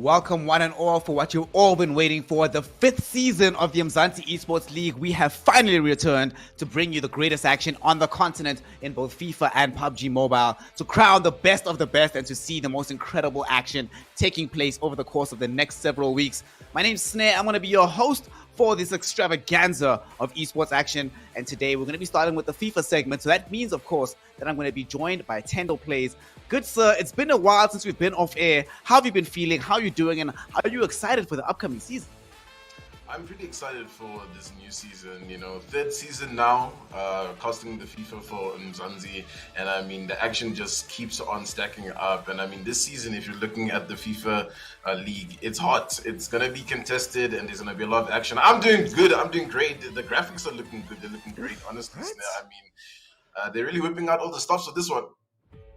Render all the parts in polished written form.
Welcome one and all for what you've all been waiting for, the 5th season of the Umzansi Esports League. We have finally returned to bring you the greatest action on the continent in both FIFA and PUBG Mobile, to crown the best of the best and to see the most incredible action taking place over the course of the next several weeks. My name's Snare. I'm going to be your host for this extravaganza of esports action, and today we're going to be starting with the FIFA segment. So that means, of course, that I'm going to be joined by Tendo Plays. Good sir, it's been a while since we've been off air. How have you been feeling? How are you doing? And are you excited for the upcoming season? I'm pretty excited for this new season, 3rd season now, costing the FIFA for Umzansi, and I mean, the action just keeps on stacking up, and I mean, this season, if you're looking at the FIFA league, it's hot, it's going to be contested, and there's going to be a lot of action. I'm doing good, I'm doing great, the graphics are looking good, they're looking great, honestly. I mean, they're really whipping out all the stops for this one.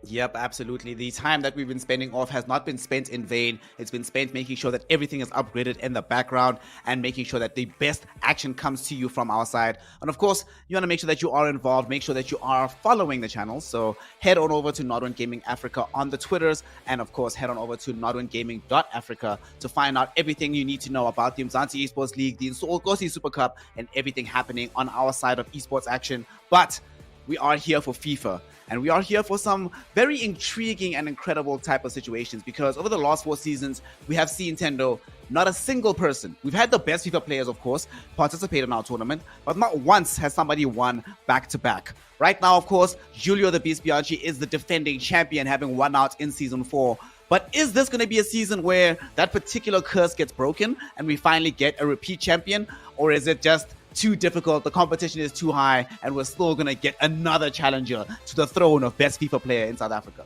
Yep, absolutely. The time that we've been spending off has not been spent in vain. It's been spent making sure that everything is upgraded in the background and making sure that the best action comes to you from our side. And of course, you want to make sure that you are involved, make sure that you are following the channel. So head on over to Nodwin Gaming Africa on the Twitters, and of course, head on over to nodwingaming.africa to find out everything you need to know about the Umzansi Esports League, the Inzimbi Super Cup, and everything happening on our side of esports action. But we are here for FIFA. And we are here for some very intriguing and incredible type of situations, because over the last 4 seasons, we have seen Tendo, not a single person. We've had the best FIFA players, of course, participate in our tournament, but not once has somebody won back-to-back. Right now, of course, Julio TheBeastBianchi is the defending champion, having won out in Season 4. But is this going to be a season where that particular curse gets broken and we finally get a repeat champion? Or is it just too difficult, the competition is too high, and we're still going to get another challenger to the throne of best FIFA player in South Africa?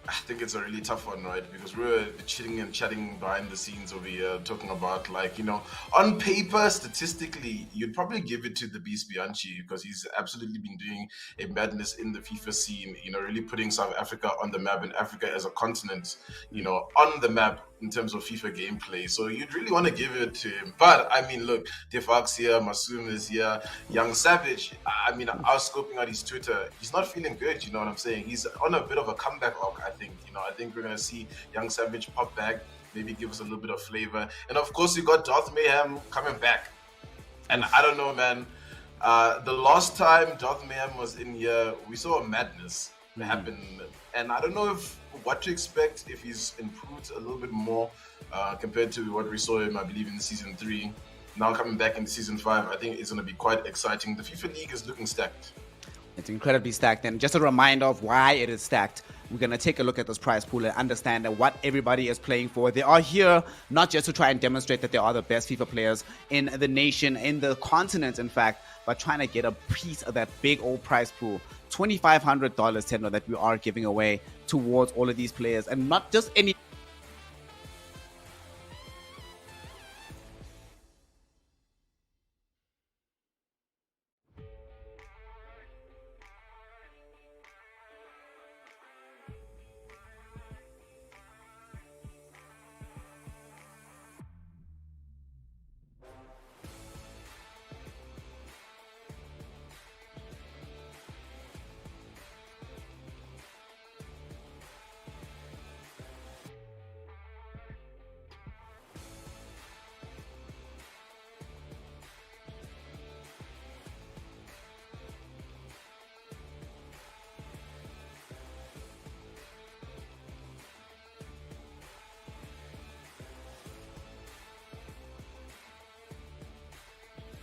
I think it's a really tough one, right? Because we're chitting and chatting behind the scenes over here, talking about, like, on paper, statistically, you'd probably give it to TheBeastBianchi, because he's absolutely been doing a madness in the FIFA scene, really putting South Africa on the map, and Africa as a continent, on the map in terms of FIFA gameplay. So you'd really want to give it to him. But I mean, look, Deevak's here, Masum is here, Young Savage. I mean, I was scoping out his Twitter. He's not feeling good, you know what I'm saying? He's on a bit of a comeback arc, I think. I think we're going to see Young Savage pop back, maybe give us a little bit of flavor. And of course, you got DarthMayhem coming back. And I don't know, man. The last time DarthMayhem was in here, we saw a madness happen. And I don't know what to expect, if he's improved a little bit more compared to what we saw him, I believe, in Season 3. Now coming back into Season 5, I think it's going to be quite exciting. The FIFA League is looking stacked. It's incredibly stacked. And just a reminder of why it is stacked, we're going to take a look at this prize pool and understand that what everybody is playing for. They are here not just to try and demonstrate that they are the best FIFA players in the nation, in the continent, in fact, but trying to get a piece of that big old prize pool. $2,500, Tendo, that we are giving away towards all of these players, and not just any.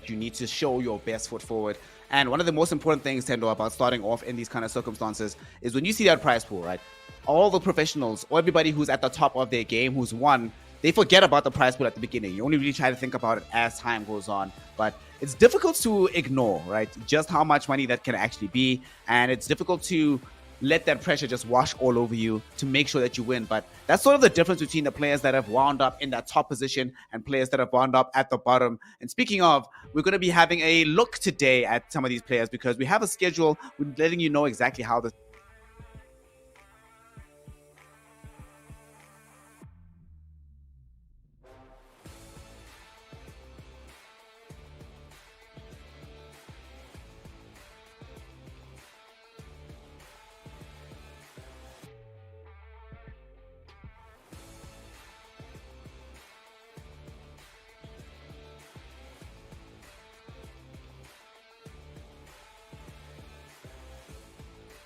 You need to show your best foot forward. And one of the most important things, Tendo, about starting off in these kind of circumstances is when you see that prize pool, right? All the professionals, or everybody who's at the top of their game, who's won, they forget about the prize pool at the beginning. You only really try to think about it as time goes on. But it's difficult to ignore, right? Just how much money that can actually be. And it's difficult to let that pressure just wash all over you to make sure that you win. But that's sort of the difference between the players that have wound up in that top position and players that have wound up at the bottom. And speaking of, we're going to be having a look today at some of these players, because we have a schedule. We're letting you know exactly how the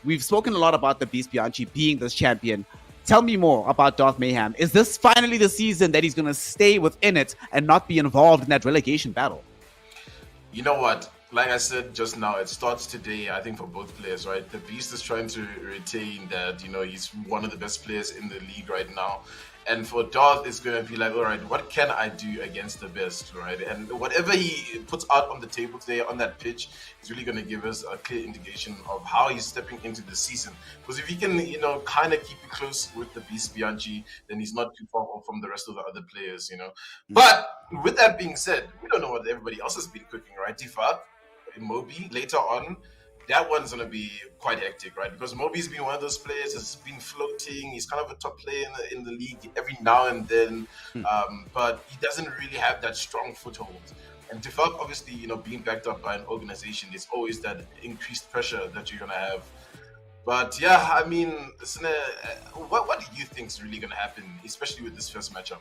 we've spoken a lot about the BBCx being this champion. Tell me more about DarthMayhem. Is this finally the season that he's going to stay within it and not be involved in that relegation battle? You know what? Like I said just now, it starts today, I think, for both players, right? The Beast is trying to retain that, he's one of the best players in the league right now. And for Darth, it's going to be like, all right, what can I do against the best, right? And whatever he puts out on the table today on that pitch is really going to give us a clear indication of how he's stepping into the season. Because if he can, kind of keep it close with the BBCx, then he's not too far off from the rest of the other players, But with that being said, we don't know what everybody else has been cooking, right? Deevak, Mobi, later on, that one's going to be quite hectic, right? Because Mobi's been one of those players that's been floating. He's kind of a top player in the league every now and then, but he doesn't really have that strong foothold. And Deevak, obviously, being backed up by an organization, there's always that increased pressure that you're going to have. But yeah, I mean, what do you think is really going to happen, especially with this first matchup?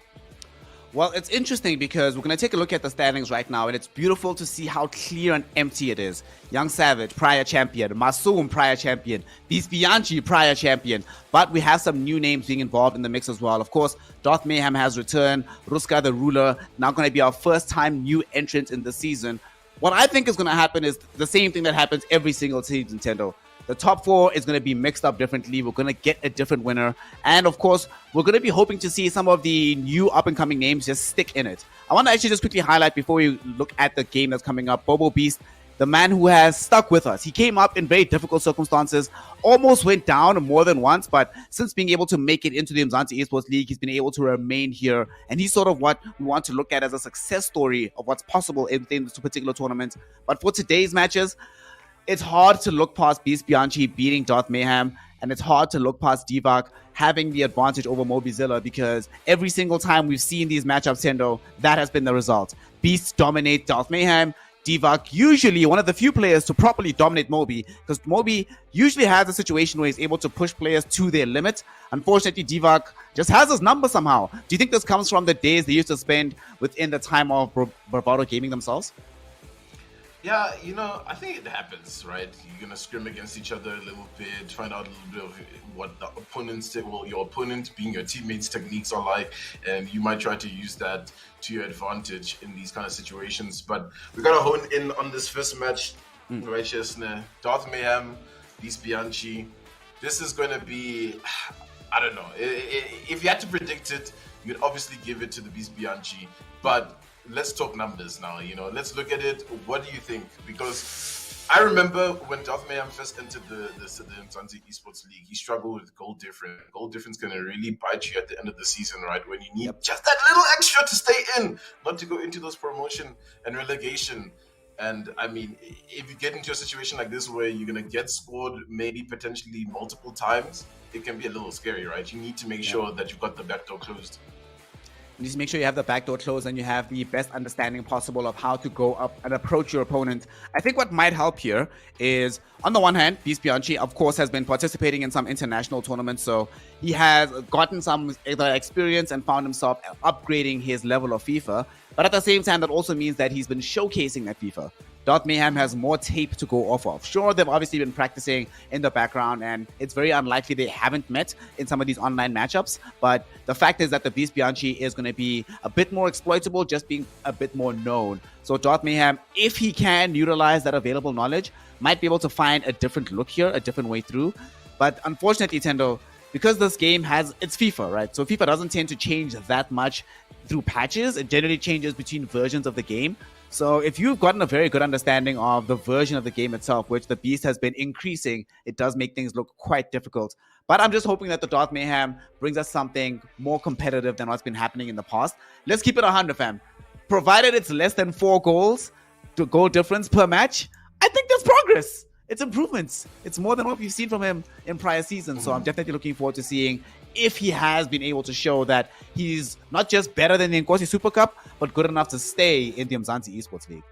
Well, it's interesting because we're going to take a look at the standings right now, and it's beautiful to see how clear and empty it is. Young Savage, prior champion. Masoom, prior champion. BBCx, prior champion. But we have some new names being involved in the mix as well. Of course, DarthMayhem has returned. Ruska the Ruler, now going to be our first time new entrant in the season. What I think is going to happen is the same thing that happens every single season, Nintendo. The top four is going to be mixed up differently. We're going to get a different winner. And of course, we're going to be hoping to see some of the new up-and-coming names just stick in it. I want to actually just quickly highlight before we look at the game that's coming up, Bobo Beast, the man who has stuck with us. He came up in very difficult circumstances, almost went down more than once, but since being able to make it into the Umzansi Esports League, he's been able to remain here. And he's sort of what we want to look at as a success story of what's possible in this particular tournament. But for today's matches, it's hard to look past BBCx beating DarthMayhem, and it's hard to look past Deevak having the advantage over Mobizilla, because every single time we've seen these matchups, Tendo, that has been the result. Beasts dominate DarthMayhem. Deevak, usually one of the few players to properly dominate Mobi, because Mobi usually has a situation where he's able to push players to their limit. Unfortunately, Deevak just has his number somehow. Do you think this comes from the days they used to spend within the time of Bravado Gaming themselves? Yeah, I think it happens, right? You're going to scrim against each other a little bit, find out a little bit of what the opponent's, your opponent being your teammates' techniques are like, and you might try to use that to your advantage in these kind of situations. But we got to hone in on this first match, right? DarthMayhem, BBCx. This is going to be, I don't know. If you had to predict it, you'd obviously give it to the BBCx, but let's talk numbers now. Let's look at it. What do you think? Because I remember when DarthMayhem first entered the Umzansi Esports League, he struggled with goal difference. Goal difference can really bite you at the end of the season, right? When you need just that little extra to stay in, not to go into those promotion and relegation. And I mean, if you get into a situation like this where you're going to get scored maybe potentially multiple times, it can be a little scary, right? You need to make sure that you've got the back door closed. You just make sure you have the back door closed and you have the best understanding possible of how to go up and approach your opponent. I think what might help here is, on the one hand, BBCx, of course, has been participating in some international tournaments, so he has gotten some experience and found himself upgrading his level of FIFA. But at the same time, that also means that he's been showcasing that FIFA. DarthMayhem has more tape to go off of. Sure, they've obviously been practicing in the background, and it's very unlikely they haven't met in some of these online matchups. But the fact is that the BBCx is going to be a bit more exploitable, just being a bit more known. So DarthMayhem, if he can utilize that available knowledge, might be able to find a different look here, a different way through. But unfortunately, Tendo, because this game it's FIFA, right? So FIFA doesn't tend to change that much through patches. It generally changes between versions of the game. So if you've gotten a very good understanding of the version of the game itself, which the Beast has been increasing, it does make things look quite difficult. But I'm just hoping that the DarthMayhem brings us something more competitive than what's been happening in the past. Let's keep it 100, fam. Provided it's less than 4 goals to goal difference per match, I think there's progress. It's improvements. It's more than what we've seen from him in prior seasons. So I'm definitely looking forward to seeing if he has been able to show that he's not just better than the Nkosi Super Cup, but good enough to stay in the Umzansi Esports League.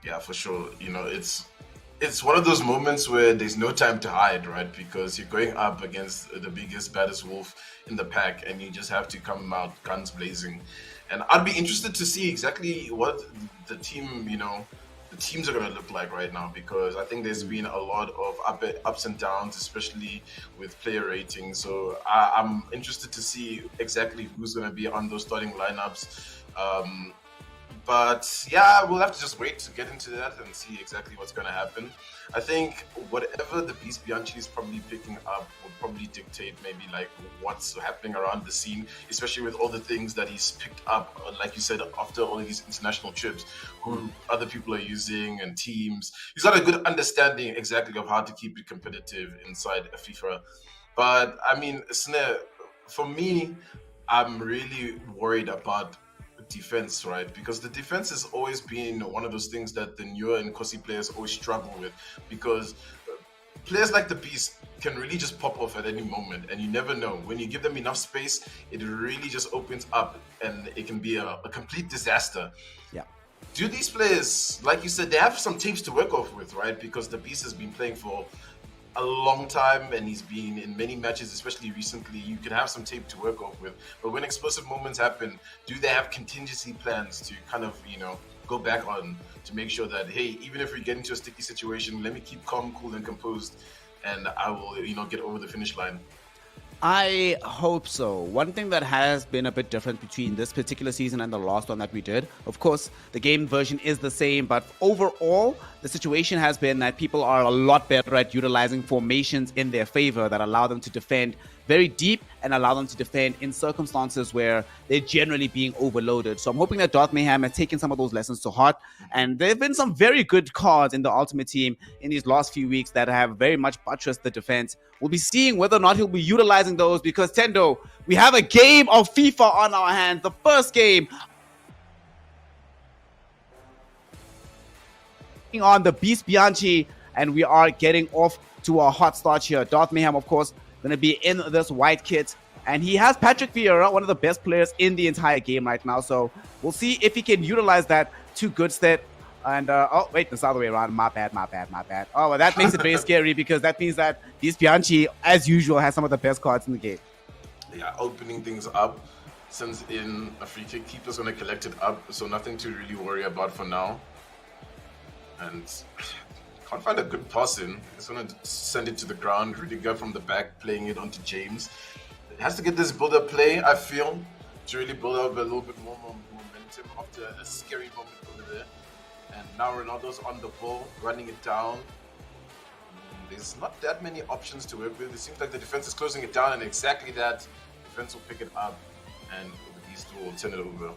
Yeah, for sure. It's one of those moments where there's no time to hide, right? Because you're going up against the biggest, baddest wolf in the pack, and you just have to come out guns blazing. And I'd be interested to see exactly what the team, the teams are going to look like right now, because I think there's been a lot of ups and downs, especially with player ratings. So I'm interested to see exactly who's going to be on those starting lineups. But yeah, we'll have to just wait to get into that and see exactly what's going to happen. I think whatever the BBCx is probably picking up will probably dictate maybe like what's happening around the scene, especially with all the things that he's picked up, like you said, after all of these international trips, who other people are using and teams. He's got a good understanding exactly of how to keep it competitive inside a FIFA. But I mean, Snare, for me, I'm really worried about defense, right? Because the defense has always been one of those things that the newer and Nkosi players always struggle with, because players like the Beast can really just pop off at any moment, and you never know. When you give them enough space, it really just opens up and it can be a complete disaster. Yeah. Do these players, like you said, they have some tapes to work off with, right? Because the Beast has been playing for a long time and he's been in many matches, especially recently. You can have some tape to work off with, but when explosive moments happen, do they have contingency plans to kind of, you know, go back on to make sure that, hey, even if we get into a sticky situation, let me keep calm, cool, and composed, and I will, you know, get over the finish line? I hope so. One thing that has been a bit different between this particular season and the last one that we did, of course, the game version is the same, but overall, the situation has been that people are a lot better at utilizing formations in their favor that allow them to defend very deep and allow them to defend in circumstances where they're generally being overloaded. So I'm hoping that DarthMayhem has taken some of those lessons to heart, and there have been some very good cards in the Ultimate Team in these last few weeks that have very much buttressed the defense. We'll be seeing whether or not he'll be utilizing those, because Tendo, we have a game of FIFA on our hands, the first game on the BBCx, and we are getting off to a hot start here. DarthMayhem, of course, going to be in this white kit, and he has Patrick Vieira, one of the best players in the entire game right now, so we'll see if he can utilize that to good stead. And oh wait, it's the other way around. My bad. Oh, well, that makes it very scary, because that means that BBCx, as usual, has some of the best cards in the game. Yeah, opening things up, sends in a free kick. Keeper's going to collect it up, so nothing to really worry about for now. And can't find a good pass in. He's going to send it to the ground. Rudiger from the back, playing it onto James. It has to get this build-up play, I feel, to really build up a little bit more momentum after a scary moment over there. And now Ronaldo's on the ball, running it down. There's not that many options to work with. It seems like the defense is closing it down, and exactly that. Defense will pick it up, and the Beast will turn it over.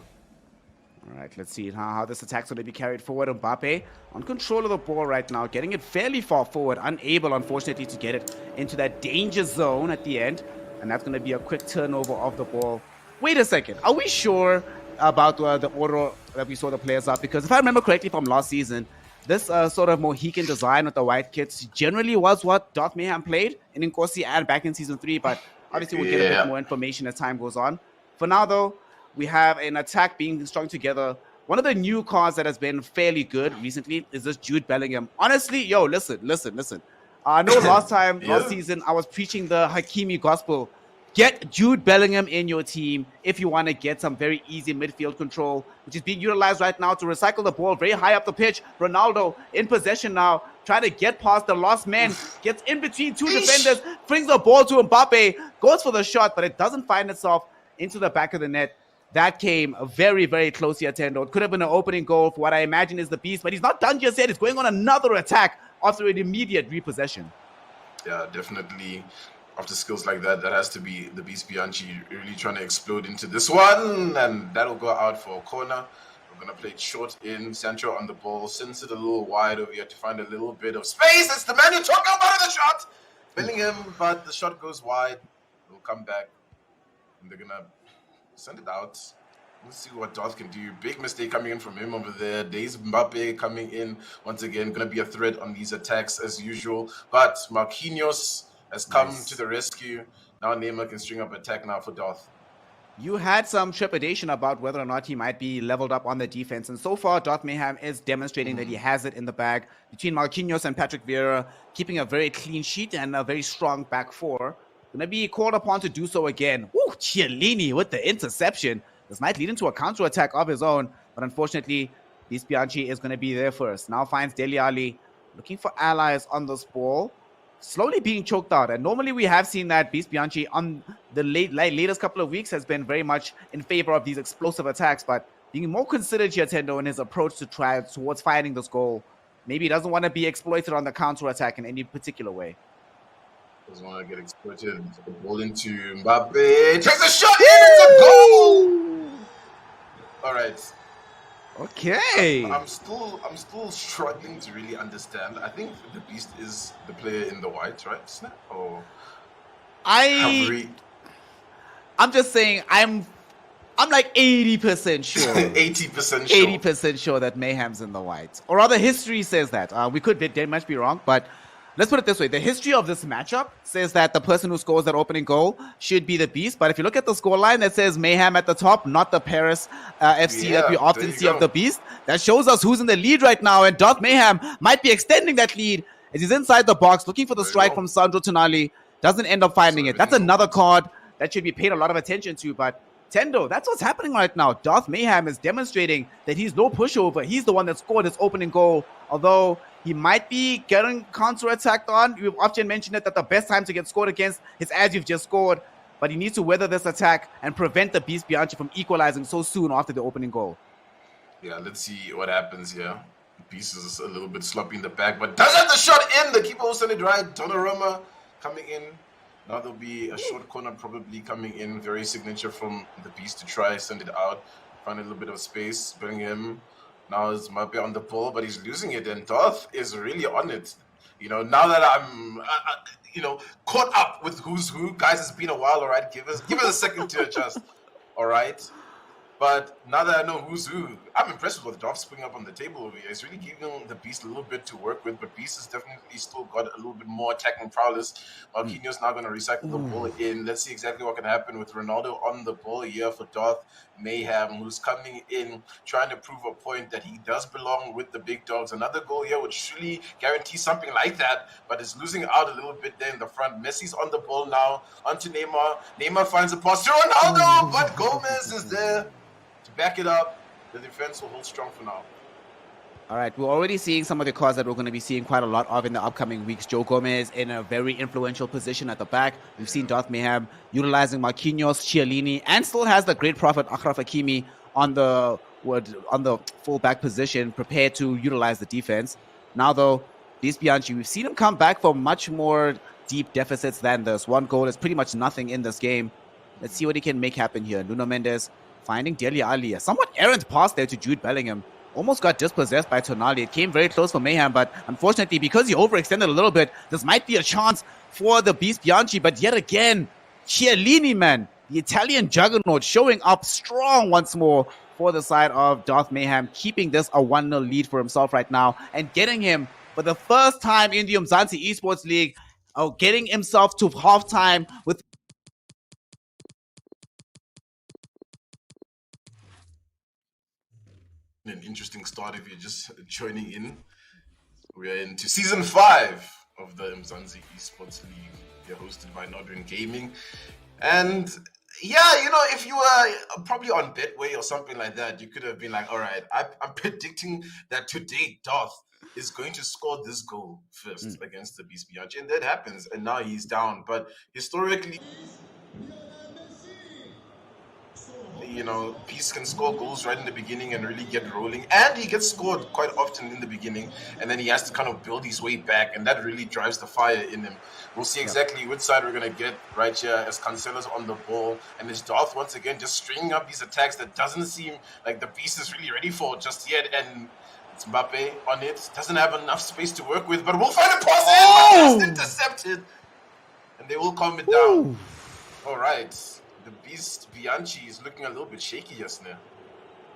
All right, let's see how this attack's going to be carried forward. Mbappe on control of the ball right now, getting it fairly far forward, unable, unfortunately, to get it into that danger zone at the end. And that's going to be a quick turnover of the ball. Wait a second. Are we sure about the order that we saw the players up? Because if I remember correctly from last season, this sort of Mohican design with the white kits generally was what DarthMayhem played in Nkosi and back in Season 3. But obviously, we'll get a bit more information as time goes on. For now, though, we have an attack being strung together. One of the new cards that has been fairly good recently is this Jude Bellingham. Honestly, yo, listen. I know last season, I was preaching the Hakimi gospel. Get Jude Bellingham in your team if you want to get some very easy midfield control, which is being utilized right now to recycle the ball very high up the pitch. Ronaldo in possession now, trying to get past the lost man, gets in between two defenders, brings the ball to Mbappe, goes for the shot, but it doesn't find itself into the back of the net. That came very, very close here, Tendo. It could have been an opening goal for what I imagine is the Beast, but he's not done just yet. He's going on another attack after an immediate repossession. Yeah, definitely. After skills like that, that has to be the BBCx really trying to explode into this one, and that'll go out for a corner. We're going to play it short in. Sancho on the ball, sends it a little wide over here to find a little bit of space. That's the man you're talking about in the shot! Bellingham, but the shot goes wide. It'll come back, and they're going to send it out. Let's see what Darth can do. Big mistake coming in from him over there. Days Mbappe coming in once again. Going to be a threat on these attacks as usual. But Marquinhos has come to the rescue. Now Neymar can string up attack now for Darth. You had some trepidation about whether or not he might be leveled up on the defense. And so far, DarthMayhem is demonstrating that he has it in the bag. Between Marquinhos and Patrick Vieira, keeping a very clean sheet and a very strong back four. Going to be called upon to do so again. Ooh, Chiellini with the interception. This might lead into a counter-attack of his own, but unfortunately, BBCx is going to be there first. Now finds Dele Alli, looking for allies on this ball. Slowly being choked out. And normally we have seen that BBCx on the latest couple of weeks has been very much in favor of these explosive attacks, but being more considered here, Tendo, in his approach to try towards finding this goal. Maybe he doesn't want to be exploited on the counter-attack in any particular way. Doesn't want to get exploited. The ball into Mbappe. Takes a shot in. It's a goal. All right. Okay. I'm still struggling to really understand. I think the Beast is the player in the white, right? Snap? Or I'm just saying I'm like 80% sure. 80% sure. 80% sure that Mayhem's in the white. Or rather, history says that. We could very much be wrong, but let's put it this way. The history of this matchup says that the person who scores that opening goal should be the Beast. But if you look at the scoreline that says Mayhem at the top, not the Paris FC that we often see of the Beast, that shows us who's in the lead right now. And DarthMayhem might be extending that lead as he's inside the box, looking for the strike from Sandro Tonali. Doesn't end up finding it. That's another card that should be paid a lot of attention to. But Tendo, that's what's happening right now. DarthMayhem is demonstrating that he's no pushover. He's the one that scored his opening goal. Although he might be getting counter-attacked on. You've often mentioned it that the best time to get scored against is as you've just scored. But he needs to weather this attack and prevent the BBCx from equalizing so soon after the opening goal. Yeah, let's see what happens here. Beast is a little bit sloppy in the back, but does have the shot in. The keeper will send it right. Donnarumma coming in. Now there'll be a short corner probably coming in. Very signature from the Beast to try, send it out. Find a little bit of space. Bellingham. Now it's Mbappe on the ball, but he's losing it. And Darth is really on it. You know, now that I'm, caught up with who's who. Guys, it's been a while, all right? Give us a second to adjust, all right? But now that I know who's who, I'm impressed with what Darth's putting up on the table over here. He's really giving the Beast a little bit to work with, but Beast has definitely still got a little bit more attacking prowess. Marquinhos now going to recycle the ball in. Let's see exactly what can happen with Ronaldo on the ball here for DarthMayhem, who's coming in, trying to prove a point that he does belong with the big dogs. Another goal here would surely guarantee something like that, but it's losing out a little bit there in the front. Messi's on the ball now, onto Neymar. Neymar finds a pass to Ronaldo, but Gomez is there. Back it up. The defense will hold strong for now. All right, we're already seeing some of the cards that we're going to be seeing quite a lot of in the upcoming weeks. Joe Gomez in a very influential position at the back. We've seen DarthMayhem utilizing Marquinhos, Chiellini, and still has the great prophet Achraf Hakimi on the full back position, prepared to utilize the defense. Now, though, BBCx, we've seen him come back for much more deep deficits than this. One goal is pretty much nothing in this game. Let's see what he can make happen here. Nuno Mendes finding Dele Alli. A somewhat errant pass there to Jude Bellingham. Almost got dispossessed by Tonali. It came very close for Mayhem, but unfortunately, because he overextended a little bit, this might be a chance for the BBCx. But yet again, Chiellini, man, the Italian juggernaut, showing up strong once more for the side of DarthMayhem, keeping this a 1-0 lead for himself right now, and getting him for the first time in the Umzansi Esports League, getting himself to halftime with an interesting start if you're just joining in. We're into season 5 of the Umzansi Esports League. They're hosted by Nodrin Gaming. And yeah, if you were probably on Betway or something like that, you could have been like, all right, I'm predicting that today Darth is going to score this goal first against the BBCx. And that happens. And now he's down. But historically, Peace can score goals right in the beginning and really get rolling. And he gets scored quite often in the beginning. And then he has to kind of build his way back. And that really drives the fire in him. We'll see exactly which side we're going to get right here as Cancelo's on the ball. And it's Darth once again just stringing up these attacks that doesn't seem like the Beast is really ready for just yet. And it's Mbappe on it. Doesn't have enough space to work with. But we'll find a pass in. But it's intercepted. And they will calm it down. All right. The BBCx is looking a little bit shaky just now.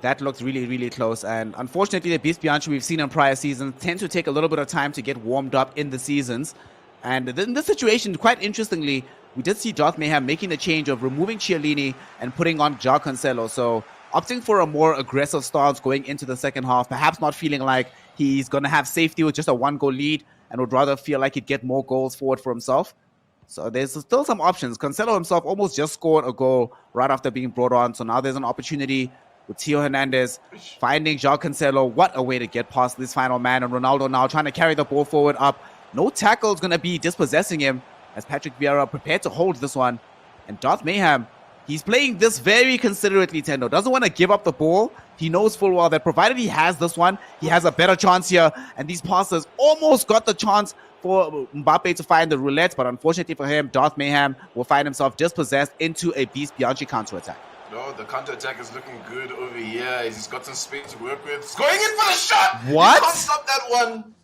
That looked really, really close. And unfortunately, the BBCx we've seen in prior seasons tend to take a little bit of time to get warmed up in the seasons. And in this situation, quite interestingly, we did see DarthMayhem making the change of removing Chiellini and putting on João Cancelo. So opting for a more aggressive stance going into the second half, perhaps not feeling like he's going to have safety with just a 1-goal lead and would rather feel like he'd get more goals forward for himself. So there's still some options. Cancelo himself almost just scored a goal right after being brought on. So now there's an opportunity with Theo Hernandez finding João Cancelo. What a way to get past this final man. And Ronaldo now trying to carry the ball forward up. No tackle is going to be dispossessing him as Patrick Vieira prepared to hold this one. And DarthMayhem, he's playing this very considerately, Tendo. Doesn't want to give up the ball. He knows full well that provided he has this one, he has a better chance here. And these passes almost got the chance for Mbappe to find the roulette. But unfortunately for him, DarthMayhem will find himself dispossessed into a BBCx counter-attack. No, the counter-attack is looking good over here. He's got some space to work with. He's going in for the shot! What? He can't stop that one.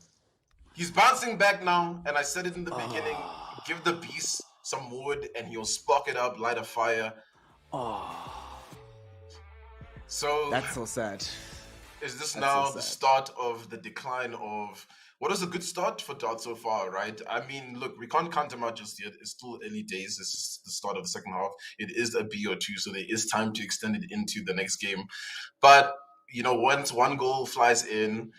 He's bouncing back now. And I said it in the beginning. Give the beast some wood and he'll spark it up, light a fire. So that's so sad. Is this now the start of the decline of what was a good start for Dart so far, right? I mean, look, we can't count him out just yet. It's still early days. This is the start of the second half. It is a B or two, so there is time to extend it into the next game. But, you know, once one goal flies in,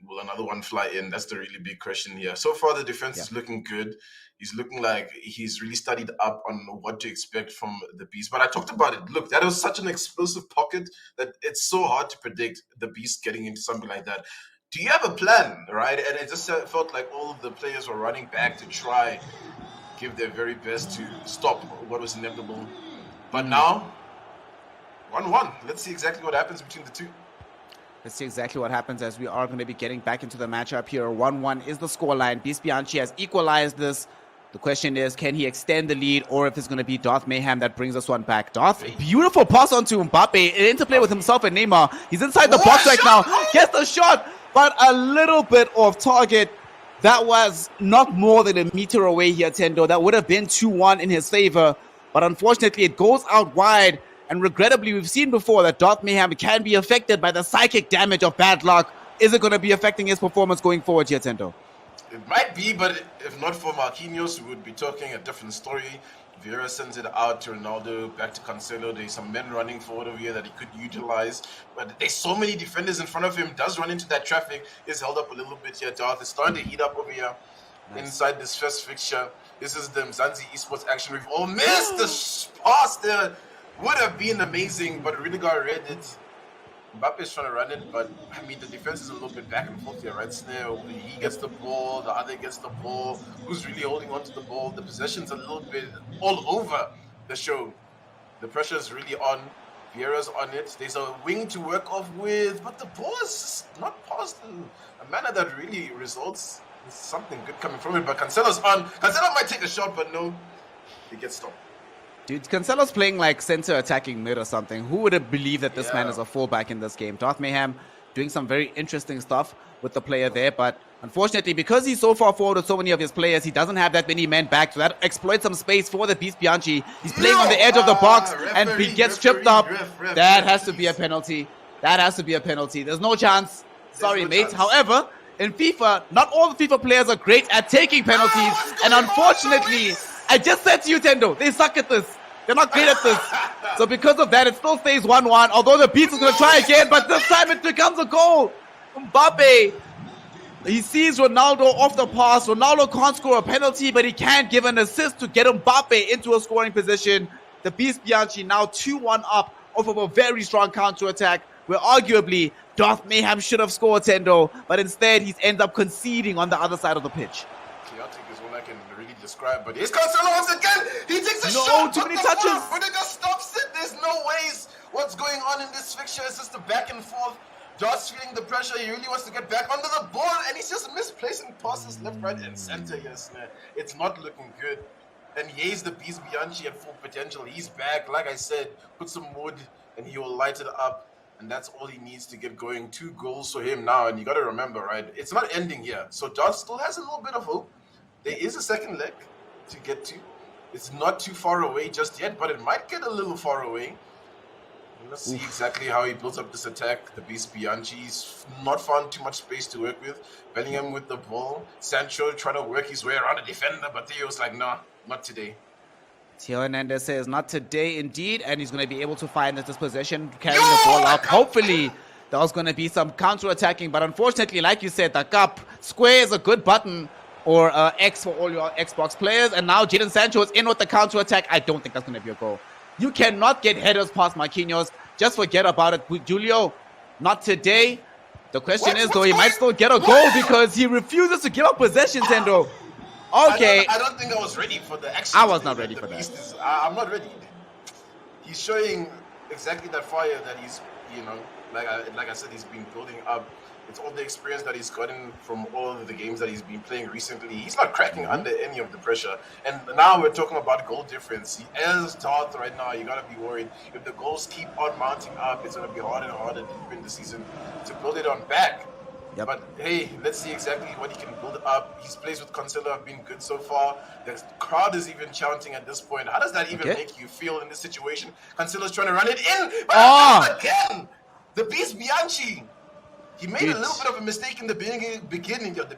will another one fly in? That's the really big question here. So far, the defense is looking good. He's looking like he's really studied up on what to expect from the Beast. But I talked about it. Look, that was such an explosive pocket that it's so hard to predict the Beast getting into something like that. Do you have a plan, right? And it just felt like all of the players were running back to try give their very best to stop what was inevitable. But now, 1-1. Let's see exactly what happens between the two. Let's see exactly what happens as we are going to be getting back into the matchup here. 1-1 is the scoreline. BBCx has equalized this. The question is, can he extend the lead, or if it's going to be DarthMayhem that brings this one back? Darth, beautiful pass onto Mbappe. An interplay with himself and Neymar. He's inside the box right now. Gets the shot, but a little bit off target. That was not more than a meter away here, Tendo. That would have been 2-1 in his favor. But unfortunately, it goes out wide. And regrettably, we've seen before that DarthMayhem can be affected by the psychic damage of bad luck. Is it going to be affecting his performance going forward here, Tendo? It might be, but if not for Marquinhos, we would be talking a different story. Vieira sends it out to Ronaldo, back to Cancelo. There's some men running forward over here that he could utilize. But there's so many defenders in front of him. Does run into that traffic. Is held up a little bit here. Darth is starting to heat up over here inside this first fixture. This is the Umzansi Esports action. We've all missed the pass there. Would have been amazing, but Rudiger read it. Mbappe is trying to run it, but I mean, the defense is a little bit back and forth here, right? Snare, he gets the ball, the other gets the ball. Who's really holding on to the ball? The possession's a little bit all over the show. The pressure is really on. Vieira's on it. There's a wing to work off with, but the ball is not passed in a manner that really results in something good coming from it. But Cancelo's on. Cancelo might take a shot, but no, he gets stopped. Dude, Cancelo's playing like center attacking mid or something. Who would have believed that this man is a fullback in this game? DarthMayhem doing some very interesting stuff with the player there, but unfortunately, because he's so far forward with so many of his players, he doesn't have that many men back, so that exploits some space for the BBCx. He's playing on the edge of the box, and he gets tripped up. That has to be a penalty. That has to be a penalty. There's no chance. Sorry, mate. However, in FIFA, not all the FIFA players are great at taking penalties, and unfortunately, I just said to you, Tendo, they suck at this. They're not great at this. So because of that, it still stays 1-1. Although the Beast is going to try again, but this time it becomes a goal. Mbappe, he sees Ronaldo off the pass. Ronaldo can't score a penalty, but he can give an assist to get Mbappe into a scoring position. The BBCx now 2-1 up off of a very strong counter-attack, where arguably DarthMayhem should have scored, Tendo, but instead he ends up conceding on the other side of the pitch. Chaotic is what I can really describe, but here's Cancelo once again. He takes a shot. No, too many touches. But it just stops it. There's no ways. What's going on in this fixture? It's just a back and forth. Darth's feeling the pressure. He really wants to get back under the ball, and he's just misplacing passes left, right, and center. Yes, man. It's not looking good. And he's the BBCx at full potential. He's back. Like I said, put some wood, and he will light it up. And that's all he needs to get going. 2 goals for him now. And you got to remember, right? It's not ending here. So Darth still has a little bit of hope. There is a second leg to get to. It's not too far away just yet, but it might get a little far away. Let's see exactly how he builds up this attack. The BBC's not found too much space to work with. Bellingham with the ball. Sancho trying to work his way around the defender, but Theo's like, nah, not today. Theo Hernandez says, not today indeed, and he's going to be able to find this possession, carrying the ball up. Hopefully, there's going to be some counter-attacking, but unfortunately, like you said, the cup square is a good button, or X for all your Xbox players, and now Jadon Sancho is in with the counter-attack. I don't think that's going to be a goal. You cannot get headers past Marquinhos. just forget about it. Julio, not today. The question is, though, he might still get a goal because he refuses to give up possession, Tendo. Okay. I don't think I was ready for the action. I was not ready for that. I'm not ready. He's showing exactly that fire that he's, like I said, he's been building up. It's all the experience that he's gotten from all of the games that he's been playing recently. He's not cracking under any of the pressure. And now we're talking about goal difference. As Darth right now, you got to be worried. If the goals keep on mounting up, it's going to be harder and harder deep in the season to build it on back. Yep. But hey, let's see exactly what he can build up. His plays with Cancelo have been good so far. The crowd is even chanting at this point. How does that even make you feel in this situation? Cancelo's trying to run it in. But again, the BBCx. He made a little bit of a mistake in the beginning of the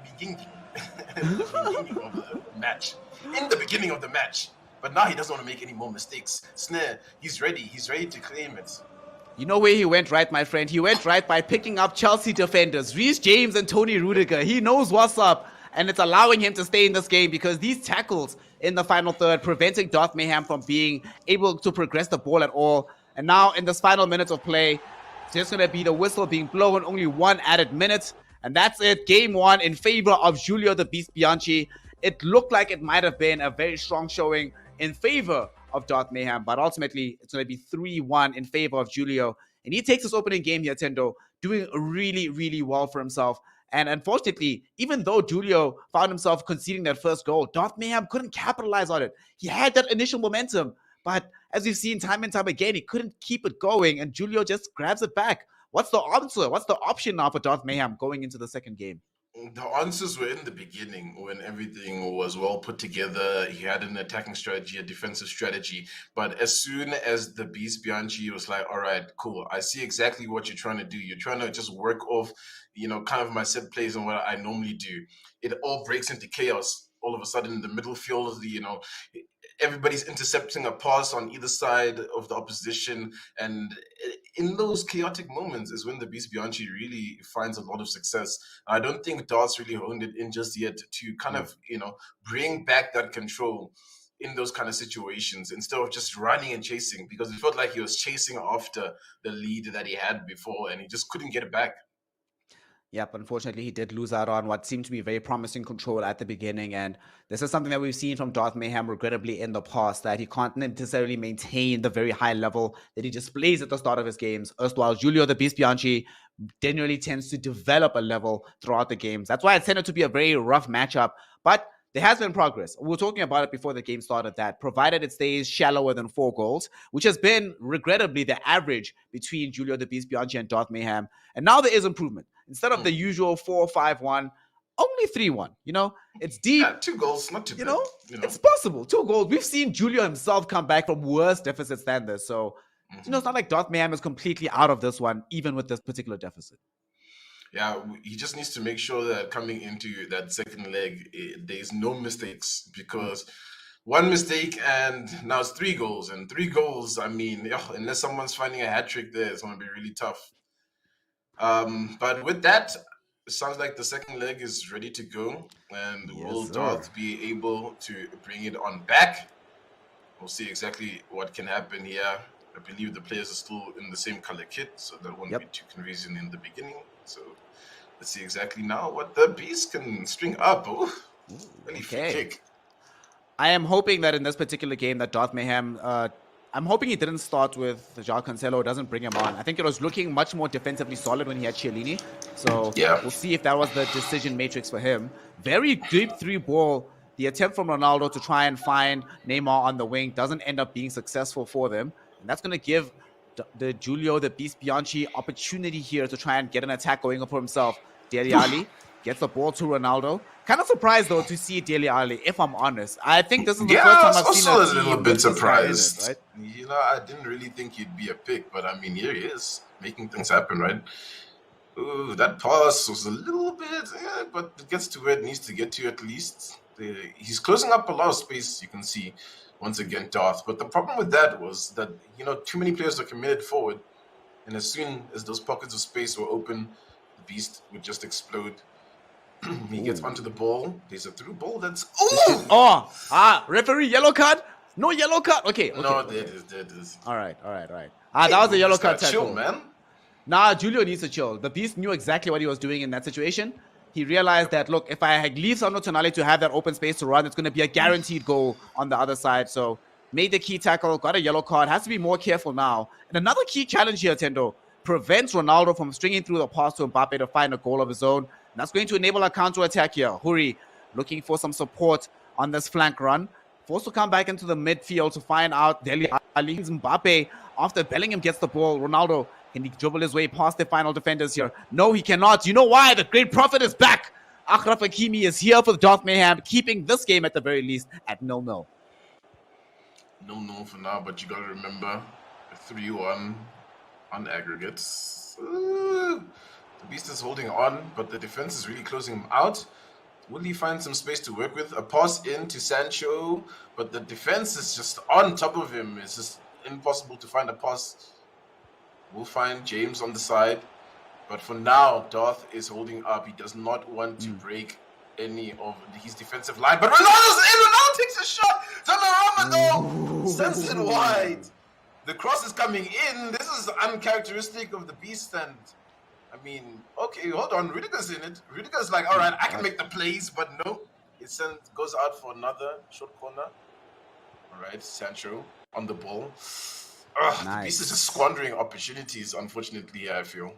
match. In the beginning of the match. But now he doesn't want to make any more mistakes. Snare, he's ready. He's ready to claim it. You know where he went right, my friend? He went right by picking up Chelsea defenders, Reece James and Tony Rudiger. He knows what's up, and it's allowing him to stay in this game because these tackles in the final third preventing DarthMayhem from being able to progress the ball at all. And now in this final minutes of play, there's going to be the whistle being blown, only one added minute. And that's it. Game one in favor of Julio TheBeastBianchi. It looked like it might have been a very strong showing in favor of DarthMayhem, but ultimately it's going to be 3-1 in favor of Julio. And he takes his opening game here, Tendo, doing really, really well for himself. And unfortunately, even though Julio found himself conceding that first goal, DarthMayhem couldn't capitalize on it. He had that initial momentum, but as we've seen time and time again, he couldn't keep it going, and Julio just grabs it back. What's the answer? What's the option now for DarthMayhem going into the second game? The answers were in the beginning when everything was well put together. He had an attacking strategy, a defensive strategy. But as soon as the BBCx was like, all right, cool. I see exactly what you're trying to do. You're trying to just work off, kind of my set plays and what I normally do. It all breaks into chaos. All of a sudden in the middle field, everybody's intercepting a pass on either side of the opposition. And in those chaotic moments is when the BBCx really finds a lot of success. I don't think Darth's really honed it in just yet to kind of, bring back that control in those kind of situations instead of just running and chasing, because it felt like he was chasing after the lead that he had before and he just couldn't get it back. Yep, unfortunately, he did lose out on what seemed to be very promising control at the beginning. And this is something that we've seen from DarthMayhem, regrettably, in the past, that he can't necessarily maintain the very high level that he displays at the start of his games. While Julio TheBeastBianchi generally tends to develop a level throughout the games. That's why it tended to be a very rough matchup. But there has been progress. We were talking about it before the game started, that provided it stays shallower than 4 goals, which has been, regrettably, the average between Julio TheBeastBianchi and DarthMayhem. And now there is improvement. Instead of the usual 4-5-1, only 3-1. It's deep. Yeah, 2 goals, not too bad. It's possible. 2 goals. We've seen Julio himself come back from worse deficits than this. So, it's not like DarthMayhem is completely out of this one, even with this particular deficit. Yeah, he just needs to make sure that coming into that second leg, there's no mistakes, because one mistake and now it's 3 goals. And 3 goals, unless someone's finding a hat trick there, it's going to be really tough. But with that, it sounds like the second leg is ready to go. And will Darth be able to bring it on back? We'll see exactly what can happen here. I believe the players are still in the same color kit, so that won't be too confusing in the beginning. So let's see exactly now what the Beast can string up. Really free kick. I am hoping that in this particular game that DarthMayhem, I'm hoping he didn't start with João Cancelo, doesn't bring him on. I think it was looking much more defensively solid when he had Chiellini. So we'll see if that was the decision matrix for him. Very deep 3 ball. The attempt from Ronaldo to try and find Neymar on the wing doesn't end up being successful for them. And that's going to give the Julio TheBeastBianchi opportunity here to try and get an attack going up for himself. Dele Alli gets the ball to Ronaldo. Kind of surprised, though, to see Dele Alli, if I'm honest. I think this is the first time I've seen a little bit surprised. Right? I didn't really think he'd be a pick, but here he is, making things happen, right? Ooh, that pass was a little bit, but it gets to where it needs to get to at least. He's closing up a lot of space, you can see. Once again, Darth. But the problem with that was that, too many players are committed forward. And as soon as those pockets of space were open, the Beast would just explode. He gets onto the ball. There's a through ball that's... Referee, yellow card. No yellow card. Okay. No, there it is. All right. That was a yellow card tackle. Chill, man. Nah, Julio needs to chill. The Beast knew exactly what he was doing in that situation. He realized that, look, if I leave Sanhok Tonali to have that open space to run, it's going to be a guaranteed goal on the other side. So made the key tackle, got a yellow card, has to be more careful now. And another key challenge here, Tendo, prevents Ronaldo from stringing through the pass to Mbappe to find a goal of his own. And that's going to enable a counter-attack here. Huri looking for some support on this flank run. Forced to come back into the midfield to find out Dele Alli. Mbappe, after Bellingham gets the ball, Ronaldo, can he dribble his way past the final defenders here? No, he cannot. You know why? The great prophet is back. Achraf Hakimi is here for the DarthMayhem, keeping this game at the very least at 0-0. 0-0 for now, but you got to remember 3-1 on aggregates. The Beast is holding on, but the defense is really closing him out. Will he find some space to work with? A pass in to Sancho, but the defense is just on top of him. It's just impossible to find a pass. We'll find James on the side. But for now, Darth is holding up. He does not want to break any of his defensive line. But Ronaldo's in! Ronaldo takes a shot! Donnarumma, though! Sends it wide. The cross is coming in. This is uncharacteristic of the Beast. And, I mean, okay, hold on. Rudiger's in it. Rudiger's like, all right, I can make the plays. But no, it goes out for another short corner. All right, Sancho on the ball. Nice. The Beast is just squandering opportunities, unfortunately, I feel.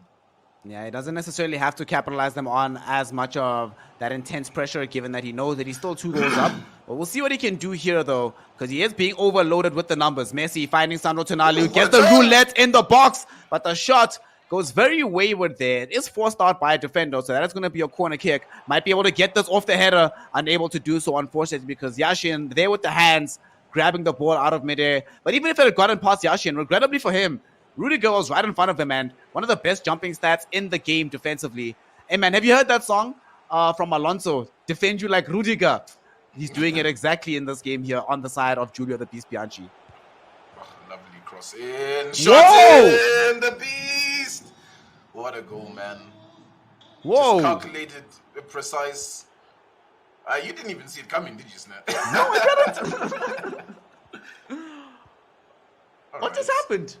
Yeah, he doesn't necessarily have to capitalize them on as much of that intense pressure, given that he knows that he's still 2 goals up. But we'll see what he can do here, though, because he is being overloaded with the numbers. Messi finding Sanhok Tonali, gets the roulette in the box, but the shot goes very wayward there. It is forced out by a defender, so that is going to be a corner kick. Might be able to get this off the header, unable to do so, unfortunately, because Yashin there with the hands, grabbing the ball out of midair. But even if it had gotten past Yashin, regrettably for him, Rudiger was right in front of him, and one of the best jumping stats in the game defensively. Hey, man, have you heard that song from Alonso? Defend you like Rudiger. He's doing it exactly in this game here on the side of Julio the Beast Bianchi. Oh, lovely cross in. Shot in, the Beast. What a goal, man. Whoa. Just calculated, precise. You didn't even see it coming, did you, Snap? No, I didn't. What just happened?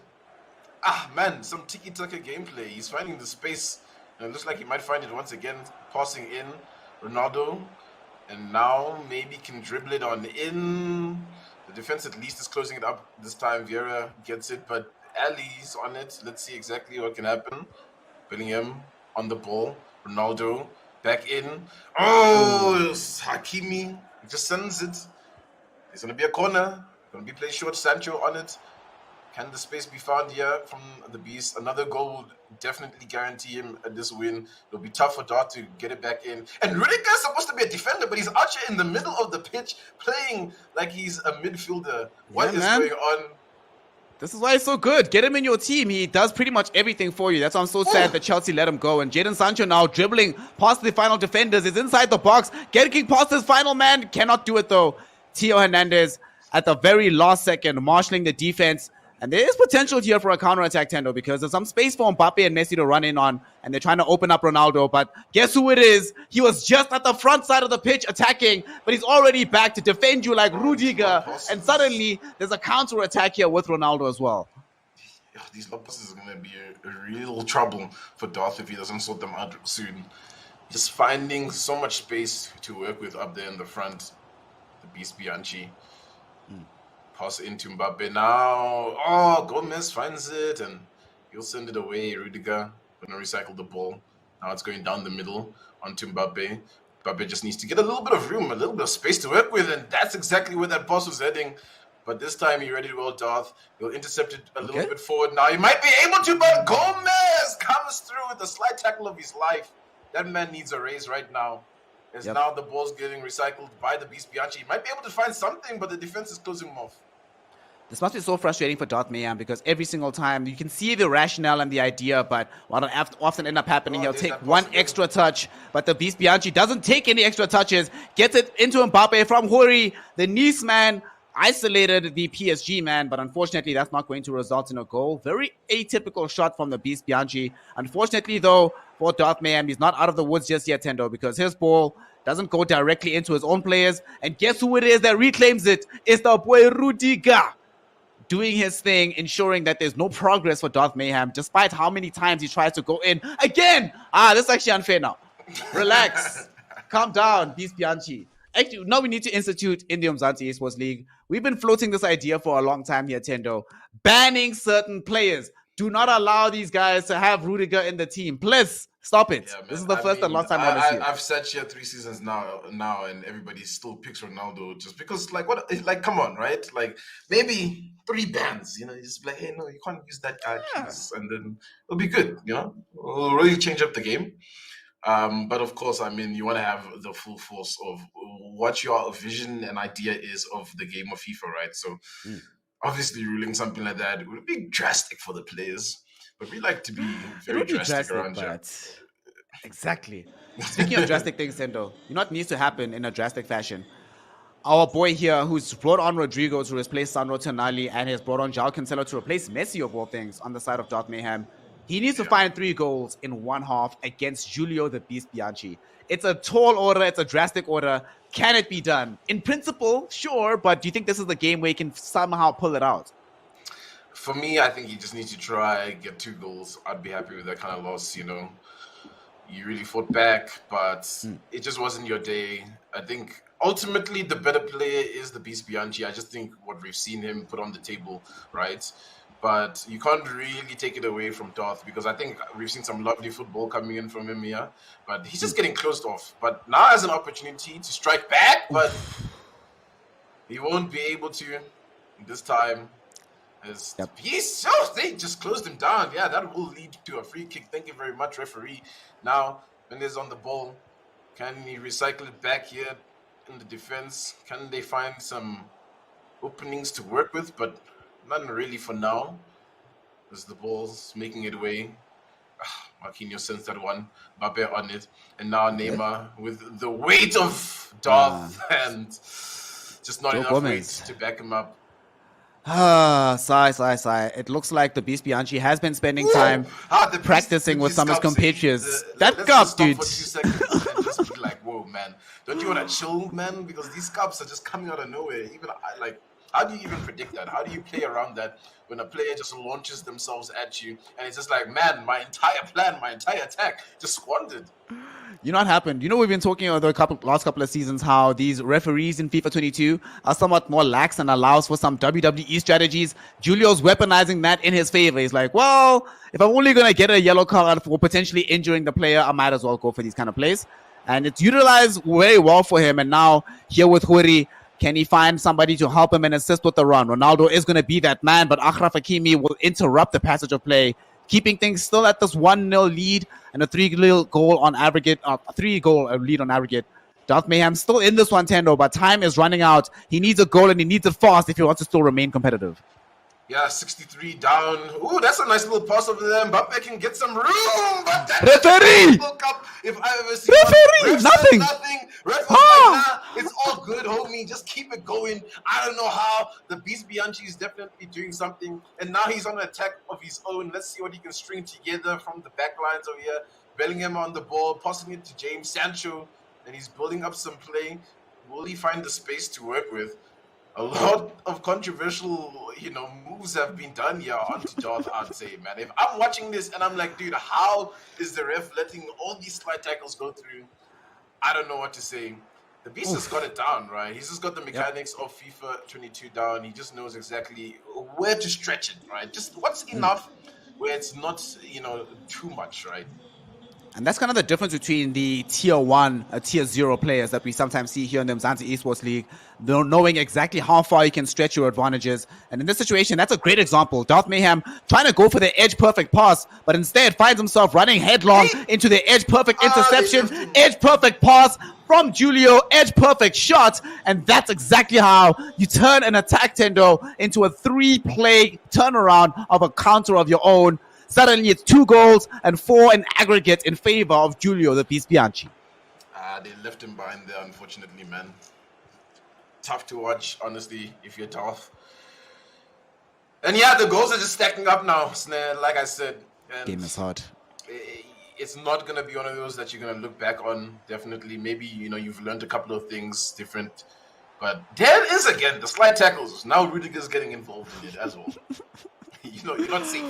Man, some tiki-taka gameplay. He's finding the space. And it looks like he might find it once again. Passing in Ronaldo. And now maybe can dribble it on in. The defense at least is closing it up this time. Vieira gets it, but Ali's on it. Let's see exactly what can happen. Bellingham on the ball. Ronaldo back in. Oh, Hakimi just sends it. There's going to be a corner. Going to be played short. Sancho on it. Can the space be found here from the Beast? Another goal would definitely guarantee him this win. It'll be tough for Darth to get it back in. And Rudiger's supposed to be a defender, but he's out here in the middle of the pitch playing like he's a midfielder. What is going on? This is why he's so good. Get him in your team. He does pretty much everything for you. That's why I'm so sad that Chelsea let him go. And Jadon Sancho now dribbling past the final defenders. Is inside the box. Getting past his final man. Cannot do it though. Theo Hernandez at the very last second marshalling the defense. And there is potential here for a counter-attack, Tendo, because there's some space for Mbappe and Messi to run in on, and they're trying to open up Ronaldo. But guess who it is? He was just at the front side of the pitch attacking, but he's already back to defend you like Rudiger. And suddenly, there's a counter-attack here with Ronaldo as well. Yeah, these low passes are going to be a real trouble for Darth if he doesn't sort them out soon. Just finding so much space to work with up there in the front. The Beast Bianchi. Pass into Mbappe now. Oh, Gomez finds it and he'll send it away. Rudiger gonna recycle the ball. Now it's going down the middle onto Mbappe. Mbappe just needs to get a little bit of room, a little bit of space to work with, and that's exactly where that pass was heading. But this time he read it well, Darth. He'll intercept it a little bit forward now. He might be able to, but Gomez comes through with the slide tackle of his life. That man needs a raise right now. As now the ball's getting recycled by the Beast Bianchi. He might be able to find something, but the defense is closing him off. This must be so frustrating for DarthMayhem because every single time you can see the rationale and the idea, but what will often end up happening, he'll take one extra touch, but the Beast Bianchi doesn't take any extra touches, gets it into Mbappe from Huri, the Nice man, isolated the PSG man, but unfortunately that's not going to result in a goal. Very atypical shot from the Beast Bianchi. Unfortunately though, for DarthMayhem, he's not out of the woods just yet, Tendo, because his ball doesn't go directly into his own players. And guess who it is that reclaims it? It's the boy Rudiger, doing his thing, ensuring that there's no progress for DarthMayhem, despite how many times he tries to go in. Again! This is actually unfair now. Relax. Calm down, BBCx. Actually, now we need to institute in the Umzansi Esports League. We've been floating this idea for a long time here, Tendo. Banning certain players. Do not allow these guys to have Rudiger in the team. Please, stop it. Yeah, this is the first and last time on this year. I've sat here 3 seasons now, and everybody still picks Ronaldo just because, like, what? Like, come on, right? Like, maybe 3 bans, you know, just like, hey, no, you can't use that guy, and then it'll be good, you know? It'll really change up the game. But of course, I mean, you want to have the full force of what your vision and idea is of the game of FIFA, right? So obviously ruling something like that would be drastic for the players, but we like to be very drastic around here. Exactly. Speaking of drastic things, Tendo, you know what needs to happen in a drastic fashion? Our boy here, who's brought on Rodrigo to replace Sandro Tonali and has brought on João Cancelo to replace Messi of all things on the side of DarthMayhem. He needs to find 3 goals in one half against Julio TheBeastBianchi. It's a tall order. It's a drastic order. Can it be done? In principle, sure, but do you think this is the game where he can somehow pull it out? For me, I think he just needs to try, get 2 goals. I'd be happy with that kind of loss, you know. You really fought back, but it just wasn't your day. I think ultimately the better player is TheBeastBianchi. I just think what we've seen him put on the table, right? But you can't really take it away from Darth because I think we've seen some lovely football coming in from him here. But he's just getting closed off. But now has an opportunity to strike back, but he won't be able to this time. They just closed him down. Yeah, that will lead to a free kick. Thank you very much, referee. Now, when he's on the ball, can he recycle it back here in the defense? Can they find some openings to work with? But none really for now, as the ball's making it away. Marquinhos sends that one, Mbappe on it, and now Neymar with the weight of Darth and just not enough weight to back him up. Sigh. It looks like TheBeastBianchi has been spending time practicing with some of his compatriots. That cup, dude. For 2 seconds and just be like, whoa, man. Don't you want to chill, man? Because these cups are just coming out of nowhere. Even how do you even predict that? How do you play around that when a player just launches themselves at you and it's just like, man, my entire plan, my entire attack just squandered. You know what happened? You know, we've been talking over the last couple of seasons how these referees in FIFA 22 are somewhat more lax and allows for some WWE strategies. Julio's weaponizing that in his favor. He's like, well, if I'm only going to get a yellow card for potentially injuring the player, I might as well go for these kind of plays. And it's utilized very well for him. And now here with Huri, can he find somebody to help him and assist with the run? Ronaldo is going to be that man, but Achraf Hakimi will interrupt the passage of play, keeping things still at this 1-0 lead and a 3-goal on aggregate, 3-goal lead on aggregate. DarthMayhem still in this one, Tendo, but time is running out. He needs a goal and he needs it fast if he wants to still remain competitive. Yeah, 63 down. Ooh, that's a nice little pass over there. Mbappe can get some room. But referee! If I ever see referee! Nothing. Referee, like, nah, it's all good, homie. Just keep it going. I don't know how. TheBeastBianchi is definitely doing something. And now he's on an attack of his own. Let's see what he can string together from the back lines over here. Bellingham on the ball, passing it to James Sancho. And he's building up some play. Will he find the space to work with? A lot of controversial, moves have been done here onto Darth, I'd say, man. If I'm watching this and I'm like, dude, how is the ref letting all these slide tackles go through? I don't know what to say. The Beast has got it down, right? He's just got the mechanics of FIFA 22 down. He just knows exactly where to stretch it, right? Just what's enough where it's not, too much, right? And that's kind of the difference between the tier 1, tier 0 players that we sometimes see here in the Umzansi Esports League, knowing exactly how far you can stretch your advantages. And in this situation, that's a great example. DarthMayhem trying to go for the edge-perfect pass, but instead finds himself running headlong into the edge-perfect interception, edge-perfect pass from Julio, edge-perfect shot. And that's exactly how you turn an attack, Tendo, into a 3-play turnaround of a counter of your own. Suddenly, it's 2 goals and 4 in aggregate in favor of Julio TheBeastBianchi. They left him behind there, unfortunately, man. Tough to watch, honestly, if you're Darth. And yeah, the goals are just stacking up now, like I said. And game is hard. it's not going to be one of those that you're going to look back on. Definitely. Maybe, you've learned a couple of things different. But there is, again, the slide tackles. Now Rudiger's getting involved in it as well. You're not safe.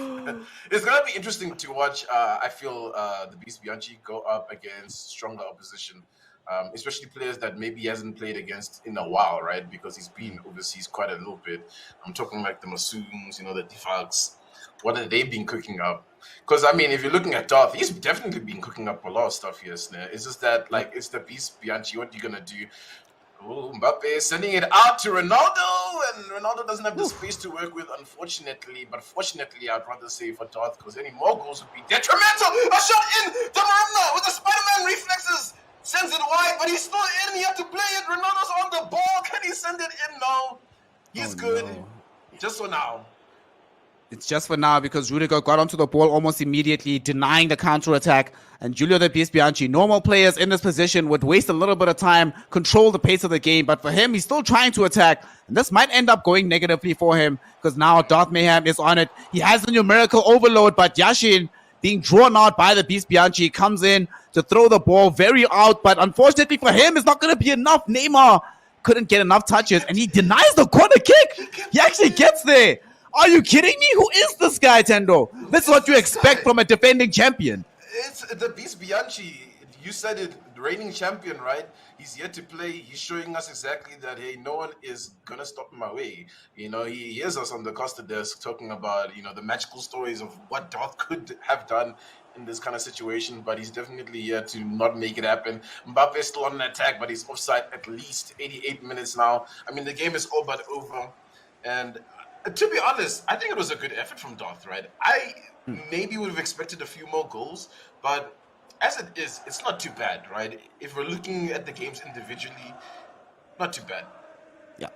It's going to be interesting to watch, I feel, the BBCx go up against stronger opposition. Especially players that maybe he hasn't played against in a while, right? Because he's been overseas quite a little bit. I'm talking like the Masums, the Deevaks. What have they been cooking up? Because, if you're looking at Darth, he's definitely been cooking up a lot of stuff here, Snare. It's just that, it's the BBCx. What are you going to do? Oh, Mbappe is sending it out to Ronaldo, and Ronaldo doesn't have the space to work with, unfortunately. But fortunately, I'd rather say for Darth, because any more goals would be detrimental. A shot in! Donnarumma with the Spider-Man reflexes! Sends it wide, but he's still in. He had to play it. Ronaldo's on the ball. Can he send it in? No. He's good. No. Just for now. It's just for now because Rudiger got onto the ball almost immediately, denying the counter-attack. And Julio TheBeastBianchi, normal players in this position would waste a little bit of time, control the pace of the game. But for him, he's still trying to attack. And this might end up going negatively for him because now DarthMayhem is on it. He has the numerical overload, but Yashin, being drawn out by TheBeastBianchi, comes in to throw the ball very out. But unfortunately for him, it's not going to be enough. Neymar couldn't get enough touches, and he denies the corner kick. He actually gets there. Are you kidding me? Who is this guy, Tendo? This is what you expect from a defending champion. It's TheBeastBianchi. You said it, the reigning champion, right? He's yet to play. He's showing us exactly that, hey, no one is going to stop him away. He hears us on the Costa desk talking about, the magical stories of what Darth could have done in this kind of situation, but he's definitely here to not make it happen. Mbappe is still on an attack, but he's offside at least 88 minutes now. The game is all but over. And to be honest, I think it was a good effort from Darth, right? I maybe would have expected a few more goals, but as it is, it's not too bad, right? If we're looking at the games individually, not too bad. Yeah.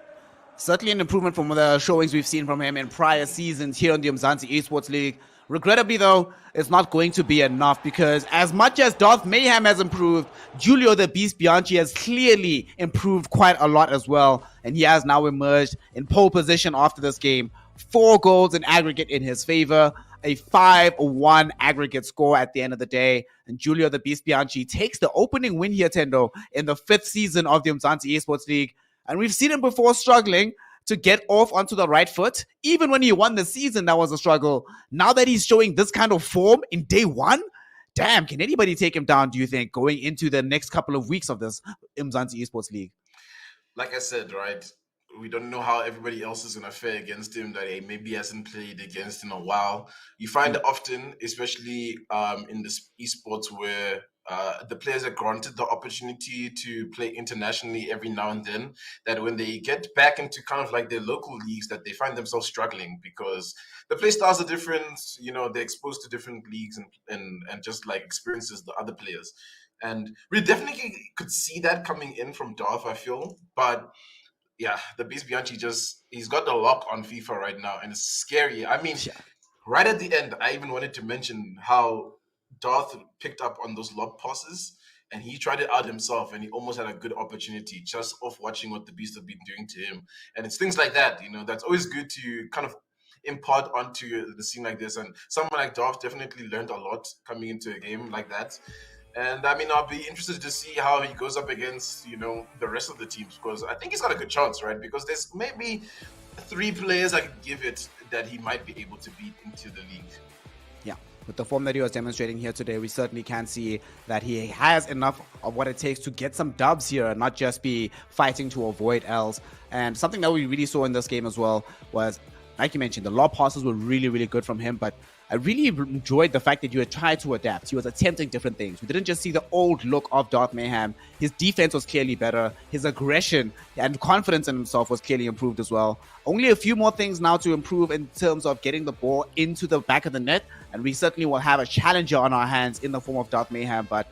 Certainly an improvement from the showings we've seen from him in prior seasons here on the Umzansi Esports League. Regrettably, though, it's not going to be enough because as much as DarthMayhem has improved, Julio TheBeastBianchi has clearly improved quite a lot as well. And he has now emerged in pole position after this game. 4 goals in aggregate in his favor, a 5-1 aggregate score at the end of the day. And Julio TheBeastBianchi takes the opening win here, Tendo, in the 5th season of the Umzansi Esports League. And we've seen him before struggling to get off onto the right foot. Even when he won the season, that was a struggle. Now that he's showing this kind of form in day one, damn, can anybody take him down, do you think, going into the next couple of weeks of this Umzansi Esports League? Like I said, right, we don't know how everybody else is going to fare against him that he maybe hasn't played against in a while. You find it often, especially in this esports where the players are granted the opportunity to play internationally every now and then, that when they get back into kind of like their local leagues, that they find themselves struggling because the play styles are different, they're exposed to different leagues and just like experiences the other players. And we definitely could see that coming in from Darth, I feel. But yeah, TheBeastBianchi he's got the lock on FIFA right now, and it's scary. Right at the end, I even wanted to mention how Darth picked up on those lob passes, and he tried it out himself, and he almost had a good opportunity just off watching what the Beast have been doing to him. And it's things like that, that's always good to kind of impart onto the scene like this. And someone like Darth definitely learned a lot coming into a game like that. And I'll be interested to see how he goes up against, the rest of the teams, because I think he's got a good chance, right? Because there's maybe 3 players I could give it that he might be able to beat into the league. Yeah, with the form that he was demonstrating here today, we certainly can see that he has enough of what it takes to get some dubs here and not just be fighting to avoid L's. And something that we really saw in this game as well was, like you mentioned, the lob passes were really, really good from him, but I really enjoyed the fact that you had tried to adapt. He was attempting different things. We didn't just see the old look of DarthMayhem. His defense was clearly better. His aggression and confidence in himself was clearly improved as well. Only a few more things now to improve in terms of getting the ball into the back of the net. And we certainly will have a challenger on our hands in the form of DarthMayhem. But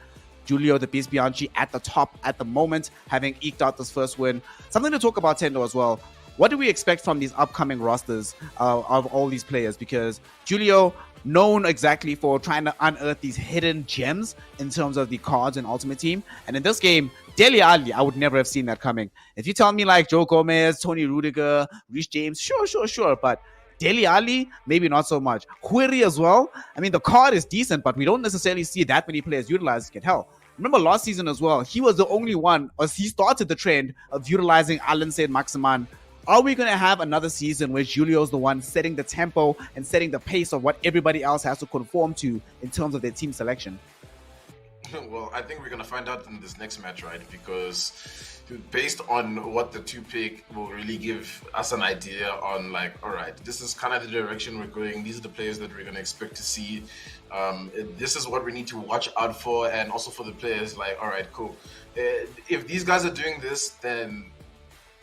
Julio TheBeastBianchi at the top at the moment, having eked out this first win. Something to talk about, Tendo, as well. What do we expect from these upcoming rosters of all these players? Because Julio, known exactly for trying to unearth these hidden gems in terms of the cards in Ultimate Team. And in this game, Dele Alli, I would never have seen that coming. If you tell me like Joe Gomez, Tony Rudiger, Reece James, sure. But Dele Alli, maybe not so much. Query as well. I mean, the card is decent, but we don't necessarily see that many players utilizing it. Hell, remember last season as well, he was the only one, or he started the trend of utilizing Alan Said Maximan. Are we going to have another season where Julio's the one setting the tempo and setting the pace of what everybody else has to conform to in terms of their team selection? Well, I think we're going to find out in this next match, right? Because based on what the two pick will really give us an idea on, like, all right, this is kind of the direction we're going. These are the players that we're going to expect to see. This is what we need to watch out for. And also for the players, like, all right, cool. If these guys are doing this, then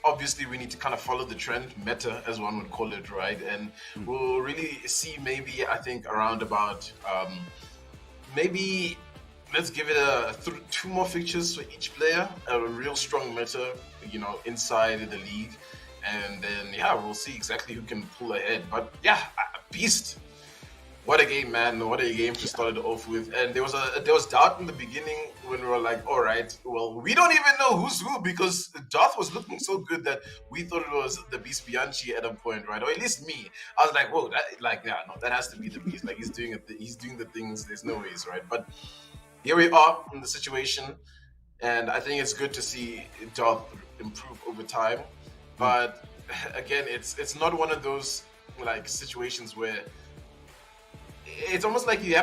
obviously we need to kind of follow the trend, meta as one would call it, right? And we'll really see maybe, I think, around about maybe let's give it two more fixtures for each player, a real strong meta, inside the league. And then, yeah, we'll see exactly who can pull ahead. But yeah, Beast. What a game, man. What a game to start it off with. And there was doubt in the beginning when we were like, all right, well, we don't even know who's who, because Darth was looking so good that we thought it was TheBeastBianchi at a point, right? Or at least me. I was like, whoa, that has to be the Beast. Like, he's doing the things, there's no ways, right? But here we are in the situation, and I think it's good to see Darth improve over time. But again, it's not one of those like situations where it's almost like you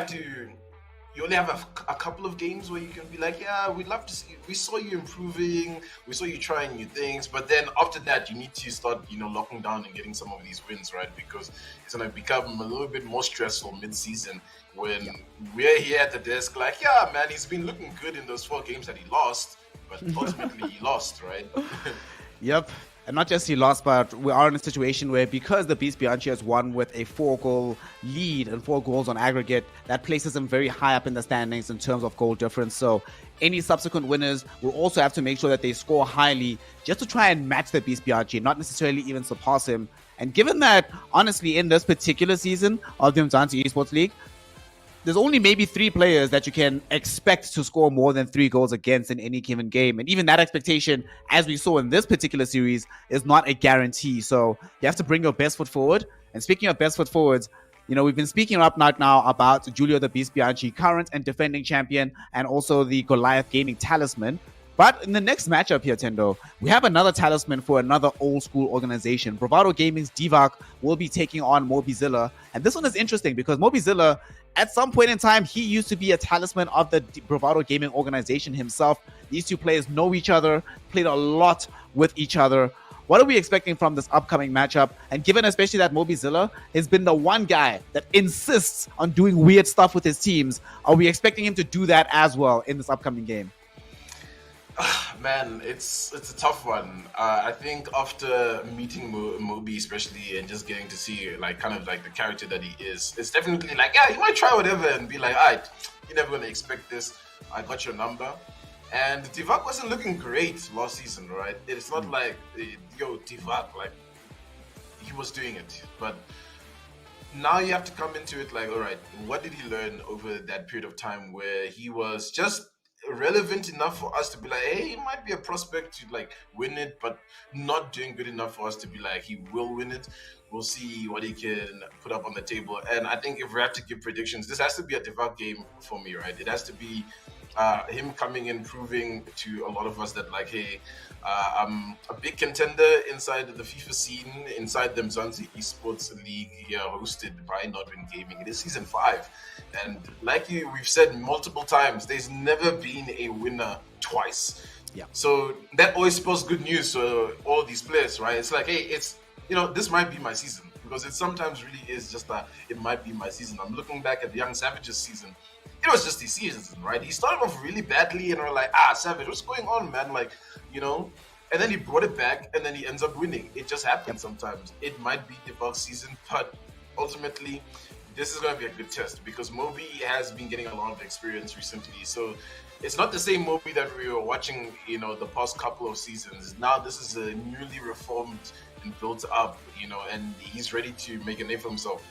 only have a couple of games where you can be like, yeah, we'd love to see, we saw you improving, we saw you trying new things, but then after that you need to start locking down and getting some of these wins, right? Because it's going to become a little bit more stressful mid-season when we're here at the desk like, yeah, man, he's been looking good in those 4 games that he lost, but ultimately he lost, right? Yep. And not just he lost, but we are in a situation where, because TheBeastBianchi has won with a 4-goal lead and 4 goals on aggregate, that places him very high up in the standings in terms of goal difference. So any subsequent winners will also have to make sure that they score highly just to try and match TheBeastBianchi, not necessarily even surpass him. And given that, honestly, in this particular season of the Umzansi Esports League, there's only maybe 3 players that you can expect to score more than 3 goals against in any given game. And even that expectation, as we saw in this particular series, is not a guarantee. So you have to bring your best foot forward. And speaking of best foot forwards, we've been speaking up now about Julio TheBeastBianchi, current and defending champion, and also the Goliath Gaming talisman. But in the next matchup here, Tendo, we have another talisman for another old school organization. Bravado Gaming's Deevak will be taking on Mobizilla. And this one is interesting because Mobizilla, at some point in time, he used to be a talisman of the Bravado Gaming organization himself. These two players know each other, played a lot with each other. What are we expecting from this upcoming matchup? And given especially that Mobizilla has been the one guy that insists on doing weird stuff with his teams, are we expecting him to do that as well in this upcoming game? Man, it's a tough one. I think after meeting Moby especially, and just getting to see like kind of like the character that he is, it's definitely like, yeah, he might try whatever and be like, alright, you're never gonna expect this. I got your number. And Deevak wasn't looking great last season, right? It's not like, yo, Deevak, like, he was doing it. But now you have to come into it like, all right, what did he learn over that period of time where he was just relevant enough for us to be like, hey, he might be a prospect to like win it, but not doing good enough for us to be like, he will win it. We'll see what he can put up on the table. And I think if we have to give predictions, this has to be a Deevak game for me, right? It has to be him coming in, proving to a lot of us that like, hey, I'm a big contender inside the FIFA scene, inside the Umzansi Esports League here, hosted by Nodwin Gaming. It is season 5. And like we've said multiple times, there's never been a winner twice. Yeah. So that always spells good news for all these players, right? It's like, hey, it's, this might be my season. Because it sometimes really is just that it might be my season. I'm looking back at the Young Savage's season. It was just his season, right? He started off really badly and we're like, Savage, what's going on, man? Like, and then he brought it back and then he ends up winning. It just happens sometimes. It might be Deevak's season, but ultimately, this is going to be a good test because Moby has been getting a lot of experience recently. So it's not the same Moby that we were watching, the past couple of seasons. Now this is a newly reformed and built up, and he's ready to make a name for himself.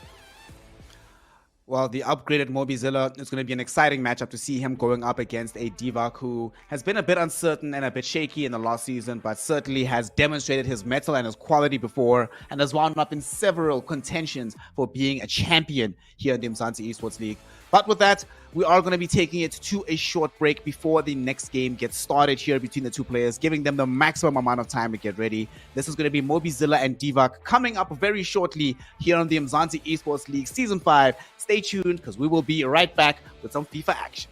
Well, the upgraded Mobizilla is going to be an exciting matchup to see him going up against a Deevak who has been a bit uncertain and a bit shaky in the last season, but certainly has demonstrated his mettle and his quality before and has wound up in several contentions for being a champion here in the Umzansi Esports League. But with that, we are going to be taking it to a short break before the next game gets started here between the two players, giving them the maximum amount of time to get ready. This is going to be Mobizilla and Deevak coming up very shortly here on the Umzansi Esports League Season 5. Stay tuned because we will be right back with some FIFA action.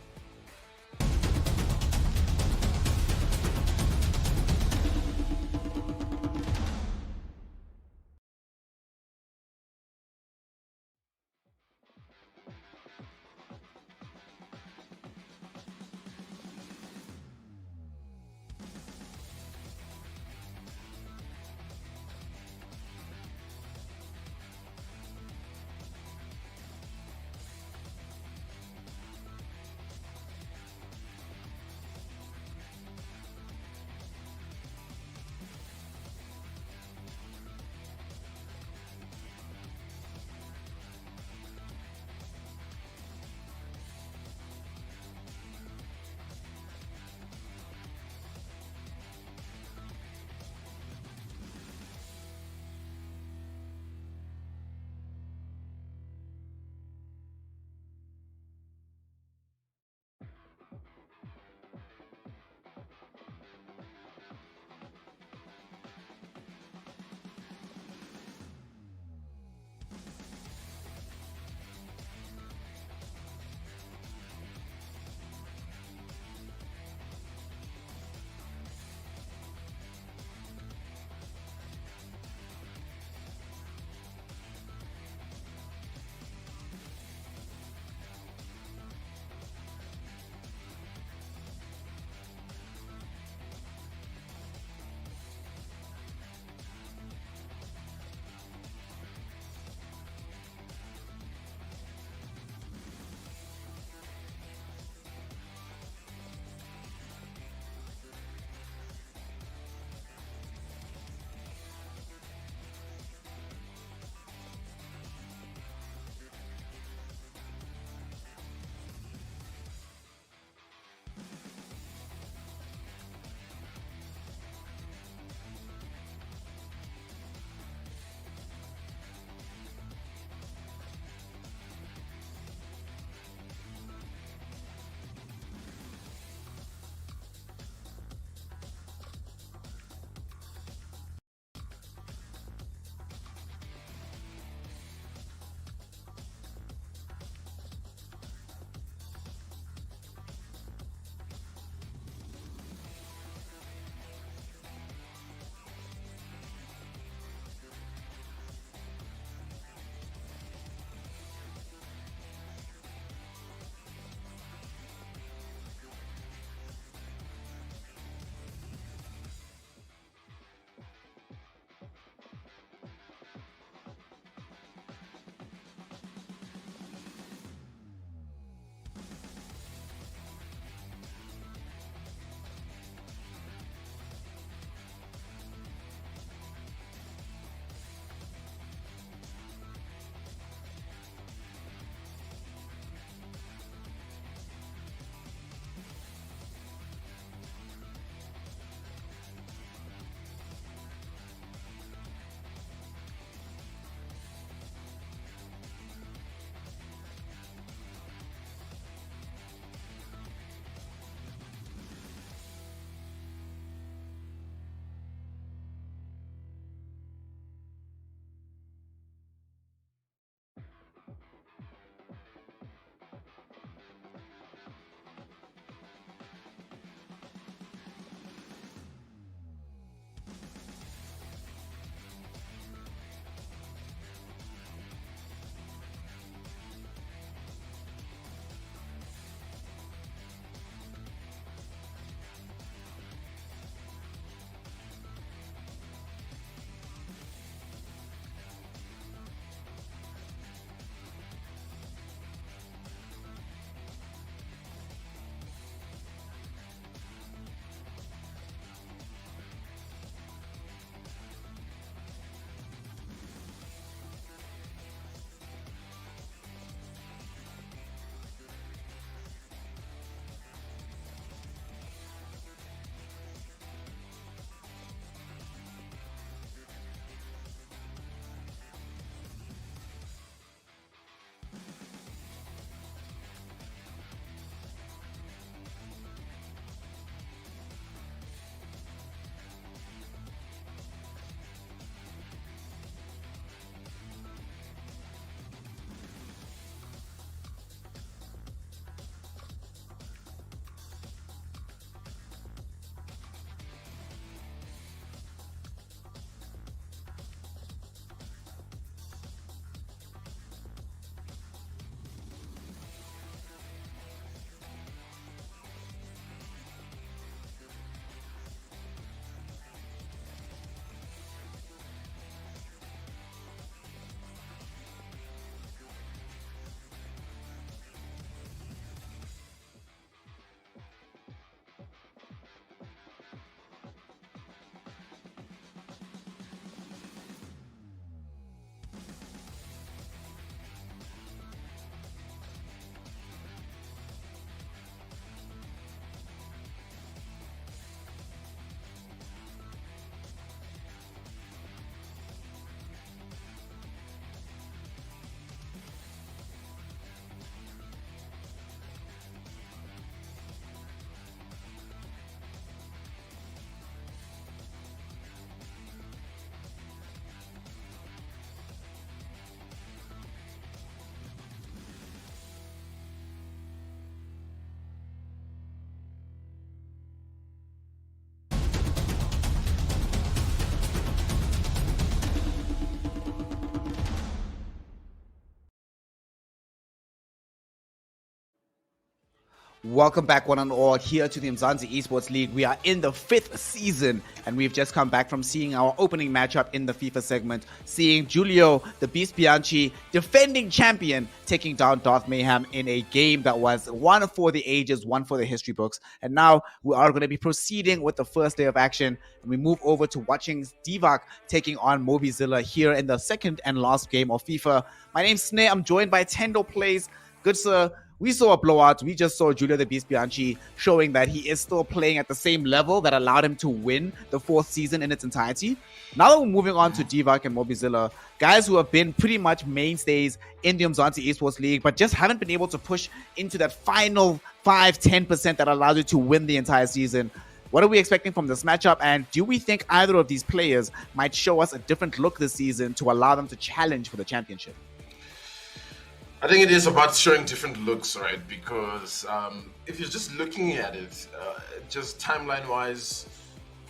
Welcome back, one and all, here to the Umzansi Esports League. We are in the 5th season, and we've just come back from seeing our opening matchup in the FIFA segment, seeing Julio, TheBeastBianchi, defending champion, taking down DarthMayhem in a game that was one for the ages, one for the history books. And now we are going to be proceeding with the first day of action, and we move over to watching Deevak taking on Mobizilla here in the second and last game of FIFA. My name's Sneh. I'm joined by Tendo Plays. Good sir. We saw a blowout. We just saw Julio TheBeastBianchi showing that he is still playing at the same level that allowed him to win the 4th season in its entirety. Now that we're moving on to Deevak and Mobizilla, guys who have been pretty much mainstays in the Umzansi Esports League, but just haven't been able to push into that final 5-10% that allows you to win the entire season. What are we expecting from this matchup, and do we think either of these players might show us a different look this season to allow them to challenge for the championship? I think it is about showing different looks, right? Because if you're just looking at it, just timeline-wise,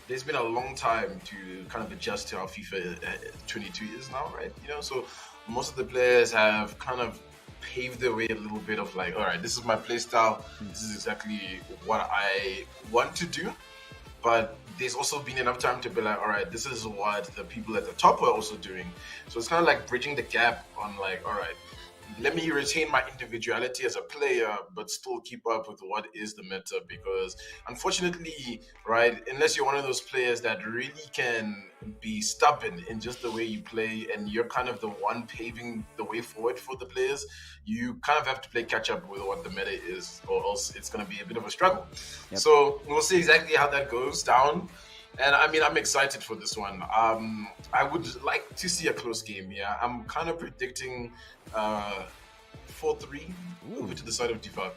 there's been a long time to kind of adjust to how FIFA 22 is now, right? You know, so most of the players have kind of paved the way a little bit of like, all right, this is my play style. This is exactly what I want to do. But there's also been enough time to be like, all right, this is what the people at the top are also doing. So it's kind of like bridging the gap on like, all right, let me retain my individuality as a player, but still keep up with what is the meta. Because unfortunately, right, unless you're one of those players that really can be stubborn in just the way you play, and you're kind of the one paving the way forward for the players, you kind of have to play catch up with what the meta is, or else it's going to be a bit of a struggle. Yep. So we'll see exactly how that goes down. And I mean, I'm excited for this one. I would like to see a close game. Yeah, I'm kind of predicting 4-3 over to the side of Deevak.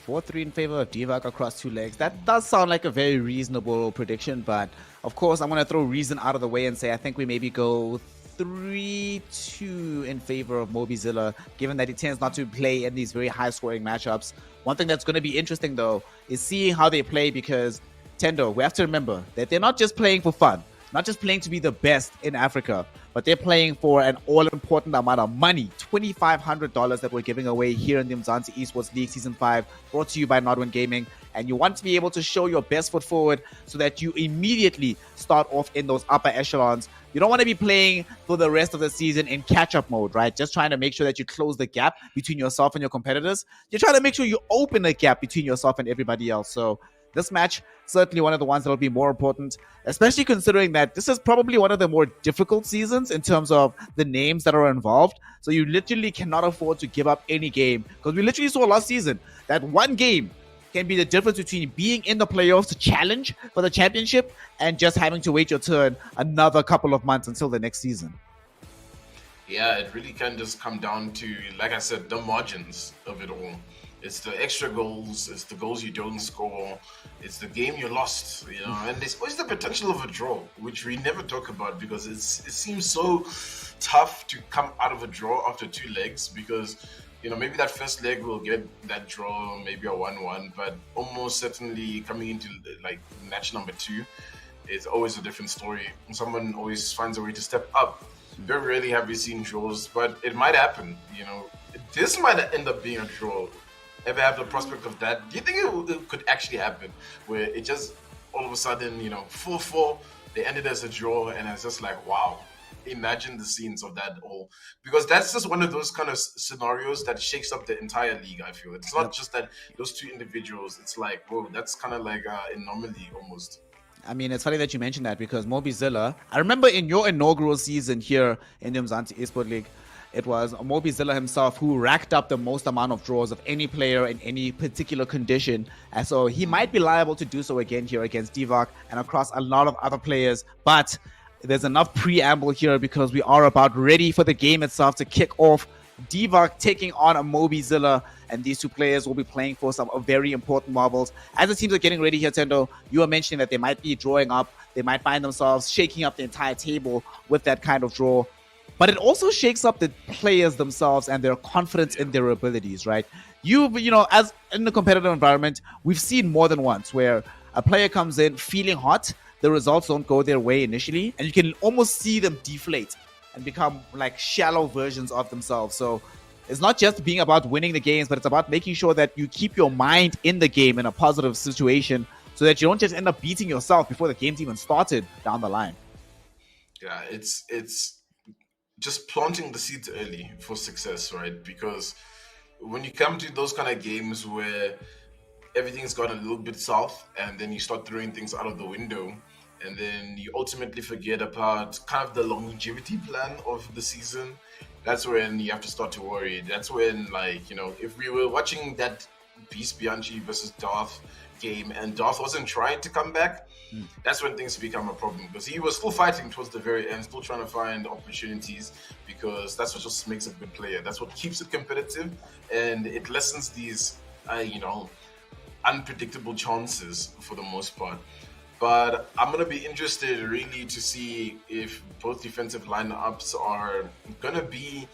4-3 in favor of Deevak across 2 legs. That does sound like a very reasonable prediction, but of course, I'm going to throw reason out of the way and say I think we maybe go 3-2 in favor of Mobizilla, given that he tends not to play in these very high-scoring matchups. One thing that's going to be interesting, though, is seeing how they play, because Tendo, we have to remember that they're not just playing for fun, not just playing to be the best in Africa, but they're playing for an all-important amount of money, $2,500 that we're giving away here in the Umzansi Esports League Season 5, brought to you by Nodwin Gaming. And you want to be able to show your best foot forward so that you immediately start off in those upper echelons. You don't want to be playing for the rest of the season in catch-up mode, right? Just trying to make sure that you close the gap between yourself and your competitors. You're trying to make sure you open a gap between yourself and everybody else. So this match, certainly one of the ones that will be more important, especially considering that this is probably one of the more difficult seasons in terms of the names that are involved. So you literally cannot afford to give up any game, because we literally saw last season that one game can be the difference between being in the playoffs to challenge for the championship and just having to wait your turn another couple of months until the next season. Yeah, it really can just come down to, like I said, the margins of it all. It's the extra goals, it's the goals you don't score, it's the game you lost, you know, and there's always the potential of a draw, which we never talk about, because it seems so tough to come out of a draw after 2 legs, because, you know, maybe that first leg will get that draw, maybe a 1-1, but almost certainly coming into like match number 2, it's always a different story. Someone always finds a way to step up. Very rarely have we seen draws, but it might happen, you know. This might end up being a draw. Ever have the prospect of that? Do you think it could actually happen, where it just all of a sudden, you know, 4-4, they ended as a draw, and it's just like, wow, imagine the scenes of that all. Because that's just one of those kind of scenarios that shakes up the entire league, I feel. It's not just that those 2 individuals, it's like, whoa, that's kind of like an anomaly almost. I mean, it's funny that you mentioned that, because Mobizilla, I remember in your inaugural season here in the Umzansi Esports League, it was Mobizilla himself who racked up the most amount of draws of any player in any particular condition. And so he might be liable to do so again here against Deevak and across a lot of other players. But there's enough preamble here, because we are about ready for the game itself to kick off. Deevak taking on a Mobizilla, and these 2 players will be playing for some very important marbles. As the teams are getting ready here, Tendo, you are mentioning that they might be drawing up. They might find themselves shaking up the entire table with that kind of draw. But it also shakes up the players themselves and their confidence in their abilities, right? You know, as in the competitive environment, we've seen more than once where a player comes in feeling hot, the results don't go their way initially, and you can almost see them deflate and become like shallow versions of themselves. So it's not just being about winning the games, but it's about making sure that you keep your mind in the game in a positive situation so that you don't just end up beating yourself before the game's even started down the line. Yeah, it's just planting the seeds early for success, right? Because when you come to those kind of games where everything's gone a little bit south and then you start throwing things out of the window and then you ultimately forget about kind of the longevity plan of the season, that's when you have to start to worry. That's when, like, you know, if we were watching that BBCx versus Darth game and Darth wasn't trying to come back, that's when things become a problem, because he was still fighting towards the very end, still trying to find opportunities, because that's what just makes a good player. That's what keeps it competitive, and it lessens these, you know, unpredictable chances for the most part. But I'm going to be interested really to see if both defensive lineups are going to be,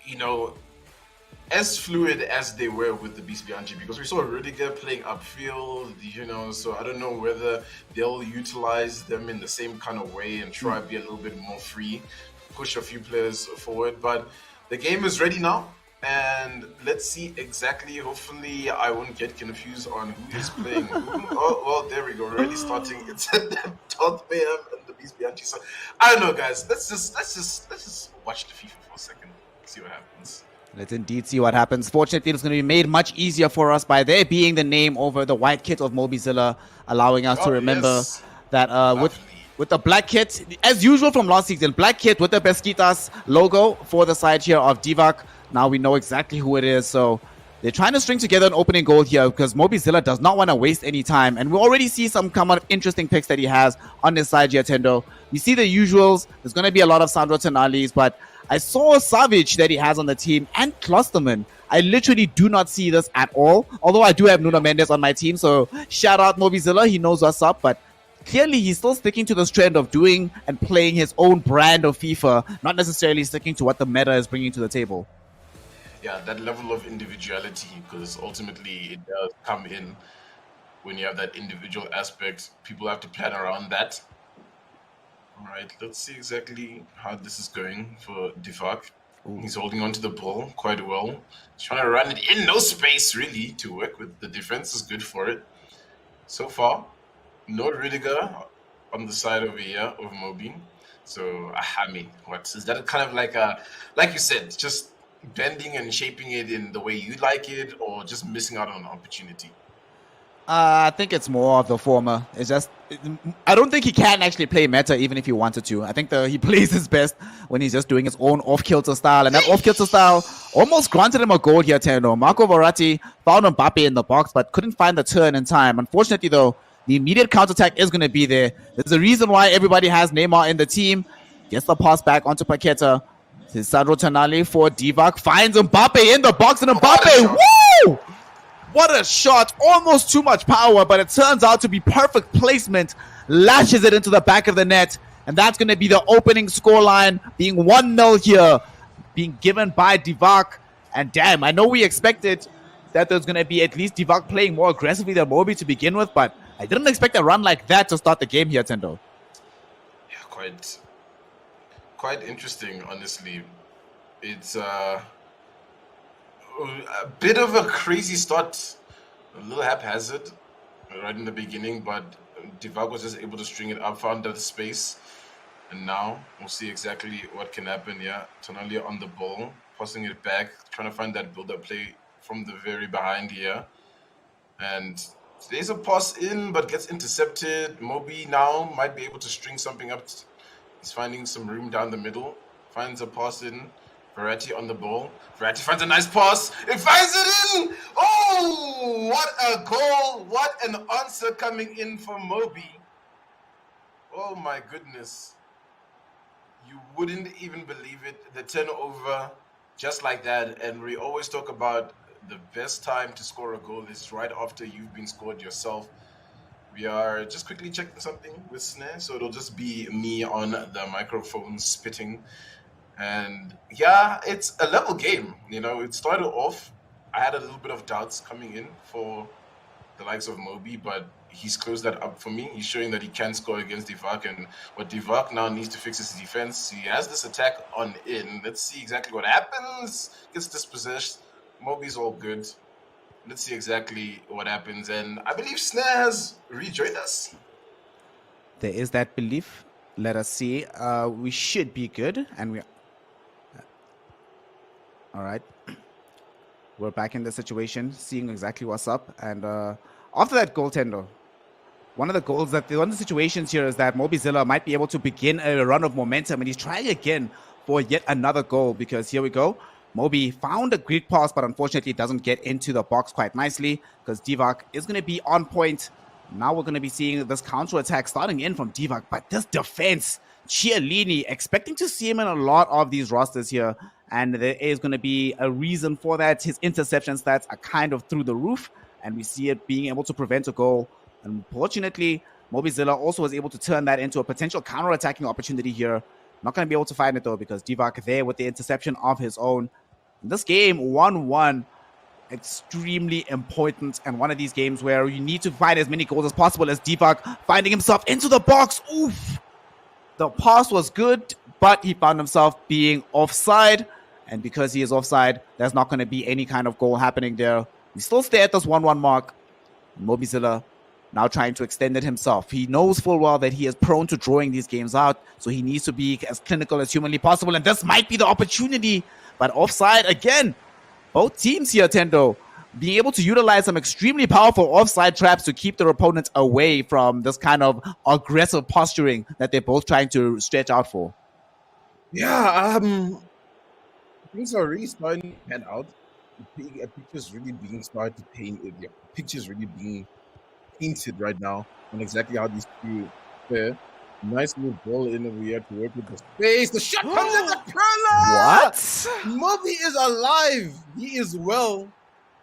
you know, as fluid as they were with the BBCx, because we saw Rudiger playing upfield, you know, so I don't know whether they'll utilize them in the same kind of way and try to be a little bit more free, push a few players forward. But the game is ready now, and let's see exactly. Hopefully I won't get confused on who is playing who. Oh, well, there we go, already starting. It's DarthMayhem and the BBCx. So I don't know, guys, let's just watch the FIFA for a second, see what happens. Let's indeed see what happens. Fortunately, it's going to be made much easier for us by there being the name over the white kit of Mobizilla, allowing us to remember that with the black kit, as usual from last season, black kit with the Beskitas logo for the side here of Deevak. Now we know exactly who it is. So they're trying to string together an opening goal here because Mobizilla does not want to waste any time. And we already see some kind of interesting picks that he has on his side here, Tendo. We see the usuals. There's going to be a lot of Sandro Tonali's, but I saw Savage that he has on the team and Klosterman. I literally do not see this at all. Although I do have Nuno Mendes on my team, so shout out Mobizilla. He knows what's up, but clearly he's still sticking to this trend of doing and playing his own brand of FIFA, not necessarily sticking to what the meta is bringing to the table. Yeah, that level of individuality, because ultimately it does come in when you have that individual aspect. People have to plan around that. All right, let's see exactly how this is going for Deevak. He's holding on to the ball quite well. He's trying to run it in, no space really to work with. The defense is good for it. So far, no Rudiger on the side over here of Mobi. So, I mean, what is that kind of like you said, just bending and shaping it in the way you like it, or just missing out on an opportunity? I think it's more of the former. It's just, I don't think he can actually play meta even if he wanted to. I think he plays his best when he's just doing his own off-kilter style. And that off-kilter style almost granted him a goal here, Tendo. Marco Verratti found Mbappe in the box, but couldn't find the turn in time. Unfortunately, though, the immediate counterattack is going to be there. There's a reason why everybody has Neymar in the team. Gets the pass back onto Paqueta. Sandro Tonali for Deevak. Finds Mbappe in the box, and Mbappe, woo! What a shot. Almost too much power, but it turns out to be perfect placement. Lashes it into the back of the net. And that's going to be the opening scoreline, being 1-0 here, being given by Deevak. And damn, I know we expected that there's going to be at least Deevak playing more aggressively than Mobi to begin with, but I didn't expect a run like that to start the game here, Tendo. Yeah, quite interesting, honestly. It's a bit of a crazy start, a little haphazard right in the beginning, but Deevak was just able to string it up, found the space, and now we'll see exactly what can happen. Yeah, Tonali on the ball, passing it back, trying to find that build-up play from the very behind here, and there's a pass in, but gets intercepted. Mobi now might be able to string something up. He's finding some room down the middle, finds a pass in. Verratti on the ball. Verratti finds a nice pass. It finds it in. Oh, what a goal. What an answer coming in for Mobi. Oh, my goodness. You wouldn't even believe it. The turnover just like that. And we always talk about the best time to score a goal is right after you've been scored yourself. We are just quickly checking something with Snare, so it'll just be me on the microphone spitting. And yeah, it's a level game. You know, it started off, I had a little bit of doubts coming in for the likes of Mobi, but he's closed that up for me. He's showing that he can score against Deevak, and what Deevak now needs to fix is his defense. He has this attack on in. Let's see exactly what happens. Gets dispossessed. Moby's all good. Let's see exactly what happens. And I believe Snare has rejoined us. There is that belief. Let us see. We should be good, and we. All right. We're back in the situation, seeing exactly what's up. And after that goaltender, one of the situations here is that Mobizilla might be able to begin a run of momentum, and he's trying again for yet another goal, because here we go. Moby found a great pass, but unfortunately doesn't get into the box quite nicely, because Deevak is going to be on point. Now we're going to be seeing this counter attack starting in from Deevak, but this defense, Chiellini, expecting to see him in a lot of these rosters here, and there is going to be a reason for that. His interception stats are kind of through the roof, and we see it being able to prevent a goal. Unfortunately, Mobizilla also was able to turn that into a potential counter-attacking opportunity here. Not going to be able to find it, though, because Deevak there with the interception of his own. In this game, 1-1, extremely important, and one of these games where you need to find as many goals as possible, as Deevak finding himself into the box. Oof! The pass was good, but he found himself being offside, and because he is offside, there's not going to be any kind of goal happening there. We still stay at this 1-1 mark. Mobizilla now trying to extend it himself. He knows full well that he is prone to drawing these games out, so he needs to be as clinical as humanly possible, and this might be the opportunity, but offside again. Both teams here, Tendo, being able to utilize some extremely powerful offside traps to keep their opponents away from this kind of aggressive posturing that they're both trying to stretch out for. Yeah, things are really starting to pan out. The picture's really being started to paint. The picture's really being painted right now on exactly how these two fare. Nice little ball in over here to work with the space. The shot comes in the curler. What? Moby is alive. He is well.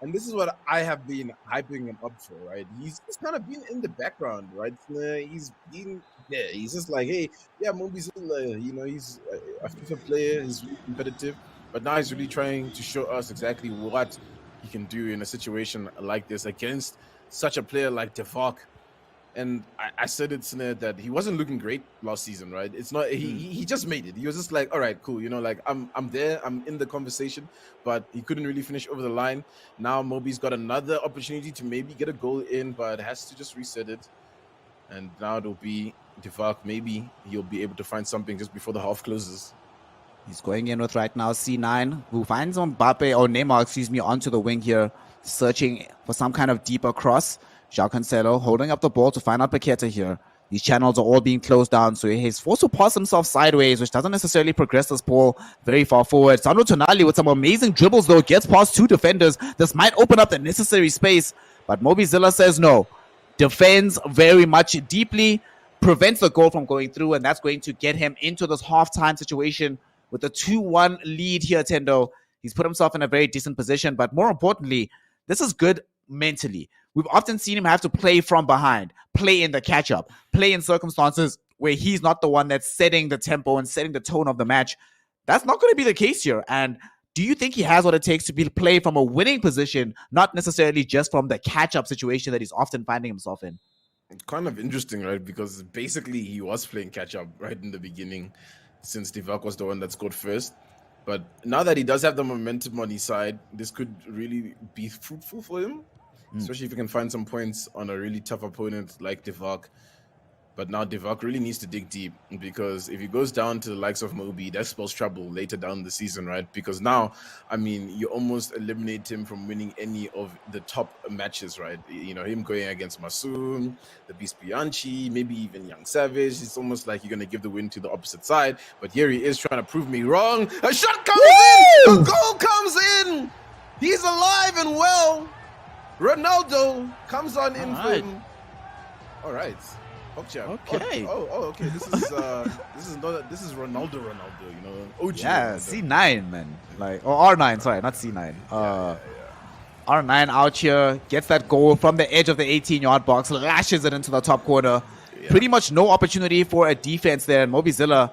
And this is what I have been hyping him up for, right? He's kind of been in the background, right? He's been there. He's just like, hey, yeah, Moby's, he's a FIFA player. He's really competitive. But now he's really trying to show us exactly what he can do in a situation like this against such a player like Deevak. And I said it, Snare, that he wasn't looking great last season, right? It's not he just made it. He was just like, all right, cool, like I'm there, I'm in the conversation, but he couldn't really finish over the line. Now Moby's got another opportunity to maybe get a goal in, but has to just reset it. And now it'll be Deevak. Maybe he'll be able to find something just before the half closes. He's going in with right now C9, who finds Neymar, onto the wing here, searching for some kind of deeper cross. João Cancelo holding up the ball to find out Paqueta here. These channels are all being closed down, so he's forced to pass himself sideways, which doesn't necessarily progress this ball very far forward. Sandro Tonali with some amazing dribbles, though, gets past two defenders. This might open up the necessary space, but Mobizilla says no. Defends very much deeply, prevents the goal from going through, and that's going to get him into this halftime situation with a 2-1 lead here, Tendo. He's put himself in a very decent position, but more importantly, this is good mentally. We've often seen him have to play from behind, play in the catch-up, play in circumstances where he's not the one that's setting the tempo and setting the tone of the match. That's not going to be the case here. And do you think he has what it takes to play from a winning position, not necessarily just from the catch-up situation that he's often finding himself in? Kind of interesting, right? Because basically he was playing catch-up right in the beginning, since Deevak was the one that scored first. But now that he does have the momentum on his side, this could really be fruitful for him. Especially if he can find some points on a really tough opponent like Deevak. But now Deevak really needs to dig deep, because if he goes down to the likes of Moby, that spells trouble later down the season, right? Because now, I mean, you almost eliminate him from winning any of the top matches, right? Him going against Masoom, TheBeastBianchi, maybe even Young Savage. It's almost like you're going to give the win to the opposite side. But here he is trying to prove me wrong. A shot comes in! A goal comes in! He's alive and well! Ronaldo comes on in for him. All right. Okay. Okay. This is Ronaldo, OG. Yeah, Ronaldo. C9, man. R9, sorry, not C9. R9 out here, gets that goal from the edge of the 18-yard box, lashes it into the top corner. Yeah. Pretty much no opportunity for a defense there. And Mobizilla,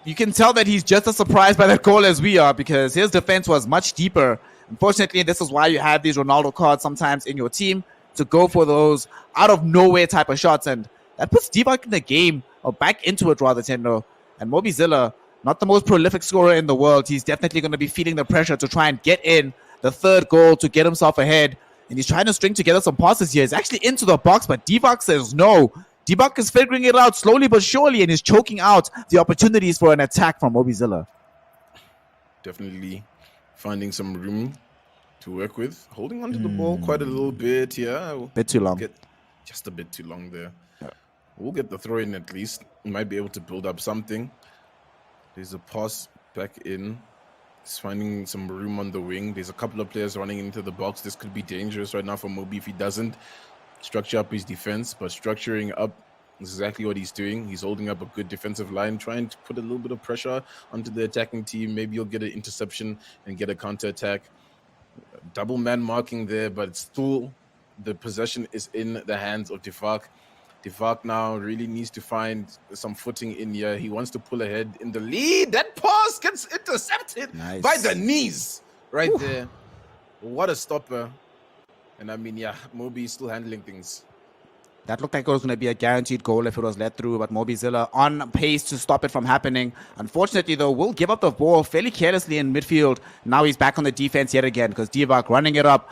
you can tell that he's just as surprised by that goal as we are, because his defense was much deeper. Unfortunately, this is why you have these Ronaldo cards sometimes in your team. to go for those out of nowhere type of shots. And that puts Deevak in the game, or back into it rather, Tendo. And Mobizilla, not the most prolific scorer in the world. He's definitely going to be feeling the pressure to try and get in the third goal to get himself ahead. And he's trying to string together some passes here. He's actually into the box, but Deevak says no. Deevak is figuring it out slowly but surely, and is choking out the opportunities for an attack from Mobizilla. Definitely finding some room to work with. Holding onto the ball quite a little bit here. Bit too long. Just a bit too long there. Yeah. We'll get the throw in at least. We might be able to build up something. There's a pass back in. He's finding some room on the wing. There's a couple of players running into the box. This could be dangerous right now for Mobi if he doesn't structure up his defense. But structuring up is exactly what he's doing. He's holding up a good defensive line, trying to put a little bit of pressure onto the attacking team. Maybe you'll get an interception and get a counter attack. Double man marking there, but still the possession is in the hands of Deevak. Deevak now really needs to find some footing in here. He wants to pull ahead in the lead. That pass gets intercepted by the knees right there. What a stopper. And I mean, yeah, Mobi is still handling things. That looked like it was going to be a guaranteed goal if it was let through, but Mobizilla on pace to stop it from happening. Unfortunately, though, will give up the ball fairly carelessly in midfield. Now he's back on the defense yet again because Deevak running it up.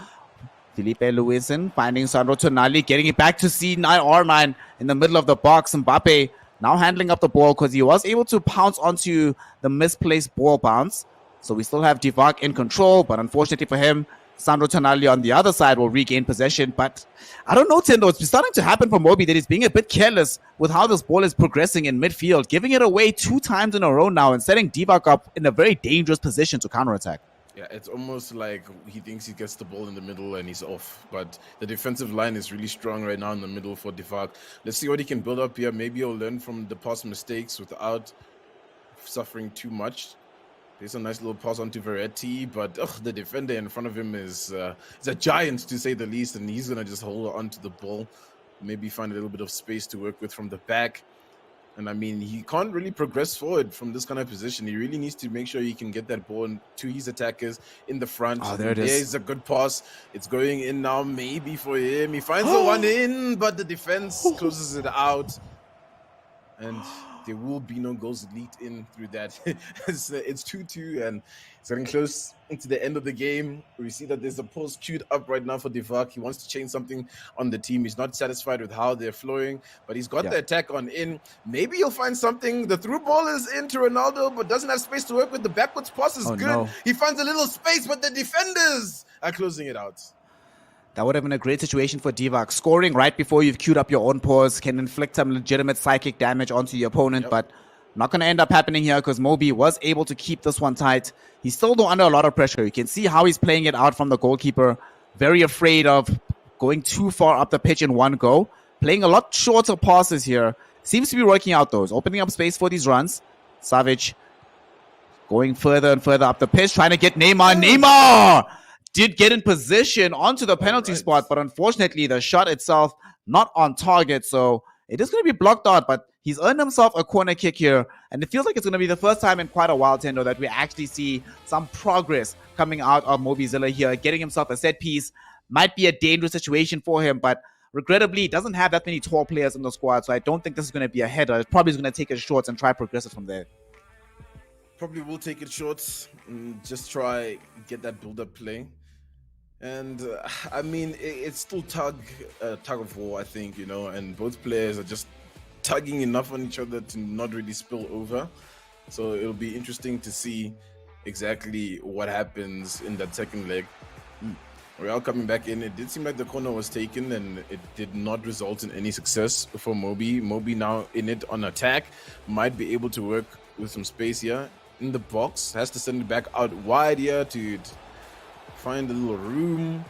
Felipe Lewison finding Sandro Tonali, getting it back to C9 R9 in the middle of the box. Mbappe now handling up the ball because he was able to pounce onto the misplaced ball bounce. So we still have Deevak in control, but unfortunately for him, Sandro Tonali on the other side will regain possession. But I don't know, Tendo, it's starting to happen for Mobi that he's being a bit careless with how this ball is progressing in midfield, giving it away 2 times in a row now and setting Deevak up in a very dangerous position to counterattack. Yeah, it's almost like he thinks he gets the ball in the middle and he's off. But the defensive line is really strong right now in the middle for Deevak. Let's see what he can build up here. Maybe he'll learn from the past mistakes without suffering too much. There's a nice little pass onto Veretti, but the defender in front of him is a giant, to say the least, and he's going to just hold on to the ball. Maybe find a little bit of space to work with from the back. And I mean, he can't really progress forward from this kind of position. He really needs to make sure he can get that ball to his attackers in the front. Oh, there it is. There's a good pass. It's going in now, maybe for him. He finds the one in, but the defense closes it out. And there will be no goals leaked in through that. It's 2-2, and it's getting close into the end of the game. We see that there's a post queued up right now for Deevak. He wants to change something on the team. He's not satisfied with how they're flowing, but he's got the attack on in. Maybe he'll find something. The through ball is into Ronaldo, but doesn't have space to work with. The backwards pass is good. No. He finds a little space, but the defenders are closing it out. That would have been a great situation for Deevak. Scoring right before you've queued up your own pause can inflict some legitimate psychic damage onto your opponent, but not going to end up happening here because Mobi was able to keep this one tight. He's still though under a lot of pressure. You can see how he's playing it out from the goalkeeper. Very afraid of going too far up the pitch in one go. Playing a lot shorter passes here. Seems to be working out though. He's opening up space for these runs. Savage going further and further up the pitch, trying to get Neymar. Neymar did get in position onto the penalty spot, but unfortunately the shot itself not on target, so it is going to be blocked out, but he's earned himself a corner kick here, and it feels like it's going to be the first time in quite a while, Tendo, that we actually see some progress coming out of Mobizilla here. Getting himself a set piece might be a dangerous situation for him, but regrettably, he doesn't have that many tall players in the squad, so I don't think this is going to be a header. It probably is going to take it short and try progress it from there. Probably will take it short and just try get that build-up play. And I mean, it's still tug of war, I think, you know, and both players are just tugging enough on each other to not really spill over. So it'll be interesting to see exactly what happens in that second leg. Real coming back in. It did seem like the corner was taken and it did not result in any success for Mobi. Mobi now in it on attack. Might be able to work with some space here in the box. Has to send it back out wide here to find a little room.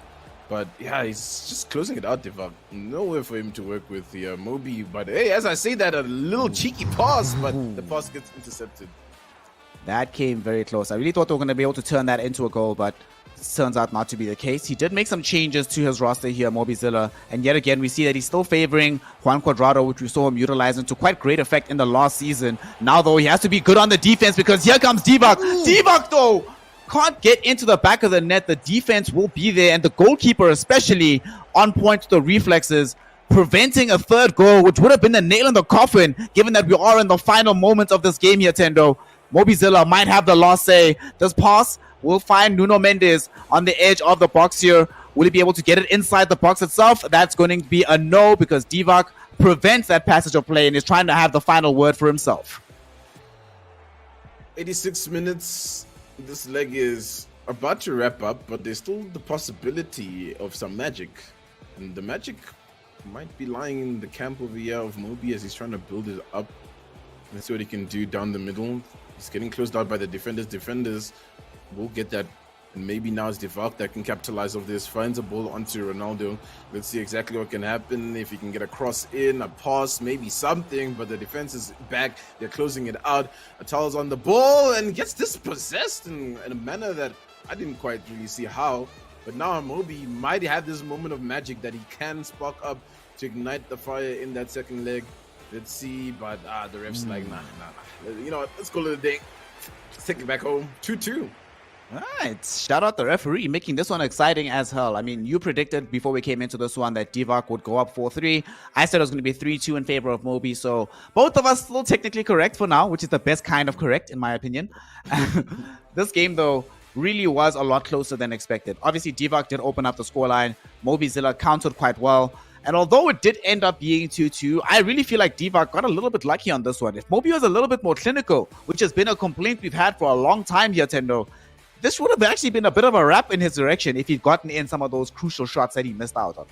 But yeah, he's just closing it out, Deevak. Nowhere for him to work with here, Mobi. But hey, as I say that, a little cheeky pass, but the pass gets intercepted. That came very close. I really thought they were going to be able to turn that into a goal, but turns out not to be the case. He did make some changes to his roster here, Mobizilla, and yet again we see that he's still favoring Juan Cuadrado, which we saw him utilizing to quite great effect in the last season. Now though, he has to be good on the defense because here comes Deevak. Deevak though can't get into the back of the net, the defense will be there, and the goalkeeper especially on point with the reflexes, preventing a third goal, which would have been the nail in the coffin, given that we are in the final moments of this game here, Tendo. Mobizilla might have the last say. This pass will find Nuno Mendes on the edge of the box here. Will he be able to get it inside the box itself? That's going to be a no, because Deevak prevents that passage of play and is trying to have the final word for himself. 86 minutes. This leg is about to wrap up, but there's still the possibility of some magic. And the magic might be lying in the camp over here of Mobi as he's trying to build it up. Let's see what he can do down the middle. He's getting closed out by the defenders. Defenders will get that. And maybe now it's Deevak that can capitalize off this. Finds a ball onto Ronaldo. Let's see exactly what can happen. If he can get a cross in, a pass, maybe something. But the defense is back. They're closing it out. Atal's on the ball and gets dispossessed in a manner that I didn't quite really see how. But now Mobi might have this moment of magic that he can spark up to ignite the fire in that second leg. Let's see. But the ref's like, nah. You know what? Let's call it a day. Let's take it back home. 2-2. All right, shout out the referee making this one exciting as hell. I mean, you predicted before we came into this one that Deevak would go up 4-3. I said it was going to be 3-2 in favor of Mobi. So both of us still technically correct for now, which is the best kind of correct in my opinion. This game though really was a lot closer than expected. Obviously, Deevak did open up the scoreline. Mobizilla countered quite well. And although it did end up being 2-2, I really feel like Deevak got a little bit lucky on this one. If Mobi was a little bit more clinical, which has been a complaint we've had for a long time here, Tendo, this would have actually been a bit of a wrap in his direction if he'd gotten in some of those crucial shots that he missed out on.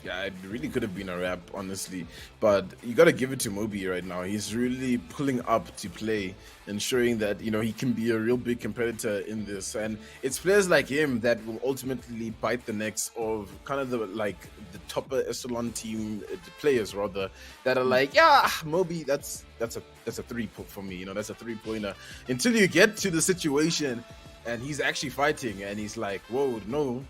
Yeah, it really could have been a wrap, honestly. But you got to give it to Mobi right now. He's really pulling up to play and showing that, you know, he can be a real big competitor in this. And it's players like him that will ultimately bite the necks of kind of the topper echelon team, the players rather, that are like, yeah, Mobi, that's a three-point for me. You know, that's a three-pointer. Until you get to the situation and he's actually fighting and he's like, whoa, no,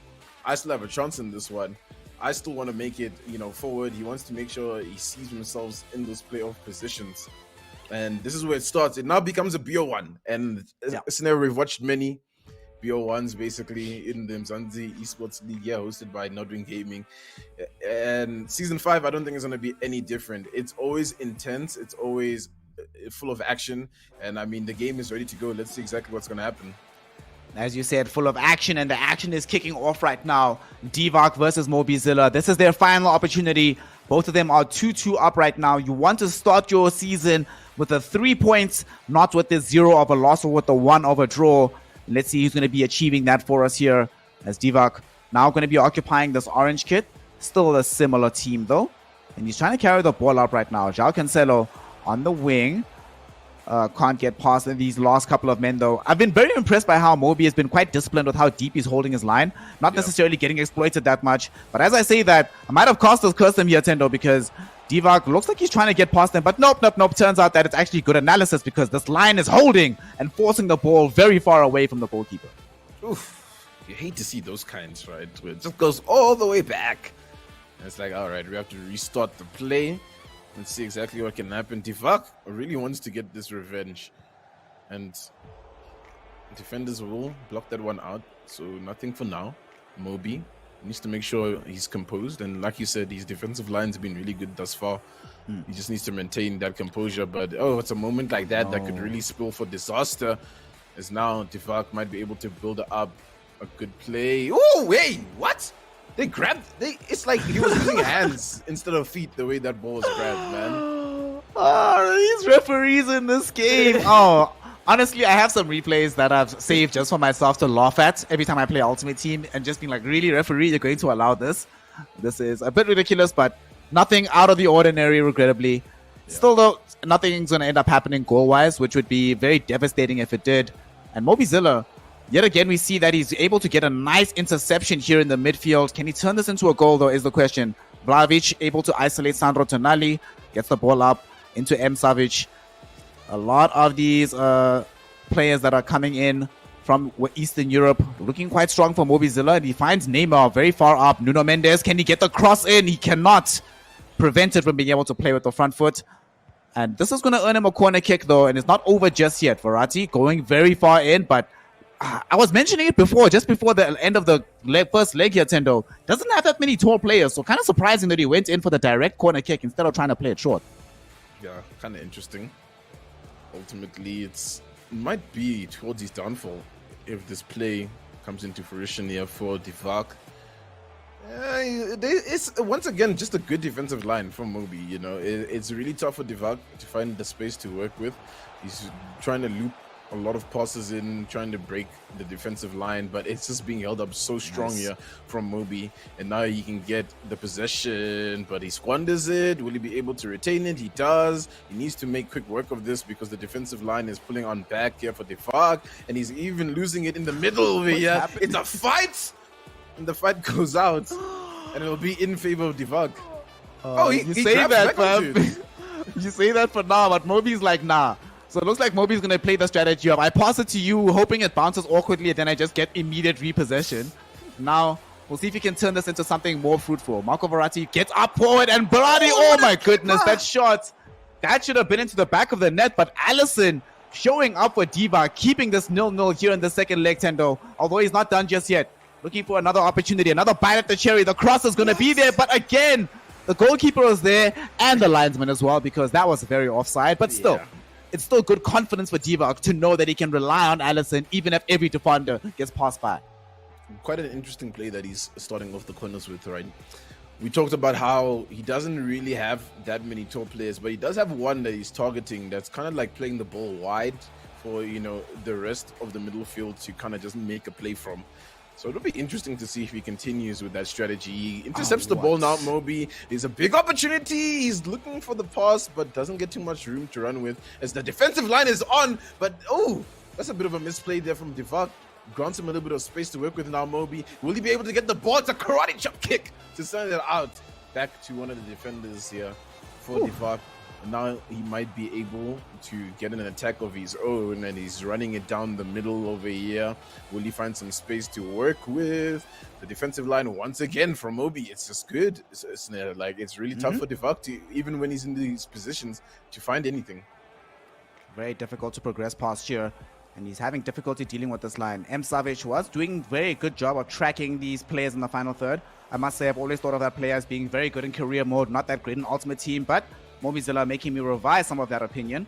I still have a chance in this one. I still want to make it, you know, forward. He wants to make sure he sees himself in those playoff positions. And this is where it starts. It now becomes a BO1. And it's never, we've watched many BO1s basically in the Umzansi Esports League, hosted by Nodwing Gaming. And season 5, I don't think it's going to be any different. It's always intense. It's always full of action. And I mean, the game is ready to go. Let's see exactly what's going to happen. As you said, full of action, and the action is kicking off right now. Deevak versus Mobizilla. This is their final opportunity. Both of them are 2-2 up right now. You want to start your season with the 3 points, not with the 0 of a loss or with the 1 of a draw. Let's see who's going to be achieving that for us here, as Deevak now going to be occupying this orange kit. Still a similar team though. And he's trying to carry the ball up right now. João Cancelo on the wing. Can't get past these last couple of men though. I've been very impressed by how Mobi has been quite disciplined with how deep he's holding his line. Not necessarily getting exploited that much. But as I say that, I might have cursed him here, Tendo, because Deevak looks like he's trying to get past them. But nope. Turns out that it's actually good analysis, because this line is holding and forcing the ball very far away from the goalkeeper. Oof. You hate to see those kinds, right? Where it just goes all the way back. And it's like, all right, we have to restart the play. Let's see exactly what can happen. Deevak really wants to get this revenge. And defenders will block that one out. So nothing for now. Mobi needs to make sure he's composed. And like you said, his defensive lines have been really good thus far. He just needs to maintain that composure. But, it's a moment like that that could really spill for disaster. As now Deevak might be able to build up a good play. Oh, wait, what? They grabbed. It's like he was using hands instead of feet. The way that ball was grabbed, man. These referees in this game. Honestly, I have some replays that I've saved just for myself to laugh at every time I play Ultimate Team, and just being like, "Really, referee, you're going to allow this? This is a bit ridiculous, but nothing out of the ordinary, regrettably. Still, though, nothing's going to end up happening goal-wise, which would be very devastating if it did. And Mobizilla, yet again, we see that he's able to get a nice interception here in the midfield. Can he turn this into a goal, though, is the question. Vlahovic able to isolate Sandro Tonali. Gets the ball up into M. Savic. A lot of these players that are coming in from Eastern Europe looking quite strong for Mobizilla. And he finds Neymar very far up. Nuno Mendes, can he get the cross in? He cannot. Prevented from being able to play with the front foot. And this is going to earn him a corner kick, though. And it's not over just yet. Verratti going very far in, but I was mentioning it before, just before the end of the first leg here, Tendo. Doesn't have that many tall players, so kind of surprising that he went in for the direct corner kick instead of trying to play it short. Yeah, kind of interesting. Ultimately, it might be towards his downfall if this play comes into fruition here for Deevak. It's once again just a good defensive line from Mobi. You know, it's really tough for Deevak to find the space to work with. He's trying to loop a lot of passes in, trying to break the defensive line, but it's just being held up so strong here from Mobi. And now he can get the possession, but he squanders it. Will he be able to retain it? He does. He needs to make quick work of this because the defensive line is pulling on back here for Deevak, and he's even losing it in the middle over here. It's a fight, and the fight goes out, and it'll be in favor of Deevak. You say that, fam. You say that for now, but Mobi's like, nah. So it looks like Mobi's going to play the strategy of I pass it to you, hoping it bounces awkwardly, and then I just get immediate repossession. Now, we'll see if he can turn this into something more fruitful. Marco Verratti gets up forward, and Berardi, oh my goodness, that shot. That should have been into the back of the net, but Allison showing up for Deevak, keeping this 0-0 here in the second leg, Tendo. Although he's not done just yet. Looking for another opportunity, another bite at the cherry. The cross is going to be there, but again, the goalkeeper was there, and the linesman as well, because that was very offside, but still. Yeah. It's still good confidence for Deevak to know that he can rely on Allison even if every defender gets passed by. Quite an interesting play that he's starting off the corners with, right? We talked about how he doesn't really have that many tall players, but he does have one that he's targeting that's kind of like playing the ball wide for, you know, the rest of the middle field to kind of just make a play from. So it'll be interesting to see if he continues with that strategy. He intercepts the ball now, Mobi. There's a big opportunity. He's looking for the pass, but doesn't get too much room to run with as the defensive line is on. But, oh, that's a bit of a misplay there from Deevak. Grants him a little bit of space to work with now, Mobi. Will he be able to get the ball? It's a karate chop kick to send it out. Back to one of the defenders here for Deevak. Now he might be able to get an attack of his own, and he's running it down the middle over here. Will he find some space to work with? The defensive line once again from Mobi. It's just good. It's really tough for Deevak to, even when he's in these positions, to find anything. Very difficult to progress past here, and he's having difficulty dealing with this line. M. Savage was doing a very good job of tracking these players in the final third. I must say I've always thought of that player as being very good in career mode, not that great in Ultimate Team, but Mobizilla making me revise some of that opinion.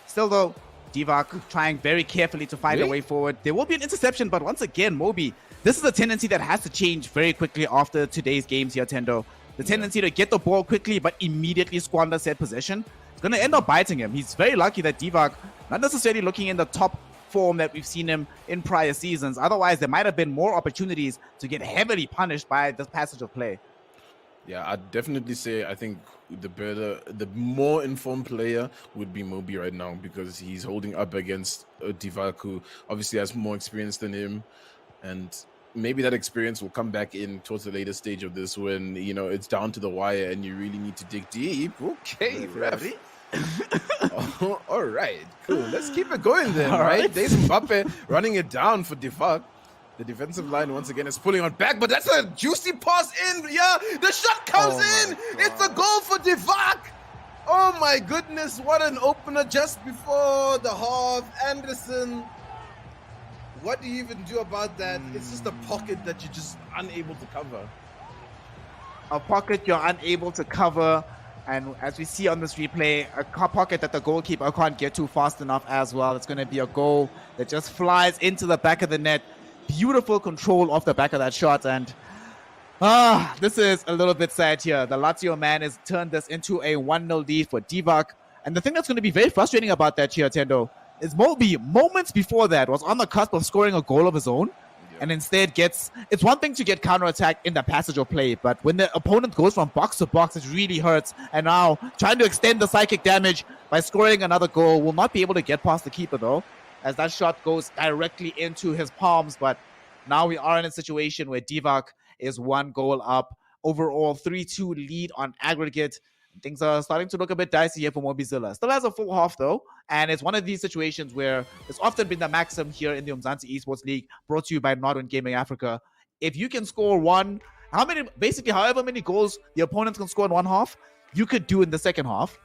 Still though, Deevak trying very carefully to find a way forward. There will be an interception, but once again, Mobi, this is a tendency that has to change very quickly after today's games here, Tendo. The tendency to get the ball quickly, but immediately squander said possession. It's going to end up biting him. He's very lucky that Deevak, not necessarily looking in the top form that we've seen him in prior seasons. Otherwise, there might have been more opportunities to get heavily punished by this passage of play. Yeah, I'd definitely say I think the more informed player would be Mobi right now, because he's holding up against Deevak, who obviously has more experience than him, and maybe that experience will come back in towards the later stage of this when, you know, it's down to the wire and you really need to dig deep. Okay, ref. Oh, all right, cool. Let's keep it going then, right? There's Mbappe running it down for Deevak. The defensive line once again is pulling on back, but that's a juicy pass in. Yeah, the shot comes in. It's a goal for Deevak. Oh my goodness, what an opener just before the half. Anderson, what do you even do about that? It's just a pocket that you're just unable to cover. A pocket you're unable to cover. And as we see on this replay, a pocket that the goalkeeper can't get to fast enough as well. It's going to be a goal that just flies into the back of the net. Beautiful control off the back of that shot, and this is a little bit sad here. The Lazio man has turned this into a 1-0 lead for Deevak, and the thing that's going to be very frustrating about that here, Tendo, is Mobi, moments before that, was on the cusp of scoring a goal of his own, and instead it's one thing to get counter-attack in the passage of play, but when the opponent goes from box to box, it really hurts, and now trying to extend the psychic damage by scoring another goal. Will not be able to get past the keeper, though, as that shot goes directly into his palms. But now we are in a situation where Deevak is 1 goal up. Overall, 3-2 lead on aggregate. Things are starting to look a bit dicey here for Mobizilla. Still has a full half, though. And it's one of these situations where it's often been the maxim here in the Umzansi Esports League, brought to you by Nodwin Gaming Africa. If you can score however many goals the opponents can score in one half, you could do in the second half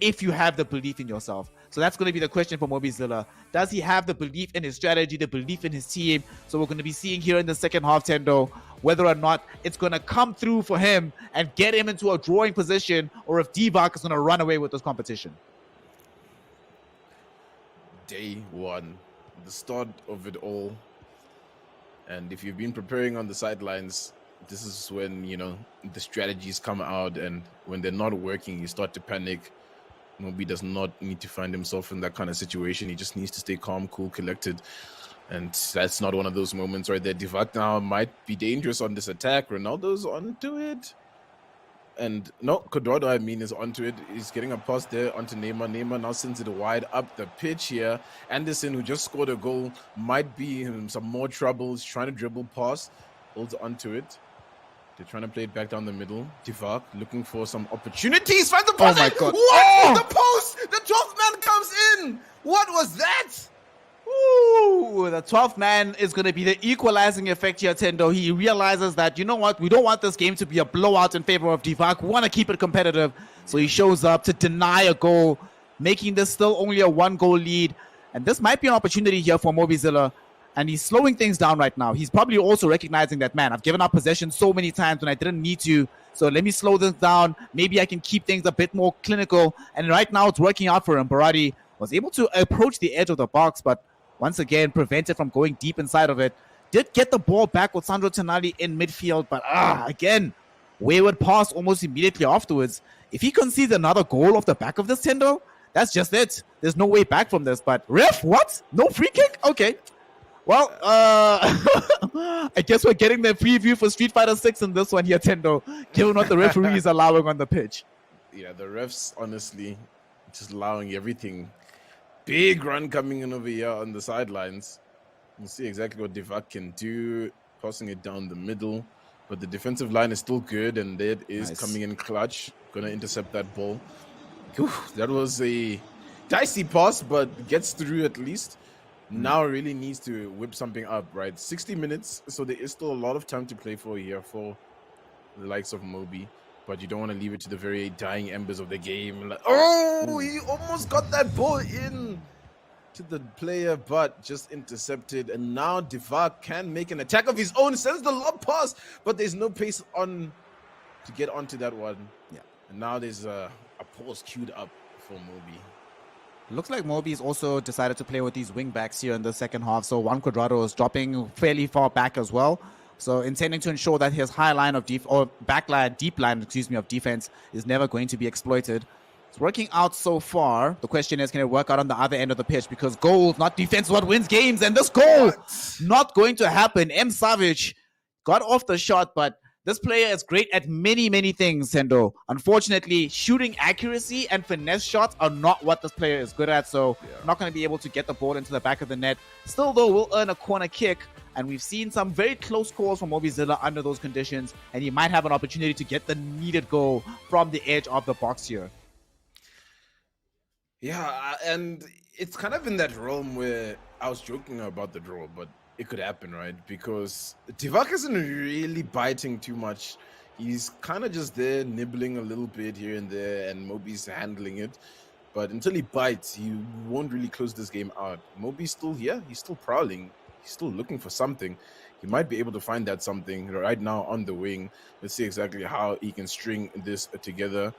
if you have the belief in yourself. So that's going to be the question for Mobizilla. Does he have the belief in his strategy, the belief in his team? So we're going to be seeing here in the second half, Tendo, whether or not it's going to come through for him and get him into a drawing position, or if Deevak is going to run away with this competition. Day one, the start of it all. And if you've been preparing on the sidelines, this is when, you know, the strategies come out, and when they're not working, you start to panic. Mobi does not need to find himself in that kind of situation. He just needs to stay calm, cool, collected. And that's not one of those moments right there. Deevak now might be dangerous on this attack. Ronaldo's onto it. And no, Quadrado, I mean, is onto it. He's getting a pass there onto Neymar. Neymar now sends it wide up the pitch here. Anderson, who just scored a goal, might be in some more trouble. He's trying to dribble past, holds onto it. They're trying to play it back down the middle. Deevak looking for some opportunities. Find the pass. Oh my God. What? The post! The 12th man comes in! What was that? Ooh, the 12th man is going to be the equalizing effect here, Tendo. He realizes that, you know what, we don't want this game to be a blowout in favor of Deevak. We want to keep it competitive. So he shows up to deny a goal, making this still only a 1-goal lead. And this might be an opportunity here for Mobizilla. And he's slowing things down right now. He's probably also recognizing that, man, I've given up possession so many times when I didn't need to. So let me slow this down. Maybe I can keep things a bit more clinical. And right now it's working out for him. Barati was able to approach the edge of the box, but once again, prevented from going deep inside of it. Did get the ball back with Sandro Tonali in midfield, but again, wayward pass almost immediately afterwards. If he concedes another goal off the back of this, Tendo, that's just it. There's no way back from this. But ref, what? No free kick? Okay. Well, I guess we're getting the preview for Street Fighter 6 in this one here, Tendo, given what the referee is allowing on the pitch. Yeah, the refs, honestly, just allowing everything. Big run coming in over here on the sidelines. We'll see exactly what Deevak can do. Passing it down the middle. But the defensive line is still good, and that is nice. Coming in clutch. Going to intercept that ball. Whew, that was a dicey pass, but gets through at least. Now really needs to whip something up, right? 60 minutes, so there is still a lot of time to play for here for the likes of Mobi. But you don't want to leave it to the very dying embers of the game. Like, oh, he almost got that ball in to the player, but just intercepted. And now Deevak can make an attack of his own. Sends the lob pass, but there's no pace on to get onto that one. Yeah. And now there's a pause queued up for Mobi. Looks like Mobi's also decided to play with these wing backs here in the second half. So Juan Quadrado is dropping fairly far back as well. So intending to ensure that his high line of deep line of defense is never going to be exploited. It's working out so far. The question is, can it work out on the other end of the pitch? Because goals, not defense, is what wins games. And this goal, not going to happen. M. Savage got off the shot, but this player is great at many, many things, Tendo. Unfortunately, shooting accuracy and finesse shots are not what this player is good at. So not going to be able to get the ball into the back of the net. Still, though, will earn a corner kick. And we've seen some very close calls from Mobizilla under those conditions. And he might have an opportunity to get the needed goal from the edge of the box here. Yeah, and it's kind of in that realm where I was joking about the draw, but it could happen, right? Because Deevak isn't really biting too much. He's kind of just there nibbling a little bit here and there, and Mobi's handling it. But until he bites, he won't really close this game out. Mobi's still here. He's still prowling. He's still looking for something. He might be able to find that something right now on the wing. Let's see exactly how he can string this together.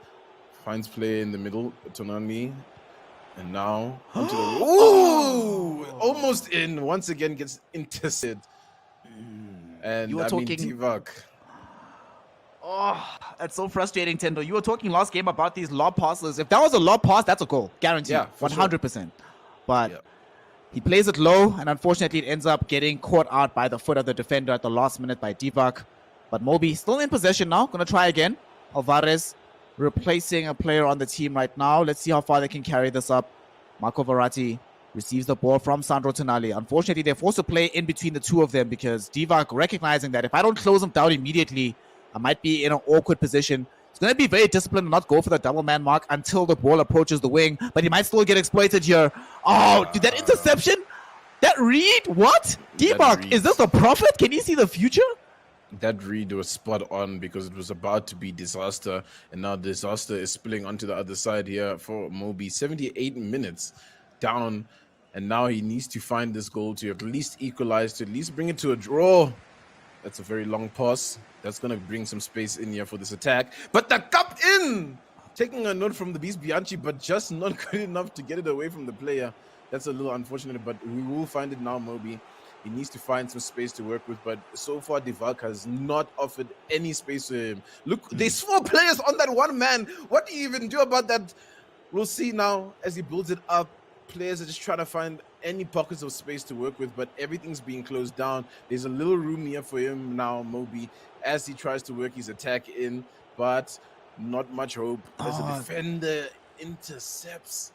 Finds play in the middle, Tonali. And now onto the ooh, almost in. Once again gets intercepted. And You were talking Deevak. Oh, that's so frustrating, Tendo. You were talking last game about these lob passes. If that was a lob pass, that's a goal. Guaranteed. Yeah, 100%. Sure. But he plays it low, and unfortunately it ends up getting caught out by the foot of the defender at the last minute by Deevak. But Mobi still in possession now. Going to try again. Alvarez replacing a player on the team right now. Let's see how far they can carry this up. Marco Verratti receives the ball from Sandro Tonali. Unfortunately, they're forced to play in between the two of them because Deevak recognizing that if I don't close him down immediately, I might be in an awkward position. He's going to be very disciplined and not go for the double man mark until the ball approaches the wing, but he might still get exploited here. Oh, did that interception? That read? What? Deevak, is this the prophet? Can he see the future? That read was spot on because it was about to be disaster, and now disaster is spilling onto the other side here for Mobi. 78 minutes down, and now he needs to find this goal to at least equalize, to at least bring it to a draw. That's a very long pass. That's going to bring some space in here for this attack. But the cup in! Taking a note from TheBeastBianchi, but just not good enough to get it away from the player. That's a little unfortunate, but we will find it now, Mobi. He needs to find some space to work with, but so far Deevak has not offered any space to him. Look, there's 4 players on that one man. What do you even do about that? We'll see now as he builds it up. Players are just trying to find any pockets of space to work with, but everything's being closed down. There's a little room here for him now, Mobi, as he tries to work his attack in, but not much hope as a defender intercepts.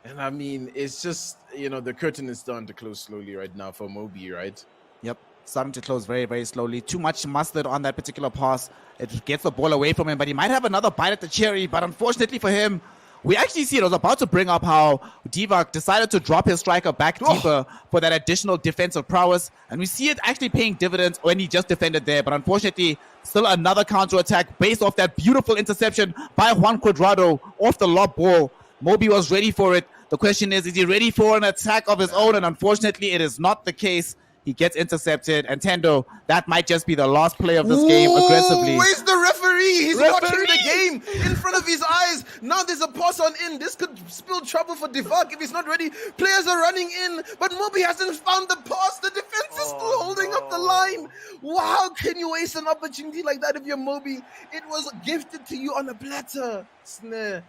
And I mean, it's just, you know, the curtain is starting to close slowly right now for Mobi, right? Yep, starting to close very, very slowly. Too much mustard on that particular pass. It gets the ball away from him, but he might have another bite at the cherry. But unfortunately for him, we actually see it. I was about to bring up how Deevak decided to drop his striker back deeper for that additional defensive prowess. And we see it actually paying dividends when he just defended there. But unfortunately, still another counter-attack based off that beautiful interception by Juan Cuadrado off the lob ball. Mobi was ready for it. The question is he ready for an attack of his own? And unfortunately, it is not the case. He gets intercepted. And Tendo, that might just be the last play of this game aggressively. Where's the referee? He's watching the game in front of his eyes. Now there's a pass on in. This could spill trouble for Deevak if he's not ready. Players are running in, but Mobi hasn't found the pass. The defense is still holding up the line. How can you waste an opportunity like that if you're Mobi? It was gifted to you on a platter, Snare.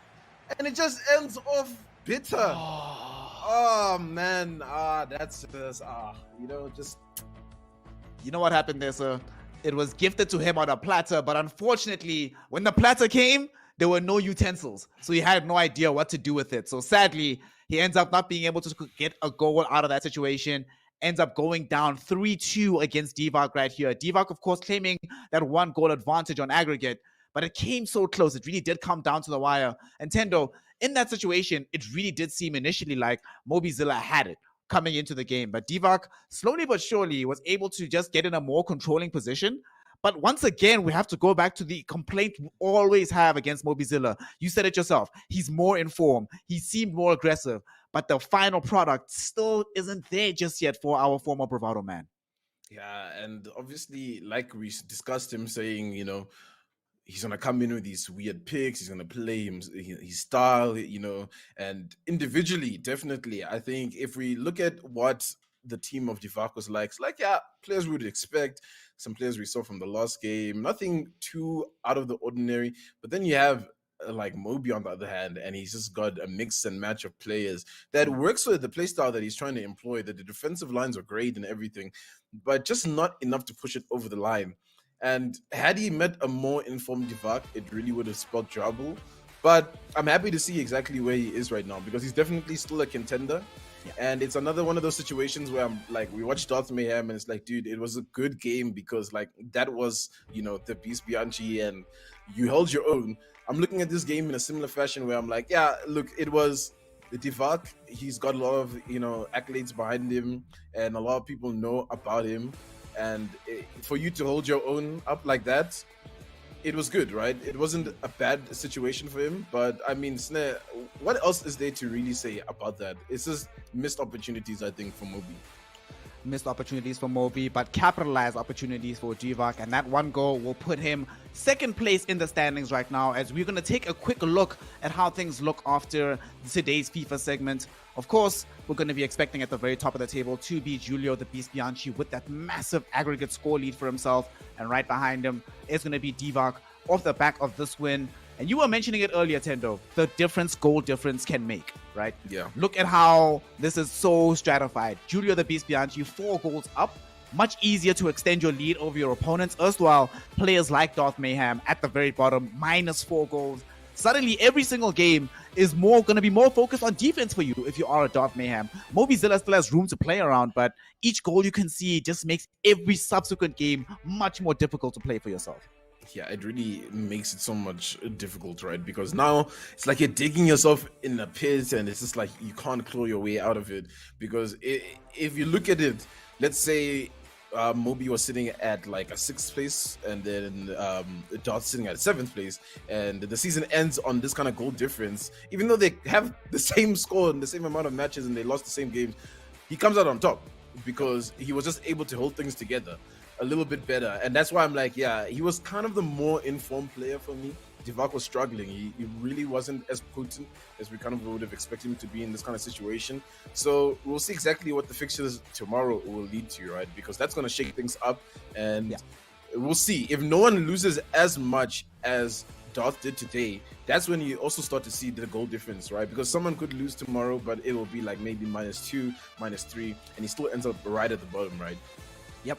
And it just ends off bitter. Oh man, that's just You know what happened there, sir? It was gifted to him on a platter, but unfortunately, when the platter came, there were no utensils, so he had no idea what to do with it. So sadly, he ends up not being able to get a goal out of that situation. Ends up going down 3-2 against Deevak right here. Deevak, of course, claiming that 1 goal advantage on aggregate, but it came so close. It really did come down to the wire. And Tendo, in that situation, it really did seem initially like Mobizilla had it coming into the game. But Deevak, slowly but surely, was able to just get in a more controlling position. But once again, we have to go back to the complaint we always have against Mobizilla. You said it yourself. He's more in form. He seemed more aggressive. But the final product still isn't there just yet for our former Bravado man. Yeah, and obviously, like we discussed him saying, you know, he's going to come in with these weird picks. He's going to play his style, you know, and individually, definitely, I think if we look at what the team of Deevak was like, it's like, yeah, players we would expect, some players we saw from the last game, nothing too out of the ordinary. But then you have like Mobi on the other hand, and he's just got a mix and match of players that works with the playstyle that he's trying to employ. That the defensive lines are great and everything, but just not enough to push it over the line. And had he met a more informed Deevak, it really would have spelled trouble. But I'm happy to see exactly where he is right now because he's definitely still a contender. Yeah. And it's another one of those situations where I'm like, we watched DarthMayhem and it's like, dude, it was a good game because like that was, you know, TheBeastBianchi and you held your own. I'm looking at this game in a similar fashion where I'm like, yeah, look, it was the Deevak. He's got a lot of, you know, accolades behind him and a lot of people know about him. And for you to hold your own up like that, it was good, right? It wasn't a bad situation for him. But I mean, Snare, what else is there to really say about that? It's just missed opportunities, I think, for Mobi. Missed opportunities for Mobi, but capitalized opportunities for Deevak. And that 1 goal will put him 2nd place in the standings right now, as we're going to take a quick look at how things look after today's FIFA segment. Of course, we're going to be expecting at the very top of the table to be Julio TheBeastBianchi with that massive aggregate score lead for himself. And right behind him is going to be Deevak off the back of this win. And you were mentioning it earlier, Tendo, the goal difference can make, right? Yeah. Look at how this is so stratified. Julio TheBeastBianchi, 4 goals up. Much easier to extend your lead over your opponents. Erstwhile, players like DarthMayhem at the very bottom, -4 goals. Suddenly, every single game is going to be more focused on defense for you if you are a DarthMayhem. Mobizilla still has room to play around, but each goal you can see just makes every subsequent game much more difficult to play for yourself. Yeah, it really makes it so much difficult, right? Because now it's like you're digging yourself in a pit and it's just like you can't claw your way out of it. Because if you look at it, let's say Moby was sitting at like a 6th place, and then Darth sitting at 7th place, and the season ends on this kind of goal difference. Even though they have the same score and the same amount of matches and they lost the same games, he comes out on top because he was just able to hold things together a little bit better. And that's why I'm like, yeah, he was kind of the more informed player for me. Deevak was struggling. He really wasn't as potent as we kind of would have expected him to be in this kind of situation. So we'll see exactly what the fixtures tomorrow will lead to, right? Because that's going to shake things up, and we'll see. If no one loses as much as Darth did today, that's when you also start to see the goal difference, right? Because someone could lose tomorrow, but it will be like maybe -2, -3, and he still ends up right at the bottom, right? Yep.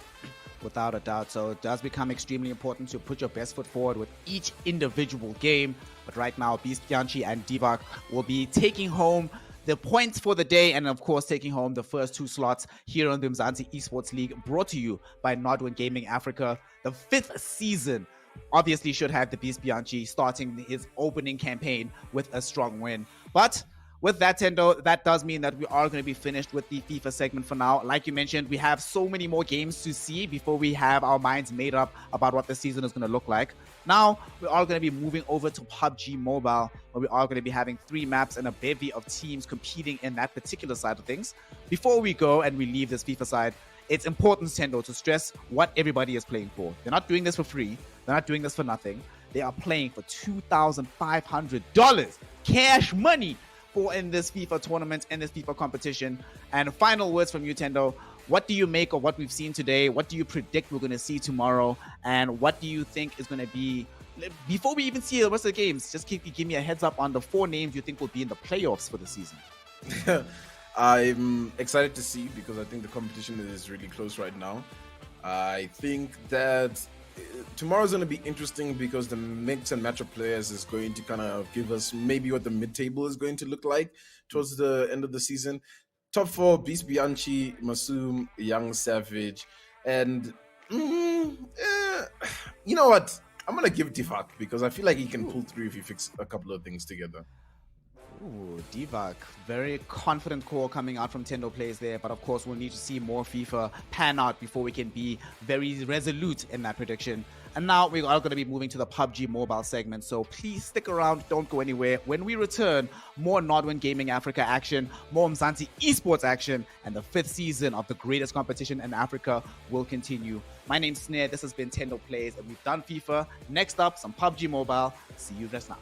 Without a doubt. So it does become extremely important to put your best foot forward with each individual game. But right now, BBCx and Deevak will be taking home the points for the day, and of course taking home the first 2 slots here on the Umzansi Esports League, brought to you by Nodwin Gaming Africa. The 5th season obviously should have the BBCx starting his opening campaign with a strong win. But with that, Tendo, that does mean that we are going to be finished with the FIFA segment for now. Like you mentioned, we have so many more games to see before we have our minds made up about what the season is going to look like. Now, we are going to be moving over to PUBG Mobile, where we are going to be having 3 maps and a bevy of teams competing in that particular side of things. Before we go and we leave this FIFA side, it's important, Tendo, to stress what everybody is playing for. They're not doing this for free. They're not doing this for nothing. They are playing for $2,500 cash money in this FIFA tournament, in this FIFA competition. And final words from you, Tendo. What do you make of what we've seen today? What do you predict we're going to see tomorrow? And what do you think is going to be, before we even see the rest of the games, just give me a heads up on the 4 names you think will be in the playoffs for the season. I'm excited to see, because I think the competition is really close right now. I think that tomorrow's going to be interesting because the mix and match of players is going to kind of give us maybe what the mid-table is going to look like towards the end of the season. Top 4, BBCx, Masum, Young Savage, and you know what? I'm going to give Deevak, because I feel like he can pull through if he fix a couple of things together. Ooh, Deevak. Very confident call coming out from Tendo Plays there, but of course we'll need to see more FIFA pan out before we can be very resolute in that prediction. And now we are going to be moving to the PUBG Mobile segment, so please stick around, don't go anywhere. When we return, more Nodwin Gaming Africa action, more Umzansi Esports action, and the 5th season of the greatest competition in Africa will continue. My name's Snare, this has been Tendo Plays, and we've done FIFA. Next up, some PUBG Mobile. See you just now.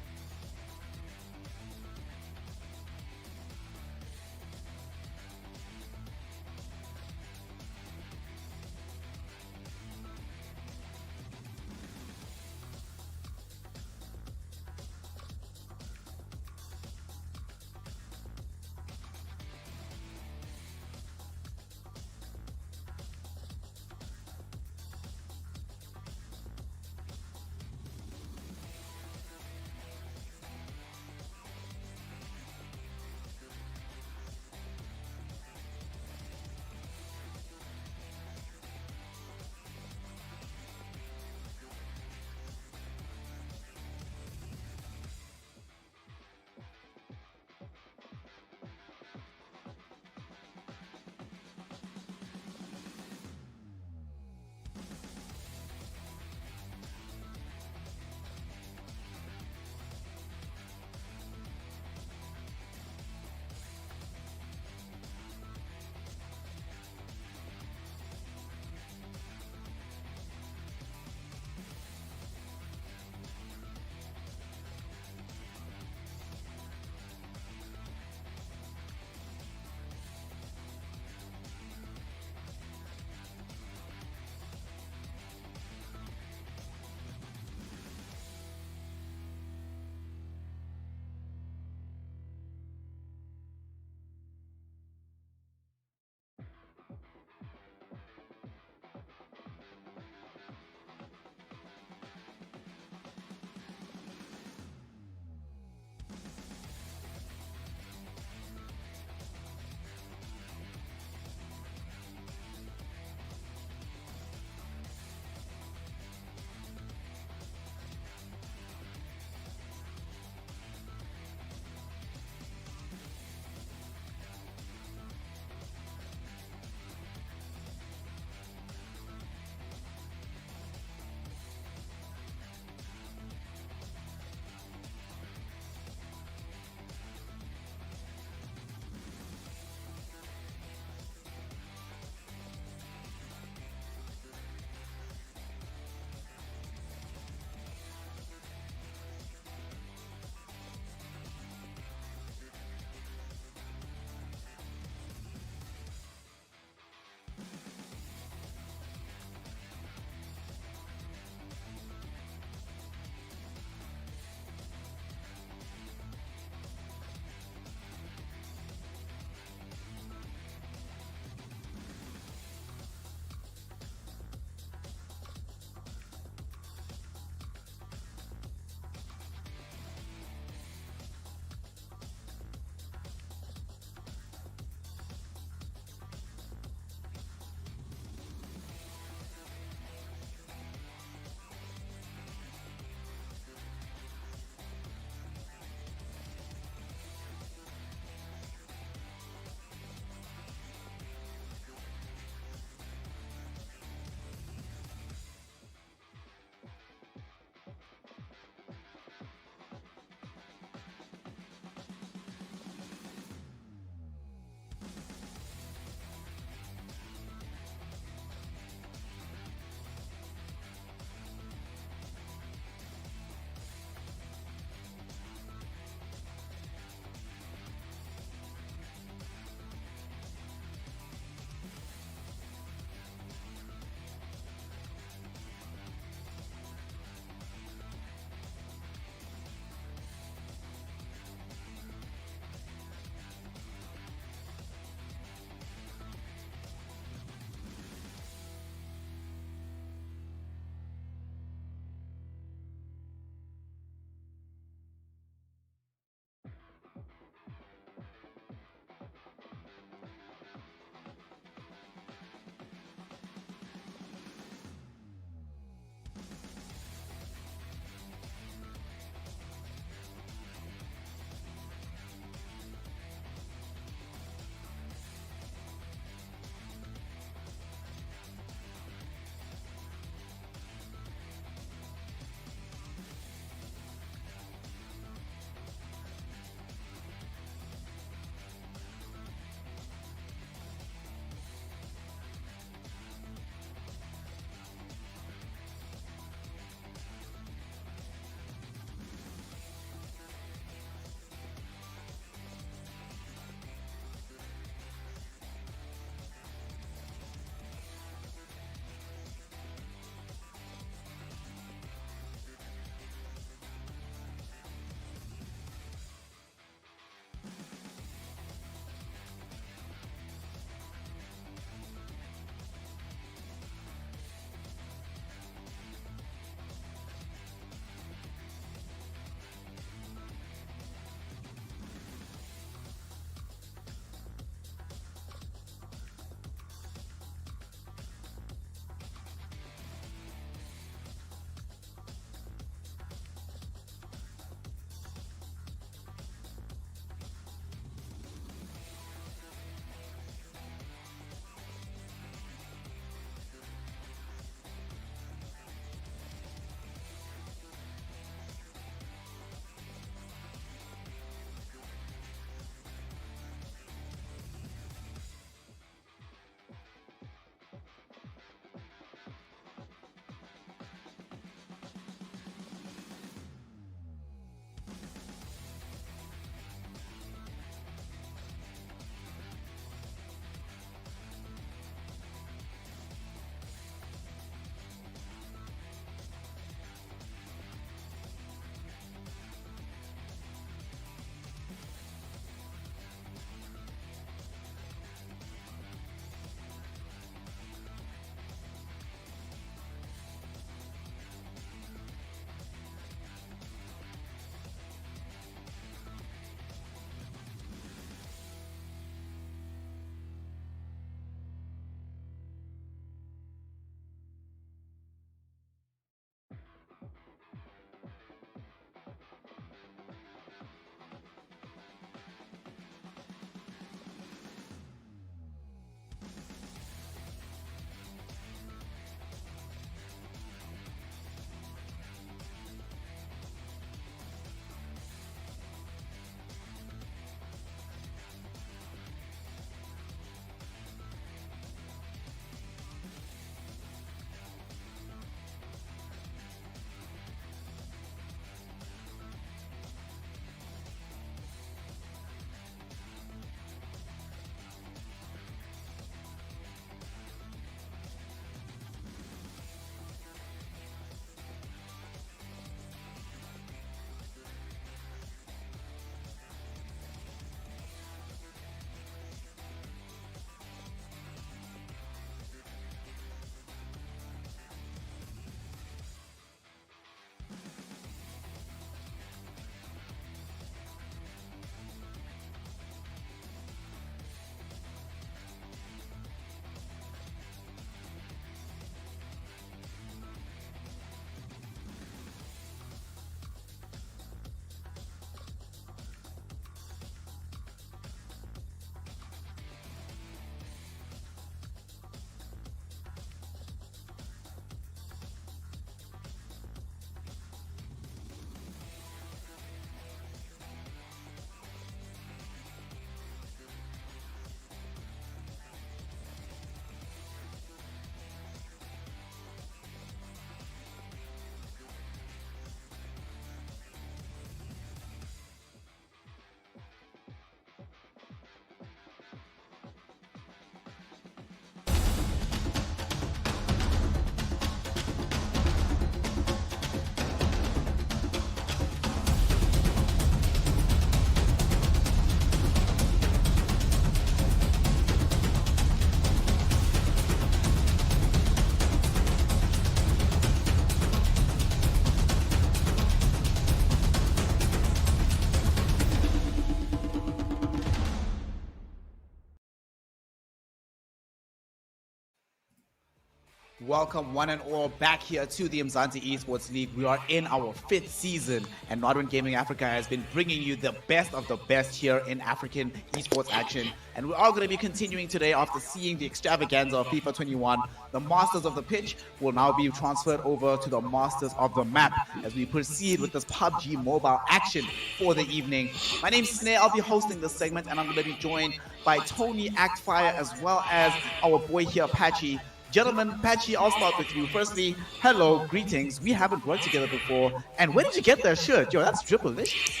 Welcome one and all back here to the Umzansi Esports League. We are in our 5th season and Modern Gaming Africa has been bringing you the best of the best here in African esports action. And we are going to be continuing today after seeing the extravaganza of FIFA 21. The Masters of the Pitch will now be transferred over to the Masters of the Map as we proceed with this PUBG mobile action for the evening. My name is Snare. I'll be hosting this segment and I'm going to be joined by Tony Actfire as well as our boy here, Apache. Gentlemen, Patchy, I'll start with you. Firstly, hello, greetings. We haven't worked together before. And where did you get that shirt? Yo, that's triple-ish.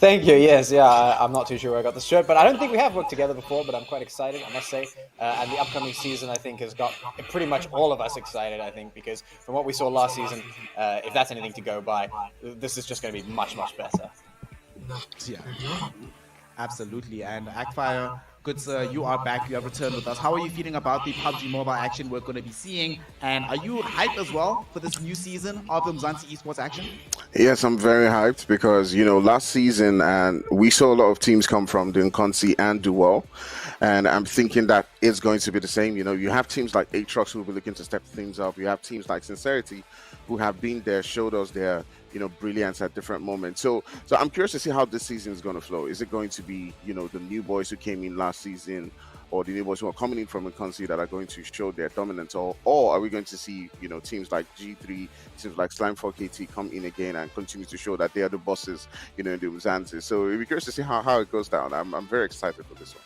Thank you. Yes, yeah, I'm not too sure where I got the shirt, but I don't think we have worked together before, but I'm quite excited, I must say. And the upcoming season, I think, has got pretty much all of us excited, I think, because from what we saw last season, if that's anything to go by, this is just going to be much, much better. Yeah, absolutely. And Actfire, good sir, you are back. You have returned with us. How are you feeling about the PUBG mobile action we're going to be seeing? And are you hyped as well for this new season of the Umzansi Esports action? Yes, I'm very hyped because, you know, last season and we saw a lot of teams come from the Umzansi and do well. And I'm thinking that it's going to be the same. You know, you have teams like ATROX who will be looking to step things up. You have teams like Sincerity who have been there, showed us their, you know, brilliance at different moments. So I'm curious to see how this season is going to flow. Is it going to be, you know, the new boys who came in last season or the new boys who are coming in from Umzansi that are going to show their dominance, or are we going to see, you know, teams like G3, teams like Slime4KT come in again and continue to show that they are the bosses, you know, in the Umzansi? So we'll be curious to see how it goes down. I'm very excited for this one.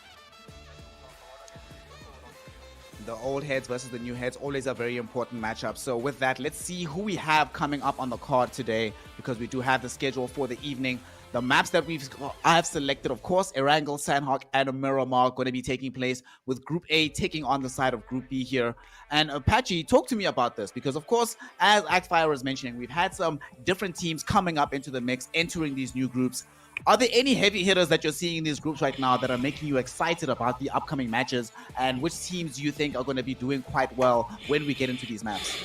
The old heads versus the new heads, always a very important matchup. So with that, let's see who we have coming up on the card today, because we do have the schedule for the evening. The maps that I have selected, of course, Erangel, Sanhok, and Miramar going to be taking place, with Group A taking on the side of Group B here. And Apache, talk to me about this, because of course, as Actfire was mentioning, we've had some different teams coming up into the mix, entering these new groups. Are there any heavy hitters that you're seeing in these groups right now that are making you excited about the upcoming matches? And which teams do you think are going to be doing quite well when we get into these maps?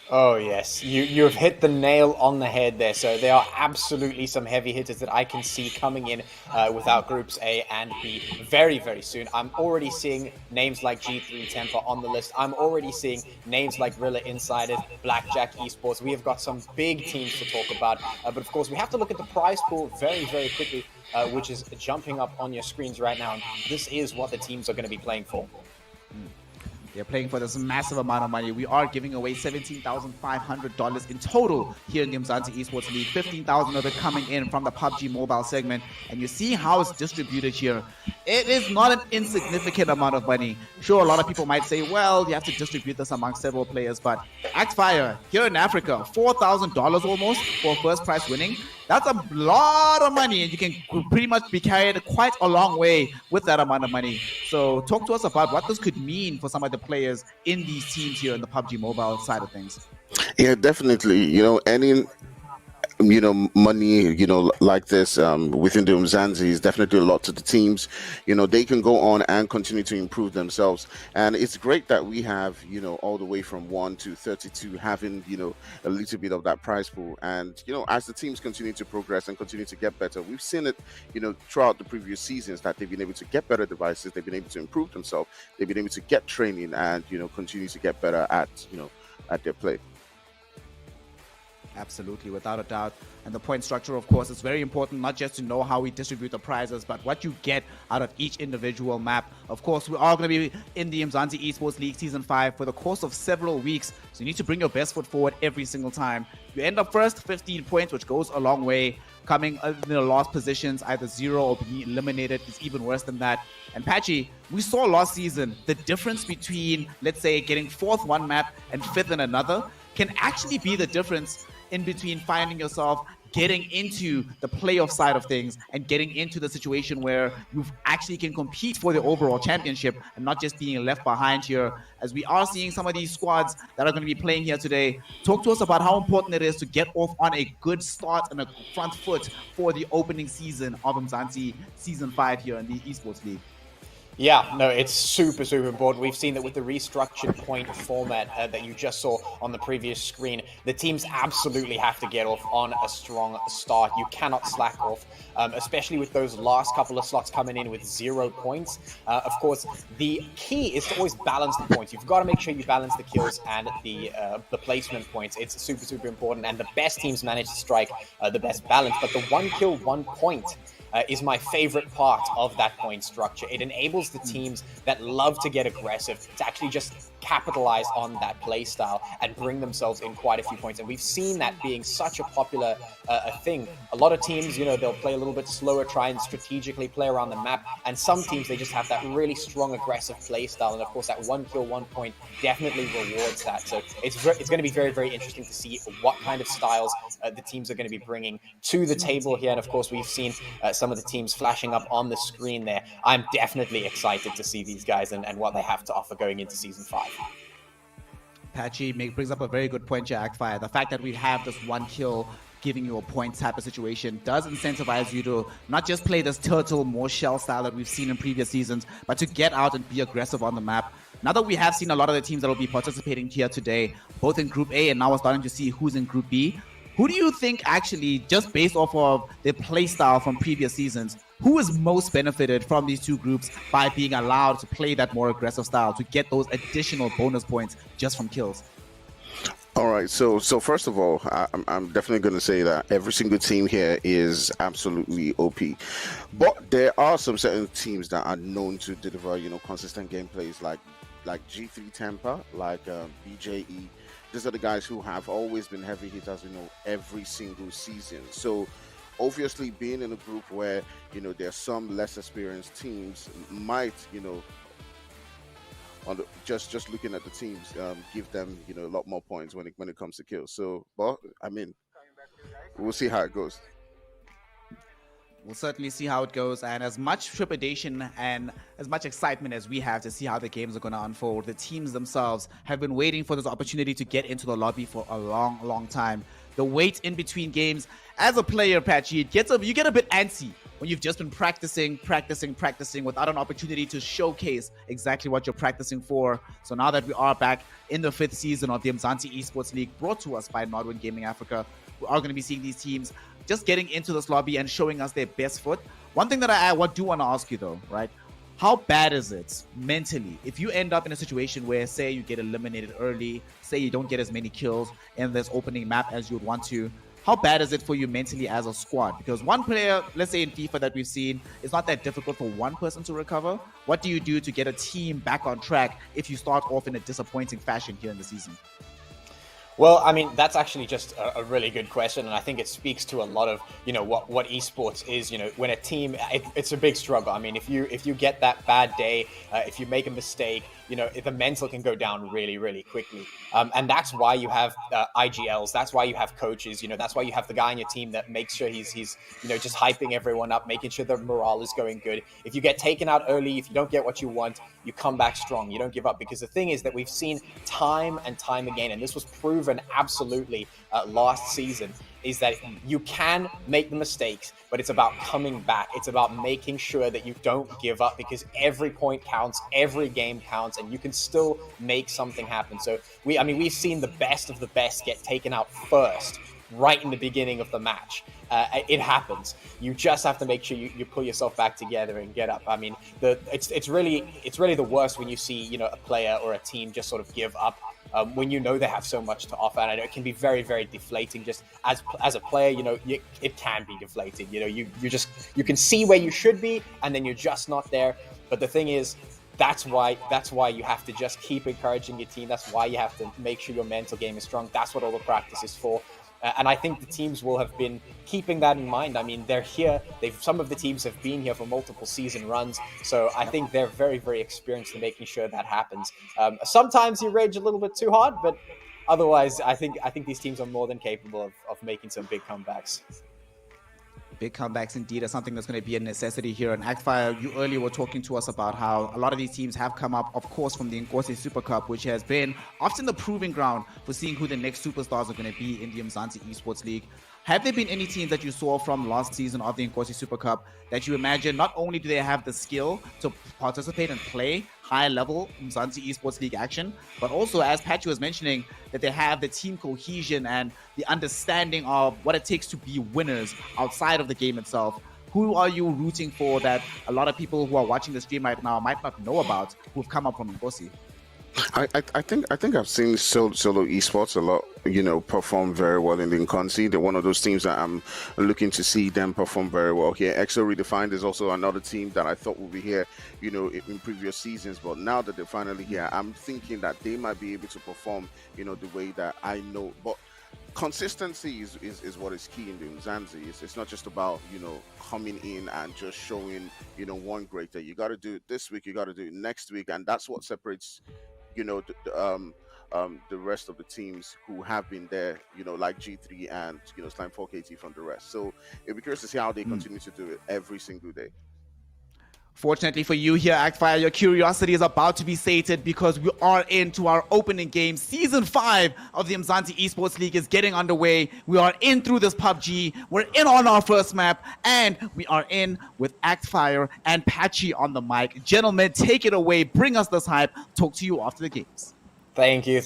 Oh, yes. You've hit the nail on the head there. So there are absolutely some heavy hitters that I can see coming in without Groups A and B very, very soon. I'm already seeing names like G3 Temper on the list. I'm already seeing names like Rila Insider, Blackjack Esports. We have got some big teams to talk about. But of course, we have to look at the prize pool very, very quickly, which is jumping up on your screens right now. And this is what the teams are going to be playing for. They're playing for this massive amount of money. We are giving away $17,500 in total here in the Umzansi Esports League. 15,000 of it coming in from the PUBG mobile segment. And you see how it's distributed here. It is not an insignificant amount of money. Sure, a lot of people might say, well, you have to distribute this among several players. But Actfire, here in Africa, $4,000 almost for first prize winning. That's a lot of money, and you can pretty much be carried quite a long way with that amount of money. So talk to us about what this could mean for some of the players in these teams here in the PUBG mobile side of things. Yeah, definitely. You know, any money, like this within the Umzansi is definitely a lot to the teams. They can go on and continue to improve themselves. And it's great that we have, all the way from 1 to 32 having, a little bit of that prize pool. And, as the teams continue to progress and continue to get better, we've seen it, throughout the previous seasons that they've been able to get better devices, they've been able to improve themselves, they've been able to get training and, continue to get better at their play. Absolutely, without a doubt. And the point structure, of course, is very important, not just to know how we distribute the prizes, but what you get out of each individual map. Of course, we are going to be in the Umzansi Esports League Season 5 for the course of several weeks, so you need to bring your best foot forward every single time. You end up first, 15 points, which goes a long way. Coming in the last positions, either 0 or being eliminated, is even worse than that. And Patchy, we saw last season the difference between, let's say, getting 4th one map and 5th in another can actually be the difference in between finding yourself getting into the playoff side of things and getting into the situation where you actually can compete for the overall championship and not just being left behind here, as we are seeing some of these squads that are going to be playing here today. Talk to us about how important it is to get off on a good start and a front foot for the opening season of Umzansi Season 5 here in the Esports League. Yeah, no, it's super, super important. We've seen that with the restructured point format that you just saw on the previous screen, the teams absolutely have to get off on a strong start. You cannot slack off, especially with those last couple of slots coming in with 0 points. Of course, the key is to always balance the points. You've got to make sure you balance the kills and the placement points. It's super, super important, and the best teams manage to strike the best balance. But the 1 kill, 1 point is my favorite part of that point structure. It enables the teams that love to get aggressive to actually just capitalize on that play style and bring themselves in quite a few points. And we've seen that being such a popular thing. A lot of teams, you know, they'll play a little bit slower, try and strategically play around the map. And some teams, they just have that really strong aggressive play style. And of course, that 1 kill, 1 point definitely rewards that. So it's going to be very, very interesting to see what kind of styles the teams are going to be bringing to the table here. And of course, we've seen some of the teams flashing up on the screen there. I'm definitely excited to see these guys and what they have to offer going into Season 5. Patchy brings up a very good point here, Actfire. The fact that we have this 1 kill giving you a point type of situation does incentivize you to not just play this turtle, more shell style that we've seen in previous seasons, but to get out and be aggressive on the map. Now that we have seen a lot of the teams that will be participating here today, both in Group A and now we're starting to see who's in Group B, who do you think actually, just based off of their play style from previous seasons, who is most benefited from these two groups by being allowed to play that more aggressive style to get those additional bonus points just from kills? All right, so first of all, I'm definitely going to say that every single team here is absolutely OP, but there are some certain teams that are known to deliver, you know, consistent gameplays like G3 Tampa, like BJE. These are the guys who have always been heavy hitters, you know, every single season. So obviously, being in a group where, you know, there's some less experienced teams might, you know, on the, just looking at the teams, give them, you know, a lot more points when it comes to kills. So, well, I mean, we'll see how it goes. We'll certainly see how it goes, and as much trepidation and as much excitement as we have to see how the games are going to unfold, the teams themselves have been waiting for this opportunity to get into the lobby for a long, long time. The wait in between games, as a player, Patchy, you get a bit antsy when you've just been practicing without an opportunity to showcase exactly what you're practicing for. So now that we are back in the 5th season of the Umzansi Esports League, brought to us by Nodwin Gaming Africa, we are going to be seeing these teams just getting into this lobby and showing us their best foot. One thing that I do want to ask you though, right? How bad is it mentally if you end up in a situation where, say, you get eliminated early, say you don't get as many kills in this opening map as you would want to? How bad is it for you mentally as a squad? Because one player, let's say in FIFA that we've seen, it's not that difficult for one person to recover. What do you do to get a team back on track if you start off in a disappointing fashion here in the season? Well, I mean, that's actually just a really good question, and I think it speaks to a lot of, you know, what esports is. You know, when a team, it's a big struggle. I mean, if you get that bad day, if you make a mistake, you know, the mental can go down really, really quickly. And that's why you have IGLs. That's why you have coaches. You know, that's why you have the guy on your team that makes sure he's you know, just hyping everyone up, making sure the morale is going good. If you get taken out early, if you don't get what you want, you come back strong. You don't give up, because the thing is that we've seen time and time again, and this was proven absolutely last season, is that you can make the mistakes, but it's about coming back. It's about making sure that you don't give up, because every point counts, every game counts, and you can still make something happen. So we've seen the best of the best get taken out first, right in the beginning of the match. It happens. You just have to make sure you pull yourself back together and get up. I mean, it's really the worst when you see, you know, a player or a team just sort of give up when you know they have so much to offer. And I know it can be very, very deflating. Just as a player, you know, it can be deflating. You know, you can see where you should be, and then you're just not there. But the thing is, that's why you have to just keep encouraging your team. That's why you have to make sure your mental game is strong. That's what all the practice is for. And I think the teams will have been keeping that in mind. I mean, they're here. Some of the teams have been here for multiple season runs. So I think they're very, very experienced in making sure that happens. Sometimes you rage a little bit too hard, but otherwise, I think these teams are more than capable of making some big comebacks. Big comebacks indeed are something that's going to be a necessity here. And Actfire, you earlier were talking to us about how a lot of these teams have come up, of course, from the Nkosi Super Cup, which has been often the proving ground for seeing who the next superstars are going to be in the Umzansi Esports League. have there been any teams that you saw from last season of the Nkosi Super Cup that you imagine not only do they have the skill to participate and play high-level Umzansi Esports League action, but also, as Patchy was mentioning, that they have the team cohesion and the understanding of what it takes to be winners outside of the game itself? Who are you rooting for that a lot of people who are watching the stream right now might not know about, who've come up from Nkosi? I think I've seen solo esports a lot, perform very well in the Nkosi. They're one of those teams that I'm looking to see them perform very well here. EXO Redefined is also another team that I thought would be here, in previous seasons, but now that they're finally here, I'm thinking that they might be able to perform, the way that I know. But consistency is what is key in the Umzansi. It's not just about, coming in and just showing, one great day. You got to do it this week, you got to do it next week, and that's what separates the rest of the teams who have been there, like G3 and Slime 4KT from the rest. So it'll be curious to see how they continue to do it every single day. Fortunately for you here, Actfire, your curiosity is about to be sated because we are into our opening game. Season 5 of the Umzansi Esports League is getting underway. We are in through this PUBG. We're in on our first map, and we are in with Actfire and Patchy on the mic. Gentlemen, take it away. Bring us this hype. Talk to you after the games. Thank you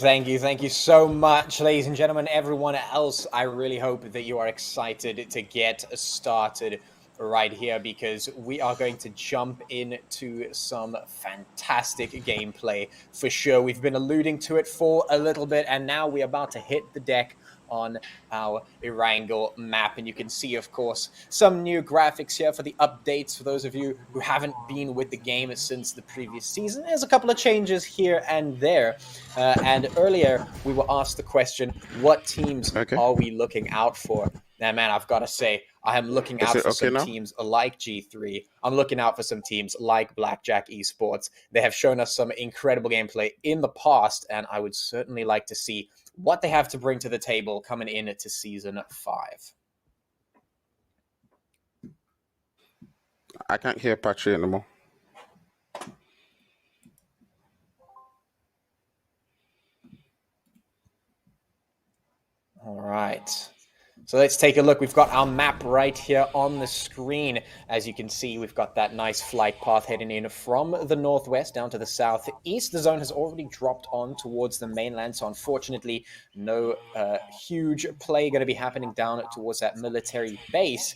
so much, ladies and gentlemen. Everyone else, I really hope that you are excited to get started right here, because we are going to jump into some fantastic gameplay for sure. We've been alluding to it for a little bit, and now we're about to hit the deck on our Erangel map. And you can see, of course, some new graphics here for the updates for those of you who haven't been with the game since the previous season. There's a couple of changes here and there. And earlier, we were asked the question, what teams are we looking out for? Now, man, I've got to say, I am looking out for some teams like G3. I'm looking out for some teams like Blackjack Esports. They have shown us some incredible gameplay in the past, and I would certainly like to see what they have to bring to the table coming into Season 5. I can't hear Patchy anymore. All right. So let's take a look. We've got our map right here on the screen. As you can see, we've got that nice flight path heading in from the northwest down to the southeast. The zone has already dropped on towards the mainland, so unfortunately, no huge play going to be happening down towards that military base.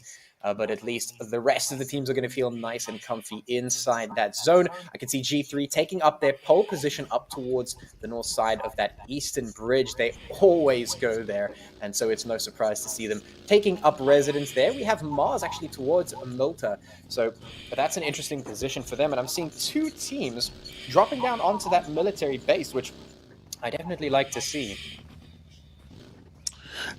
But at least the rest of the teams are going to feel nice and comfy inside that zone. I can see G3 taking up their pole position up towards the north side of that eastern bridge. They always go there, and so it's no surprise to see them taking up residence there. We have Mars actually towards Milta, so that's an interesting position for them. And I'm seeing two teams dropping down onto that military base, which I definitely like to see.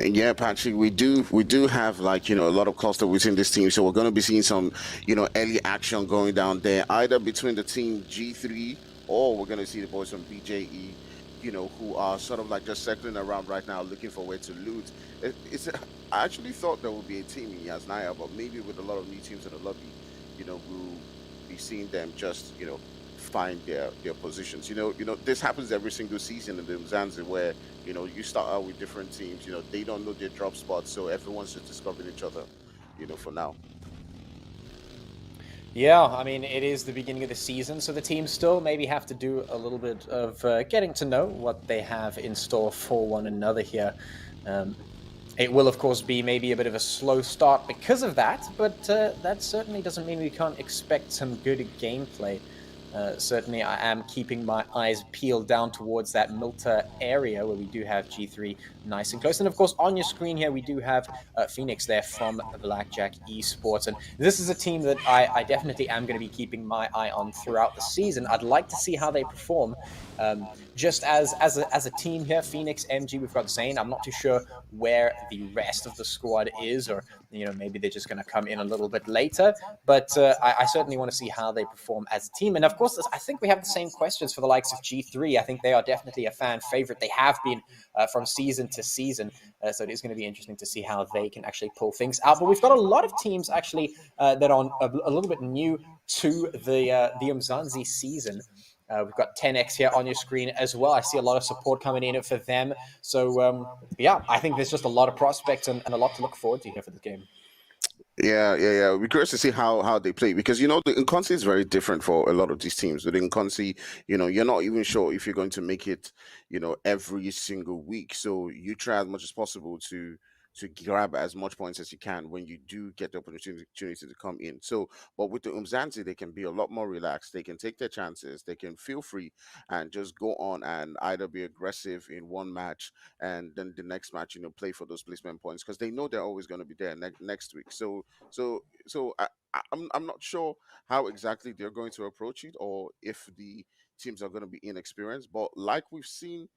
And yeah, Patrick, we do have a lot of cluster within this team, so we're going to be seeing some early action going down there, either between the team G3 or we're going to see the boys from BJE, who are sort of just circling around right now looking for where to loot. I actually thought there would be a team in Yasnaya, but maybe with a lot of new teams in the lobby, we'll be seeing them just find their positions. This happens every single season in the Umzansi, where you start out with different teams. They don't know their drop spots, so everyone's just discovering each other. For now. Yeah, I mean, it is the beginning of the season, so the teams still maybe have to do a little bit of getting to know what they have in store for one another here. It will, of course, be maybe a bit of a slow start because of that, but that certainly doesn't mean we can't expect some good gameplay. Certainly, I am keeping my eyes peeled down towards that Milta area where we do have G3 nice and close. And of course, on your screen here, we do have Phoenix there from Blackjack Esports. And this is a team that I definitely am going to be keeping my eye on throughout the season. I'd like to see how they perform. Just as a team here, Phoenix, MG, we've got Zane. I'm not too sure where the rest of the squad is, or maybe they're just going to come in a little bit later. But I certainly want to see how they perform as a team. And of course, I think we have the same questions for the likes of G3. I think they are definitely a fan favorite. They have been from season to season. So it is going to be interesting to see how they can actually pull things out. But we've got a lot of teams actually that are a little bit new to the Umzansi season. We've got 10x here on your screen as well. I see a lot of support coming in for them. So, yeah, I think there's just a lot of prospects and a lot to look forward to here for this game. Yeah. We're curious to see how they play, because the Inconsi is very different for a lot of these teams. With Inconsi, you're not even sure if you're going to make it, every single week. So you try as much as possible to grab as much points as you can when you do get the opportunity to come in. So, but with the Umzansi, they can be a lot more relaxed. They can take their chances. They can feel free and just go on and either be aggressive in one match and then the next match, play for those placement points, because they know they're always going to be there next week. So I'm not sure how exactly they're going to approach it, or if the teams are going to be inexperienced. But like we've seen,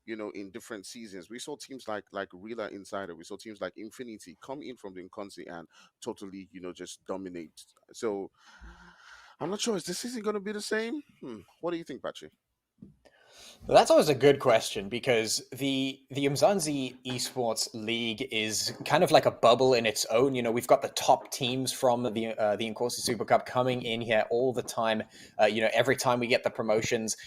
in different seasons, we saw teams like Rila Insider, we saw teams like Infinity come in from the Inconsi and totally, just dominate. So I'm not sure. Is this season going to be the same? What do you think, Patrick? That's always a good question, because the Umzansi Esports League is kind of like a bubble in its own. We've got the top teams from the Incorsi Super Cup coming in here all the time. Every time we get the promotions,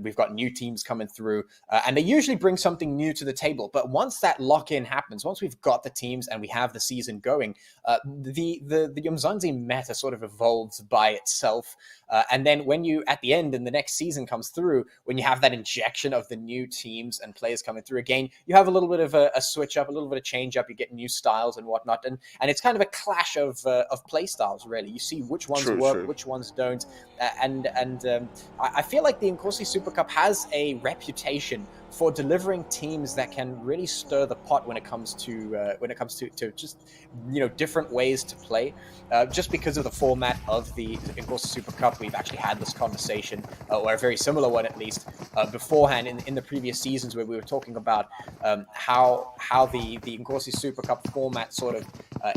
we've got new teams coming through, and they usually bring something new to the table. But once that lock-in happens, once we've got the teams and we have the season going, the Umzansi meta sort of evolves by itself. And then when you, at the end, and the next season comes through, when you have that injection of the new teams and players coming through again, you have a little bit of a switch up, a little bit of change up. You get new styles and whatnot, and it's kind of a clash of play styles. Really, you see which ones work, which ones don't, and I feel like the Incorsi Super Cup has a reputation for delivering teams that can really stir the pot when it comes to just different ways to play. Just because of the format of the Incorsi Super Cup, we've actually had this conversation, or a very similar one at least, beforehand in the previous seasons, where we were talking about how the Incorsi Super Cup format sort of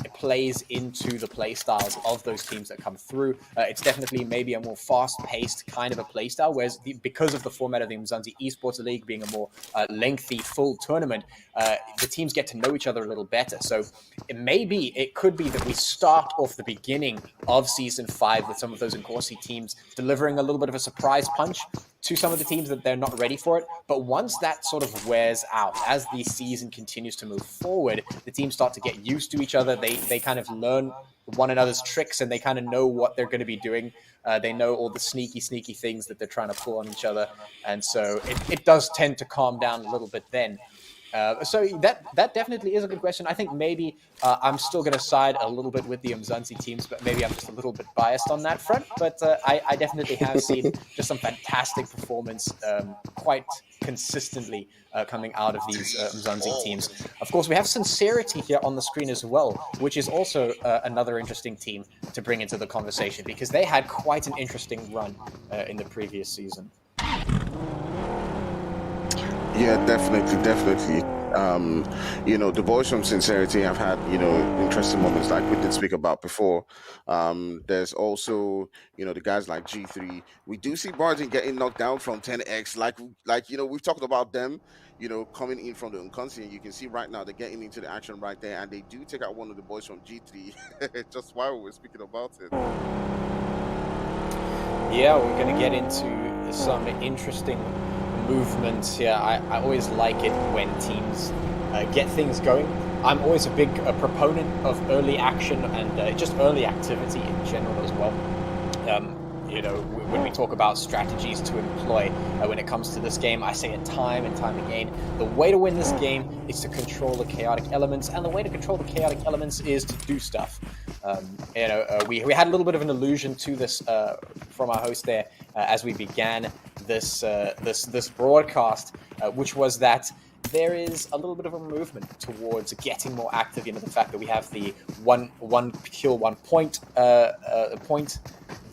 it plays into the play styles of those teams that come through. It's definitely maybe a more fast-paced kind of a play style, whereas because of the format of the Umzansi Esports League being a more lengthy, full tournament, the teams get to know each other a little better. So it could be that we start off the beginning of Season 5 with some of those Incorsi teams delivering a little bit of a surprise punch to some of the teams that they're not ready for it. But once that sort of wears out, as the season continues to move forward, the teams start to get used to each other. They kind of learn one another's tricks, and they kind of know what they're going to be doing. They know all the sneaky things that they're trying to pull on each other. And so it does tend to calm down a little bit then. So that definitely is a good question. I think maybe I'm still going to side a little bit with the Umzansi teams, but maybe I'm just a little bit biased on that front. But I definitely have seen just some fantastic performance quite consistently coming out of these Umzansi teams. Of course, we have Sincerity here on the screen as well, which is also another interesting team to bring into the conversation, because they had quite an interesting run in the previous season. Yeah, definitely. The boys from Sincerity have had, interesting moments like we did speak about before. There's also, the guys like G3. We do see Barton getting knocked down from 10x. Like we've talked about them, coming in from the Inconsi, and you can see right now they're getting into the action right there, and they do take out one of the boys from G3 just while we're speaking about it. Yeah, we're going to get into some interesting movements here. I always like it when teams get things going. I'm always a big proponent of early action and just early activity in general as well. When we talk about strategies to employ when it comes to this game, I say it time and time again, the way to win this game is to control the chaotic elements, and the way to control the chaotic elements is to do stuff. We had a little bit of an allusion to this from our host there as we began this broadcast, which was that there is a little bit of a movement towards getting more active. The fact that we have the one kill, 1 point point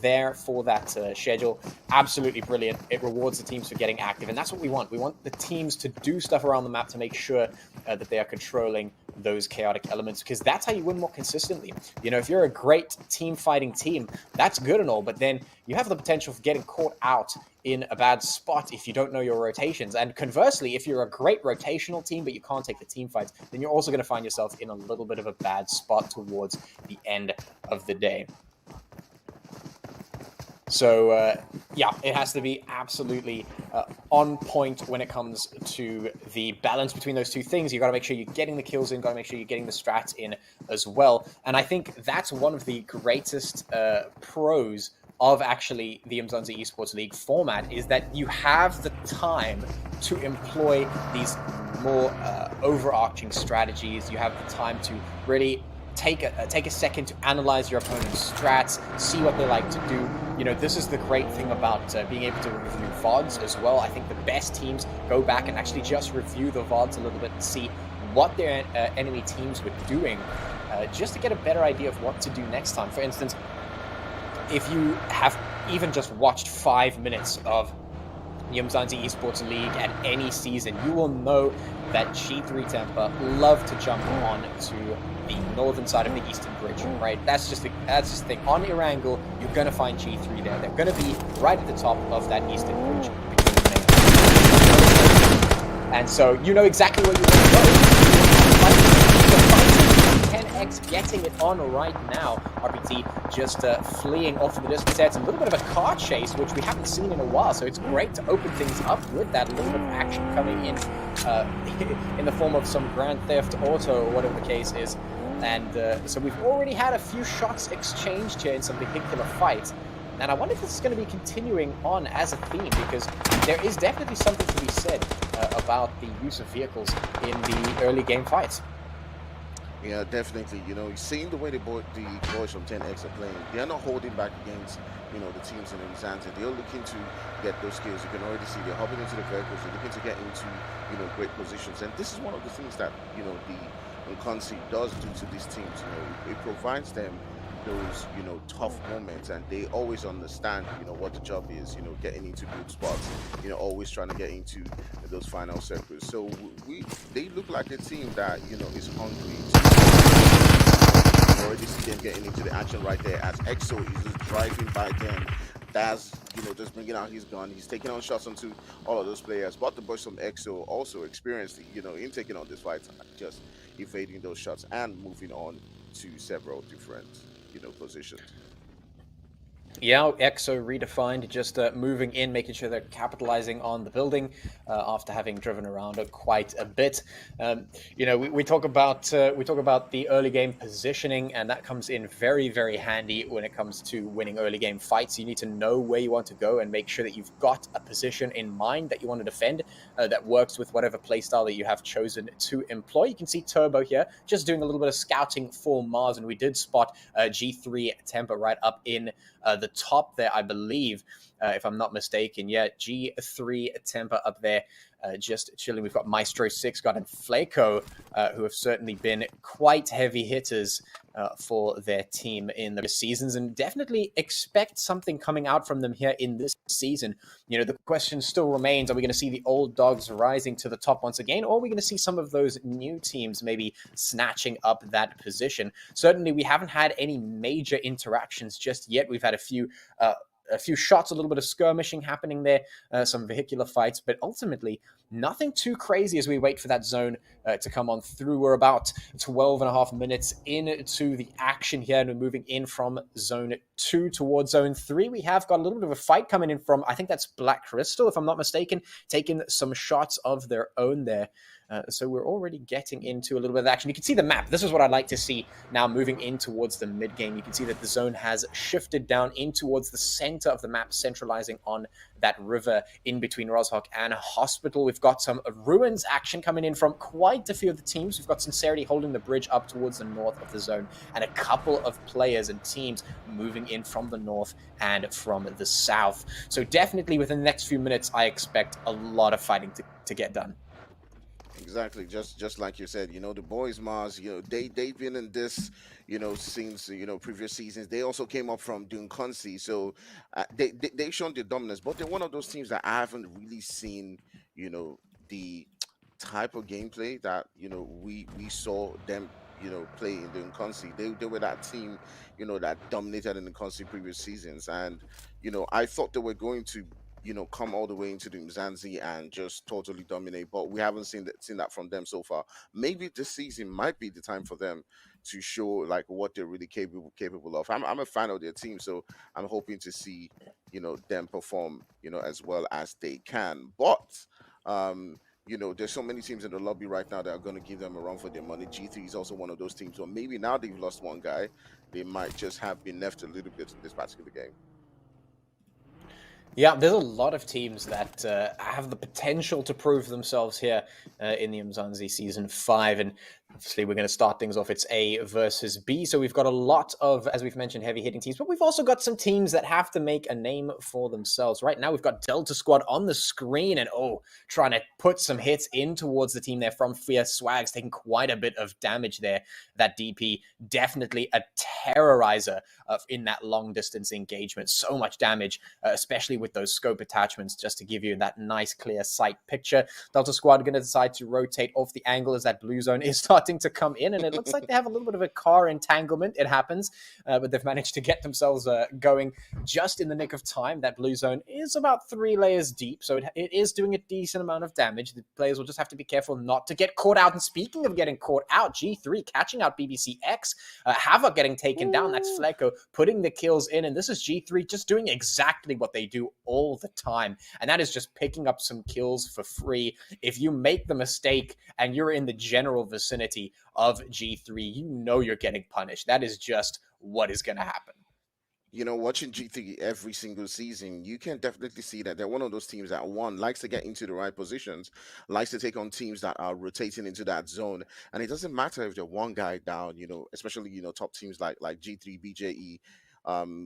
there for that schedule, absolutely brilliant. It rewards the teams for getting active, and that's what we want. We want the teams to do stuff around the map to make sure that they are controlling those chaotic elements, because that's how you win more consistently. If you're a great team fighting team, that's good and all, but then you have the potential for getting caught out in a bad spot if you don't know your rotations. And conversely, if you're a great rotational team but you can't take the team fights, then you're also going to find yourself in a little bit of a bad spot towards the end of the day. So, yeah, it has to be absolutely on point when it comes to the balance between those two things. You got to make sure you're getting the kills in, got to make sure you're getting the strats in as well. And I think that's one of the greatest pros of actually the Umzansi Esports League format, is that you have the time to employ these more overarching strategies. You have the time to really take a second to analyze your opponent's strats, see what they like to do. You know, this is the great thing about being able to review VODs as well. I think the best teams go back and actually just review the VODs a little bit and see what their enemy teams were doing, just to get a better idea of what to do next time. For instance, if you have even just watched 5 minutes of the Umzansi Esports League at any season, you will know that G3 Temper love to jump on to the northern side of the Eastern Bridge, right? That's just the thing. On Erangel, you're going to find G3 there. They're going to be right at the top of that Eastern Bridge between the main. And so you know exactly where you want to go. The 10x getting it on right now. RPT just fleeing off to the distance there. It's a little bit of a car chase, which we haven't seen in a while, so it's great to open things up with that. A little bit of action coming in the form of some Grand Theft Auto or whatever the case is. And so we've already had a few shots exchanged here in some vehicular fights. And I wonder if this is going to be continuing on as a theme, because there is definitely something to be said about the use of vehicles in the early game fights. Yeah, definitely. You know, seeing the way the boys from 10X are playing, they're not holding back against, you know, the teams in Umzansi. They're looking to get those skills. You can already see they're hopping into the vehicles. They're looking to get into, you know, great positions. And this is one of the things that, you know, the Umzansi does do to these teams. You know, it provides them those, you know, tough moments, and they always understand, you know, what the job is, you know, getting into good spots, you know, always trying to get into those final circles. So they look like a team that, you know, is hungry. You already see them getting into the action right there as EXO is just driving by them. Daz, you know, just bringing out his gun. He's taking on shots onto all of those players. But the boys from EXO also experienced, you know, in taking on this fight, just evading those shots and moving on to several different, you know, positions. Yeah, EXO redefined, just moving in, making sure they're capitalizing on the building after having driven around it quite a bit. You know, we talk about the early game positioning, and that comes in very, very handy when it comes to winning early game fights. You need to know where you want to go and make sure that you've got a position in mind that you want to defend that works with whatever playstyle that you have chosen to employ. You can see Turbo here just doing a little bit of scouting for Mars, and we did spot G3 Temper right up in the top there, I believe, if I'm not mistaken. Yeah, G3 Temper up there, just chilling. We've got Maestro 6, got and Flaco, who have certainly been quite heavy hitters for their team in the seasons, and definitely expect something coming out from them here in this season. You know, the question still remains, are we going to see the old dogs rising to the top once again, or are we going to see some of those new teams maybe snatching up that position? Certainly, we haven't had any major interactions just yet. We've had a few shots, a little bit of skirmishing happening there, some vehicular fights, but ultimately nothing too crazy as we wait for that zone to come on through. We're about 12 and a half minutes into the action here, and we're moving in from zone 2 towards zone 3. We have got a little bit of a fight coming in from, I think that's Black Crystal, if I'm not mistaken, taking some shots of their own there. So we're already getting into a little bit of action. You can see the map. This is what I'd like to see now moving in towards the mid-game. You can see that the zone has shifted down in towards the center of the map, centralizing on that river in between Rozhok and Hospital. We've got some ruins action coming in from quite a few of the teams. We've got Sincerity holding the bridge up towards the north of the zone, and a couple of players and teams moving in from the north and from the south. So definitely within the next few minutes, I expect a lot of fighting to get done. Exactly, just like you said, you know, the boys, Mars, you know, they've been in this, you know, since, you know, previous seasons. They also came up from Dunconsi, so they've shown their dominance, but they're one of those teams that I haven't really seen, you know, the type of gameplay that, you know, we saw them, you know, play in the Dunconsi. They were that team, you know, that dominated in the Dunconsi previous seasons, and you know, I thought they were going to, you know, come all the way into the Umzansi and just totally dominate, but we haven't seen that from them so far. Maybe this season might be the time for them to show like what they're really capable of. I'm a fan of their team, so I'm hoping to see them perform as well as they can. But there's so many teams in the lobby right now that are going to give them a run for their money. G3 is also one of those teams. Or maybe now they've lost one guy, they might just have been left a little bit in this particular game. Yeah, there's a lot of teams that have the potential to prove themselves here in the Umzansi Season 5. And obviously, we're going to start things off. It's A versus B. So we've got a lot of, as we've mentioned, heavy-hitting teams. But we've also got some teams that have to make a name for themselves. Right now, we've got Delta Squad on the screen. And, trying to put some hits in towards the team there from Fierce Swags, taking quite a bit of damage there. That DP, definitely a terrorizer in that long-distance engagement. So much damage, especially with those scope attachments, just to give you that nice clear sight picture. Delta Squad are going to decide to rotate off the angle as that blue zone is starting to come in, and it looks like they have a little bit of a car entanglement. It happens, but they've managed to get themselves going just in the nick of time. That blue zone is about 3 layers deep, so it is doing a decent amount of damage. The players will just have to be careful not to get caught out. And speaking of getting caught out, G3 catching out BBCx, Havoc getting taken down. That's Flecko putting the kills in, and this is G3 just doing exactly what they do all the time, and that is just picking up some kills for free. If you make the mistake and you're in the general vicinity of G3, you know you're getting punished. That is just what is going to happen. Watching G3 every single season, you can definitely see that they're one of those teams that, one, likes to get into the right positions, likes to take on teams that are rotating into that zone. And it doesn't matter if they're one guy down, especially, top teams like G3, BJE,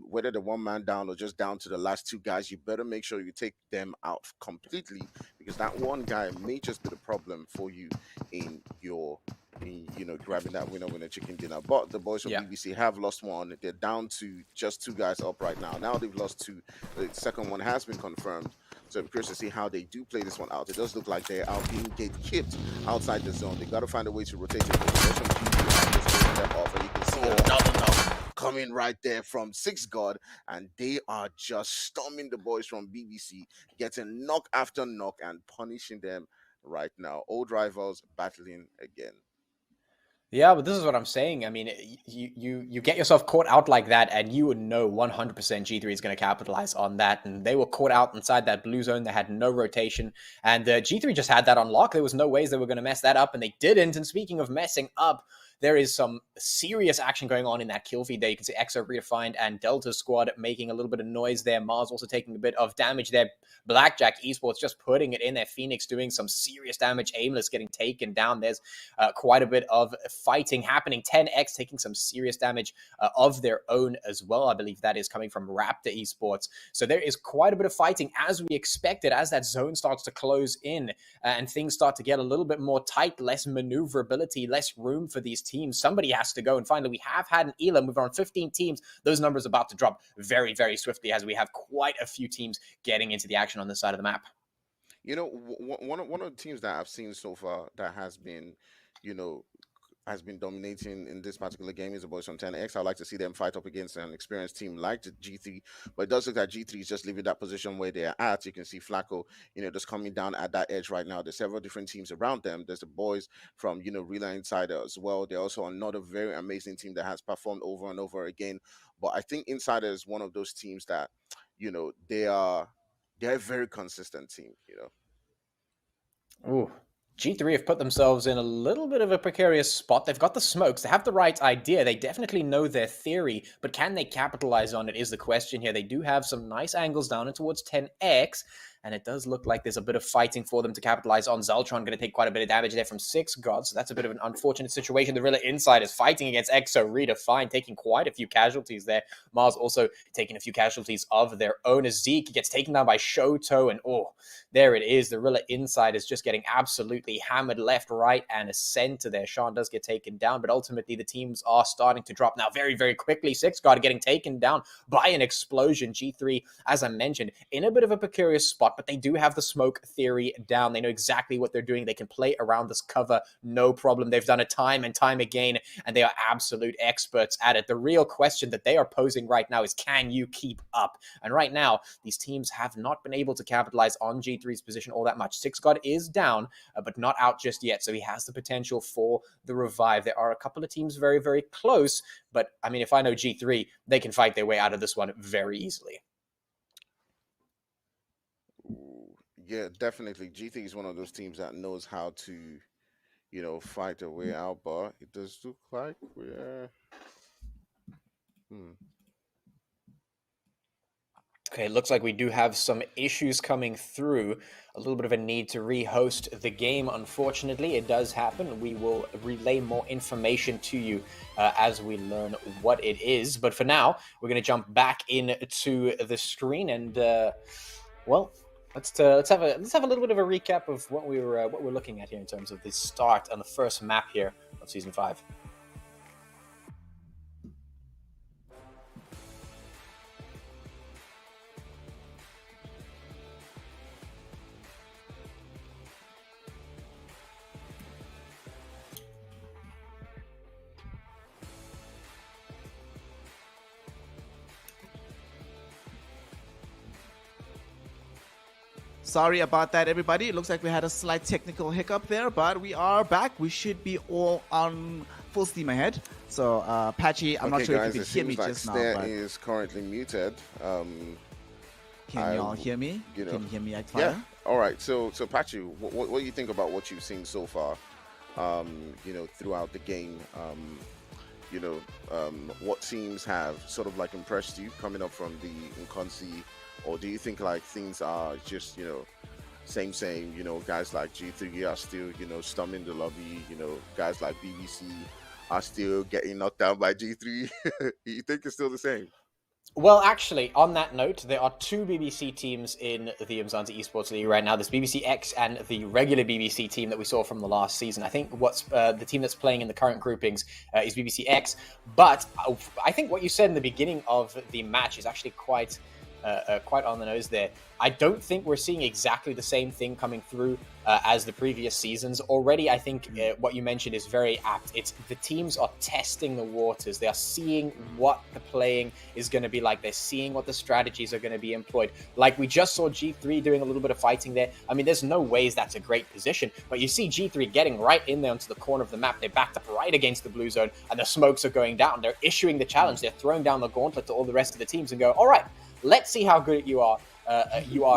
whether they're one man down or just down to the last 2 guys, you better make sure you take them out completely, because that one guy may just be the problem for you in grabbing that winner chicken dinner. But the boys from BBC have lost one. They're down to just 2 guys up right now. Now they've lost 2. The second one has been confirmed. So I'm curious to see how they do play this one out. It does look like they are being gate-kept outside the zone. They got to find a way to rotate it. Off, and you can see double coming right there from 6 God, and they are just storming the boys from BBC, getting knock after knock and punishing them right now. Old rivals battling again. Yeah, but this is what I'm saying. I mean, you get yourself caught out like that, and you would know 100% G3 is going to capitalize on that. And they were caught out inside that blue zone. They had no rotation, and G3 just had that on lock. There was no ways they were going to mess that up, and they didn't. And speaking of messing up, there is some serious action going on in that kill feed there. You can see EXO, Redefined, and Delta Squad making a little bit of noise there. Mars also taking a bit of damage there. Blackjack Esports just putting it in there. Phoenix doing some serious damage. Aimless getting taken down. There's quite a bit of fighting happening. 10X taking some serious damage of their own as well. I believe that is coming from Raptor Esports. So there is quite a bit of fighting as we expected, as that zone starts to close in and things start to get a little bit more tight, less maneuverability, less room for these teams. Somebody has to go. And finally, we have had an elim. We've on 15 teams. Those numbers are about to drop very, very swiftly as we have quite a few teams getting into the action on this side of the map. One of the teams that I've seen so far that has been dominating in this particular game is the boys from 10X. I'd like to see them fight up against an experienced team like the G3, but it does look like G3 is just leaving that position where they're at. You can see Flacco, just coming down at that edge right now. There's several different teams around them. There's the boys from, Rila Insider as well. They're also another very amazing team that has performed over and over again. But I think Insider is one of those teams that, they're a very consistent team, Ooh. G3 have put themselves in a little bit of a precarious spot. They've got the smokes. They have the right idea. They definitely know their theory, but can they capitalize on it is the question here. They do have some nice angles down and towards 10X, and it does look like there's a bit of fighting for them to capitalize on. Zeltron going to take quite a bit of damage there from 6 gods, so that's a bit of an unfortunate situation. The Rila Insider is fighting against EXO, Redefined, taking quite a few casualties there. Mars also taking a few casualties of their own. As Zeke gets taken down by Shoto, and there it is. The Rila Insider is just getting absolutely hammered left, right, and a center there. Sean does get taken down, but ultimately the teams are starting to drop now very, very quickly. 6 God getting taken down by an explosion. G3, as I mentioned, in a bit of a precarious spot. spot, but they do have the smoke theory down. They know exactly what they're doing. They can play around this cover, no problem. They've done it time and time again, and they are absolute experts at it. The real question that they are posing right now is, can you keep up? And right now, these teams have not been able to capitalize on G3's position all that much. Six God is down, but not out just yet, so he has the potential for the revive. There are a couple of teams very, very close, but I mean, if I know G3, they can fight their way out of this one very easily. Yeah, definitely. G3 is one of those teams that knows how to, you know, fight their way out, but it does look like we're... Okay, it looks like we do have some issues coming through. A little bit of a need to re-host the game, unfortunately. It does happen. We will relay more information to you as we learn what it is. But for now, we're going to jump back into the screen and, well, let's have a little bit of a recap of what we're looking at here in terms of the start on the first map here of Season 5. Sorry about that, everybody. It looks like we had a slight technical hiccup there, but we are back. We should be all on full steam ahead. So, Patchy, I'm not sure guys, if you could hear me like just now. Stair is currently muted. Can y'all hear me? You know, can you hear me, Actfire? Yeah. All right. So Patchy, what do you think about what you've seen so far? You know, throughout the game. You know, what teams have sort of like impressed you coming up from the Umzansi? Or do you think like things are just, you know, same, you know, guys like G3 are still, you know, storming the lobby, you know, guys like BBC are still getting knocked down by G3? You think it's still the same? Well, actually, on that note, there are two BBC teams in the Umzansi Esports League right now. There's BBCx and the regular BBC team that we saw from the last season. I think what's the team that's playing in the current groupings is BBCx. But I think what you said in the beginning of the match is actually quite on the nose there. I don't think we're seeing exactly the same thing coming through as the previous seasons. Already, I think what you mentioned is very apt. It's the teams are testing the waters. They are seeing what the playing is going to be like. They're seeing what the strategies are going to be employed. Like we just saw G3 doing a little bit of fighting there. I mean, there's no ways that's a great position, but you see G3 getting right in there onto the corner of the map. They're backed up right against the blue zone, and the smokes are going down. They're issuing the challenge. They're throwing down the gauntlet to all the rest of the teams and go, all right, let's see how good you are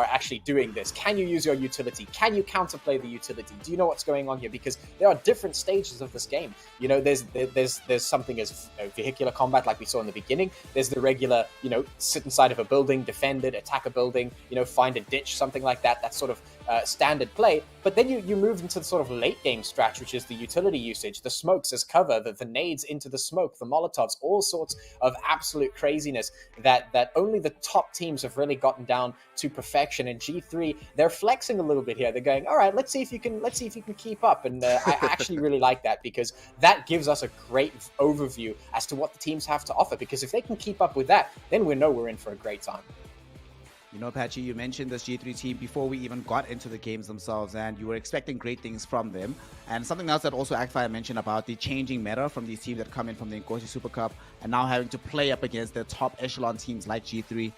actually doing this. Can you use your utility? Can you counterplay the utility? Do you know what's going on here? Because there are different stages of this game. You know, there's something as vehicular combat like we saw in the beginning. There's the regular, you know, sit inside of a building, defend it, attack a building, you know, find a ditch, something like that. That's sort of standard play. But then you move into the sort of late game strat, which is the utility usage, the smokes as cover, the nades into the smoke, the molotovs, all sorts of absolute craziness that only the top teams have really gotten down to perfection. And G3, they're flexing a little bit here. They're going, all right, let's see if you can keep up. And I actually really like that, because that gives us a great overview as to what the teams have to offer. Because if they can keep up with that, then we know we're in for a great time. You know, Patchy, you mentioned this G3 team before we even got into the games themselves, and you were expecting great things from them. And something else that also Actfire mentioned about the changing meta from these teams that come in from the Nkosi Super Cup and now having to play up against their top echelon teams like G3.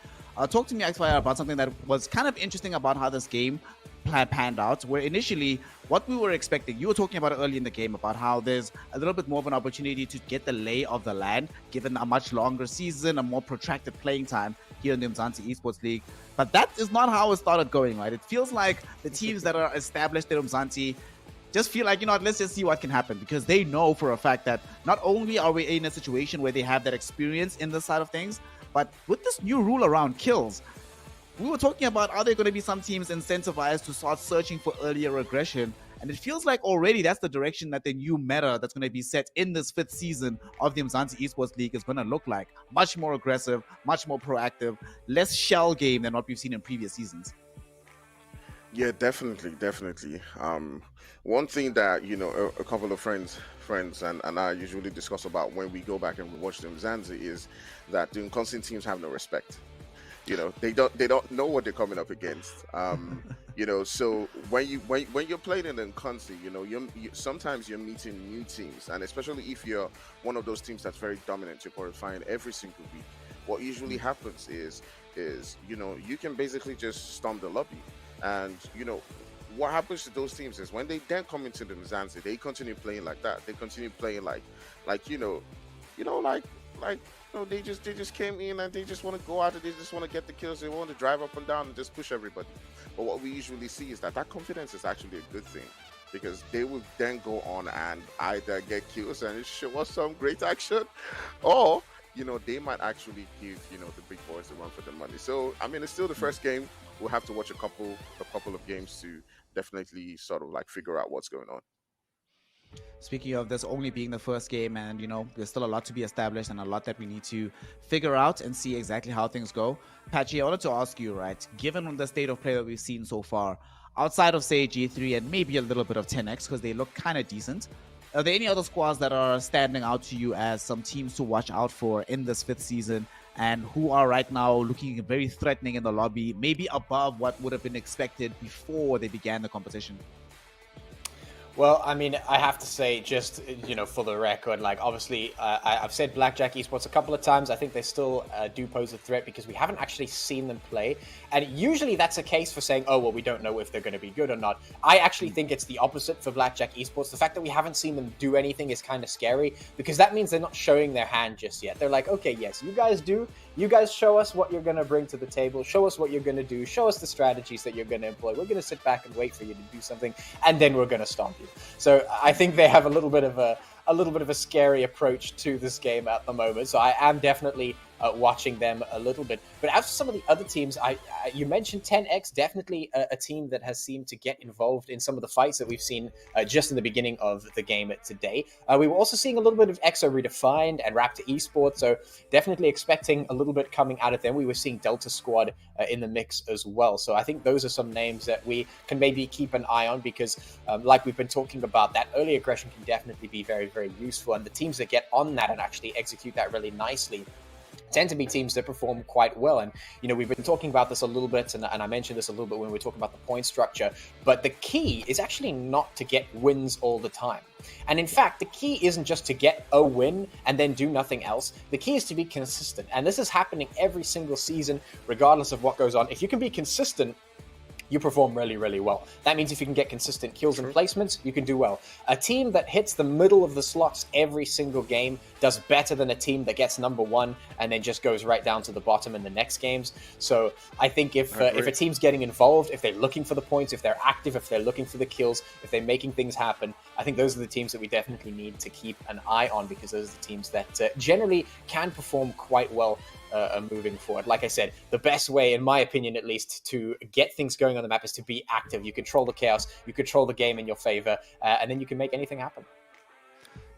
Talk to me, Actfire, about something that was kind of interesting about how this game panned out, where initially what we were expecting, you were talking about it early in the game, about how there's a little bit more of an opportunity to get the lay of the land, given a much longer season, a more protracted playing time here in the Umzansi Esports League. But that is not how it started going, right? It feels like the teams that are established in Umzansi just feel like, you know what, let's just see what can happen, because they know for a fact that not only are we in a situation where they have that experience in this side of things, but with this new rule around kills, we were talking about, are there going to be some teams incentivized to start searching for earlier aggression? And it feels like already that's the direction that the new meta that's going to be set in this 5th season of the Umzansi Esports League is going to look like. Much more aggressive, much more proactive, less shell game than what we've seen in previous seasons. Yeah, definitely. One thing that, you know, a couple of friends and I usually discuss about when we go back and we watch the Umzansi is that the constant teams have no respect. You know, they don't know what they're coming up against. You know, so when you're playing in Unzansi, you know, sometimes you're meeting new teams, and especially if you're one of those teams that's very dominant, you're qualifying every single week. What usually happens is you know, you can basically just storm the lobby, and you know what happens to those teams is when they then come into the Umzansi, they continue playing like that. They continue playing like they just came in and they just want to go out and they just want to get the kills. They want to drive up and down and just push everybody. But what we usually see is that confidence is actually a good thing, because they will then go on and either get kills and show us some great action, or you know, they might actually give, you know, the big boys a run for their money. So I mean, it's still the first game. We'll have to watch a couple of games to definitely sort of like figure out what's going on. Speaking of this only being the first game, and you know, there's still a lot to be established and a lot that we need to figure out and see exactly how things go. Patchy, I wanted to ask you, right, given the state of play that we've seen so far, outside of say G3 and maybe a little bit of 10X, because they look kind of decent, are there any other squads that are standing out to you as some teams to watch out for in this 5th season, and who are right now looking very threatening in the lobby, maybe above what would have been expected before they began the competition? Well, I mean, I have to say, just, you know, for the record, like, obviously, I've said Blackjack Esports a couple of times. I think they still do pose a threat because we haven't actually seen them play. And usually that's a case for saying, oh, well, we don't know if they're going to be good or not. I actually think it's the opposite for Blackjack Esports. The fact that we haven't seen them do anything is kind of scary, because that means they're not showing their hand just yet. They're like, okay, yes, you guys do. You guys show us what you're going to bring to the table. Show us what you're going to do. Show us the strategies that you're going to employ. We're going to sit back and wait for you to do something, and then we're going to stomp you. So I think they have a little bit of a scary approach to this game at the moment. So I am definitely watching them a little bit. But as for some of the other teams, you mentioned 10X, definitely a team that has seemed to get involved in some of the fights that we've seen just in the beginning of the game today. We were also seeing a little bit of EXO Redefined and RAPTOR Esports, so definitely expecting a little bit coming out of them. We were seeing Delta Squad in the mix as well. So I think those are some names that we can maybe keep an eye on, because like we've been talking about, that early aggression can definitely be very, very useful. And the teams that get on that and actually execute that really nicely tend to be teams that perform quite well. And, you know, we've been talking about this a little bit, and I mentioned this a little bit when we were talking about the point structure, but the key is actually not to get wins all the time. And in fact, the key isn't just to get a win and then do nothing else. The key is to be consistent. And this is happening every single season, regardless of what goes on. If you can be consistent, you perform really, really well. That means if you can get consistent kills and placements, you can do well. A team that hits the middle of the slots every single game does better than a team that gets number 1 and then just goes right down to the bottom in the next games. So I think if a team's getting involved, if they're looking for the points, if they're active, if they're looking for the kills, if they're making things happen, I think those are the teams that we definitely need to keep an eye on, because those are the teams that generally can perform quite well moving forward. Like I said, the best way, in my opinion at least, to get things going on the map is to be active. You control the chaos, you control the game in your favor, and then you can make anything happen.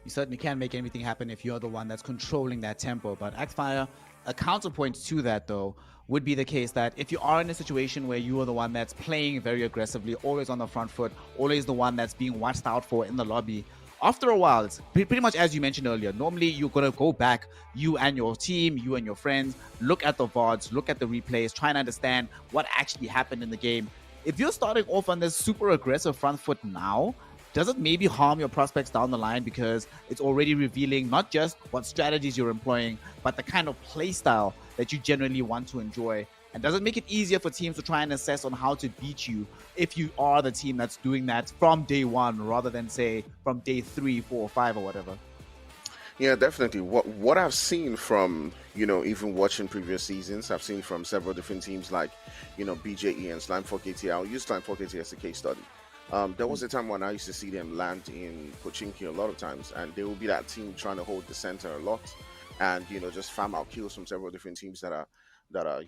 You certainly can make anything happen if you're the one that's controlling that tempo. But Axfire, a counterpoint to that though would be the case that if you are in a situation where you are the one that's playing very aggressively, always on the front foot, always the one that's being watched out for in the lobby, after a while, it's pretty much as you mentioned earlier, normally you're going to go back, you and your team, you and your friends, look at the VODs, look at the replays, try and understand what actually happened in the game. If you're starting off on this super aggressive front foot now, does it maybe harm your prospects down the line, because it's already revealing not just what strategies you're employing, but the kind of play style that you generally want to enjoy? And does it make it easier for teams to try and assess on how to beat you if you are the team that's doing that from day 1 rather than, say, from day 3, 4, or 5 or whatever? Yeah, definitely. What I've seen from, you know, even watching previous seasons, I've seen from several different teams like, you know, BJE and Slime4KT. I'll use Slime4KT as a case study. There was a time when I used to see them land in Pochinki a lot of times, and they will be that team trying to hold the center a lot and, you know, just farm out kills from several different teams that are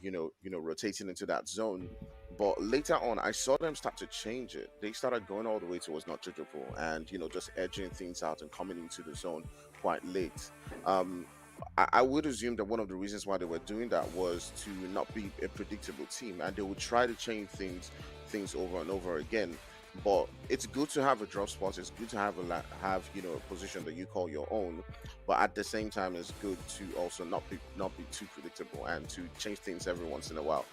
you know rotating into that zone. But later on, I saw them start to change it. They started going all the way towards not triple and, you know, just edging things out and coming into the zone quite late. I would assume that one of the reasons why they were doing that was to not be a predictable team, and they would try to change things over and over again. But it's good to have a drop spot. It's good to have a position that you call your own. But at the same time, it's good to also not be too predictable and to change things every once in a while.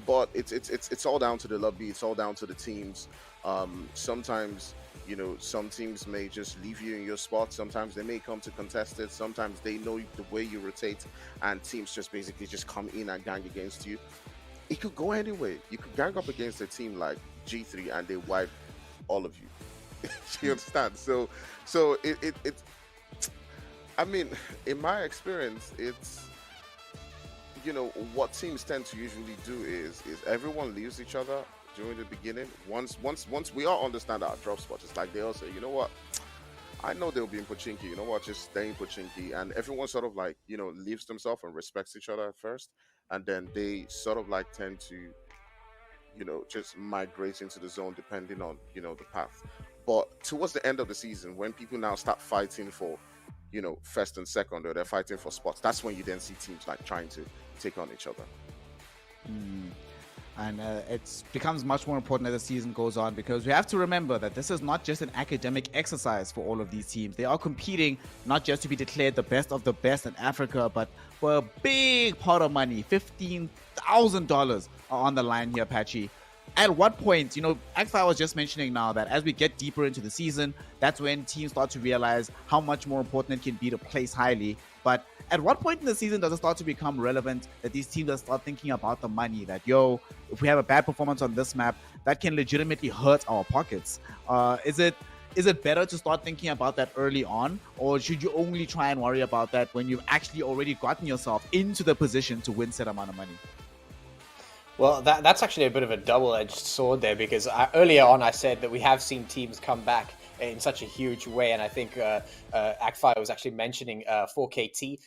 But it's all down to the lobby. It's all down to the teams. Sometimes, some teams may just leave you in your spot. Sometimes they may come to contest it. Sometimes they know the way you rotate, and teams just basically just come in and gang against you. It could go anyway. You could gang up against a team like G3 and they wipe all of you. You understand? So I mean, in my experience, it's what teams tend to usually do is everyone leaves each other during the beginning. Once we all understand our drop spot, it's like they all say, you know what, I know they'll be in Pochinki, you know what, just stay in Pochinki, and everyone sort of like leaves themselves and respects each other at first, and then they sort of like tend to just migrate into the zone depending on the path. But towards the end of the season, when people now start fighting for first and second, or they're fighting for spots, that's when you then see teams like trying to take on each other. And it becomes much more important as the season goes on, because we have to remember that this is not just an academic exercise for all of these teams. They are competing not just to be declared the best of the best in Africa, but for a big pot of money. $15,000 are on the line here, Patchy. At what point, Akfire was just mentioning now that as we get deeper into the season, that's when teams start to realize how much more important it can be to place highly. But at what point in the season does it start to become relevant that these teams start thinking about the money? That, if we have a bad performance on this map, that can legitimately hurt our pockets. Is it better to start thinking about that early on, or should you only try and worry about that when you've actually already gotten yourself into the position to win set amount of money? Well, that's actually a bit of a double-edged sword there, because earlier on I said that we have seen teams come back in such a huge way, and I think Akfire was actually mentioning 4KT.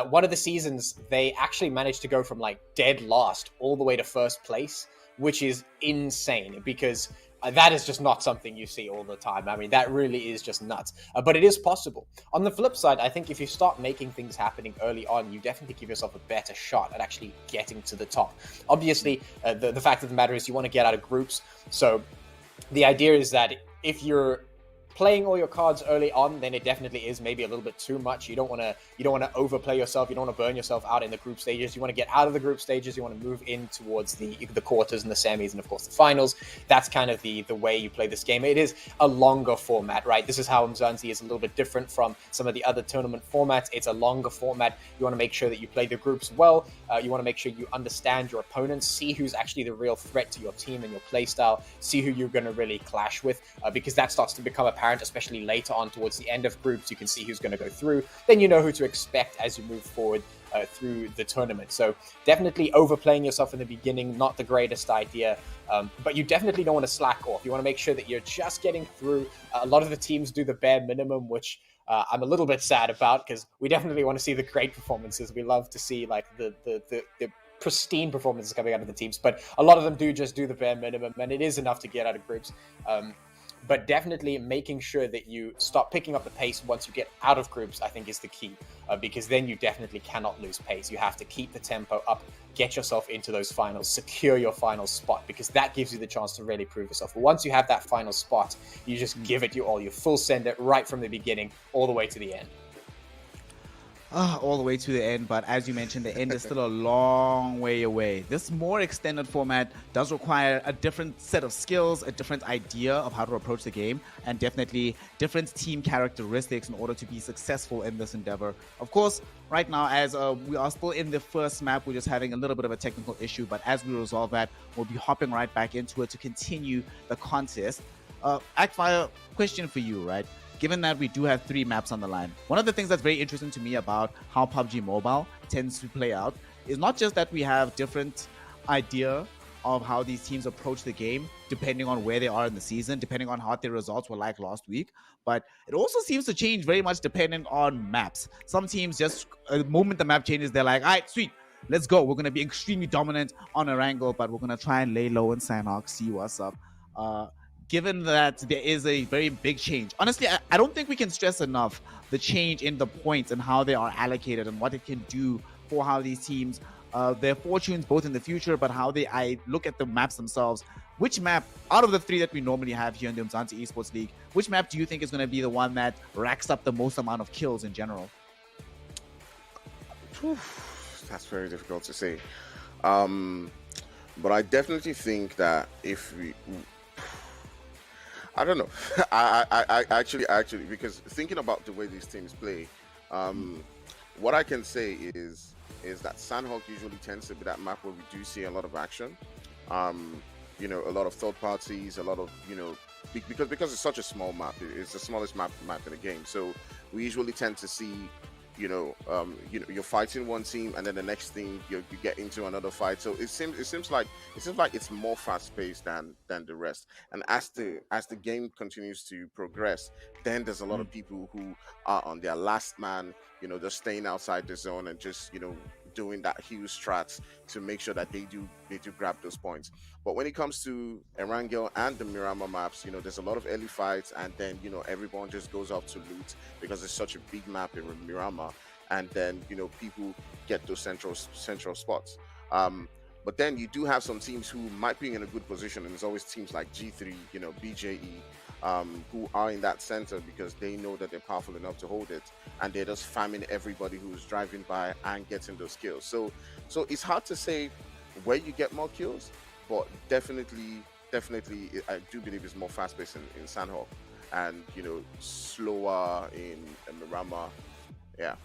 One of the seasons, they actually managed to go from like dead last all the way to first place, which is insane, because that is just not something you see all the time. I mean, that really is just nuts. But it is possible. On the flip side, I think if you start making things happening early on, you definitely give yourself a better shot at actually getting to the top. Obviously, the fact of the matter is you want to get out of groups. So the idea is that if you're playing all your cards early on, then it definitely is maybe a little bit too much. You don't want to overplay yourself. You don't want to burn yourself out in the group stages. You want to get out of the group stages. You want to move in towards the quarters and the semis and of course the finals. That's kind of the way you play this game. It is a longer format, right? This is how Umzansi is a little bit different from some of the other tournament formats. It's a longer format. You want to make sure that you play the groups well. You want to make sure you understand your opponents, see who's actually the real threat to your team and your play style, see who you're going to really clash with, because that starts to become apparent, especially later on towards the end of groups. You can see who's going to go through. Then you know who to expect as you move forward through the tournament. So definitely overplaying yourself in the beginning, not the greatest idea, but you definitely don't want to slack off. You want to make sure that you're just getting through. A lot of the teams do the bare minimum, which I'm a little bit sad about, because we definitely want to see the great performances. We love to see like the pristine performances coming out of the teams, but a lot of them do just do the bare minimum, and it is enough to get out of groups. But definitely making sure that you stop picking up the pace once you get out of groups, I think, is the key, because then you definitely cannot lose pace. You have to keep the tempo up, get yourself into those finals, secure your final spot, because that gives you the chance to really prove yourself. But once you have that final spot, you just give it your all. You full send it right from the beginning all the way to the end. All the way to the end, but as you mentioned, the end is still a long way away. This more extended format does require a different set of skills, a different idea of how to approach the game, and definitely different team characteristics in order to be successful in this endeavor. Of course, right now, as we are still in the first map, we're just having a little bit of a technical issue, but as we resolve that, we'll be hopping right back into it to continue the contest. Akfire, question for you, right? Given that we do have 3 maps on the line, one of the things that's very interesting to me about how PUBG Mobile tends to play out is not just that we have different idea of how these teams approach the game depending on where they are in the season, depending on how their results were like last week, but it also seems to change very much depending on maps. Some teams just, the moment the map changes, they're like, all right, sweet, let's go. We're going to be extremely dominant on Erangel, but we're going to try and lay low in Sanhok, see what's up. Given that there is a very big change, honestly, I don't think we can stress enough the change in the points and how they are allocated and what it can do for how these teams their fortunes both in the future, but how I look at the maps themselves. Which map, out of the 3 that we normally have here in the Umzansi Esports League, which map do you think is going to be the one that racks up the most amount of kills in general? That's very difficult to say. But I definitely think that if we... I don't know. I actually, because thinking about the way these teams play, what I can say is that Sanhok usually tends to be that map where we do see a lot of action. You know, a lot of third parties, a lot of, you know, because it's such a small map, it's the smallest map in the game. So we usually tend to see, you know, you're fighting one team and then the next thing you get into another fight. So it seems like it's more fast paced than the rest. And as the game continues to progress, then there's a lot of people who are on their last man, you know, just staying outside the zone and just, you know, doing that huge strats to make sure that they do grab those points. But when it comes to Erangel and the Miramar maps, you know, there's a lot of early fights, and then, you know, everyone just goes off to loot because it's such a big map in Miramar, and then, you know, people get those central spots. But then you do have some teams who might be in a good position, and there's always teams like G3, you know, BJE, who are in that center because they know that they're powerful enough to hold it, and they're just farming everybody who's driving by and getting those kills. So it's hard to say where you get more kills, but definitely I do believe it's more fast-paced in Sanhok, and, you know, slower in Miramar. Yeah.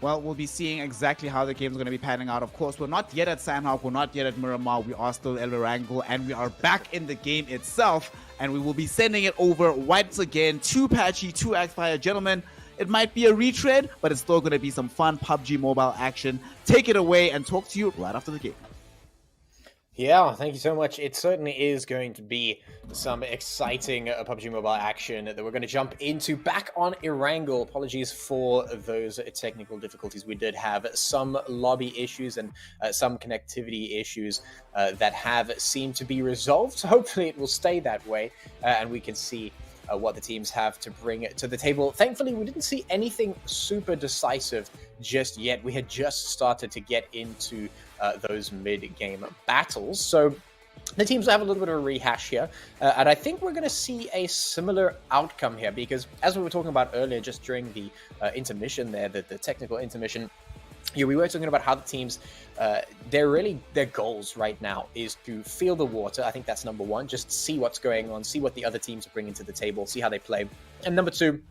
Well, we'll be seeing exactly how the game is going to be panning out. Of course, we're not yet at Sanhok, we're not yet at Miramar, we are still at Erangel, and we are back in the game itself, and we will be sending it over once again to Patchy, to Axfire. Gentlemen, it might be a retread, but it's still going to be some fun PUBG Mobile action. Take it away and talk to you right after the game. Yeah, thank you so much. It certainly is going to be some exciting PUBG Mobile action that we're going to jump into back on Erangel. Apologies for those technical difficulties. We did have some lobby issues and some connectivity issues that have seemed to be resolved. So hopefully it will stay that way, and we can see what the teams have to bring to the table. Thankfully, we didn't see anything super decisive just yet. We had just started to get into those mid-game battles. So the teams will have a little bit of a rehash here. And I think we're going to see a similar outcome here, because as we were talking about earlier, just during the intermission there, the technical intermission, yeah, we were talking about how the teams, their goals right now is to feel the water. I think that's number one, just see what's going on, see what the other teams are bringing to the table, see how they play. And number two,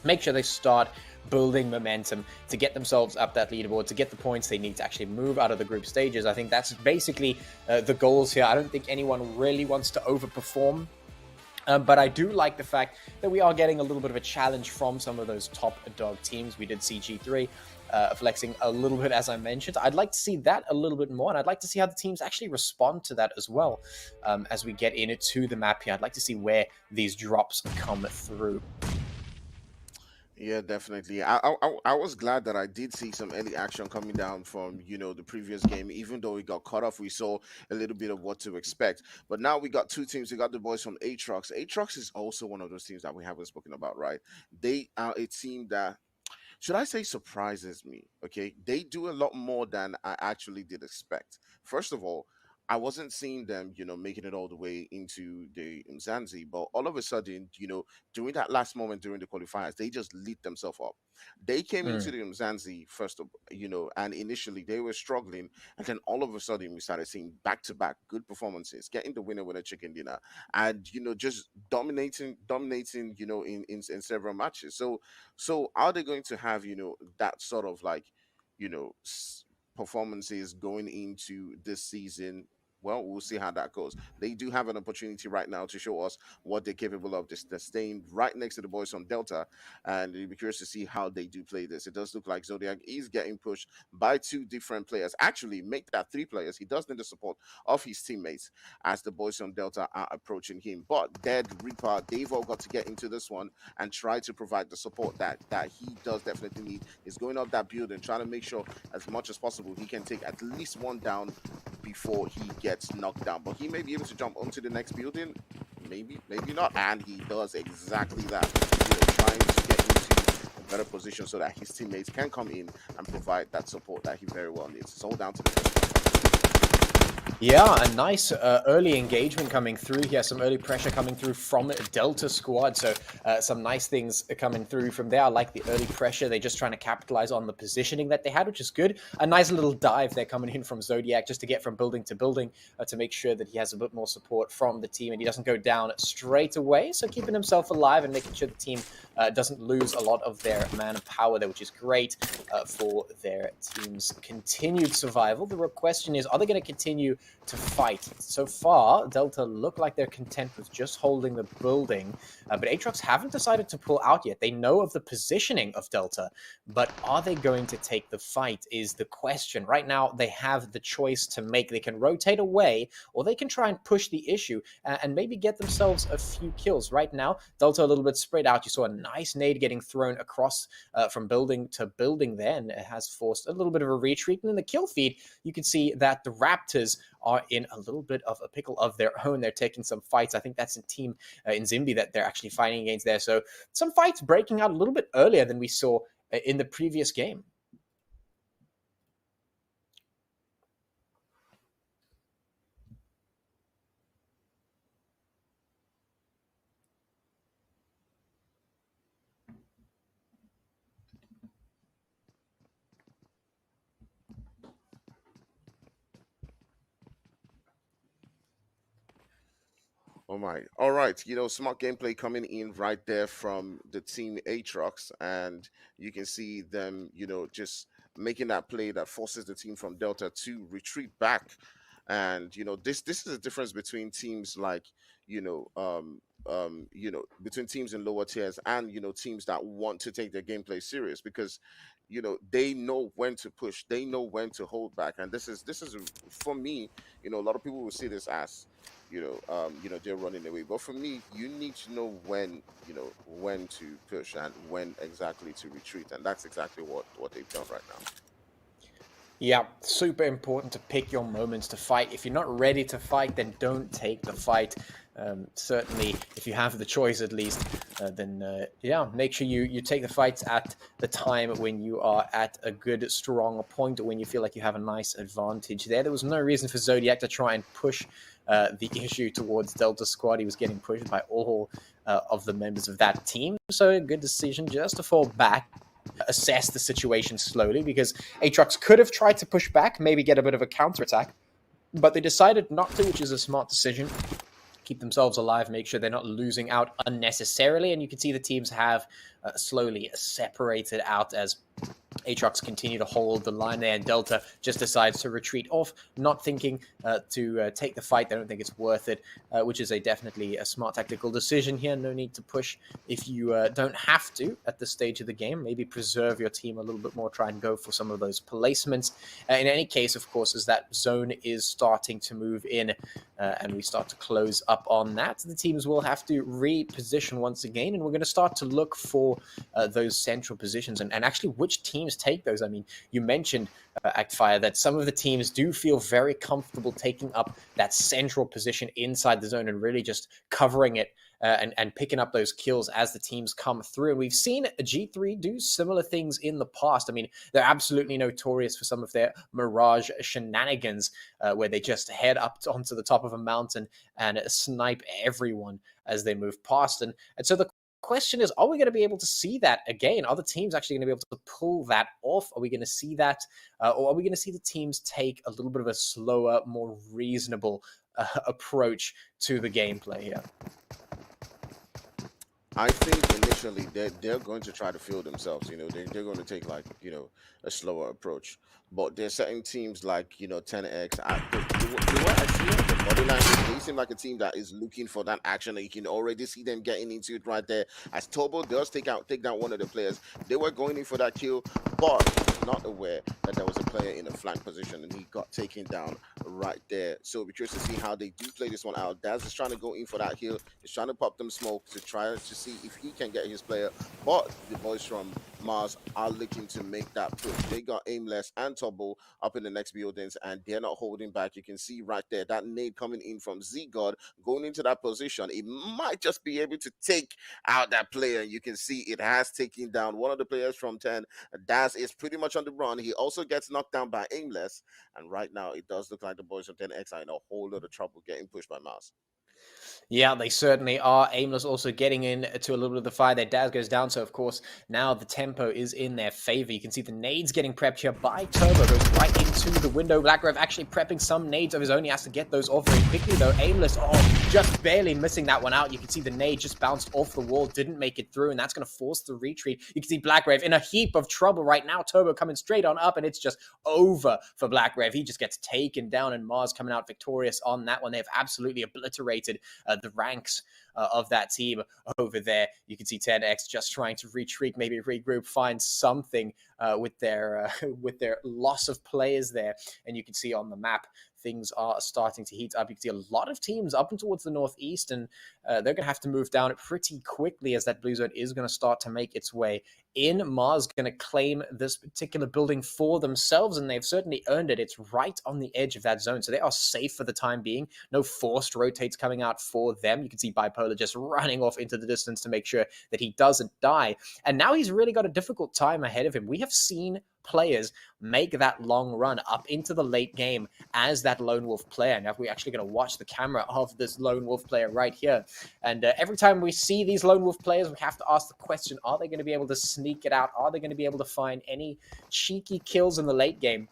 make sure they start building momentum to get themselves up that leaderboard, to get the points they need to actually move out of the group stages. I think that's basically the goals here. I don't think anyone really wants to overperform. But I do like the fact that we are getting a little bit of a challenge from some of those top dog teams. We did see G3 flexing a little bit, as I mentioned. I'd like to see that a little bit more, and I'd like to see how the teams actually respond to that as well. As we get into the map here, I'd like to see where these drops come through. Yeah, definitely. I was glad that I did see some early action coming down from, you know, the previous game. Even though we got cut off, we saw a little bit of what to expect. But now we got two teams. We got the boys from ATROX. ATROX is also one of those teams that we haven't spoken about, right? They are a team that, should I say, surprises me. Okay, they do a lot more than I actually did expect. First of all, I wasn't seeing them, you know, making it all the way into the Umzansi, but all of a sudden, you know, during that last moment during the qualifiers, they just lit themselves up. They came into the Umzansi first, you know, and initially they were struggling, and then all of a sudden we started seeing back-to-back good performances, getting the winner with a chicken dinner, and, you know, just dominating, you know, in several matches. So are they going to have, you know, that sort of like, you know, performances going into this season? Well, we'll see how that goes. They do have an opportunity right now to show us what they're capable of. They're staying right next to the boys from Delta, and you'll be curious to see how they do play this. It does look like Zodiac is getting pushed by two different players. Actually, make that three players. He does need the support of his teammates as the boys from Delta are approaching him. But Dead, Reaper, they've all got to get into this one and try to provide the support that he does definitely need. He's going up that building, trying to make sure as much as possible he can take at least one down before he gets knocked down. But he may be able to jump onto the next building, maybe not, and he does exactly that. You know, trying to get into better position so that his teammates can come in and provide that support that he very well needs. It's all down to the Yeah, a nice early engagement coming through here. Some early pressure coming through from Delta squad. So some nice things coming through from there. I like the early pressure. They're just trying to capitalize on the positioning that they had, which is good. A nice little dive there coming in from Zodiac just to get from building to building to make sure that he has a bit more support from the team and he doesn't go down straight away. So keeping himself alive and making sure the team doesn't lose a lot of their manpower there, which is great for their team's continued survival. The real question is, are they going to continue to fight? So far, Delta look like they're content with just holding the building, but ATROX haven't decided to pull out yet. They know of the positioning of Delta, but are they going to take the fight is the question. Right now, they have the choice to make. They can rotate away, or they can try and push the issue and maybe get themselves a few kills. Right now, Delta a little bit spread out. You saw a nice nade getting thrown across from building to building there, and it has forced a little bit of a retreat. And in the kill feed, you can see that the Raptors are in a little bit of a pickle of their own. They're taking some fights. I think that's in team Inzimbi that they're actually fighting against there. So some fights breaking out a little bit earlier than we saw in the previous game. Oh my. All right. Smart gameplay coming in right there from the team Aatrox. And you can see them, just making that play that forces the team from Delta to retreat back. And, this is the difference between teams like, between teams in lower tiers and, teams that want to take their gameplay serious because, they know when to push, they know when to hold back. And this is for me, a lot of people will see this as, they're running away. But for me, you need to know when to push and when exactly to retreat, and that's exactly what they've done right now. Yeah, super important to pick your moments to fight. If you're not ready to fight, then don't take the fight. Certainly, if you have the choice at least, then make sure you take the fights at the time when you are at a good, strong point, or when you feel like you have a nice advantage there. There was no reason for Zodiac to try and push the issue towards Delta squad. He was getting pushed by all of the members of that team. So a good decision just to fall back, assess the situation slowly, because Aatrox could have tried to push back, maybe get a bit of a counterattack, but they decided not to, which is a smart decision. Keep themselves alive, make sure they're not losing out unnecessarily, and you can see the teams have slowly separated out as Aatrox continue to hold the line there, and Delta just decides to retreat off, not thinking to take the fight. They don't think it's worth it, which is definitely a smart tactical decision here. No need to push if you don't have to at this stage of the game. Maybe preserve your team a little bit more, try and go for some of those placements. In any case, of course, as that zone is starting to move in and we start to close up on that, the teams will have to reposition once again, and we're going to start to look for those central positions and actually which teams take those. I mean, you mentioned, Actfire, that some of the teams do feel very comfortable taking up that central position inside the zone and really just covering it and picking up those kills as the teams come through. And we've seen G3 do similar things in the past. I mean, they're absolutely notorious for some of their Mirage shenanigans where they just head up onto the top of a mountain and snipe everyone as they move past. And so the question is, are we going to be able to see that again? Are the teams actually going to be able to pull that off? Are we going to see that? Or are we going to see the teams take a little bit of a slower, more reasonable approach to the gameplay here? I think initially they're going to try to field themselves. They're going to take a slower approach. But there's certain teams like 10x. The way I see it, the body language, they seem like a team that is looking for that action. You can already see them getting into it right there. As Turbo does take down one of the players, they were going in for that kill, but not aware that there was a player in a flank position and he got taken down right there. So we're curious to see how they do play this one out. Daz is trying to go in for that kill. He's trying to pop them smoke to try to see if he can get his player. But the boys from Mars are looking to make that push. They got Aimless and Tobble up in the next buildings, and they're not holding back. You can see right there that nade coming in from Z-God going into that position. It might just be able to take out that player. You can see it has taken down one of the players from 10. Daz is pretty much on the run. He also gets knocked down by Aimless, and right now it does look like the boys from 10X are in a whole lot of trouble getting pushed by Mars. Yeah, they certainly are. Aimless also getting into a little bit of the fire. Their Daz goes down, so of course now the tempo is in their favor. You can see the nades getting prepped here by Turbo. Goes right into the window. Blackgrave actually prepping some nades of his own. He has to get those off very quickly though. Aimless, just barely missing that one out. You can see the nade just bounced off the wall, didn't make it through, and that's going to force the retreat. You can see Blackgrave in a heap of trouble right now. Turbo coming straight on up, and it's just over for Blackgrave. He just gets taken down, and Mars coming out victorious on that one. They've absolutely obliterated the ranks of that team over there. You can see 10X just trying to retreat, maybe regroup, find something with their loss of players there. And you can see on the map, things are starting to heat up. You can see a lot of teams up and towards the northeast, and they're going to have to move down pretty quickly as that blue zone is going to start to make its way in. Mars going to claim this particular building for themselves, and they've certainly earned it. It's right on the edge of that zone, so they are safe for the time being. No forced rotates coming out for them. You can see Bipolar just running off into the distance to make sure that he doesn't die. And now he's really got a difficult time ahead of him. We have seen players make that long run up into the late game as that lone wolf player. Now, we're actually going to watch the camera of this lone wolf player right here. And every time we see these lone wolf players, we have to ask the question, are they going to be able to sneak it out? Are they going to be able to find any cheeky kills in the late game?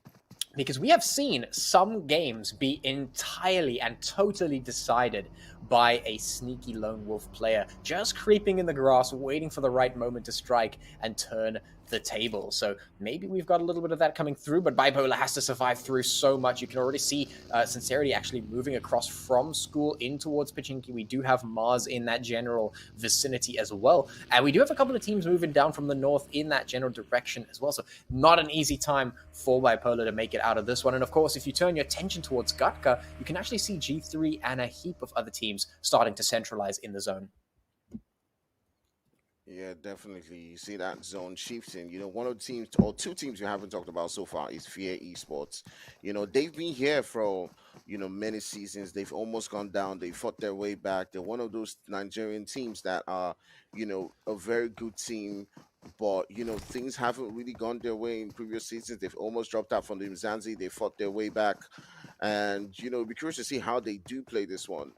Because we have seen some games be entirely and totally decided by a sneaky lone wolf player just creeping in the grass, waiting for the right moment to strike and turn the table. So maybe we've got a little bit of that coming through, but Bipolar has to survive through so much. You can already see Sincerity actually moving across from school in towards Pachinki. We do have Mars in that general vicinity as well. And we do have a couple of teams moving down from the north in that general direction as well. So not an easy time for Bipolar to make it out of this one. And of course, if you turn your attention towards Gatka, you can actually see G3 and a heap of other teams starting to centralize in the zone. Yeah, definitely. You see that zone shifting. You know, one of the teams or two teams you haven't talked about so far is Fear Esports. You know, they've been here for, many seasons. They've almost gone down. They fought their way back. They're one of those Nigerian teams that are, a very good team. But, things haven't really gone their way in previous seasons. They've almost dropped out from the Umzansi. They fought their way back. And, be curious to see how they do play this one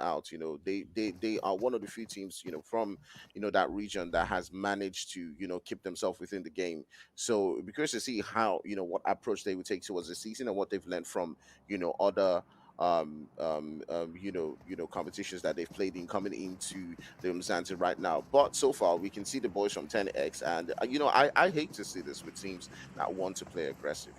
out. They are one of the few teams, from, that region that has managed to, keep themselves within the game. So be curious to see how, what approach they would take towards the season and what they've learned from, other competitions that they've played in coming into the Umzansi right now. But so far we can see the boys from 10X, and I hate to see this with teams that want to play aggressive,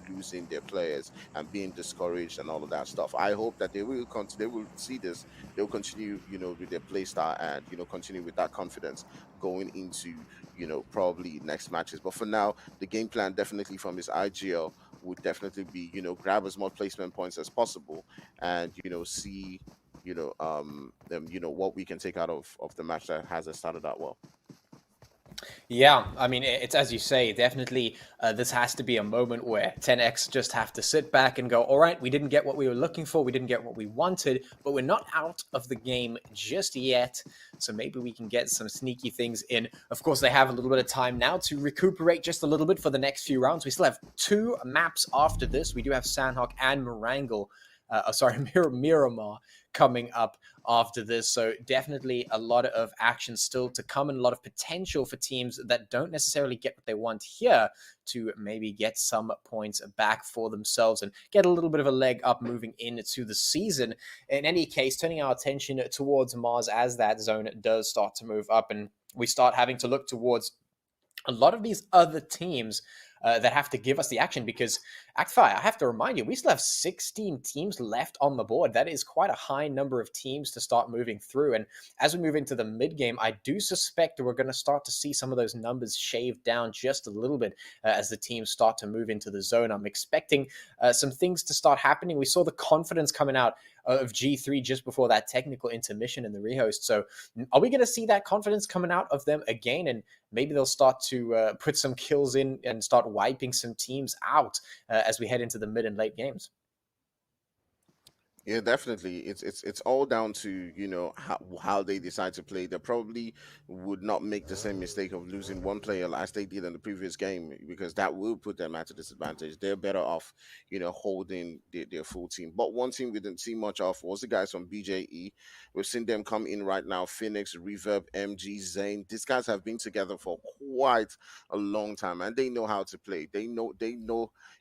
losing their players and being discouraged and all of that stuff. I hope that they will see this, they'll continue, with their play style and continue with that confidence going into probably next matches. But for now, the game plan definitely from his IGL would definitely be, grab as much placement points as possible and, see, what we can take out of the match that hasn't started out well. Yeah, I mean, it's as you say, definitely this has to be a moment where 10X just have to sit back and go, all right, we didn't get what we were looking for, we didn't get what we wanted, but we're not out of the game just yet, so maybe we can get some sneaky things in. Of course, they have a little bit of time now to recuperate just a little bit for the next few rounds. We still have 2 maps after this. We do have Sanhok and Miramar coming up after this. So definitely a lot of action still to come and a lot of potential for teams that don't necessarily get what they want here to maybe get some points back for themselves and get a little bit of a leg up moving into the season. In any case, turning our attention towards Mars as that zone does start to move up and we start having to look towards a lot of these other teams that have to give us the action, because ActFi, I have to remind you, we still have 16 teams left on the board. That is quite a high number of teams to start moving through. And as we move into the mid game, I do suspect we're going to start to see some of those numbers shaved down just a little bit as the teams start to move into the zone. I'm expecting some things to start happening. We saw the confidence coming out of G3 just before that technical intermission in the rehost. So are we going to see that confidence coming out of them again? And maybe they'll start to put some kills in and start wiping some teams out as we head into the mid and late games. Yeah, definitely. It's all down to, you know, how they decide to play. They probably would not make the same mistake of losing one player as they did in the previous game, because that will put them at a disadvantage. They're better off, you know, holding their full team. But one team we didn't see much of was the guys from BJE. We've seen them come in right now. Phoenix, Reverb, MG, Zane. These guys have been together for quite a long time, and they know how to play. They know,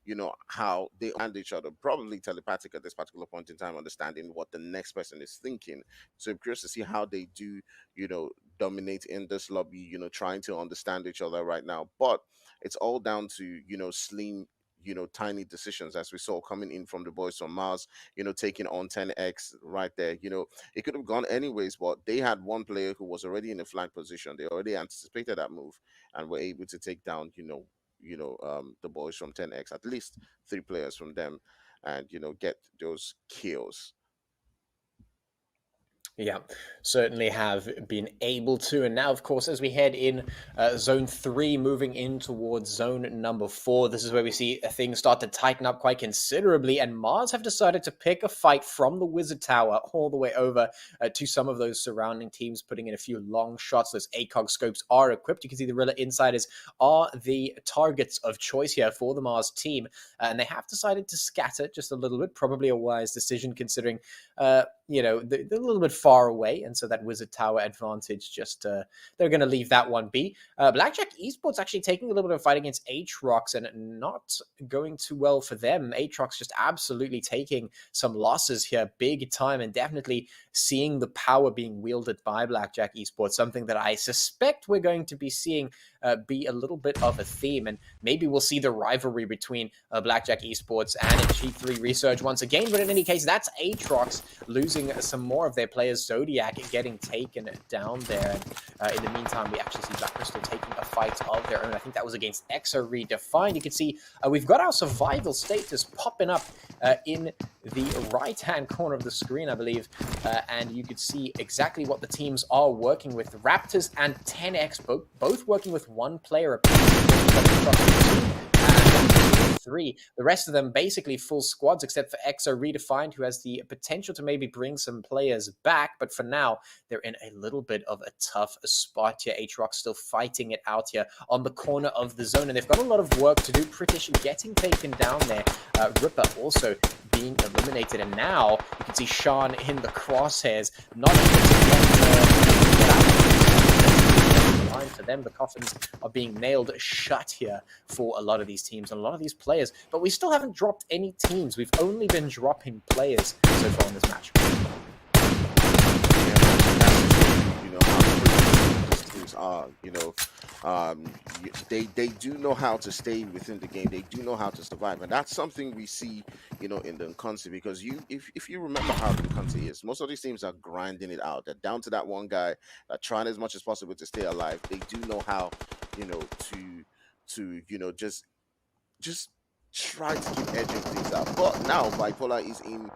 you know, how they understand each other, probably telepathic at this particular point in time, understanding what the next person is thinking. So I'm curious to see how they do, you know, dominate in this lobby, you know, trying to understand each other right now. But it's all down to, you know, slim, you know, tiny decisions, as we saw coming in from the boys from Mars, you know, taking on 10x right there. You know, it could have gone anyways, but they had one player who was already in a flank position. They already anticipated that move and were able to take down, the boys from 10x, at least three players from them, and, you know, get those kills. Yeah, certainly have been able to. And now, of course, as we head in zone 3, moving in towards zone number 4, this is where we see things start to tighten up quite considerably. And Mars have decided to pick a fight from the Wizard Tower all the way over to some of those surrounding teams, putting in a few long shots. Those ACOG scopes are equipped. You can see the Rila Insiders are the targets of choice here for the Mars team. And they have decided to scatter just a little bit, probably a wise decision considering they're a little bit far away, and so that Wizard Tower advantage just they're going to leave that one be. Blackjack Esports actually taking a little bit of a fight against ATROX, and not going too well for them. ATROX just absolutely taking some losses here, big time, and definitely seeing the power being wielded by Blackjack Esports, something that I suspect we're going to be seeing be a little bit of a theme, and maybe we'll see the rivalry between Blackjack Esports and G3 Research once again. But in any case, that's ATROX losing some more of their players. Zodiac getting taken down there. And in the meantime, we actually see Black Crystal taking a fight of their own. I think that was against EXO Redefined. You can see we've got our survival status popping up in the right-hand corner of the screen, I believe. And you could see exactly what the teams are working with. Raptors and 10x both working with one player apiece. 3. The rest of them basically full squads, except for EXO Redefined, who has the potential to maybe bring some players back. But for now, they're in a little bit of a tough spot here. ATROX still fighting it out here on the corner of the zone, and they've got a lot of work to do. British getting taken down there. Ripper also being eliminated, and now you can see Sean in the crosshairs. Not able to get out. For them, the coffins are being nailed shut here for a lot of these teams and a lot of these players, but we still haven't dropped any teams. We've only been dropping players so far in this match. You know how these teams are. They do know how to stay within the game. They do know how to survive, and that's something we see, you know, in the Umzansi, because if you remember how the Umzansi is, most of these teams are grinding it out. They're down to that one guy, trying as much as possible to stay alive. They do know how, you know, to just try to keep edging things out. But now Bipolar is in,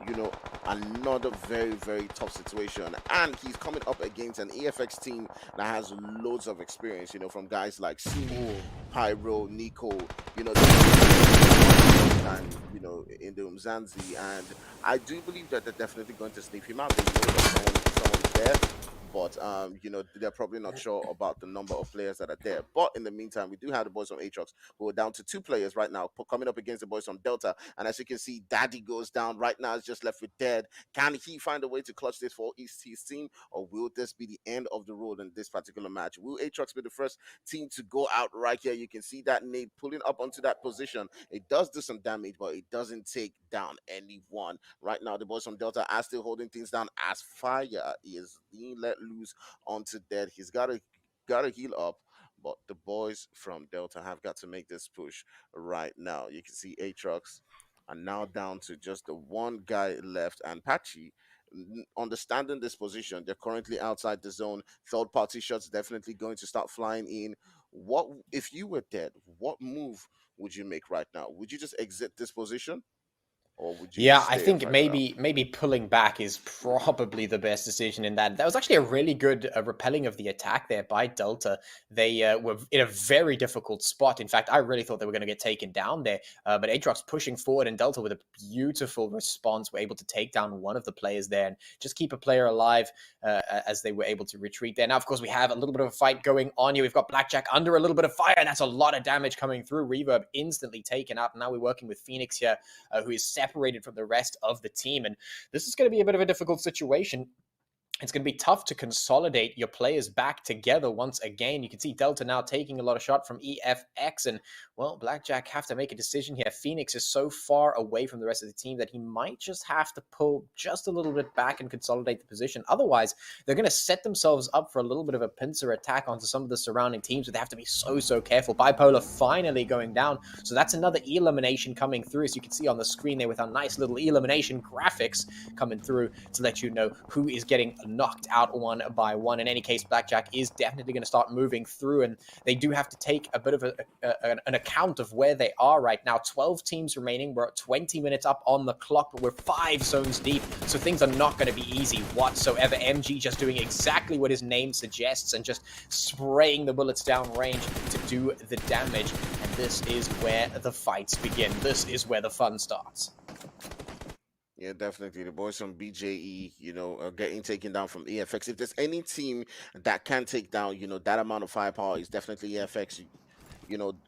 you know, another very, very tough situation, and he's coming up against an EFX team that has loads of experience, you know, from guys like Sumi, Pyro, Nico, you know, and, you know, in the Umzansi, and I do believe that they're definitely going to sniff him out. They know that someone's there, but they're probably not sure about the number of players that are there. But in the meantime, we do have the boys from ATROX who are down to 2 players right now, coming up against the boys from Delta. And as you can see, Daddy goes down right now. It's just left with Dead. Can he find a way to clutch this for his team, or will this be the end of the road in this particular match? Will ATROX be the first team to go out right here? You can see that nade pulling up onto that position. It does do some damage, but it doesn't take down anyone. Right now, the boys from Delta are still holding things down as Fire is being let loose onto Dead. He's got to heal up, But the boys from Delta have got to make this push right now. You can see ATROX are now down to just the one guy left, and Patchy, understanding this position, they're currently outside the zone. Third party shots definitely going to start flying in. What if you were dead? What move would you make right now? Would you just exit this position, or would you Yeah, I stay and think fight it out? maybe pulling back is probably the best decision in that. That was actually a really good repelling of the attack there by Delta. They were in a very difficult spot. In fact, I really thought they were going to get taken down there. But Aatrox pushing forward, and Delta with a beautiful response were able to take down one of the players there and just keep a player alive as they were able to retreat there. Now, of course, we have a little bit of a fight going on here. We've got Blackjack under a little bit of fire, and that's a lot of damage coming through. Reverb instantly taken out. Now we're working with Phoenix here, who is separated from the rest of the team. And this is going to be a bit of a difficult situation. It's going to be tough to consolidate your players back together once again. You can see Delta now taking a lot of shot from EFX, and, well, Blackjack have to make a decision here. Phoenix is so far away from the rest of the team that he might just have to pull just a little bit back and consolidate the position. Otherwise, they're going to set themselves up for a little bit of a pincer attack onto some of the surrounding teams, but they have to be so careful. Bipolar finally going down, so that's another elimination coming through, as you can see on the screen there with our nice little elimination graphics coming through to let you know who is getting knocked out one by one. In any case, Blackjack is definitely going to start moving through, and they do have to take a bit of an account of where they are right now. 12 teams remaining. We're at 20 minutes up on the clock, but we're 5 zones deep, so things are not going to be easy whatsoever. MG just doing exactly what his name suggests and just spraying the bullets down range to do the damage, and this is where the fights begin. This is where the fun starts. Yeah, definitely. The boys from BJE, are getting taken down from EFX. If there's any team that can take down, that amount of firepower, is definitely EFX.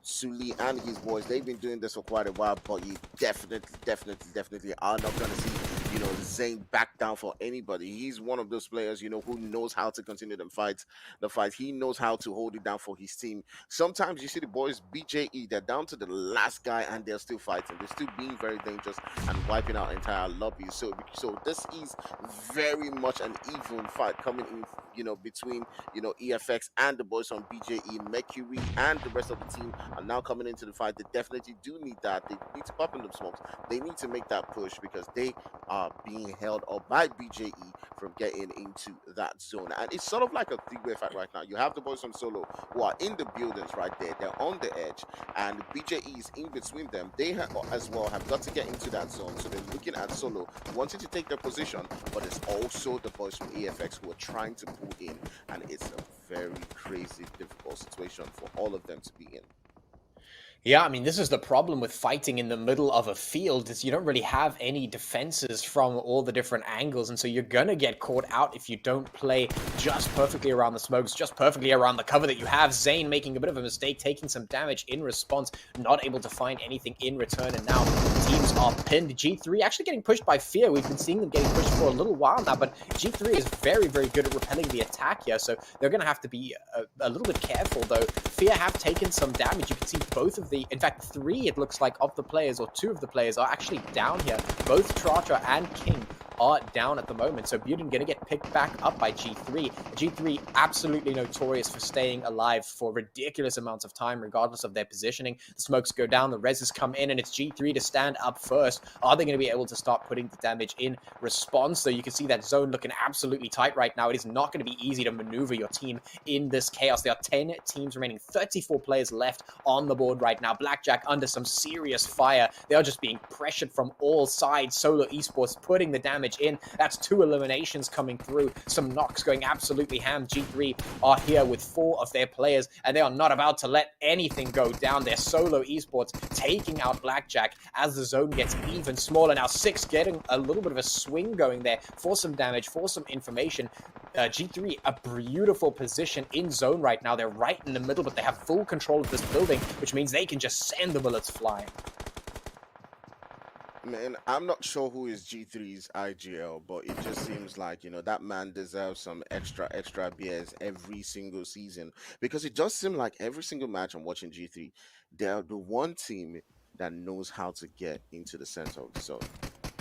Suli and his boys, they've been doing this for quite a while, but you definitely are not going to see, Zane back down for anybody. He's one of those players, who knows how to continue the fight. He knows how to hold it down for his team. Sometimes you see the boys, BJE, they're down to the last guy and they're still fighting. They're still being very dangerous and wiping out entire lobbies. So this is very much an even fight coming in, between, EFX and the boys from BJE. Mercury and the rest of the team are now coming into the fight. They definitely do need that. They need to pop in them smokes. They need to make that push because they are being held up by BJE from getting into that zone. And it's sort of like a three-way fight right now. You have the boys from Solo who are in the buildings right there. They're on the edge, and BJE is in between them. They as well have got to get into that zone. So they're looking at Solo, wanting to take their position, but it's also the boys from EFX who are trying to pull in, and it's a very crazy, difficult situation for all of them to be in. Yeah, I mean, this is the problem with fighting in the middle of a field, is you don't really have any defenses from all the different angles, and so you're gonna get caught out if you don't play just perfectly around the smokes, just perfectly around the cover that you have. Zane making a bit of a mistake, taking some damage in response, not able to find anything in return, and now teams are pinned. G3 actually getting pushed by Fear. We've been seeing them getting pushed for a little while now, but G3 is very good at repelling the attack here, so they're gonna have to be a little bit careful, though. Fear have taken some damage. You can see both of in fact, 3, it looks like, of the players, or 2 of the players are actually down here. Both Tratra and King are down at the moment, so Buden going to get picked back up by G3. G3 absolutely notorious for staying alive for ridiculous amounts of time, regardless of their positioning. The smokes go down, the reses come in, and it's G3 to stand up first. Are they going to be able to start putting the damage in response? So you can see that zone looking absolutely tight right now. It is not going to be easy to maneuver your team in this chaos. There are 10 teams remaining, 34 players left on the board right now. Blackjack under some serious fire. They are just being pressured from all sides. Solo Esports putting the damage in. That's 2 eliminations coming through. Some knocks going absolutely ham. G3 are here with 4 of their players, and they are not about to let anything go down there. Solo Esports taking out Blackjack as the zone gets even smaller. Now 6 getting a little bit of a swing going there for some damage, for some information. G3, a beautiful position in zone right now. They're right in the middle, but they have full control of this building, which means they can just send the bullets flying. Man, I'm not sure who is G3's IGL, but it just seems like, that man deserves some extra beers every single season, because it does seem like every single match I'm watching G3, they're the one team that knows how to get into the center of the zone.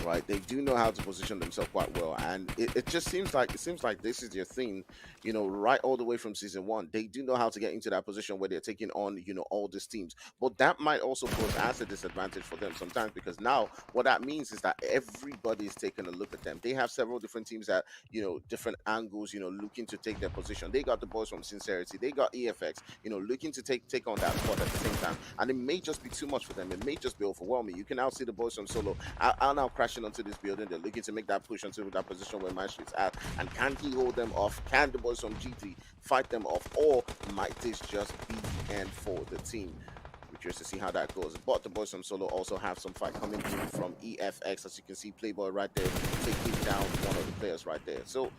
right? They do know how to position themselves quite well, and it just seems like this is their thing, right all the way from season one. They do know how to get into that position where they're taking on, all these teams. But that might also pose as a disadvantage for them sometimes, because now what that means is that everybody is taking a look at them. They have several different teams at, different angles, looking to take their position. They got the boys from Sincerity, they got EFX, looking to take on that spot at the same time. And it may just be too much for them. It may just be overwhelming. You can now see the boys from Solo are now crashing onto this building. They're looking to make that push onto that position where Maestro is at. And can he hold them off? Can the boys from G3 fight them off? Or might this just be the end for the team? We're curious to see how that goes. But the boys from Solo also have some fight coming in from EFX. As you can see, Playboy right there taking down one of the players right there. So,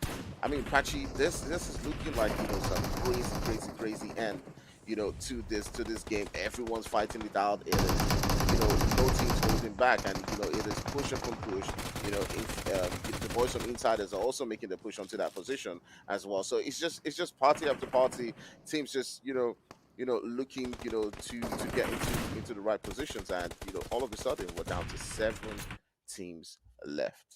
I mean, Patchy, this is looking like, some crazy end, to this game. Everyone's fighting it out. It is, no team's holding back, and it is push upon push. If the boys from Insiders are also making the push onto that position as well. So it's just party after party. Teams just looking to get into the right positions, and all of a sudden we're down to 7 teams left.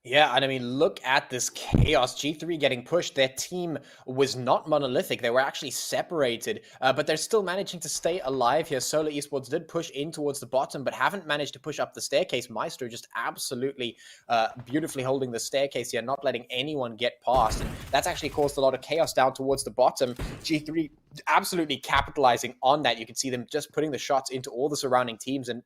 Yeah, and I mean, look at this chaos. G3 getting pushed. Their team was not monolithic. They were actually separated, but they're still managing to stay alive here. Solar Esports did push in towards the bottom, but haven't managed to push up the staircase. Maestro just absolutely beautifully holding the staircase here, not letting anyone get past. And that's actually caused a lot of chaos down towards the bottom. G3 absolutely capitalizing on that. You can see them just putting the shots into all the surrounding teams. And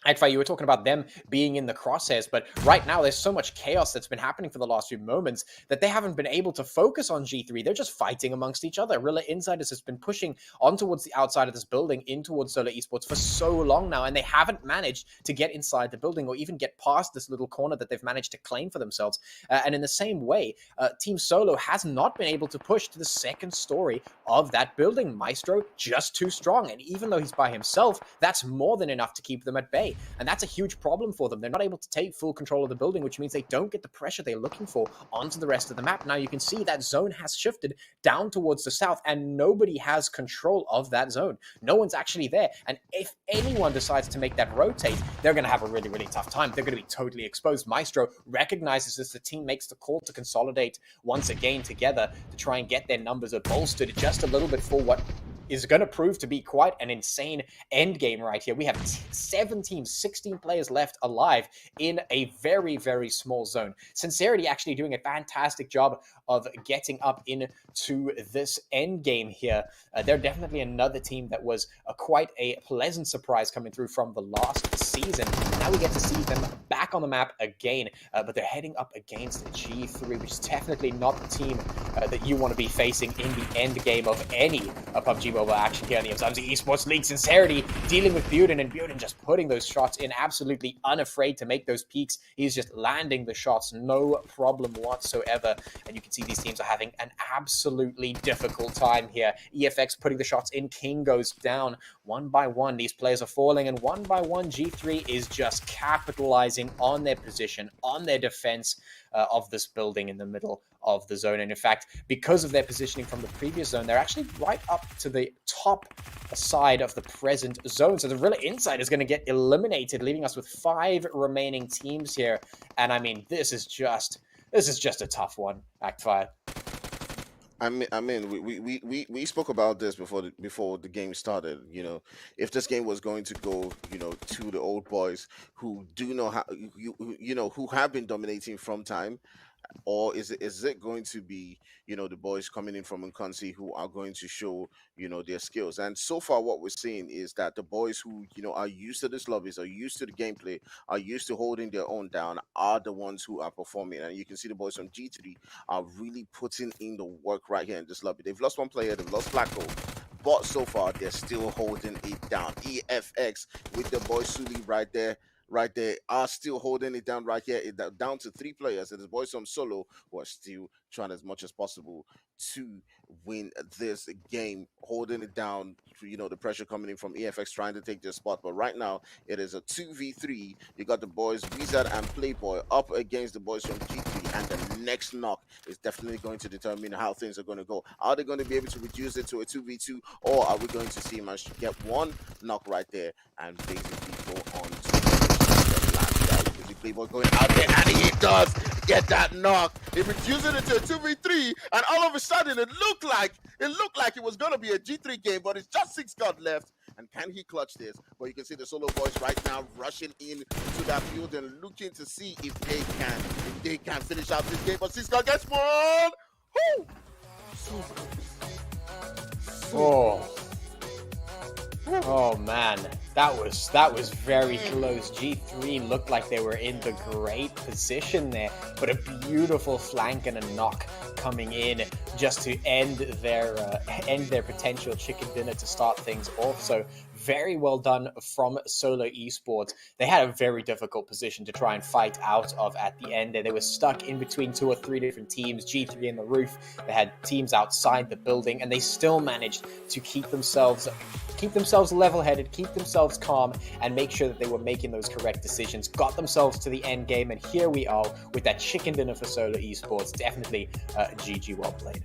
Akfai, you were talking about them being in the crosshairs, but right now there's so much chaos that's been happening for the last few moments that they haven't been able to focus on G3. They're just fighting amongst each other. Rila Insiders has been pushing on towards the outside of this building in towards Solar Esports for so long now, and they haven't managed to get inside the building or even get past this little corner that they've managed to claim for themselves. And in the same way, Team Solo has not been able to push to the second story of that building. Maestro just too strong, and even though he's by himself, that's more than enough to keep them at bay. And that's a huge problem for them. They're not able to take full control of the building, which means they don't get the pressure they're looking for onto the rest of the map. Now you can see that zone has shifted down towards the south, and nobody has control of that zone. No one's actually there. And if anyone decides to make that rotate, they're going to have a really, really tough time. They're going to be totally exposed. Maestro recognizes this. The team makes the call to consolidate once again together to try and get their numbers bolstered just a little bit for what is going to prove to be quite an insane end game right here. We have 7 teams, 16 players left alive in a very, very small zone. Sincerity actually doing a fantastic job of getting up into this end game here. They're definitely another team that was quite a pleasant surprise coming through from the last season. Now we get to see them back on the map again, but they're heading up against G3, which is definitely not the team that you want to be facing in the end game of any PUBG Mobile action here in the Umzansi Esports League. Sincerity dealing with Buden, and Buden just putting those shots in, absolutely unafraid to make those peaks. He's just landing the shots, no problem whatsoever. And you can see these teams are having an absolutely difficult time here. EFX putting the shots in, King goes down. One by one, these players are falling, and one by one, G3 is just capitalizing on their position, on their defense of this building in the middle of the zone. And in fact, because of their positioning from the previous zone, they're actually right up to the top side of the present zone. So the Rila Insider is going to get eliminated, leaving us with 5 remaining teams here. And I mean, this is just a tough one, Actfire. I mean, we spoke about this before the game started. If this game was going to go, to the old boys who do know how, who have been dominating from time, or is it going to be, the boys coming in from Umzansi who are going to show, their skills? And so far what we're seeing is that the boys who, are used to this lobbies, are used to the gameplay, are used to holding their own down, are the ones who are performing. And you can see the boys from G3 are really putting in the work right here in this lobby. They've lost one player, they've lost Black Hole, but so far they're still holding it down. EFX with the boy Suli right there are still holding it down right here, down to 3 players. And the boys from Solo who are still trying as much as possible to win this game, holding it down. The pressure coming in from EFX trying to take their spot, but right now it is a 2v3. You got the boys Wizard and Playboy up against the boys from G3, and the next knock is definitely going to determine how things are going to go. Are they going to be able to reduce it to a 2v2, or are we going to see manage to get one knock right there and basically go on to the last guy? Because you Playboy going out there, and he does get that knock. He reduces it to a 2v3, and all of a sudden it looked like it was gonna be a G3 game, but it's just 6 god left. And can he clutch this? But you can see the solo boys right now rushing in to that field and looking to see if they can finish out this game. But 6 god gets one. Woo! Oh man, that was very close. G3 looked like they were in the great position there, but a beautiful flank and a knock coming in just to end their potential chicken dinner to start things off. So very well done from Solo Esports. They had a very difficult position to try and fight out of at the end. They were stuck in between 2 or 3 different teams, G3 in the roof. They had teams outside the building, and they still managed to keep themselves level-headed, keep themselves calm, and make sure that they were making those correct decisions. Got themselves to the end game, and here we are with that chicken dinner for Solo Esports. Definitely GG, well played.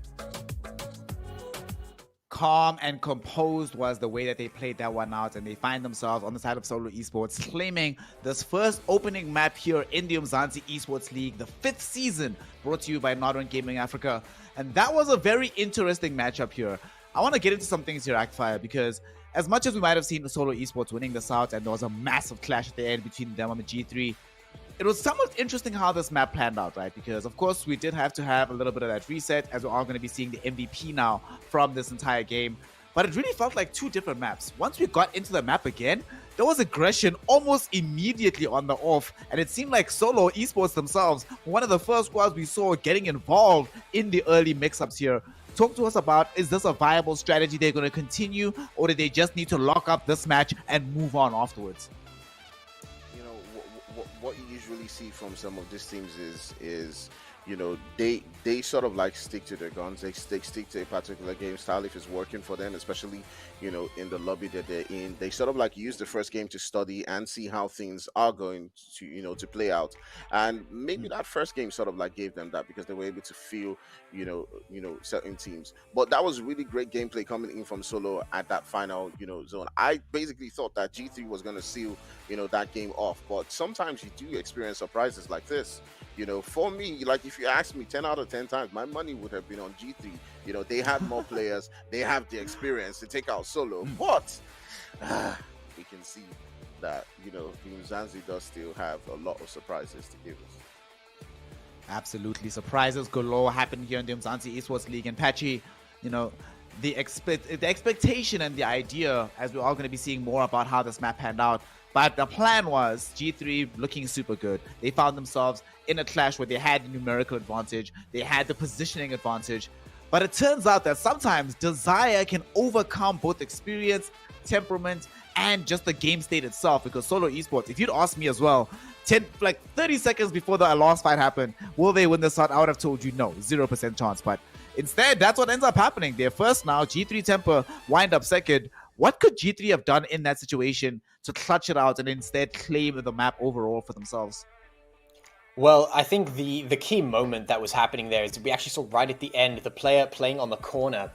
Calm and composed was the way that they played that one out, and they find themselves on the side of Solo Esports claiming this first opening map here in the Umzansi Esports League, the 5th season, brought to you by Northern Gaming Africa. And that was a very interesting matchup here. I want to get into some things here, Actfire, because as much as we might have seen the Solo Esports winning this out, and there was a massive clash at the end between them and the G3, it was somewhat interesting how this map planned out, right? Because, of course, we did have to have a little bit of that reset, as we're all going to be seeing the MVP now from this entire game. But it really felt like 2 different maps. Once we got into the map again, there was aggression almost immediately on the off. And it seemed like Solo Esports themselves were one of the first squads we saw getting involved in the early mix-ups here. Talk to us about, is this a viable strategy they're going to continue, or do they just need to lock up this match and move on afterwards? What you usually see from some of these teams is you know, they sort of like stick to their guns. They stick to a particular game style if it's working for them, especially, you know, in the lobby that they're in. They sort of like use the first game to study and see how things are going to, you know, to play out. And maybe that first game sort of like gave them that, because they were able to feel, you know, certain teams. But that was really great gameplay coming in from Solo at that final, you know, zone. I basically thought that G3 was going to seal, you know, that game off. But sometimes you do experience surprises like this. You know, for me, like if you ask me 10 out of 10 times, my money would have been on G3. You know, they have more players, they have the experience to take out Solo, but we can see that, you know, Umzansi does still have a lot of surprises to give us. Absolutely, surprises galore happened here in the Umzansi Esports League. And Patchy, you know, the expectation and the idea, as we're all going to be seeing more about how this map panned out. But the plan was G3 looking super good. They found themselves in a clash where they had the numerical advantage, they had the positioning advantage. But it turns out that sometimes desire can overcome both experience, temperament, and just the game state itself. Because Solo Esports, if you'd asked me as well, 30 seconds before the last fight happened, will they win this fight? I would have told you no, 0% chance. But instead, that's what ends up happening. They're first now, G3 Temper wind up second. What could G3 have done in that situation to clutch it out and instead claim the map overall for themselves? Well, I think the key moment that was happening there is we actually saw right at the end the player playing on the corner,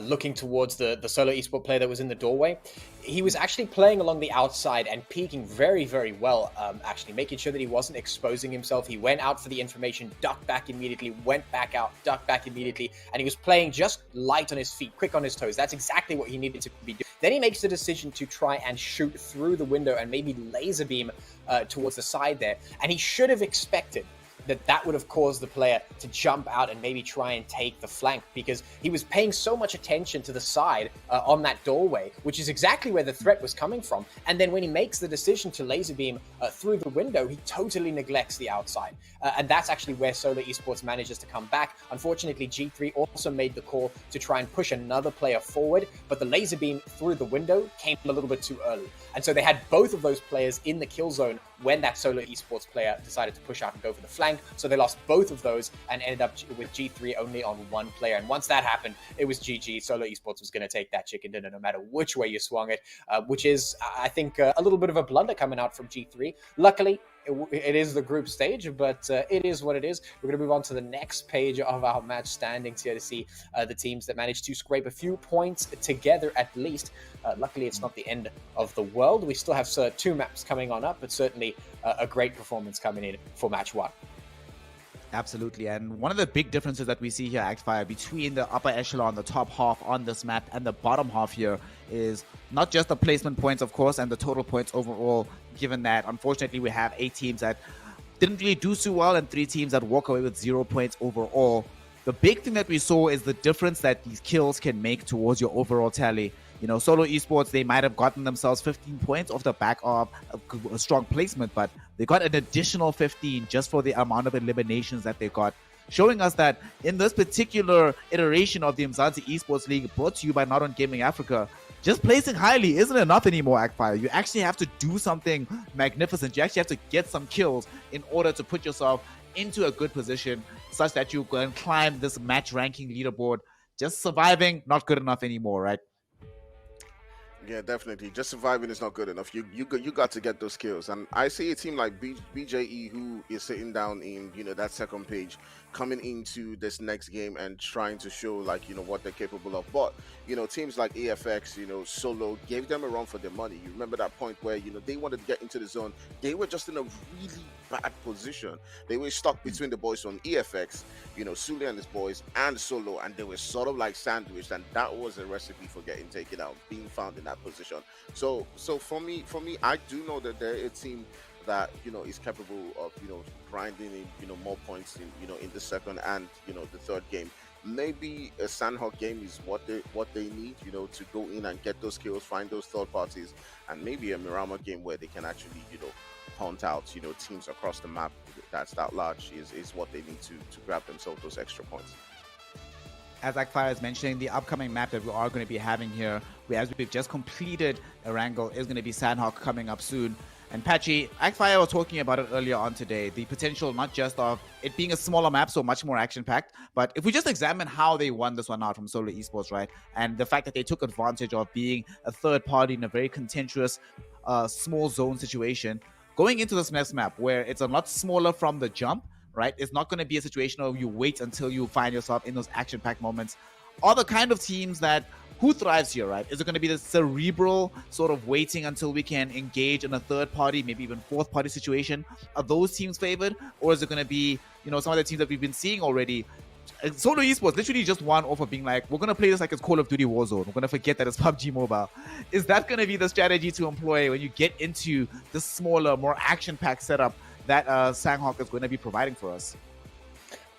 looking towards the Solo Esports player that was in the doorway. He was actually playing along the outside and peeking very, very well, actually, making sure that he wasn't exposing himself. He went out for the information, ducked back immediately, went back out, ducked back immediately, and he was playing just light on his feet, quick on his toes. That's exactly what he needed to be doing. Then he makes the decision to try and shoot through the window and maybe laser beam towards the side there, and he should have expected that would have caused the player to jump out and maybe try and take the flank, because he was paying so much attention to the side on that doorway, which is exactly where the threat was coming from. And then when he makes the decision to laser beam through the window, he totally neglects the outside. And that's actually where Solo Esports manages to come back. Unfortunately, G3 also made the call to try and push another player forward, but the laser beam through the window came a little bit too early. And so they had both of those players in the kill zone when that Solo Esports player decided to push out and go for the flank. So they lost both of those and ended up with G3 only on one player. And once that happened, it was GG. Solo Esports was going to take that chicken dinner no matter which way you swung it, which is, I think, a little bit of a blunder coming out from G3. Luckily, it is the group stage, but it is what it is. We're going to move on to the next page of our match standings here to see the teams that managed to scrape a few points together at least. Luckily, it's not the end of the world. We still have 2 maps coming on up, but certainly a great performance coming in for match 1. Absolutely, and one of the big differences that we see here, Actfire, between the upper echelon, the top half on this map, and the bottom half here is not just the placement points, of course, and the total points overall, given that, unfortunately, we have 8 teams that didn't really do so well and 3 teams that walk away with 0 points overall. The big thing that we saw is the difference that these kills can make towards your overall tally. You know, Solo Esports, they might have gotten themselves 15 points off the back of a strong placement, but they got an additional 15 just for the amount of eliminations that they got, showing us that in this particular iteration of the Umzansi Esports League, brought to you by Not On Gaming Africa, just placing highly isn't enough anymore, Actfire. You actually have to do something magnificent. You actually have to get some kills in order to put yourself into a good position such that you can climb this match ranking leaderboard. Just surviving, not good enough anymore, right? Yeah, definitely. Just surviving is not good enough. You got to get those skills. And I see a team like BJE who is sitting down in, you know, that second page, coming into this next game and trying to show, like, you know, what they're capable of. But, you know, teams like AFX, you know, Solo, gave them a run for their money. You remember that point where, you know, they wanted to get into the zone. They were just in a really bad position. They were stuck between the boys from EFX, you know, Sule and his boys, and Solo, and they were sort of like sandwiched, and that was a recipe for getting taken out, being found in that position. So for me, I do know that they're a team that, you know, is capable of, you know, grinding in, you know, more points in, you know, in the second and, you know, the third game. Maybe a Sanhok game is what they need, you know, to go in and get those kills, find those third parties, and maybe a Miramar game where they can actually, you know, hunt out, you know, teams across the map that's that large is what they need to grab themselves those extra points. As Actfire is mentioning, the upcoming map that we are going to be having here, as we've just completed Erangel, is going to be Sanhok coming up soon. And Patchy, Actfire was talking about it earlier on today, the potential not just of it being a smaller map, so much more action-packed, but if we just examine how they won this one out from Solo Esports, right, and the fact that they took advantage of being a third party in a very contentious small zone situation, going into this next map where it's a lot smaller from the jump, right? It's not going to be a situation of you wait until you find yourself in those action-packed moments. Are the kind of teams that, who thrives here, right? Is it going to be the cerebral sort of waiting until we can engage in a third-party, maybe even fourth-party situation? Are those teams favored? Or is it going to be, you know, some of the teams that we've been seeing already? Solo Esports literally just won off of being like, we're going to play this like it's Call of Duty Warzone. We're going to forget that it's PUBG Mobile. Is that going to be the strategy to employ when you get into the smaller, more action-packed setup that Sanhok is going to be providing for us?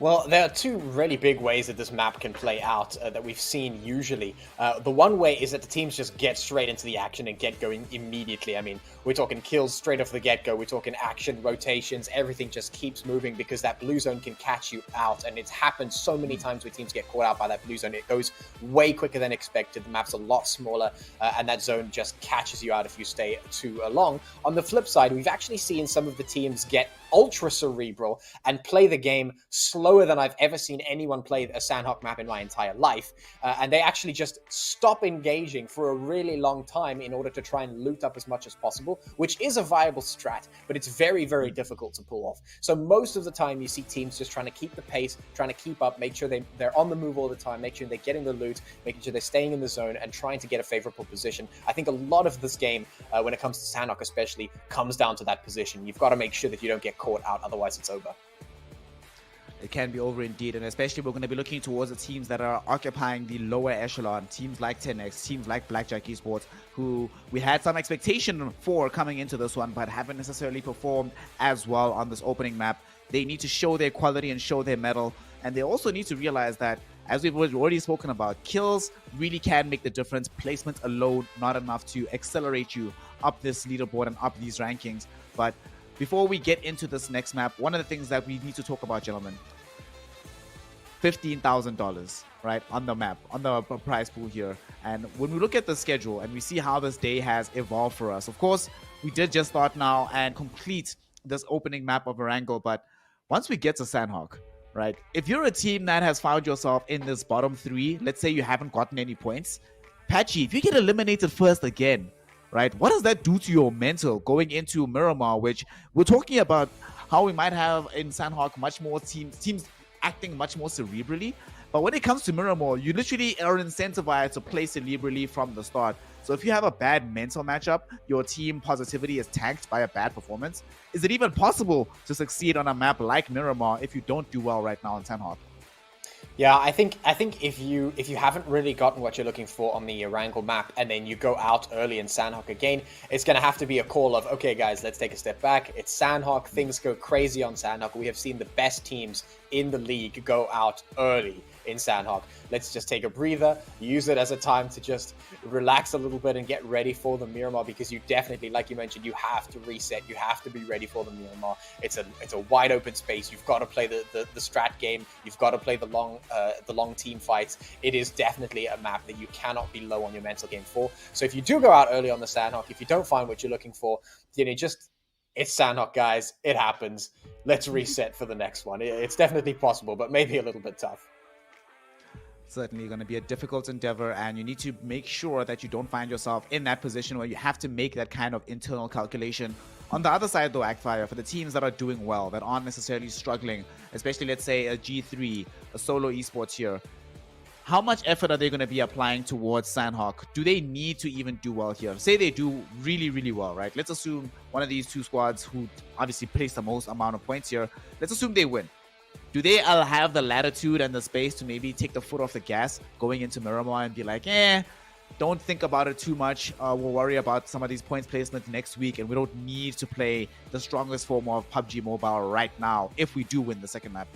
Well, there are 2 really big ways that this map can play out that we've seen usually. The one way is that the teams just get straight into the action and get going immediately. I mean, we're talking kills straight off the get-go. We're talking action, rotations, everything just keeps moving because that blue zone can catch you out. And it's happened so many times where teams get caught out by that blue zone. It goes way quicker than expected. The map's a lot smaller, and that zone just catches you out if you stay too long. On the flip side, we've actually seen some of the teams get ultra cerebral and play the game slower than I've ever seen anyone play a Sanhok map in my entire life. And they actually just stop engaging for a really long time in order to try and loot up as much as possible, which is a viable strat, but it's very, very difficult to pull off. So most of the time you see teams just trying to keep the pace, trying to keep up, make sure they're on the move all the time, make sure they're getting the loot, making sure they're staying in the zone and trying to get a favorable position. I think a lot of this game, when it comes to Sanhok especially, comes down to that position. You've got to make sure that you don't get caught out, otherwise it's over. It can be over indeed, and especially we're going to be looking towards the teams that are occupying the lower echelon, teams like 10X, teams like Blackjack Esports, who we had some expectation for coming into this one, but haven't necessarily performed as well on this opening map. They need to show their quality and show their mettle, and they also need to realize that, as we've already spoken about, kills really can make the difference. Placement alone, not enough to accelerate you up this leaderboard and up these rankings. But before we get into this next map, one of the things that we need to talk about, gentlemen, $15,000, right, on the map, on the prize pool here. And when we look at the schedule and we see how this day has evolved for us, of course, we did just start now and complete this opening map of Erangel, but once we get to Sanhok, right, if you're a team that has found yourself in this bottom 3, let's say you haven't gotten any points, Patchy, if you get eliminated first again, right? What does that do to your mental going into Miramar, which we're talking about how we might have in Sanhok much more teams acting much more cerebrally. But when it comes to Miramar, you literally are incentivized to play cerebrally from the start. So if you have a bad mental matchup, your team positivity is tanked by a bad performance. Is it even possible to succeed on a map like Miramar if you don't do well right now in Sanhok? Yeah, I think if you haven't really gotten what you're looking for on the Erangel map, and then you go out early in Sanhok again, it's going to have to be a call of, okay, guys, let's take a step back. It's Sanhok. Things go crazy on Sanhok. We have seen the best teams in the league go out early in Sanhok. Let's just take a breather, use it as a time to just relax a little bit and get ready for the Miramar, because you definitely, like you mentioned, you have to reset. You have to be ready for the Miramar. It's a wide open space. You've got to play the strat game. You've got to play the long team fights. It is definitely a map that you cannot be low on your mental game for. So if you do go out early on the Sanhok, if you don't find what you're looking for, it's Sanhok, guys. It happens. Let's reset for the next one. It's definitely possible, but maybe a little bit tough. Certainly going to be a difficult endeavor, and you need to make sure that you don't find yourself in that position where you have to make that kind of internal calculation. On the other side, though, Actfire, for the teams that are doing well, that aren't necessarily struggling, especially, let's say, a G3, a solo esports here, how much effort are they going to be applying towards Sanhok? Do they need to even do well here? Say they do really, really well, right? Let's assume one of these two squads who obviously place the most amount of points here, let's assume they win. Do they have the latitude and the space to maybe take the foot off the gas going into Miramar and be like, don't think about it too much. We'll worry about some of these points placement next week, and we don't need to play the strongest form of PUBG Mobile right now if we do win the second map?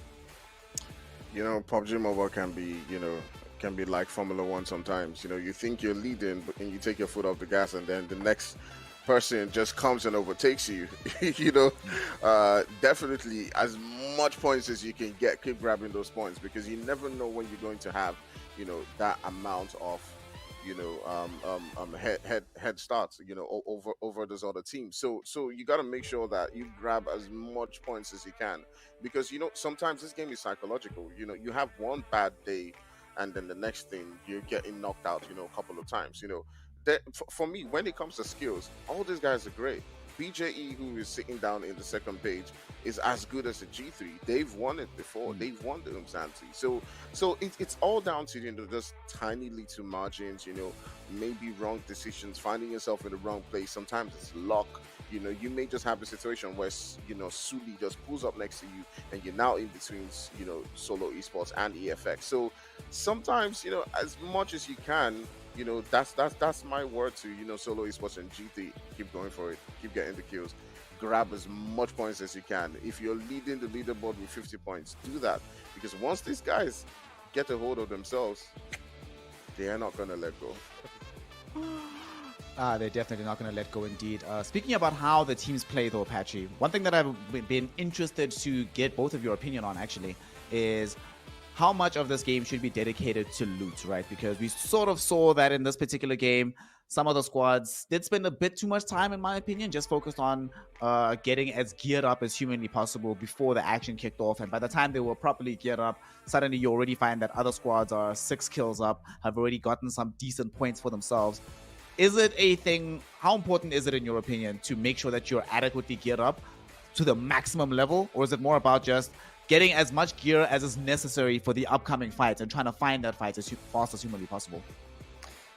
PUBG Mobile can be like Formula One sometimes. You think you're leading, but then you take your foot off the gas, and then the next person just comes and overtakes you. Definitely as much points as you can get, keep grabbing those points, because you never know when you're going to have that amount of head starts over those other teams. So you got to make sure that you grab as much points as you can, because sometimes this game is psychological. You have one bad day, and then the next thing you're getting knocked out a couple of times. For me, when it comes to skills, all these guys are great. BJE, who is sitting down in the second page, is as good as a G3. They've won it before. They've won the Umzansi. So it's all down to just tiny little margins. Maybe wrong decisions, finding yourself in the wrong place. Sometimes it's luck. You may just have a situation where Suli just pulls up next to you, and you're now in between solo esports and EFX. So sometimes as much as you can. That's my word to solo esports and GT. Keep going for it. Keep getting the kills. Grab as much points as you can. If you're leading the leaderboard with 50 points, do that, because once these guys get a hold of themselves, they are not gonna let go. They're definitely not going to let go indeed. Speaking about how the teams play, though, Apache, one thing that I've been interested to get both of your opinion on, actually, is how much of this game should be dedicated to loot, right? Because we sort of saw that in this particular game, some of the squads did spend a bit too much time, in my opinion, just focused on getting as geared up as humanly possible before the action kicked off. And by the time they were properly geared up, suddenly you already find that other squads are 6 kills up, have already gotten some decent points for themselves. Is it a thing, how important is it, in your opinion, to make sure that you're adequately geared up to the maximum level? Or is it more about just getting as much gear as is necessary for the upcoming fights and trying to find that fight as fast as humanly possible?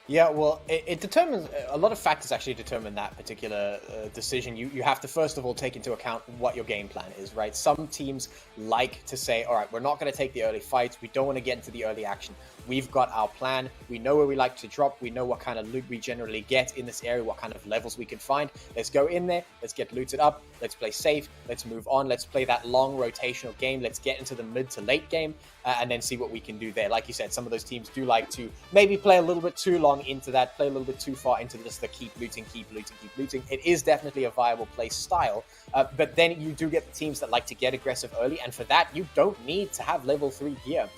Yeah, well, it determines, a lot of factors actually determine that particular decision. You have to, first of all, take into account what your game plan is, right? Some teams like to say, all right, we're not going to take the early fights. We don't want to get into the early action. We've got our plan. We know where we like to drop. We know what kind of loot we generally get in this area, what kind of levels we can find. Let's go in there. Let's get looted up. Let's play safe. Let's move on. Let's play that long rotational game. Let's get into the mid to late game and then see what we can do there. Like you said, some of those teams do like to maybe play a little bit too long into that, play a little bit too far into just the keep looting, keep looting, keep looting. It is definitely a viable play style, but then you do get the teams that like to get aggressive early, and for that, you don't need to have level 3 gear.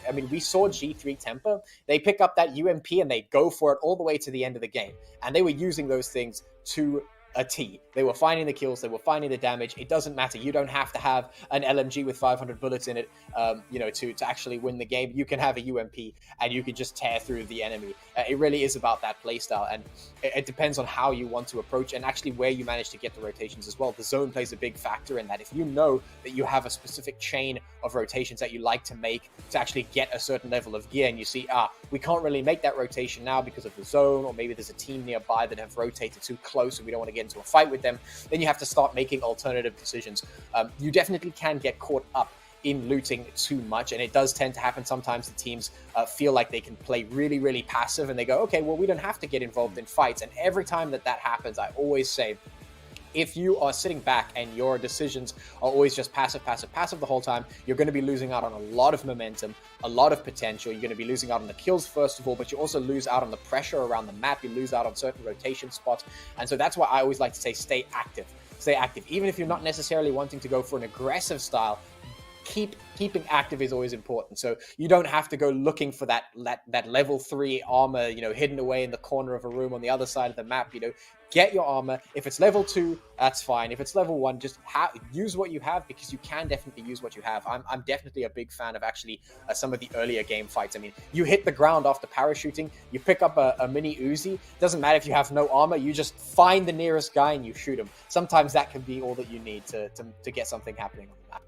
I mean, we saw G3 Temper. They pick up that UMP and they go for it all the way to the end of the game. And they were using those things to a T. They were finding the kills, they were finding the damage. It doesn't matter. You don't have to have an LMG with 500 bullets in it, to actually win the game. You can have a UMP and you can just tear through the enemy. It really is about that playstyle, and it depends on how you want to approach and actually where you manage to get the rotations as well. The zone plays a big factor in that. If you know that you have a specific chain of rotations that you like to make to actually get a certain level of gear, and you see, we can't really make that rotation now because of the zone, or maybe there's a team nearby that have rotated too close and we don't want to get into a fight with them, then you have to start making alternative decisions. You definitely can get caught up in looting too much, and it does tend to happen sometimes. The teams feel like they can play really, really passive, and they go, okay, well, we don't have to get involved in fights. And every time that happens, I always say, if you are sitting back and your decisions are always just passive the whole time, you're going to be losing out on a lot of momentum, a lot of potential. You're going to be losing out on the kills, first of all, but you also lose out on the pressure around the map. You lose out on certain rotation spots. And so that's why I always like to say, stay active. Stay active. Even if you're not necessarily wanting to go for an aggressive style, keeping active is always important. So you don't have to go looking for that level 3 armor, hidden away in the corner of a room on the other side of the map. Get your armor. If it's level 2, that's fine. If it's level 1, just use what you have, because you can definitely use what you have. I'm definitely a big fan of actually some of the earlier game fights. I mean, you hit the ground after parachuting, you pick up a mini Uzi. Doesn't matter if you have no armor, you just find the nearest guy and you shoot him. Sometimes that can be all that you need to get something happening on the map.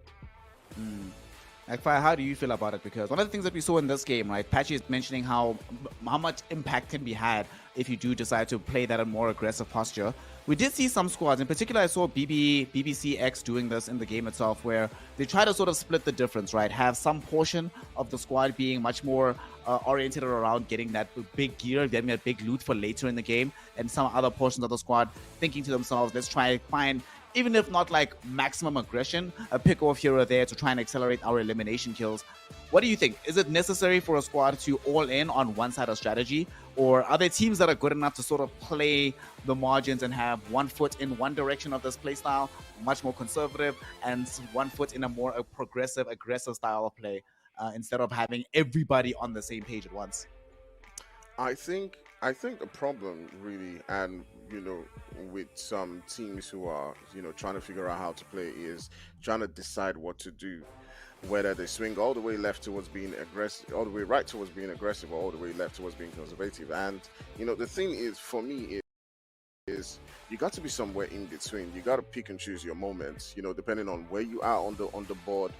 Akfire, how do you feel about it? Because one of the things that we saw in this game, right, Patchy is mentioning how much impact can be had if you do decide to play that in more aggressive posture. We did see some squads, in particular I saw BBCx doing this in the game itself, where they try to sort of split the difference, right? Have some portion of the squad being much more oriented around getting that big gear, getting that big loot for later in the game, and some other portions of the squad thinking to themselves, let's try and find, even if not like maximum aggression, a pick off here or there to try and accelerate our elimination kills. What do you think? Is it necessary for a squad to all in on one side of strategy? Or are there teams that are good enough to sort of play the margins and have one foot in one direction of this playstyle, much more conservative, and one foot in a more progressive, aggressive style of play, instead of having everybody on the same page at once? I think the problem really, and with some teams who are trying to figure out how to play, is trying to decide what to do, whether they swing all the way left towards being aggressive, all the way right towards being aggressive, or all the way left towards being conservative. And the thing is, for me, is you got to be somewhere in between. You got to pick and choose your moments, depending on where you are on the board.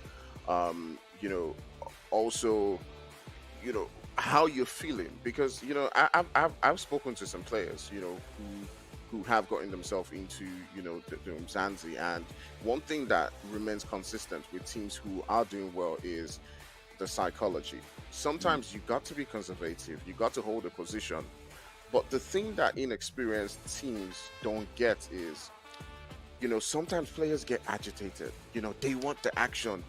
Also, how you're feeling, because I've spoken to some players who have gotten themselves into the Umzansi, and one thing that remains consistent with teams who are doing well is the psychology. Sometimes you got to be conservative, you got to hold a position, but the thing that inexperienced teams don't get is sometimes players get agitated. They want the action.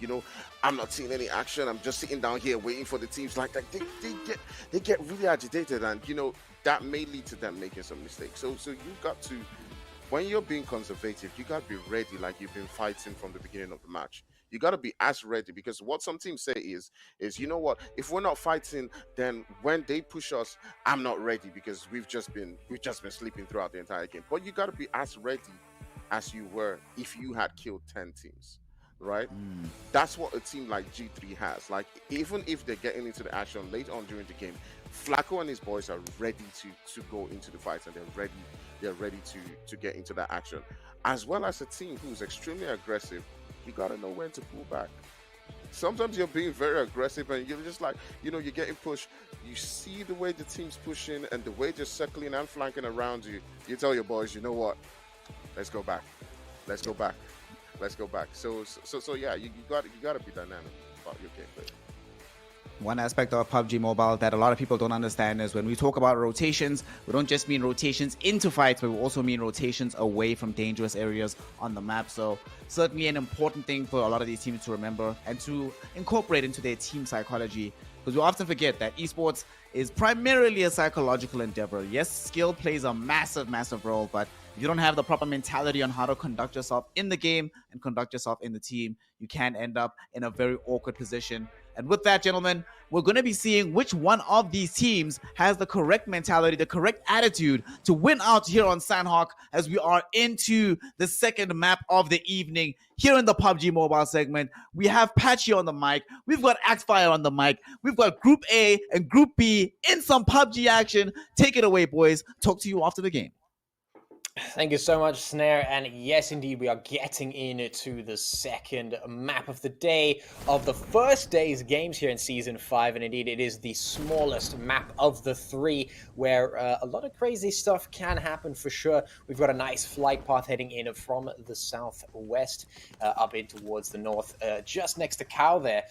I'm not seeing any action. I'm just sitting down here waiting for the teams. Like that, they get really agitated, and that may lead to them making some mistakes. So you've got to, when you're being conservative, you got to be ready, like you've been fighting from the beginning of the match. You got to be as ready, because what some teams say is what, if we're not fighting, then when they push us, I'm not ready, because we've just been sleeping throughout the entire game. But you got to be as ready as you were if you had killed 10 teams, right? That's what a team like G3 has. Like, even if they're getting into the action late on during the game, Flacco and his boys are ready to go into the fight, and they're ready to get into that action. As well as a team who's extremely aggressive, you gotta know when to pull back. Sometimes you're being very aggressive and you're just like, you're getting pushed. You see the way the team's pushing and the way they're circling and flanking around you. You tell your boys, you know what? Let's go back. Let's go back. Let's go back. So yeah, you got to be dynamic about your gameplay. One aspect of PUBG Mobile that a lot of people don't understand is when we talk about rotations, we don't just mean rotations into fights, but we also mean rotations away from dangerous areas on the map. So certainly an important thing for a lot of these teams to remember and to incorporate into their team psychology, because we often forget that esports is primarily a psychological endeavor. Yes, skill plays a massive role, but if you don't have the proper mentality on how to conduct yourself in the game and conduct yourself in the team, you can end up in a very awkward position. And And with that, gentlemen, we're going to be seeing which one of these teams has the correct mentality, the correct attitude to win out here on Sanhok as we are into the second map of the evening here in the PUBG Mobile segment. We have Patchy on the mic. We've got Axfire on the mic. We've got Group A and Group B in some PUBG action. Take it away, boys. Talk to you after the game. Thank you so much, Snare. And yes, indeed, we are getting into the second map of the day of the first day's games here in Season 5. And indeed, it is the smallest map of the three, where a lot of crazy stuff can happen for sure. We've got a nice flight path heading in from the southwest up in towards the north, just next to Cow there.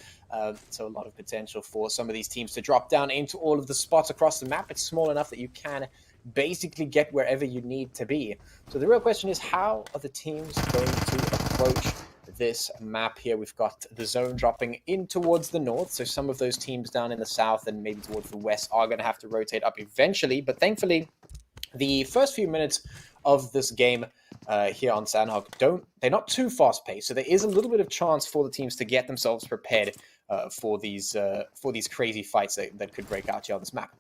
So a lot of potential for some of these teams to drop down into all of the spots across the map. It's small enough that you can basically get wherever you need to be. So the real question is, how are the teams going to approach this map here? We've got the zone dropping in towards the north, so some of those teams down in the south and maybe towards the west are going to have to rotate up eventually. But thankfully, the first few minutes of this game here on Sanhok, they're not too fast paced, so there is a little bit of chance for the teams to get themselves prepared for these crazy fights that could break out here on this map.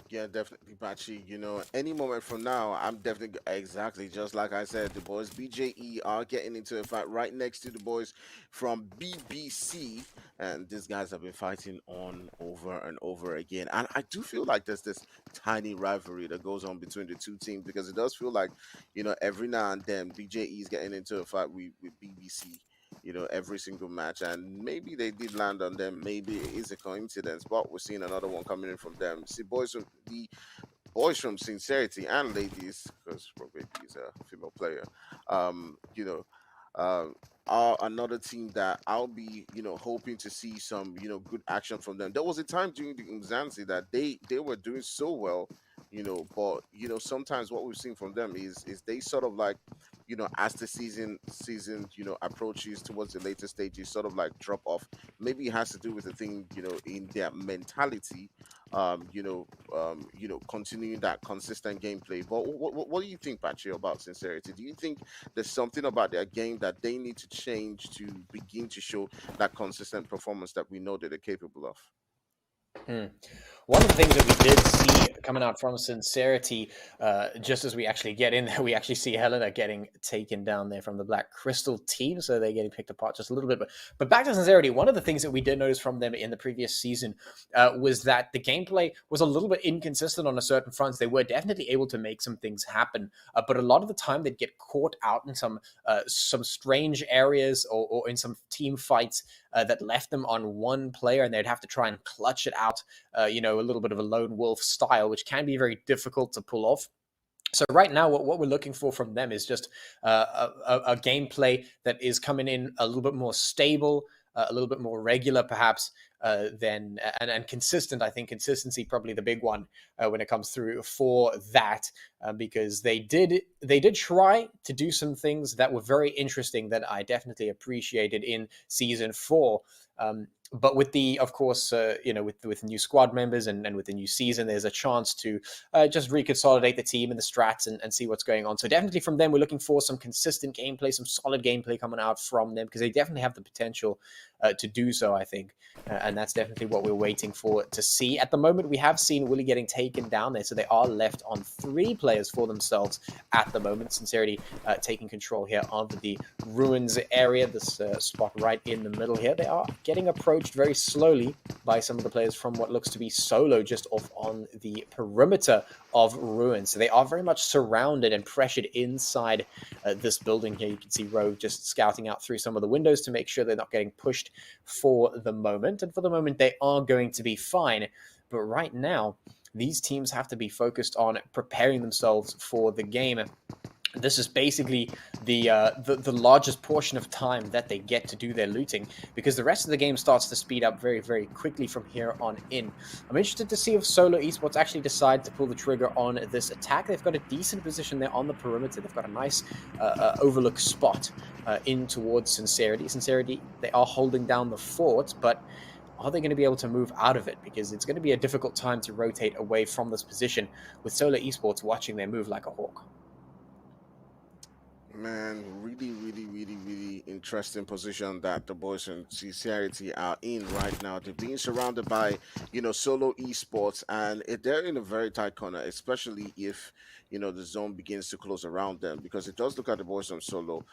Yeah, definitely, Patchy. You know, any moment from now, I'm definitely exactly just like I said. The boys BJE are getting into a fight right next to the boys from BBC, and these guys have been fighting on over and over again. And I do feel like there's this tiny rivalry that goes on between the two teams, because it does feel like, you know, every now and then BJE is getting into a fight with BBC. You know, every single match, and maybe they did land on them. Maybe it is a coincidence, but we're seeing another one coming in from them. See, the boys from Sincerity, and ladies, because probably is a female player, you know, are another team that I'll be, you know, hoping to see some, you know, good action from them. There was a time during the Umzansi that they were doing so well, you know, but you know, sometimes what we've seen from them is they sort of like, you know, as the season you know, approaches towards the later stages, sort of like drop off. Maybe it has to do with the thing, you know, in their mentality, you know, continuing that consistent gameplay. But what do you think, Patchy, about Sincerity? Do you think there's something about their game that they need to change to begin to show that consistent performance that we know that they're capable of? One of the things that we did see coming out from Sincerity, just as we actually get in there, we actually see Helena getting taken down there from the Black Crystal team, so they're getting picked apart just a little bit. But back to Sincerity, one of the things that we did notice from them in the previous season was that the gameplay was a little bit inconsistent on a certain fronts. They were definitely able to make some things happen, but a lot of the time they'd get caught out in some strange areas or in some team fights that left them on one player, and they'd have to try and clutch it out, you know, a little bit of a lone wolf style, which can be very difficult to pull off. So right now, what we're looking for from them is just a gameplay that is coming in a little bit more stable, a little bit more regular, perhaps, and consistent. I think consistency probably the big one when it comes through for that, because they did try to do some things that were very interesting that I definitely appreciated in Season 4. But with the, of course, you know, with new squad members and with the new season, there's a chance to just reconsolidate the team and the strats and see what's going on. So definitely from them, we're looking for some consistent gameplay, some solid gameplay coming out from them, because they definitely have the potential to do so, I think. And that's definitely what we're waiting for to see. At the moment, we have seen Willie getting taken down there, so they are left on 3 players for themselves at the moment. Sincerity taking control here of the ruins area, this spot right in the middle here. They are getting approached very slowly by some of the players from what looks to be solo just off on the perimeter of ruins. So they are very much surrounded and pressured inside this building here. You can see Rogue just scouting out through some of the windows to make sure they're not getting pushed for the moment. And for the moment, they are going to be fine. But right now, these teams have to be focused on preparing themselves for the game. This is basically the largest portion of time that they get to do their looting, because the rest of the game starts to speed up very, very quickly from here on in. I'm interested to see if Solo Esports actually decide to pull the trigger on this attack. They've got a decent position there on the perimeter. They've got a nice overlook spot in towards Sincerity. Sincerity, they are holding down the fort, but are they going to be able to move out of it? Because it's going to be a difficult time to rotate away from this position with Solo Esports watching them move like a hawk. Man, really interesting position that the boys from Sincerity are in right now. They're being surrounded by, Solo Esports, and they're in a very tight corner, especially if, the zone begins to close around them, because it does look at the boys from Solo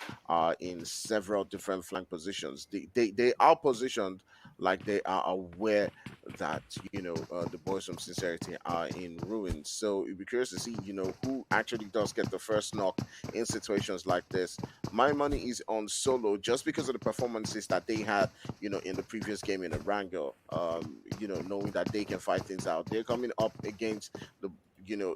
in several different flank positions. They are positioned like they are aware that, the boys from Sincerity are in ruins. So it'd be curious to see, who actually does get the first knock in situations like this. My money is on Solo just because of the performances that they had, in the previous game in Erangel. Knowing that they can fight things out. They're coming up against the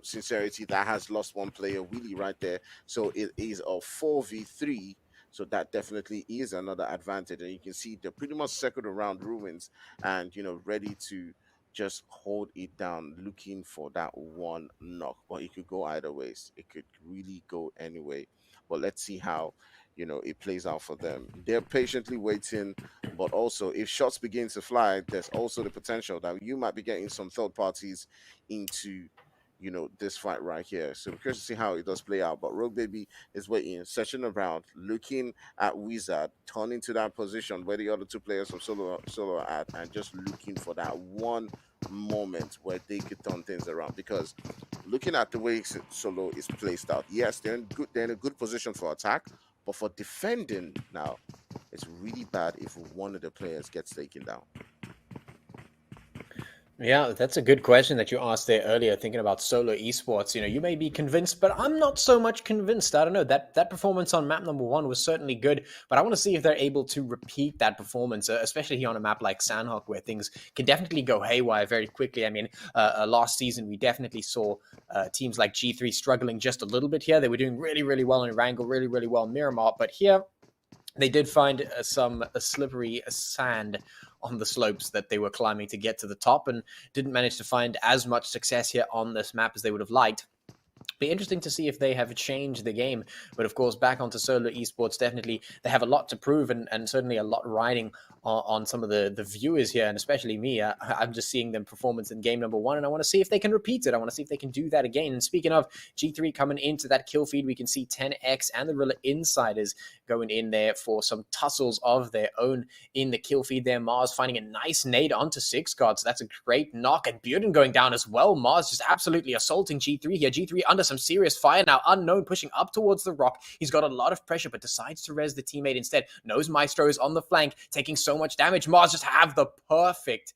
Sincerity that has lost one player, Willie, right there. So it is a 4v3. So that definitely is another advantage. And you can see they're pretty much circled around ruins and, ready to just hold it down, looking for that one knock. But it could go either ways. It could really go anyway. But let's see how, it plays out for them. They're patiently waiting. But also, if shots begin to fly, there's also the potential that you might be getting some third parties into this fight right here. So we're curious to see how it does play out. But Rogue Baby is waiting, searching around, looking at Wizard, turning to that position where the other two players from Solo are at, and just looking for that one moment where they could turn things around. Because looking at the way Solo is placed out, yes, they're in a good position for attack, but for defending now, it's really bad if one of the players gets taken down. Yeah, that's a good question that you asked there earlier, thinking about Solo Esports. You may be convinced, but I'm not so much convinced. I don't know. That performance on map number 1 was certainly good, but I want to see if they're able to repeat that performance, especially here on a map like Sanhok, where things can definitely go haywire very quickly. I mean, last season, we definitely saw teams like G3 struggling just a little bit here. They were doing really, really well in Erangel, really, really well in Miramar, but here they did find some slippery sand on the slopes that they were climbing to get to the top, and didn't manage to find as much success here on this map as they would have liked. Be interesting to see if they have changed the game. But of course, back onto Solo Esports, definitely they have a lot to prove, and certainly a lot riding on some of the viewers here, and especially me. I'm just seeing them performance in game number 1, and I want to see if they can repeat it. I want to see if they can do that again. And speaking of G3 coming into that kill feed, we can see 10x and the Rila Insiders going in there for some tussles of their own in the kill feed there. Mars finding a nice nade onto 6 guards. So that's a great knock, and Burden going down as well. Mars just absolutely assaulting G3 here. G3 under some serious fire now. Unknown pushing up towards the rock. He's got a lot of pressure, but decides to res the teammate instead. Knows Maestro is on the flank, taking so much damage. Mars just have the perfect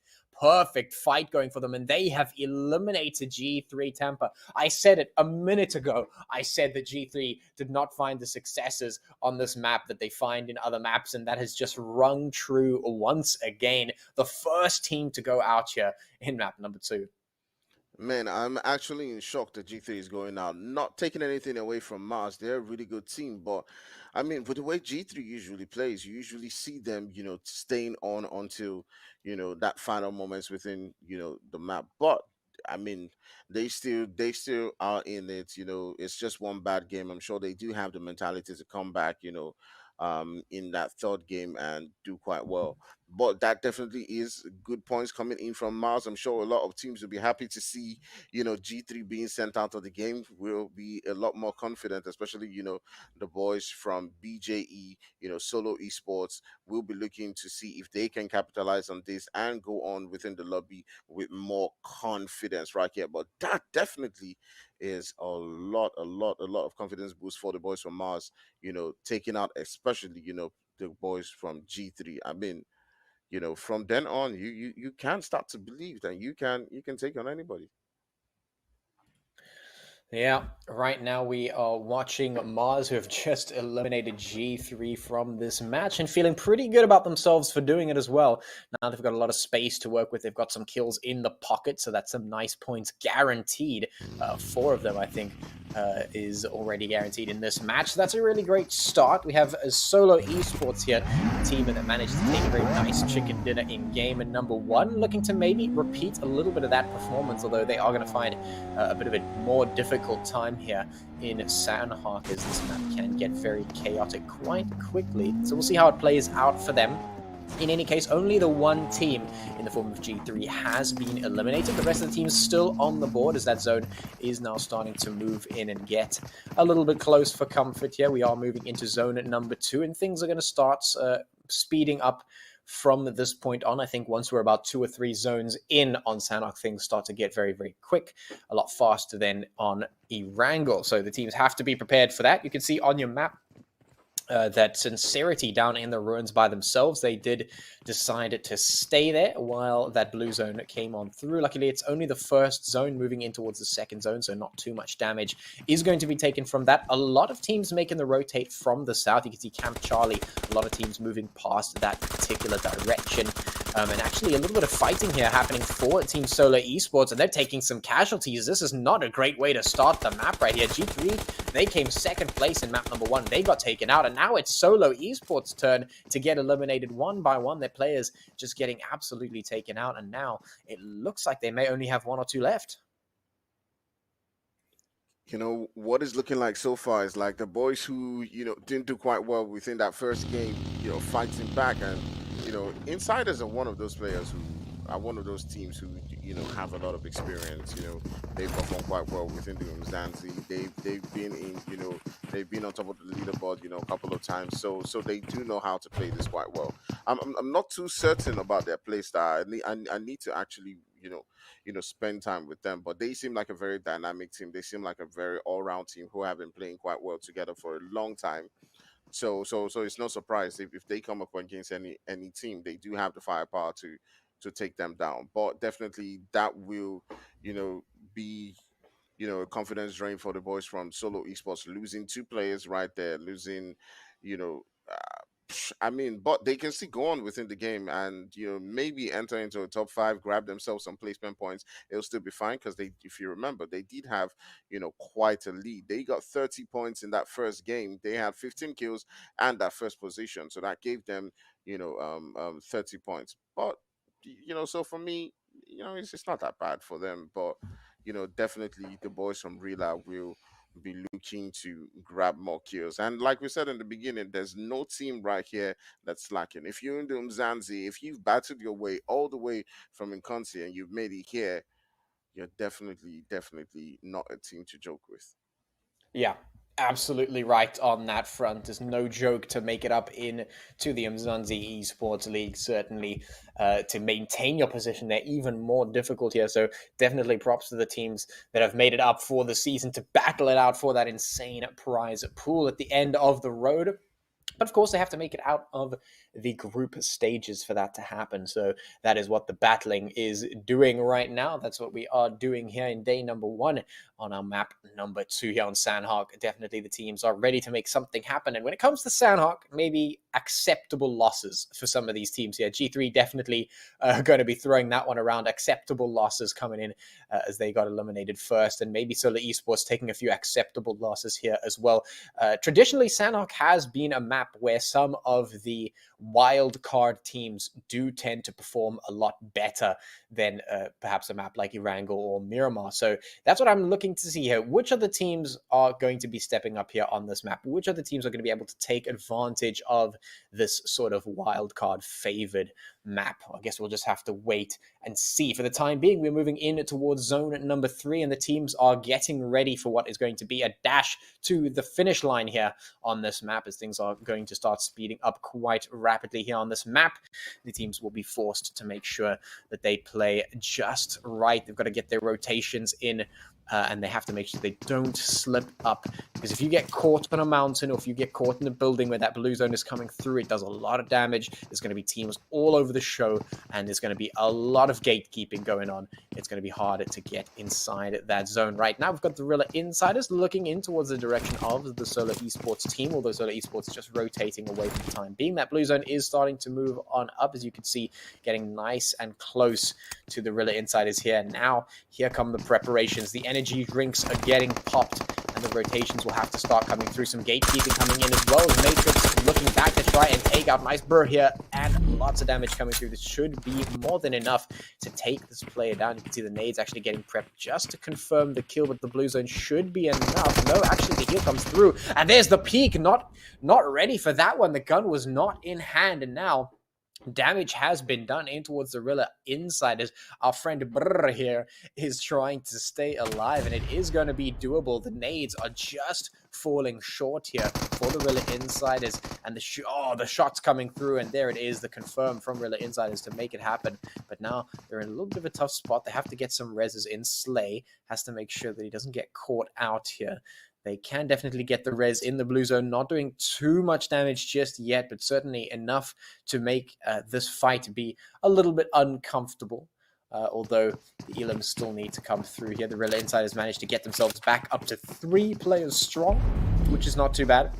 fight going for them, and they have eliminated G3 Tampa. I said it a minute ago. I said that G3 did not find the successes on this map that they find in other maps, and that has just rung true once again. The first team to go out here in map number 2. Man, I'm actually in shock that G3 is going out. Not taking anything away from Mars. They're a really good team. But, I mean, with the way G3 usually plays, you usually see them, staying on until, that final moments within, the map. But, I mean, they still are in it. It's just one bad game. I'm sure they do have the mentality to come back, in that third game and do quite well. But that definitely is good points coming in from Mars. I'm sure a lot of teams will be happy to see, G3 being sent out of the game. Will be a lot more confident, especially, the boys from BJE, Solo Esports will be looking to see if they can capitalize on this and go on within the lobby with more confidence right here. But that definitely is a lot of confidence boost for the boys from Mars, taking out especially, the boys from G3. I mean, from then on, you can start to believe that you can take on anybody. Yeah, right now we are watching Mars, who have just eliminated G3 from this match and feeling pretty good about themselves for doing it as well. Now they've got a lot of space to work with. They've got some kills in the pocket, so that's some nice points guaranteed. 4 of them, I think, is already guaranteed in this match. So that's a really great start. We have a Solo Esports here, a team that managed to take a very nice chicken dinner in game number 1, looking to maybe repeat a little bit of that performance, although they are going to find a bit of a more difficult time here in Sanhok, as this map can get very chaotic quite quickly. So we'll see how it plays out for them. In any case, only the one team in the form of G3 has been eliminated. The rest of the teams still on the board as that zone is now starting to move in and get a little bit close for comfort here. We are moving into zone number 2, and things are going to start speeding up from this point on. I think once we're about 2 or 3 zones in on Sanhok, things start to get very, very quick, a lot faster than on Erangel. So the teams have to be prepared for that. You can see on your map that Sincerity down in the ruins by themselves. They did decide to stay there while that blue zone came on through. Luckily, it's only the first zone moving in towards the second zone, so not too much damage is going to be taken from that. A lot of teams making the rotate from the south. You can see Camp Charlie, a lot of teams moving past that particular direction. And actually a little bit of fighting here happening for Team Solar Esports, and they're taking some casualties. This is not a great way to start the map right here. G3, they came second place in map number 1. They got taken out, and now it's Solo Esports' turn to get eliminated one by one. Their players just getting absolutely taken out, and now it looks like they may only have 1 or 2 left. You know, what is looking like so far is like the boys who, you know, didn't do quite well within that first game, you know, fighting back. And, you know, Insiders are one of those players who are one of those teams who, you know, have a lot of experience. You know, they perform quite well within the Umzansi. They've been in, you know, they've been on top of the leaderboard, you know, a couple of times. So they do know how to play this quite well. I'm not too certain about their play style. I need to actually, you know, spend time with them. But they seem like a very dynamic team. They seem like a very all-round team who have been playing quite well together for a long time. So it's no surprise if they come up against any team, they do have the firepower to take them down. But definitely that will, you know, be, you know, a confidence drain for the boys from Solo Esports, losing 2 players right there, losing, you know, I mean, but they can still go on within the game and, you know, maybe enter into a top 5, grab themselves some placement points. It'll still be fine because they, if you remember, they did have, you know, quite a lead. They got 30 points in that first game. They had 15 kills and that first position. So that gave them, you know, 30 points. But, you know, so for me, you know, it's not that bad for them. But, you know, definitely the boys from Rila will be looking to grab more kills. And like we said in the beginning, there's no team right here that's slacking. If you're in the Umzansi, if you've battled your way all the way from Inconsi and you've made it here, you're definitely not a team to joke with. Yeah, absolutely right on that front. There's no joke to make it up in to the Umzansi Esports League. Certainly, to maintain your position there, even more difficult here. So definitely props to the teams that have made it up for the season to battle it out for that insane prize pool at the end of the road. But of course, they have to make it out of the group stages for that to happen. So that is what the battling is doing right now. That's what we are doing here in day number 1 on our map number 2 here on Sanhok. Definitely the teams are ready to make something happen. And when it comes to Sanhok, maybe acceptable losses for some of these teams here. G3 definitely going to be throwing that one around. Acceptable losses coming in as they got eliminated first. And maybe Solar Esports taking a few acceptable losses here as well. Traditionally, Sanhok has been a map where some of the wild card teams do tend to perform a lot better than perhaps a map like Erangel or Miramar. So that's what I'm looking to see here. Which of the teams are going to be stepping up here on this map? Which of the teams are going to be able to take advantage of this sort of wild card favored map? I guess we'll just have to wait and see. For the time being, we're moving in towards zone number 3, and the teams are getting ready for what is going to be a dash to the finish line here on this map, as things are going to start speeding up quite rapidly here on this map. The teams will be forced to make sure that they play just right. They've got to get their rotations in, and they have to make sure they don't slip up, because if you get caught on a mountain or if you get caught in a building where that blue zone is coming through, it does a lot of damage. There's going to be teams all over the show, and there's going to be a lot of gatekeeping going on. It's going to be harder to get inside that zone. Right now, we've got the Rila Insiders looking in towards the direction of the Solar Esports team, although Solar Esports is just rotating away for the time being. That blue zone is starting to move on up, as you can see, getting nice and close to the Rila Insiders here. Now, here come the preparations. The energy drinks are getting popped, and the rotations will have to start coming through. Some gatekeeping coming in as well. The Matrix looking back to try and take out nice burr here, and lots of damage coming through. This should be more than enough to take this player down. You can see the nades actually getting prepped just to confirm the kill, but the blue zone should be enough. No, actually the heal comes through, and there's the peak. Not ready for that one. The gun was not in hand, and now damage has been done in towards the Rila Insiders. Our friend Brr here is trying to stay alive, and it is going to be doable. The nades are just falling short here for the Rila Insiders, and the shots coming through, and there it is, the confirm from Rila Insiders to make it happen. But now they're in a little bit of a tough spot. They have to get some reses in. Slay has to make sure that he doesn't get caught out here. They can definitely get the res in the blue zone, not doing too much damage just yet, but certainly enough to make this fight be a little bit uncomfortable. Although the Elims still need to come through here. The Rila Insiders managed to get themselves back up to 3 players strong, which is not too bad.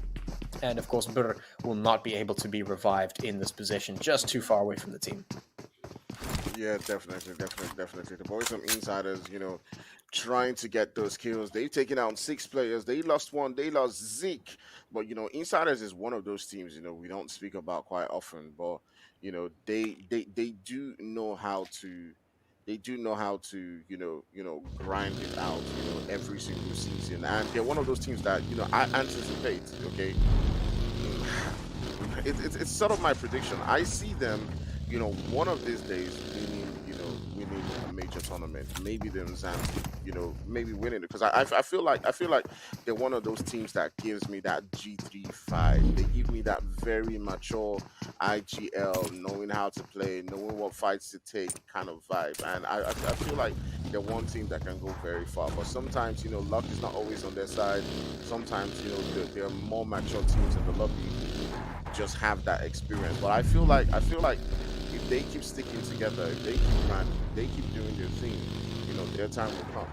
And of course, Brr will not be able to be revived in this position, just too far away from the team. Yeah, definitely. The boys from Insiders, trying to get those kills. They've taken out 6 players. They lost 1. They lost Zeke. But, Insiders is one of those teams, we don't speak about quite often. But, they do know how to... They do know how to, grind it out, every single season. And they're one of those teams that, I anticipate, okay? It's sort of my prediction. I see them, one of these days winning a major tournament. Maybe the Umzansi, maybe winning it. Because I feel like they're one of those teams that gives me that G3 vibe. They give me that very mature IGL, knowing how to play, knowing what fights to take kind of vibe. And I feel like they're one team that can go very far. But sometimes, luck is not always on their side. Sometimes, there are more mature teams in the lobby who just have that experience. But I feel like if they keep sticking together, if they keep grinding, if they keep doing their thing, their time will come.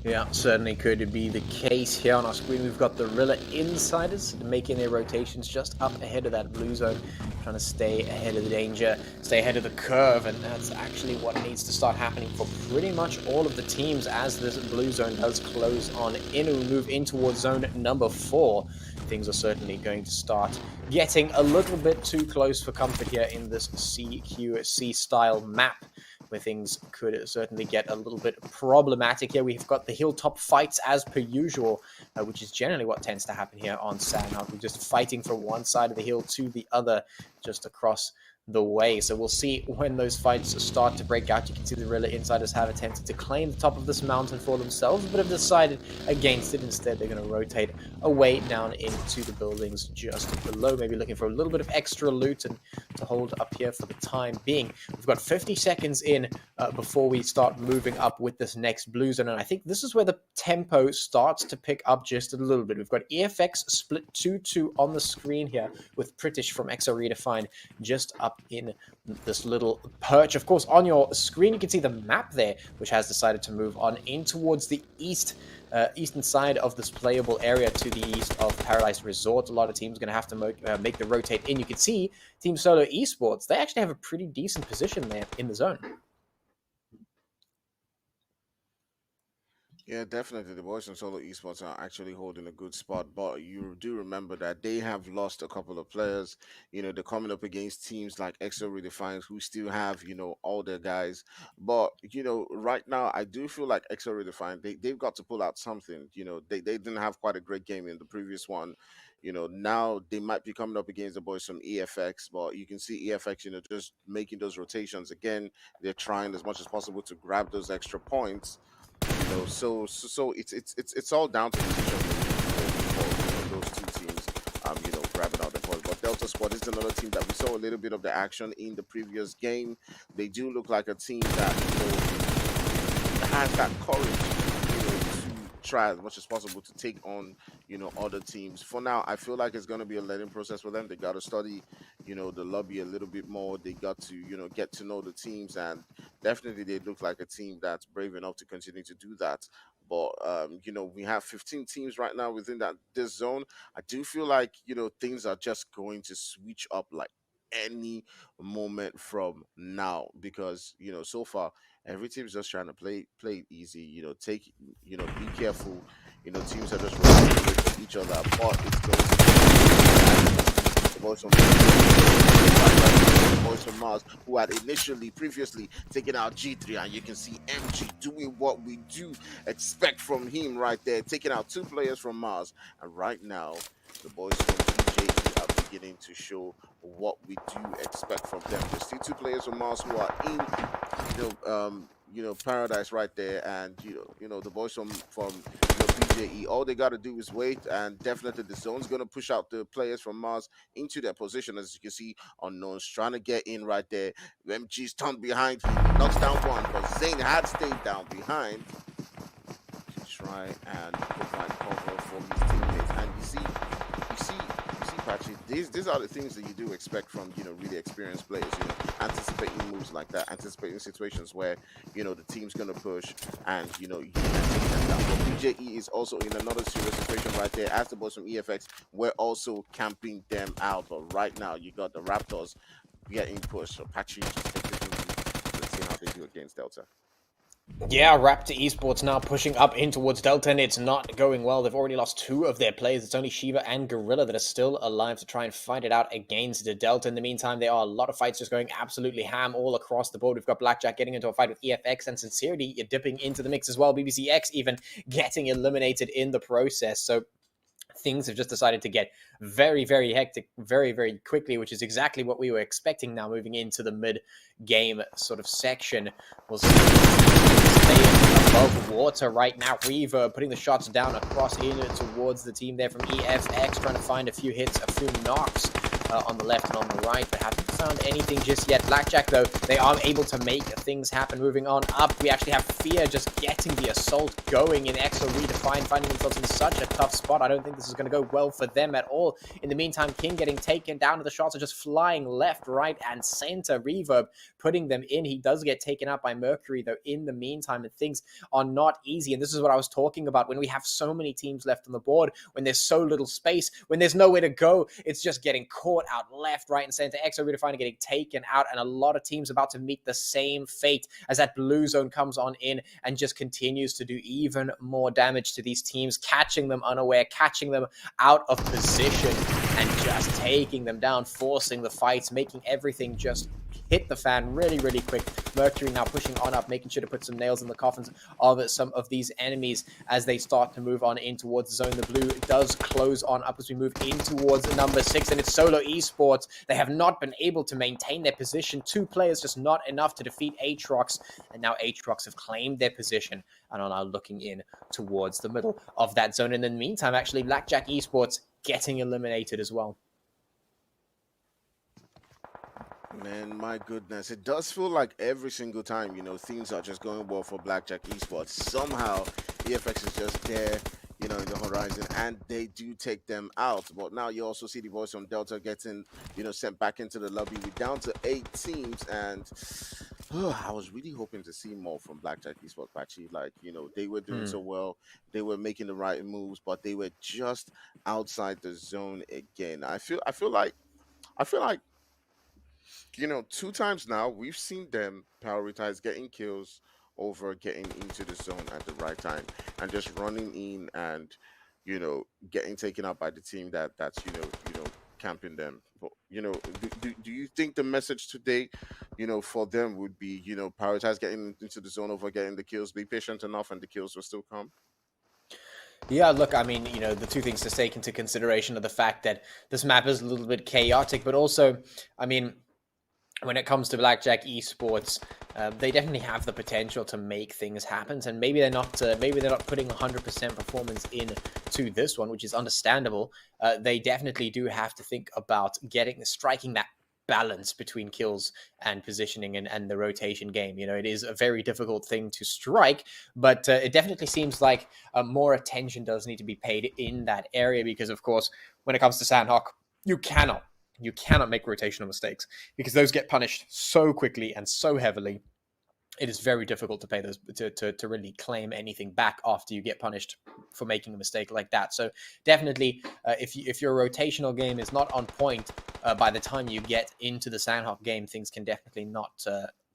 Yeah, certainly could be the case. Here on our screen, we've got the Rila Insiders making their rotations just up ahead of that blue zone, trying to stay ahead of the danger, stay ahead of the curve, and that's actually what needs to start happening for pretty much all of the teams as this blue zone does close on in. We move in towards zone number 4. Things are certainly going to start getting a little bit too close for comfort here in this CQC style map, where things could certainly get a little bit problematic here. We've got the hilltop fights as per usual, which is generally what tends to happen here on Sanhok. We're just fighting from one side of the hill to the other, just across the way. So we'll see when those fights start to break out. You can see the Rila Insiders have attempted to claim the top of this mountain for themselves, but have decided against it. Instead, they're going to rotate away down into the buildings just below, maybe looking for a little bit of extra loot and to hold up here for the time being. We've got 50 seconds in before we start moving up with this next blue zone, and I think this is where the tempo starts to pick up just a little bit. We've got EFX split 2-2 on the screen here, with British from REDEFINED just up in this little perch. Of course, on your screen you can see the map there, which has decided to move on in towards the eastern side of this playable area to the east of Paradise Resort. A lot of teams are going to have to make the rotate in. You can see Team Solo Esports, they actually have a pretty decent position there in the zone. Yeah, definitely. The boys from Solo Esports are actually holding a good spot, but you do remember that they have lost a couple of players. They're coming up against teams like REDEFINED, who still have, all their guys. But, right now, I do feel like REDEFINED, they've got to pull out something. They didn't have quite a great game in the previous one. Now they might be coming up against the boys from EFX, but you can see EFX, just making those rotations. Again, they're trying as much as possible to grab those extra points. So it's all down to position for those two teams, grabbing out the points. But Delta Squad is another team that we saw a little bit of the action in the previous game. They do look like a team that has that courage, to try as much as possible to take on, other teams. For now, I feel like it's going to be a learning process for them. They got to study, the lobby a little bit more. They got to, get to know the teams, and definitely they look like a team that's brave enough to continue to do that. But we have 15 teams right now within this zone. I do feel like, things are just going to switch up like any moment from now, because so far every team's just trying to play it easy, be careful. Teams are just running away from each other, but it's going to be the boys from Mars, who had previously taken out G3, and you can see MG doing what we do expect from him right there, taking out 2 players from Mars. And right now the boys from TJ are beginning to show what we do expect from them. There's still 2 players from Mars who are in, paradise right there, and the boys from BJE. All they got to do is wait, and definitely the zone's going to push out the players from Mars into their position. As you can see, Unknown's trying to get in right there. MG's turned behind, he knocks down one, but Zane had stayed down behind to try and provide cover for his teammates. And you see, Patchy, these are the things that you do expect from really experienced players. Anticipating moves like that, anticipating situations where the team's gonna push, and you can take them down. But BJE is also in another serious situation right there. As the boys from EFX, we're also camping them out. But right now, you got the Raptors getting pushed. So Patchy, just take this into, let's see how they do against Delta. Yeah, Raptor Esports now pushing up in towards Delta, and it's not going well. They've already lost 2 of their players. It's only Shiva and Gorilla that are still alive to try and fight it out against the Delta. In the meantime, there are a lot of fights just going absolutely ham all across the board. We've got Blackjack getting into a fight with EFX, and Sincerity dipping into the mix as well. BBCx even getting eliminated in the process. So things have just decided to get very, very hectic very, very quickly, which is exactly what we were expecting now moving into the mid-game sort of section. We'll stay above water right now. Reaver putting the shots down across in towards the team there from EFX, trying to find a few hits, a few knocks on the left and on the right, but haven't found anything just yet. Blackjack, though, they are able to make things happen. Moving on up, we actually have Fear just getting the assault going in EXO Redefined, finding themselves in such a tough spot. I don't think this is going to go well for them at all. In the meantime, King getting taken down, the shots are just flying left, right, and center. Reverb putting them in. He does get taken out by Mercury, though, in the meantime, and things are not easy. And this is what I was talking about. When we have so many teams left on the board, when there's so little space, when there's nowhere to go, it's just getting caught out left, right, and center. EXO Redefined getting taken out, and a lot of teams about to meet the same fate as that blue zone comes on in and just continues to do even more damage to these teams, catching them unaware, catching them out of position, and just taking them down, forcing the fights, making everything just hit the fan really, really quick. Mercury now pushing on up, making sure to put some nails in the coffins of some of these enemies as they start to move on in towards the zone. The blue does close on up as we move in towards number 6, and it's Solo Esports. They have not been able to maintain their position. 2 players, just not enough to defeat ATROX, and now ATROX have claimed their position and are now looking in towards the middle of that zone. And in the meantime, actually, Blackjack Esports getting eliminated as well. Man, my goodness. It does feel like every single time, things are just going well for Blackjack Esports. Somehow, EFX is just there, in the horizon, and they do take them out. But now you also see the boys from Delta getting, sent back into the lobby. We're down to 8 teams, and I was really hoping to see more from Blackjack Esports, Patchy. Like, they were doing so well. They were making the right moves, but they were just outside the zone again. I feel like 2 times now we've seen them prioritize getting kills over getting into the zone at the right time, and just running in and getting taken out by the team that's camping them. But do you think the message today for them would be prioritize getting into the zone over getting the kills, be patient enough, and the kills will still come? Yeah, look, I mean, the 2 things to take into consideration are the fact that this map is a little bit chaotic, but also, I mean, when it comes to Blackjack Esports, they definitely have the potential to make things happen, and maybe they're not putting 100% performance into this one, which is understandable. They definitely do have to think about striking that balance between kills and positioning and the rotation game. It is a very difficult thing to strike, but it definitely seems like more attention does need to be paid in that area, because, of course, when it comes to Sanhok, you cannot make rotational mistakes, because those get punished so quickly and so heavily. It is very difficult to pay those to really claim anything back after you get punished for making a mistake like that. So definitely, if your rotational game is not on point by the time you get into the Sanhok game, things can definitely not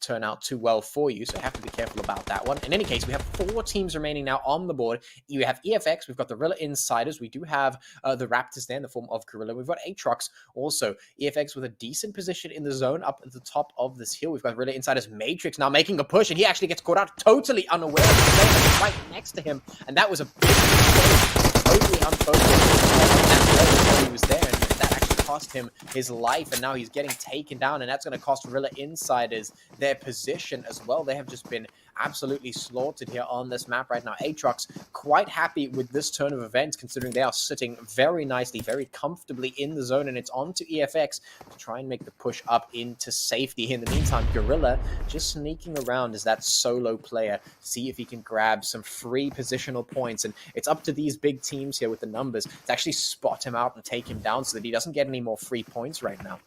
turn out too well for you, so you have to be careful about that one. In any case, we have 4 teams remaining now on the board. You have EFX, we've got the Rila Insiders, we do have the Raptors there in the form of Gorilla, we've got ATROX also. EFX with a decent position in the zone up at the top of this hill. We've got Rila Insiders Matrix now making a push, and he actually gets caught out totally unaware of the player right next to him, and that was a big mistake, totally unfocused on that level while he was there, and that actually cost him his life, and now he's getting taken down, and that's going to cost Rila Insiders their position as well. They have just been absolutely slaughtered here on this map right now. ATROX quite happy with this turn of events, considering they are sitting very nicely, very comfortably in the zone, and it's on to EFX to try and make the push up into safety. In the meantime, Gorilla just sneaking around as that solo player, see if he can grab some free positional points, and it's up to these big teams here with the numbers to actually spot him out and take him down so that he doesn't get any more free points right now.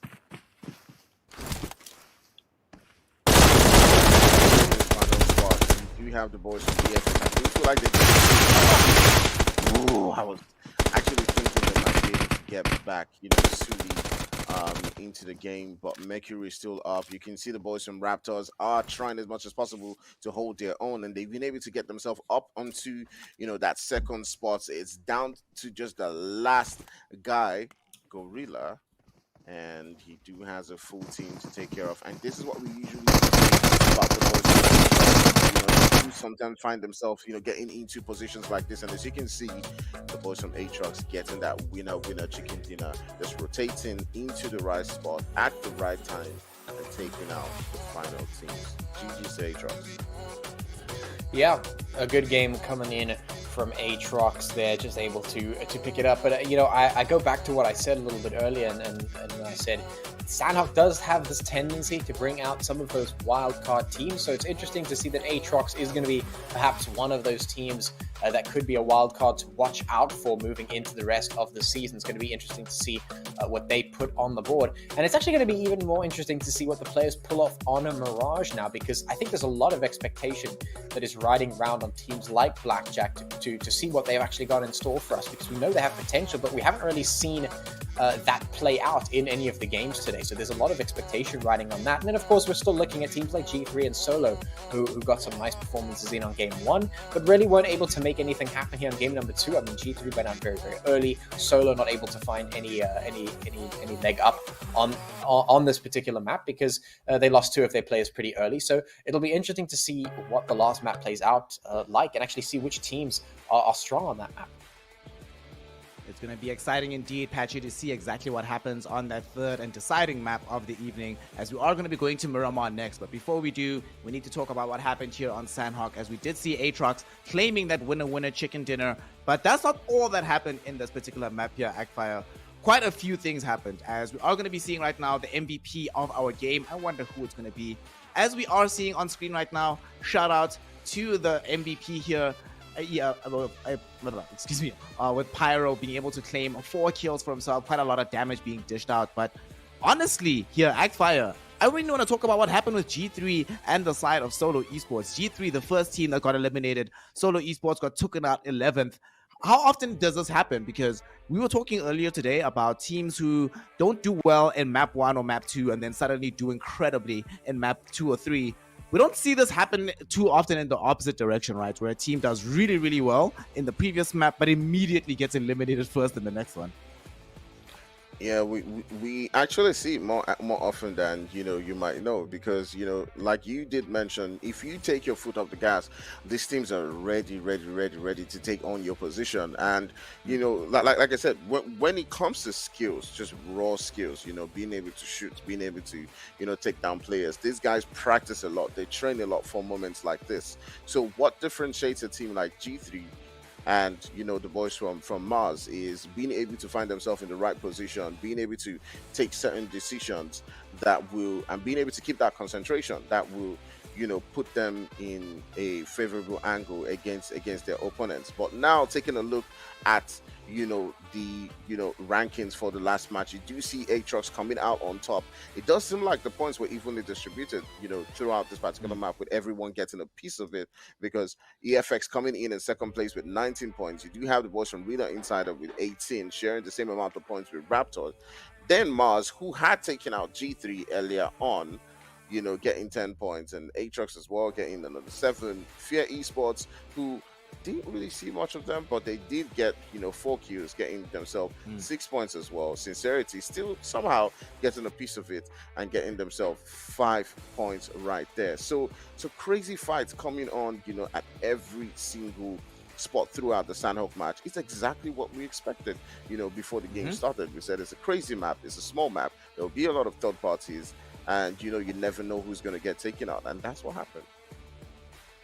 You have the boys from DFS. I do feel like they. Ooh, I was actually thinking they might be able to get back, Suli into the game, but Mercury is still up. You can see the boys from Raptors are trying as much as possible to hold their own, and they've been able to get themselves up onto, that second spot. It's down to just the last guy, Gorilla, and he has a full team to take care of. And this is what we usually say about the boys. They do sometimes find themselves, getting into positions like this. And as you can see, the boys from ATROX getting that winner chicken dinner, just rotating into the right spot at the right time and taking out the final teams. GG's to ATROX. Yeah, a good game coming in from ATROX there, just able to pick it up. But, I go back to what I said a little bit earlier, and I said Sanhok does have this tendency to bring out some of those wildcard teams, so it's interesting to see that ATROX is going to be perhaps one of those teams that could be a wildcard to watch out for moving into the rest of the season. It's going to be interesting to see what they put on the board, and it's actually going to be even more interesting to see what the players pull off on a Mirage now, because I think there's a lot of expectation that is riding around on teams like Blackjack to see what they've actually got in store for us, because we know they have potential, but we haven't really seen that play out in any of the games today. So there's a lot of expectation riding on that. And then, of course, we're still looking at teams like G3 and Solo, who got some nice performances in on game 1, but really weren't able to make anything happen here on game number 2. I mean, G3 went out very, very early. Solo not able to find any leg up on this particular map, because they lost 2 of their players pretty early. So it'll be interesting to see what the last map plays out like, and actually see which teams are strong on that map. It's going to be exciting indeed, Patchy, to see exactly what happens on that third and deciding map of the evening, as we are going to be going to Miramar next. But before we do, we need to talk about what happened here on Sanhok, as we did see ATROX claiming that winner chicken dinner. But that's not all that happened in this particular map here, Agfire. Quite a few things happened, as we are going to be seeing right now the MVP of our game. I wonder who it's going to be. As we are seeing on screen right now, shout out to the MVP here. With Pyro being able to claim 4 kills for himself, quite a lot of damage being dished out. But honestly, here, Agfire, I really want to talk about what happened with G3 and the side of Solo Esports. G3, the first team that got eliminated. Solo Esports got taken out 11th. How often does this happen? Because we were talking earlier today about teams who don't do well in map 1 or map 2 and then suddenly do incredibly in map 2 or 3. We don't see this happen too often in the opposite direction, right? Where a team does really, really well in the previous map, but immediately gets eliminated first in the next one. Yeah, we actually see it more often than you might know, because like you did mention, if you take your foot off the gas, these teams are ready to take on your position. And like I said, when it comes to skills, just raw skills, being able to shoot, being able to take down players, these guys practice a lot, they train a lot for moments like this. So what differentiates a team like G3 and the boys from Mars is being able to find themselves in the right position, being able to take certain decisions and being able to keep that concentration that will put them in a favorable angle against their opponents. But now, taking a look at the rankings for the last match, you do see ATROX coming out on top. It does seem like the points were evenly distributed throughout this particular map, with everyone getting a piece of it, because EFX coming in second place with 19 points. You do have the boys from Rila Insider with 18, sharing the same amount of points with RAPTOR. Then Mars, who had taken out G3 earlier on, getting 10 points, and ATROX as well getting another 7. Fear Esports, who didn't really see much of them, but they did get 4 kills, getting themselves 6 points as well. Sincerity still somehow getting a piece of it and getting themselves 5 points right there. So crazy fights coming on at every single spot throughout the Sanhok match is exactly what we expected. Before the game started, we said it's a crazy map, it's a small map, there'll be a lot of third parties, and you never know who's going to get taken out, and that's what happened.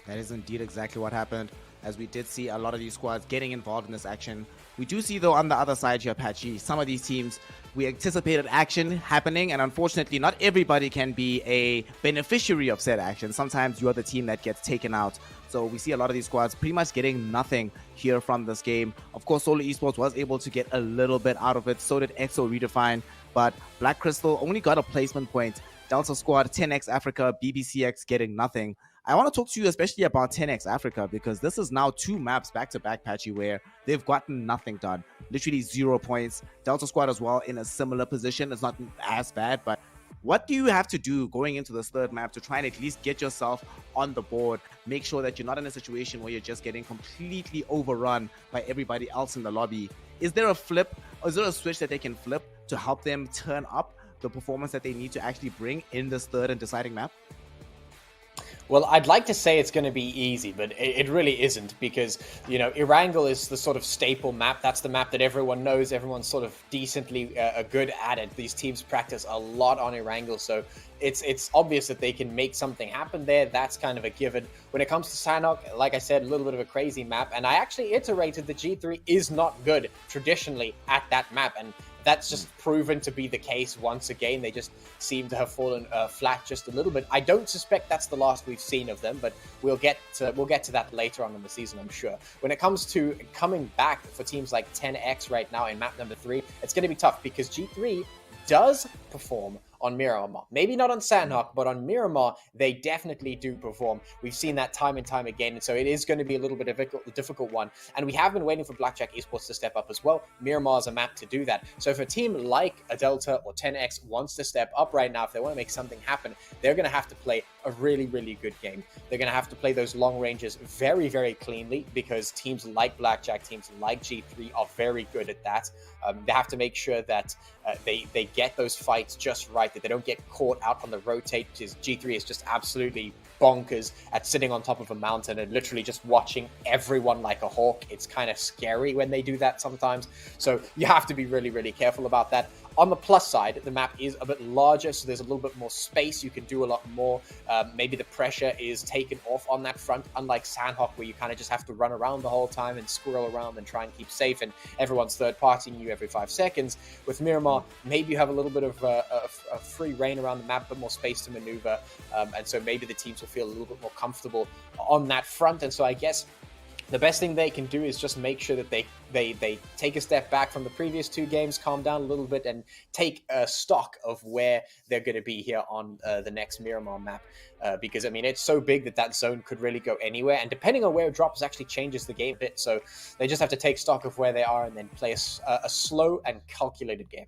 That is indeed exactly what happened, as we did see a lot of these squads getting involved in this action. We do see, though, on the other side here, Patchy, some of these teams, we anticipated action happening, and unfortunately, not everybody can be a beneficiary of said action. Sometimes you're the team that gets taken out. So we see a lot of these squads pretty much getting nothing here from this game. Of course, Solo Esports was able to get a little bit out of it. So did EXO Redefined, but Black Crystal only got a placement point. Delta Squad, 10x Africa, BBCx getting nothing. I want to talk to you especially about 10x Africa, because this is now 2 maps back-to-back, Patchy, where they've gotten nothing done. Literally 0 points. Delta Squad as well in a similar position. It's not as bad, but what do you have to do going into this third map to try and at least get yourself on the board? Make sure that you're not in a situation where you're just getting completely overrun by everybody else in the lobby. Is there a flip, or is there a switch that they can flip to help them turn up the performance that they need to actually bring in this third and deciding map? Well, I'd like to say it's going to be easy, but it really isn't, because, Erangel is the sort of staple map. That's the map that everyone knows. Everyone's sort of decently good at it. These teams practice a lot on Erangel, so it's obvious that they can make something happen there. That's kind of a given. When it comes to Sanhok, like I said, a little bit of a crazy map, and I actually iterated that G3 is not good traditionally at that map, and that's just proven to be the case once again. They just seem to have fallen flat just a little bit. I don't suspect that's the last we've seen of them, but we'll get to that later on in the season, I'm sure. When it comes to coming back for teams like 10x right now in map number 3, it's going to be tough, because G3 does perform on Miramar. Maybe not on Sanhok, but on Miramar, they definitely do perform. We've seen that time and time again, and so it is going to be a little bit of a difficult one. And we have been waiting for Blackjack Esports to step up as well. Miramar is a map to do that. So if a team like a Delta or 10x wants to step up right now, if they want to make something happen, they're going to have to play a really, really good game. They're going to have to play those long ranges very, very cleanly, because teams like Blackjack, teams like G3 are very good at that. They have to make sure that they get those fights just right, that they don't get caught out on the rotate, because G3 is just absolutely bonkers at sitting on top of a mountain and literally just watching everyone like a hawk. It's kind of scary when they do that sometimes. So you have to be really, really careful about that. On the plus side, the map is a bit larger, so there's a little bit more space. You can do a lot more. Maybe the pressure is taken off on that front, unlike Sanhok, where you kind of just have to run around the whole time and squirrel around and try and keep safe, and everyone's third-partying you every 5 seconds. With Miramar, maybe you have a little bit of a free reign around the map, but more space to maneuver, and so maybe the teams will feel a little bit more comfortable on that front. And so I guess the best thing they can do is just make sure that they take a step back from the previous 2 games, calm down a little bit, and take stock of where they're going to be here on the next Miramar map. Because, I mean, it's so big that zone could really go anywhere. And depending on where it drops actually changes the game a bit. So they just have to take stock of where they are and then play a slow and calculated game.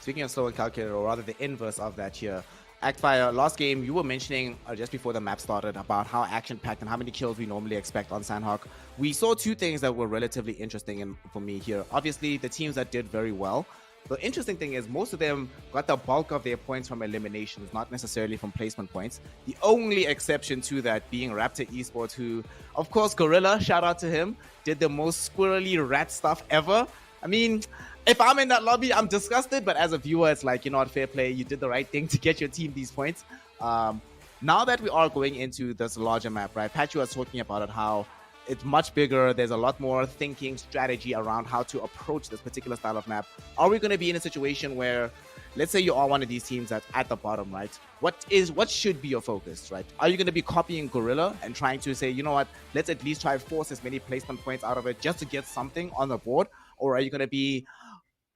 Speaking of slow and calculated, or rather the inverse of that here, Actfire, last game you were mentioning just before the map started about how action-packed and how many kills we normally expect on Sanhok. We saw 2 things that were relatively interesting for me here. Obviously, the teams that did very well. The interesting thing is most of them got the bulk of their points from eliminations, not necessarily from placement points. The only exception to that being Raptor Esports, who, of course, Gorilla, shout out to him, did the most squirrely rat stuff ever. I mean, if I'm in that lobby, I'm disgusted, but as a viewer, it's like, fair play. You did the right thing to get your team these points. Now that we are going into this larger map, right? Patchy was talking about it, how it's much bigger. There's a lot more thinking, strategy around how to approach this particular style of map. Are we going to be in a situation where, let's say you are one of these teams that's at the bottom, right? What should be your focus, right? Are you going to be copying Gorilla and trying to say, you know what, let's at least try to force as many placement points out of it just to get something on the board? Or are you going to be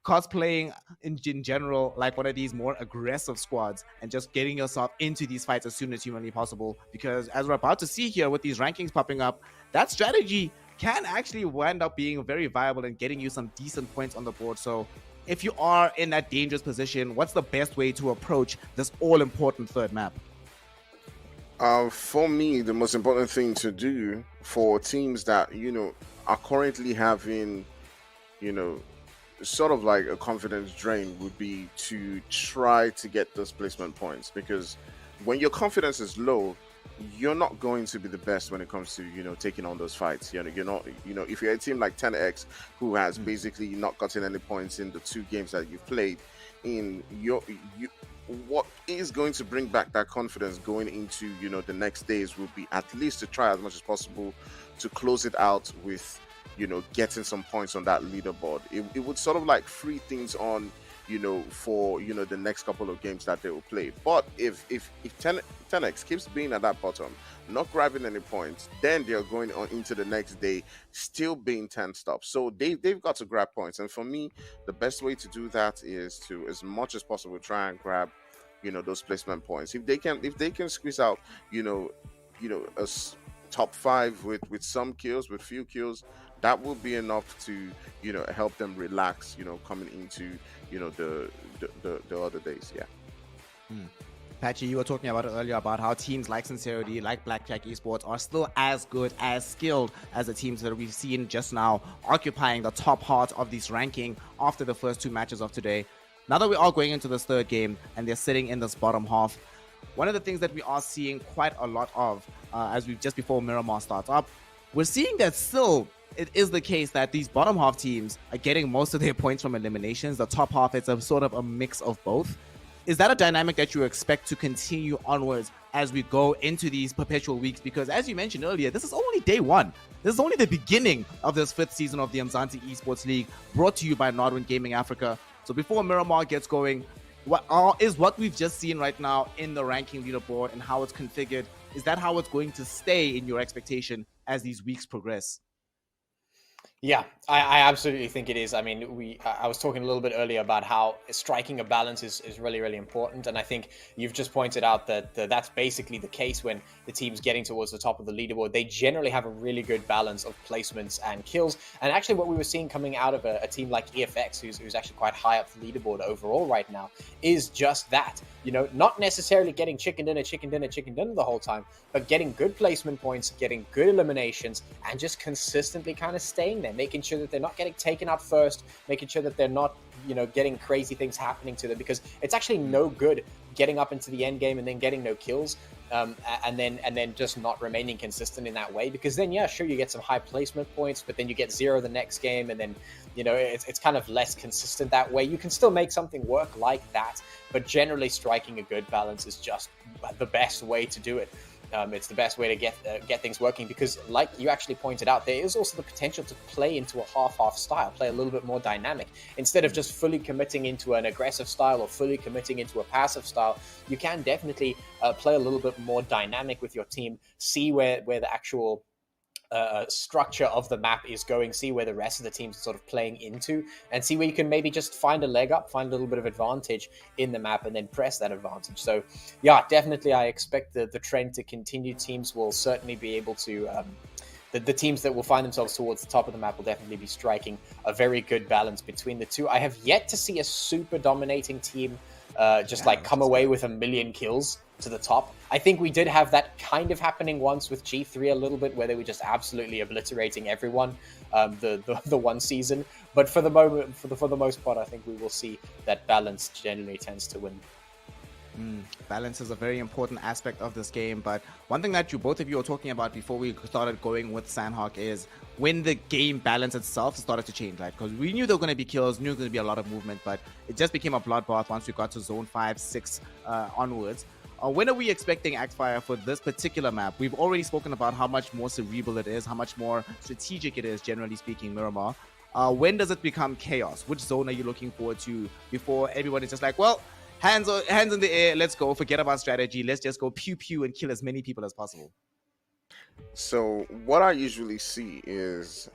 cosplaying in general like one of these more aggressive squads and just getting yourself into these fights as soon as humanly possible? Because as we're about to see here with these rankings popping up, that strategy can actually wind up being very viable and getting you some decent points on the board. So if you are in that dangerous position, what's the best way to approach this all-important third map? For me, the most important thing to do for teams that, are currently having, sort of like a confidence drain would be to try to get those placement points, because when your confidence is low, you're not going to be the best when it comes to taking on those fights. You're not. If you're a team like 10x who has basically not gotten any points in the 2 games that you've played, what is going to bring back that confidence going into the next days will be at least to try as much as possible to close it out with getting some points on that leaderboard. It would sort of like free things on for the next couple of games that they will play. But if 10x keeps being at that bottom, not grabbing any points, then they're going on into the next day still being 10 stops. So they've got to grab points. And for me, the best way to do that is to, as much as possible, try and grab those placement points. If they can squeeze out top 5 with some kills, with few kills, that will be enough to help them relax coming into the other days. Patchy, you were talking about it earlier about how teams like Sincerity, like Blackjack Esports are still as good, as skilled as the teams that we've seen just now occupying the top part of this ranking after the first 2 matches of today. Now that we are going into this 3rd game and they're sitting in this bottom half, one of the things that we are seeing quite a lot of as we just before Miramar starts up, we're seeing that still it is the case that these bottom half teams are getting most of their points from eliminations. The top half, it's a sort of a mix of both. Is that a dynamic that you expect to continue onwards as we go into these perpetual weeks? Because as you mentioned earlier, this is only day 1. This is only the beginning of this 5th season of the Umzansi Esports League, brought to you by Nodwin Gaming Africa. So before Miramar gets going, what we've just seen right now in the ranking leaderboard and how it's configured, is that how it's going to stay in your expectation as these weeks progress? Yeah, I absolutely think it is. I mean, I was talking a little bit earlier about how striking a balance is really, really important. And I think you've just pointed out that that's basically the case when the team's getting towards the top of the leaderboard. They generally have a really good balance of placements and kills. And actually what we were seeing coming out of a team like EFX, who's actually quite high up the leaderboard overall right now, is just that. Not necessarily getting chicken dinner the whole time, but getting good placement points, getting good eliminations, and just consistently kind of staying there, making sure that they're not getting taken out first, making sure that they're not, getting crazy things happening to them, because it's actually no good getting up into the end game and then getting no kills, and then just not remaining consistent in that way, because then, yeah, sure, you get some high placement points, but then you get 0 the next game, and then, it's kind of less consistent that way. You can still make something work like that, but generally striking a good balance is just the best way to do it. It's the best way to get things working, because like you actually pointed out, there is also the potential to play into a half-half style, play a little bit more dynamic. Instead of just fully committing into an aggressive style or fully committing into a passive style, you can definitely play a little bit more dynamic with your team, see where the actual structure of the map is going, see where the rest of the teams are sort of playing into, and see where you can maybe just find a leg up, find a little bit of advantage in the map, and then press that advantage. So yeah, definitely I expect the trend to continue. Teams will certainly be able to the teams that will find themselves towards the top of the map will definitely be striking a very good balance between the two. I have yet to see a super dominating team come away with 1 million kills to the top. I think we did have that kind of happening once with G3 a little bit, where they were just absolutely obliterating everyone the one season. But for the moment, for the most part, I think we will see that balance generally tends to win. Balance is a very important aspect of this game, but one thing that both of you were talking about before we started going with Sanhok is when the game balance itself started to change, right? Because we knew there were going to be kills, knew there was going to be a lot of movement, but it just became a bloodbath once we got to zone 5, 6 onwards. When are we expecting Axfire for this particular map? We've already spoken about how much more cerebral it is, how much more strategic it is, generally speaking, Miramar. When does it become chaos? Which zone are you looking forward to before everyone is just like, well, hands in the air, let's go, forget about strategy, let's just go pew pew and kill as many people as possible? So what I usually see is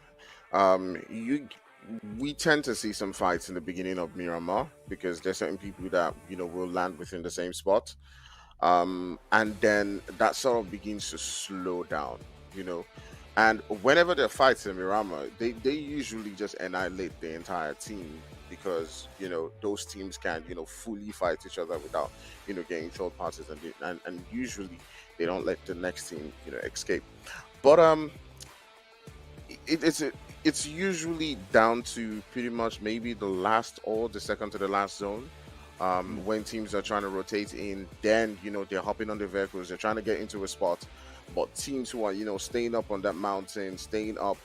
we tend to see some fights in the beginning of Miramar, because there's certain people that will land within the same spot, and then that sort of begins to slow down, and whenever there are fights in Miramar, they usually just annihilate the entire team, because those teams can fully fight each other without getting third parties, and usually they don't let the next team escape. But it's usually down to pretty much maybe the last or the second to the last zone. When teams are trying to rotate in, then they're hopping on the vehicles, they're trying to get into a spot. But teams who are staying up on that mountain, staying up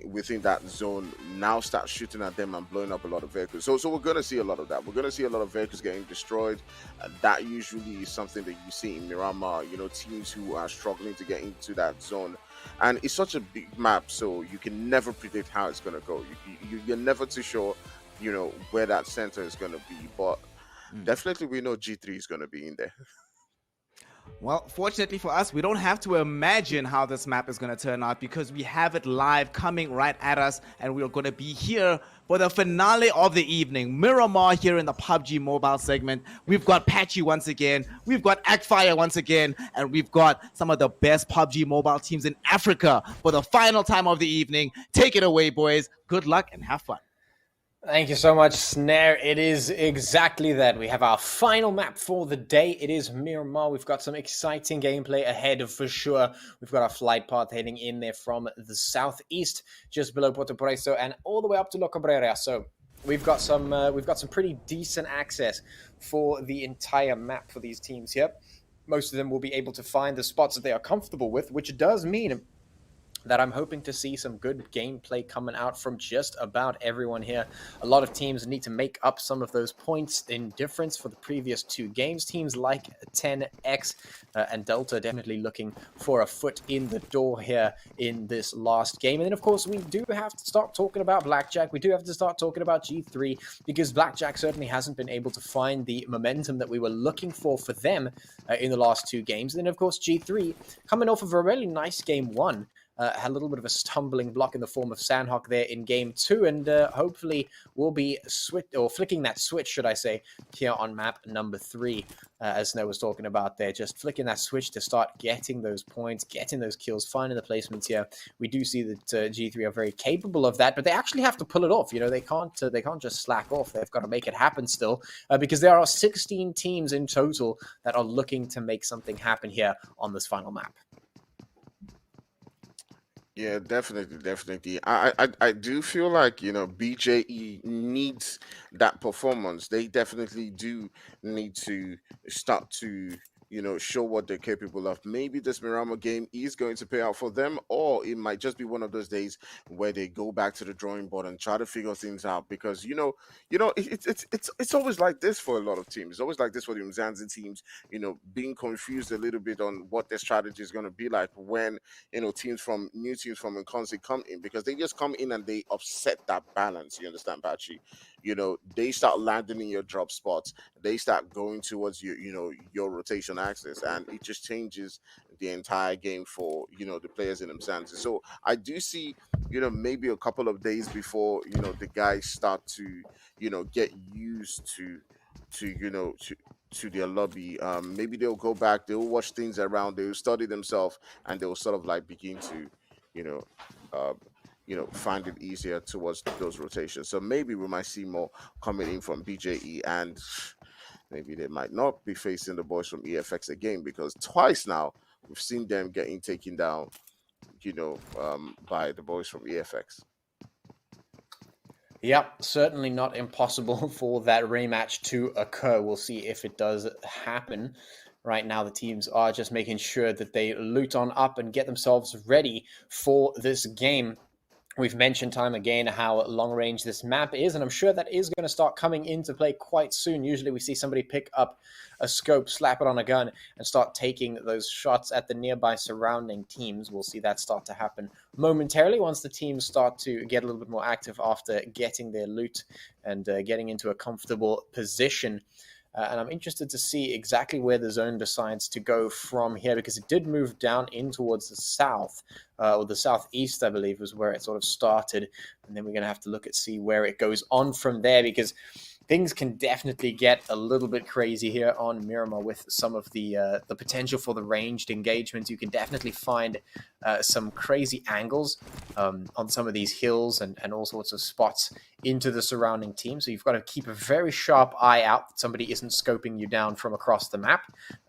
within that zone, now start shooting at them and blowing up a lot of vehicles. So we're going to see a lot of that. We're going to see a lot of vehicles getting destroyed. That usually is something that you see in Miramar, teams who are struggling to get into that zone. And it's such a big map, so you can never predict how it's going to go. You're never too sure, where that center is going to be. But definitely we know G3 is going to be in there. Well, fortunately for us, we don't have to imagine how this map is going to turn out because we have it live coming right at us, and we're going to be here for the finale of the evening. Miramar here in the PUBG Mobile segment. We've got Patchy once again, we've got Ackfire once again, and we've got some of the best PUBG Mobile teams in Africa for the final time of the evening. Take it away, boys. Good luck and have fun. Thank you so much, Snare. It is exactly that. We have our final map for the day. It is Miramar. We've got some exciting gameplay ahead for sure. We've got our flight path heading in there from the southeast, just below Porto Preso, and all the way up to La Cabrera. So we've got some pretty decent access for the entire map for these teams here. Most of them will be able to find the spots that they are comfortable with, which does mean that I'm hoping to see some good gameplay coming out from just about everyone here. A lot of teams need to make up some of those points in difference for the previous two games. Teams like 10X and Delta definitely looking for a foot in the door here in this last game. And then, of course, we do have to start talking about Blackjack. We do have to start talking about G3 because Blackjack certainly hasn't been able to find the momentum that we were looking for them in the last two games. And then, of course, G3 coming off of a really nice game one. Had a little bit of a stumbling block in the form of Sanhok there in game two, and hopefully we'll be flicking that switch, should I say, here on map number 3, as Snow was talking about there, just flicking that switch to start getting those points, getting those kills, finding the placements here. We do see that G3 are very capable of that, but they actually have to pull it off. They can't just slack off. They've got to make it happen still, because there are 16 teams in total that are looking to make something happen here on this final map. Yeah, definitely. I do feel like BJE needs that performance. They definitely do need to start to show what they're capable of. Maybe this Miramar game is going to pay out for them, or it might just be one of those days where they go back to the drawing board and try to figure things out. Because it's always like this for a lot of teams. It's always like this for the Umzansi teams. Being confused a little bit on what their strategy is going to be like when new teams from Umzansi come in, because they just come in and they upset that balance. You understand, Bachi? They start landing in your drop spots. They start going towards your rotation axis, and it just changes the entire game for the players in Umzansi. So I do see maybe a couple of days before the guys start to get used to their lobby. Maybe they'll go back, they'll watch things around, they'll study themselves, and they'll sort of like begin to find it easier towards those rotations. So maybe we might see more coming in from BJE, and maybe they might not be facing the boys from EFX again, because twice now we've seen them getting taken down, by the boys from EFX. Yep, certainly not impossible for that rematch to occur. We'll see if it does happen. Right now, the teams are just making sure that they loot on up and get themselves ready for this game. We've mentioned time again how long range this map is, and I'm sure that is going to start coming into play quite soon. Usually we see somebody pick up a scope, slap it on a gun, and start taking those shots at the nearby surrounding teams. We'll see that start to happen momentarily once the teams start to get a little bit more active after getting their loot and getting into a comfortable position. And I'm interested to see exactly where the zone decides to go from here, because it did move down in towards the south, or the southeast, I believe, was where it sort of started. And then we're going to have to see where it goes on from there, because things can definitely get a little bit crazy here on Miramar with some of the potential for the ranged engagements. You can definitely find some crazy angles on some of these hills and all sorts of spots into the surrounding team. So you've got to keep a very sharp eye out that somebody isn't scoping you down from across the map.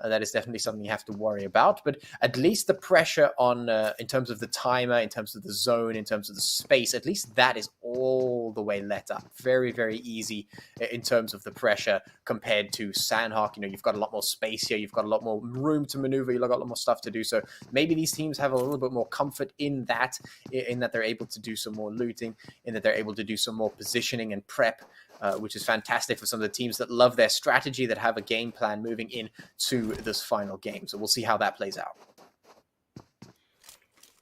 That is definitely something you have to worry about. But at least the pressure on, in terms of the timer, in terms of the zone, in terms of the space, at least that is all the way let up. Very, very easy in terms of the pressure compared to Sanhok. You know, you've got a lot more space here. You've got a lot more room to maneuver. You've got a lot more stuff to do. So maybe these teams have a little bit more comfort in that they're able to do some more looting, in that they're able to do some more positioning and prep, which is fantastic for some of the teams that love their strategy, that have a game plan moving into this final game. So we'll see how that plays out.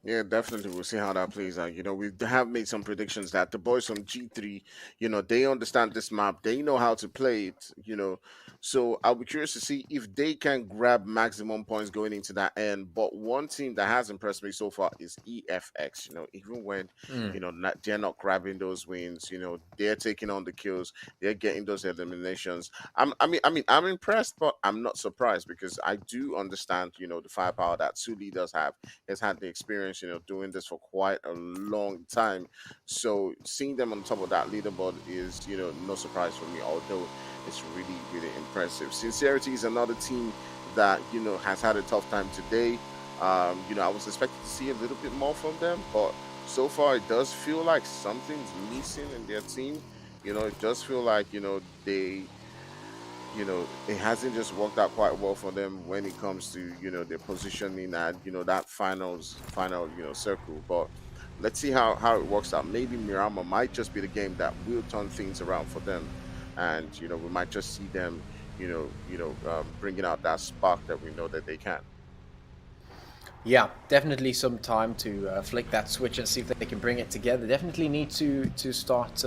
Yeah, definitely. We'll see how that plays out. You know, we have made some predictions that the boys from G3, you know, they understand this map. They know how to play it, you know. So I'll be curious to see if they can grab maximum points going into that end. But one team that has impressed me so far is EFX. You know, even when, you know, they're not grabbing those wins, you know, they're taking on the kills, they're getting those eliminations. I'm impressed, but I'm not surprised because I do understand, you know, the firepower that Suli does have. Has had the experience, you know, doing this for quite a long time. So seeing them on top of that leaderboard is, you know, no surprise for me, although it's really, really impressive. Sincerity is another team that, you know, has had a tough time today. You know, I was expecting to see a little bit more from them, but so far it does feel like something's missing in their team. You know, it does feel like, you know, you know, it hasn't just worked out quite well for them when it comes to, you know, their positioning and, you know, that final, you know, circle. But let's see how it works out. Maybe Miramar might just be the game that will turn things around for them. And, you know, we might just see them, bringing out that spark that we know that they can. Yeah, definitely some time to flick that switch and see if they can bring it together. Definitely need to start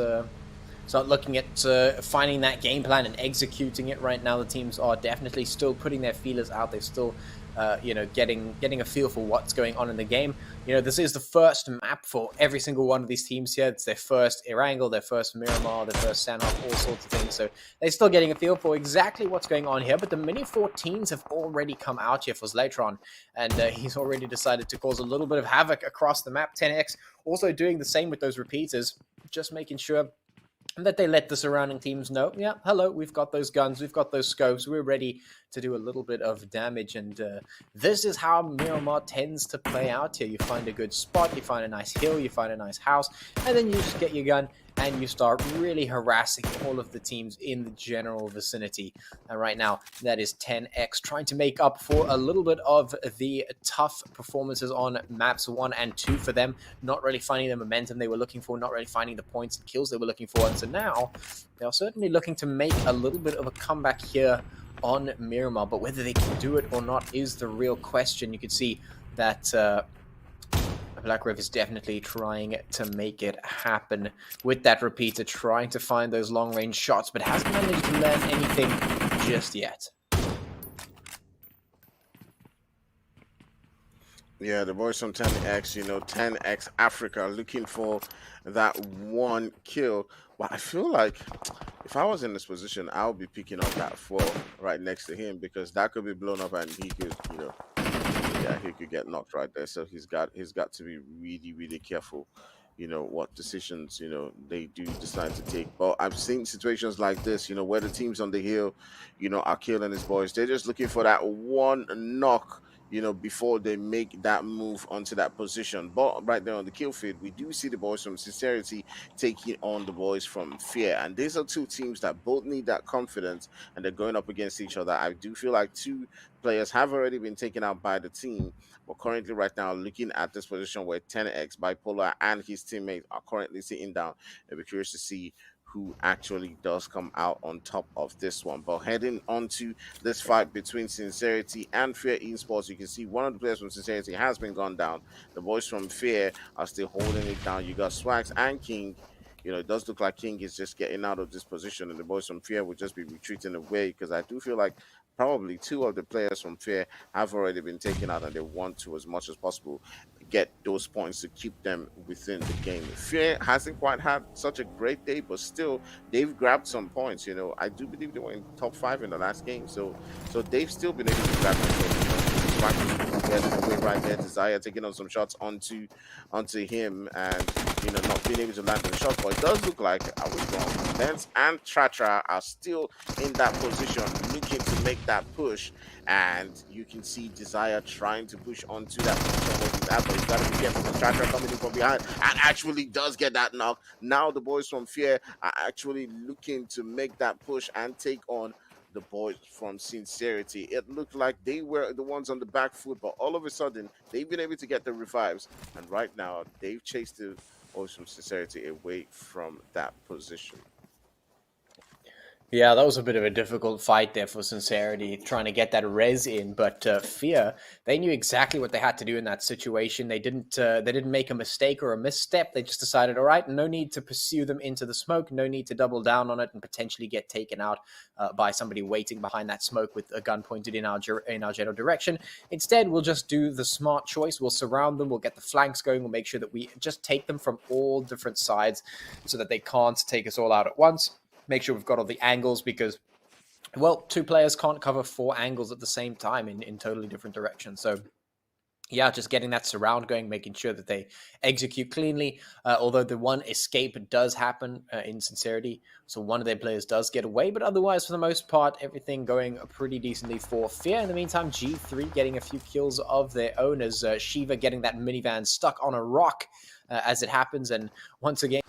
looking at finding that game plan and executing it. Right now, the teams are definitely still putting their feelers out. They're still, getting a feel for what's going on in the game. You know, this is the first map for every single one of these teams here. It's their first Erangel, their first Miramar, their first Sanhok, all sorts of things. So they're still getting a feel for exactly what's going on here. But the mini 14s have already come out here for Zlatron, and he's already decided to cause a little bit of havoc across the map. 10x also doing the same with those repeaters, just making sure that they let the surrounding teams know, yeah, hello, we've got those guns, we've got those scopes, we're ready to do a little bit of damage. And this is how Miramar tends to play out here. You find a good spot, you find a nice hill, you find a nice house, and then you just get your gun and you start really harassing all of the teams in the general vicinity. And right now, that is 10x trying to make up for a little bit of the tough performances on maps 1 and 2 for them, not really finding the momentum they were looking for, not really finding the points and kills they were looking for. And so now, they are certainly looking to make a little bit of a comeback here on Miramar, but whether they can do it or not is the real question. You can see that Black Riff is definitely trying to make it happen with that repeater, trying to find those long-range shots, but hasn't managed to learn anything just yet. Yeah, the boys from 10x, you know, 10x Africa looking for that one kill. Well, I feel like if I was in this position, I would be picking up that 4 right next to him, because that could be blown up and he could, you know, yeah, he could get knocked right there. So he's got to be really, really careful, you know, what decisions, you know, they do decide to take. But I've seen situations like this, you know, where the teams on the hill, you know, are killing his boys. They're just looking for that one knock, you know, before they make that move onto that position. But right there on the kill field, we do see the boys from Sincerity taking on the boys from Fear. And these are two teams that both need that confidence, and they're going up against each other. I do feel like 2 players have already been taken out by the team. But currently right now, looking at this position where 10x, Bipolar, and his teammates are currently sitting down, I'll be curious to see who actually does come out on top of this one. But heading on to this fight between Sincerity and Fear Esports, you can see one of the players from Sincerity has been gone down. The boys from Fear are still holding it down. You got Swags and King. You know, it does look like King is just getting out of this position, and the boys from Fear will just be retreating away, because I do feel like probably 2 of the players from Fear have already been taken out, and they want to, as much as possible, get those points to keep them within the game. Fear hasn't quite had such a great day, but still, they've grabbed some points. You know, I do believe they were in top 5 in the last game, so they've still been able to grab some points. Getting away right there, Desire taking on some shots onto him, and you know, not being able to land the shot. But it does look like, I was wrong, Lens and Tratra are still in that position, looking to make that push. And you can see Desire trying to push onto that position, that, but he's got to be careful. The striker coming in from behind and actually does get that knock. Now the boys from Fear are actually looking to make that push and take on the boys from Sincerity. It looked like they were the ones on the back foot, but all of a sudden they've been able to get the revives, and right now they've chased the boys from Sincerity away from that position. Yeah, that was a bit of a difficult fight there for Sincerity, trying to get that res in. But Fear, they knew exactly what they had to do in that situation. They didn't make a mistake or a misstep. They just decided, all right, no need to pursue them into the smoke, no need to double down on it and potentially get taken out by somebody waiting behind that smoke with a gun pointed in our general direction. Instead, we'll just do the smart choice. We'll surround them. We'll get the flanks going. We'll make sure that we just take them from all different sides so that they can't take us all out at once. Make sure we've got all the angles because, well, two players can't cover 4 angles at the same time in totally different directions. So, yeah, just getting that surround going, making sure that they execute cleanly. Although the one escape does happen in Sincerity, so one of their players does get away. But otherwise, for the most part, everything going pretty decently for Fear. In the meantime, G3 getting a few kills of their own as Shiva getting that minivan stuck on a rock as it happens. And once again,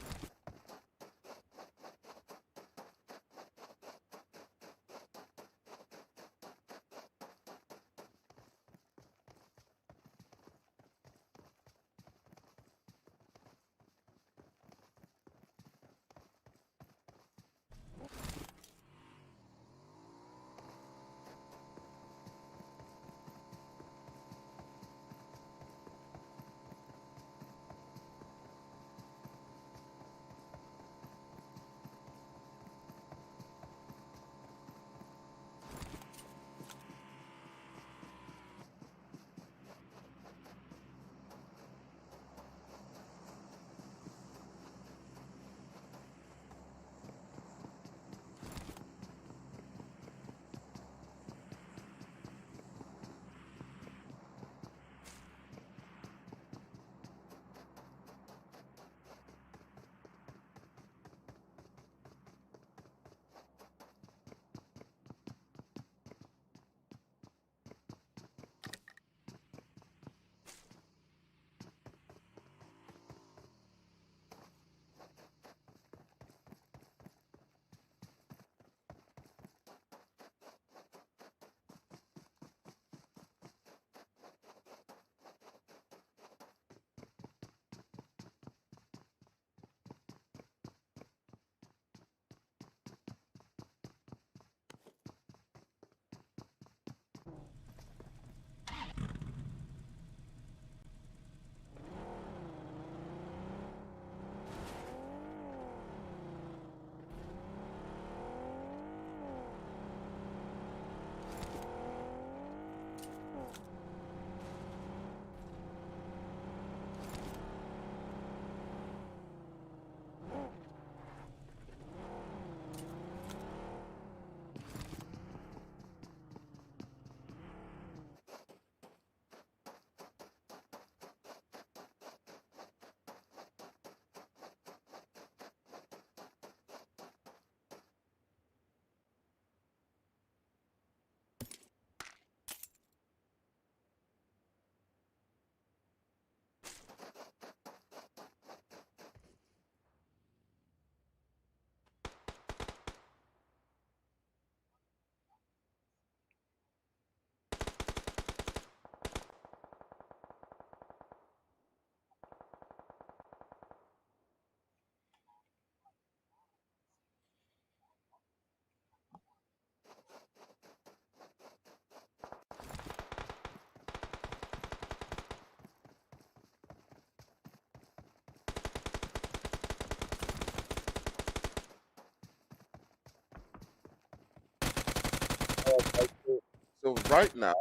So right now,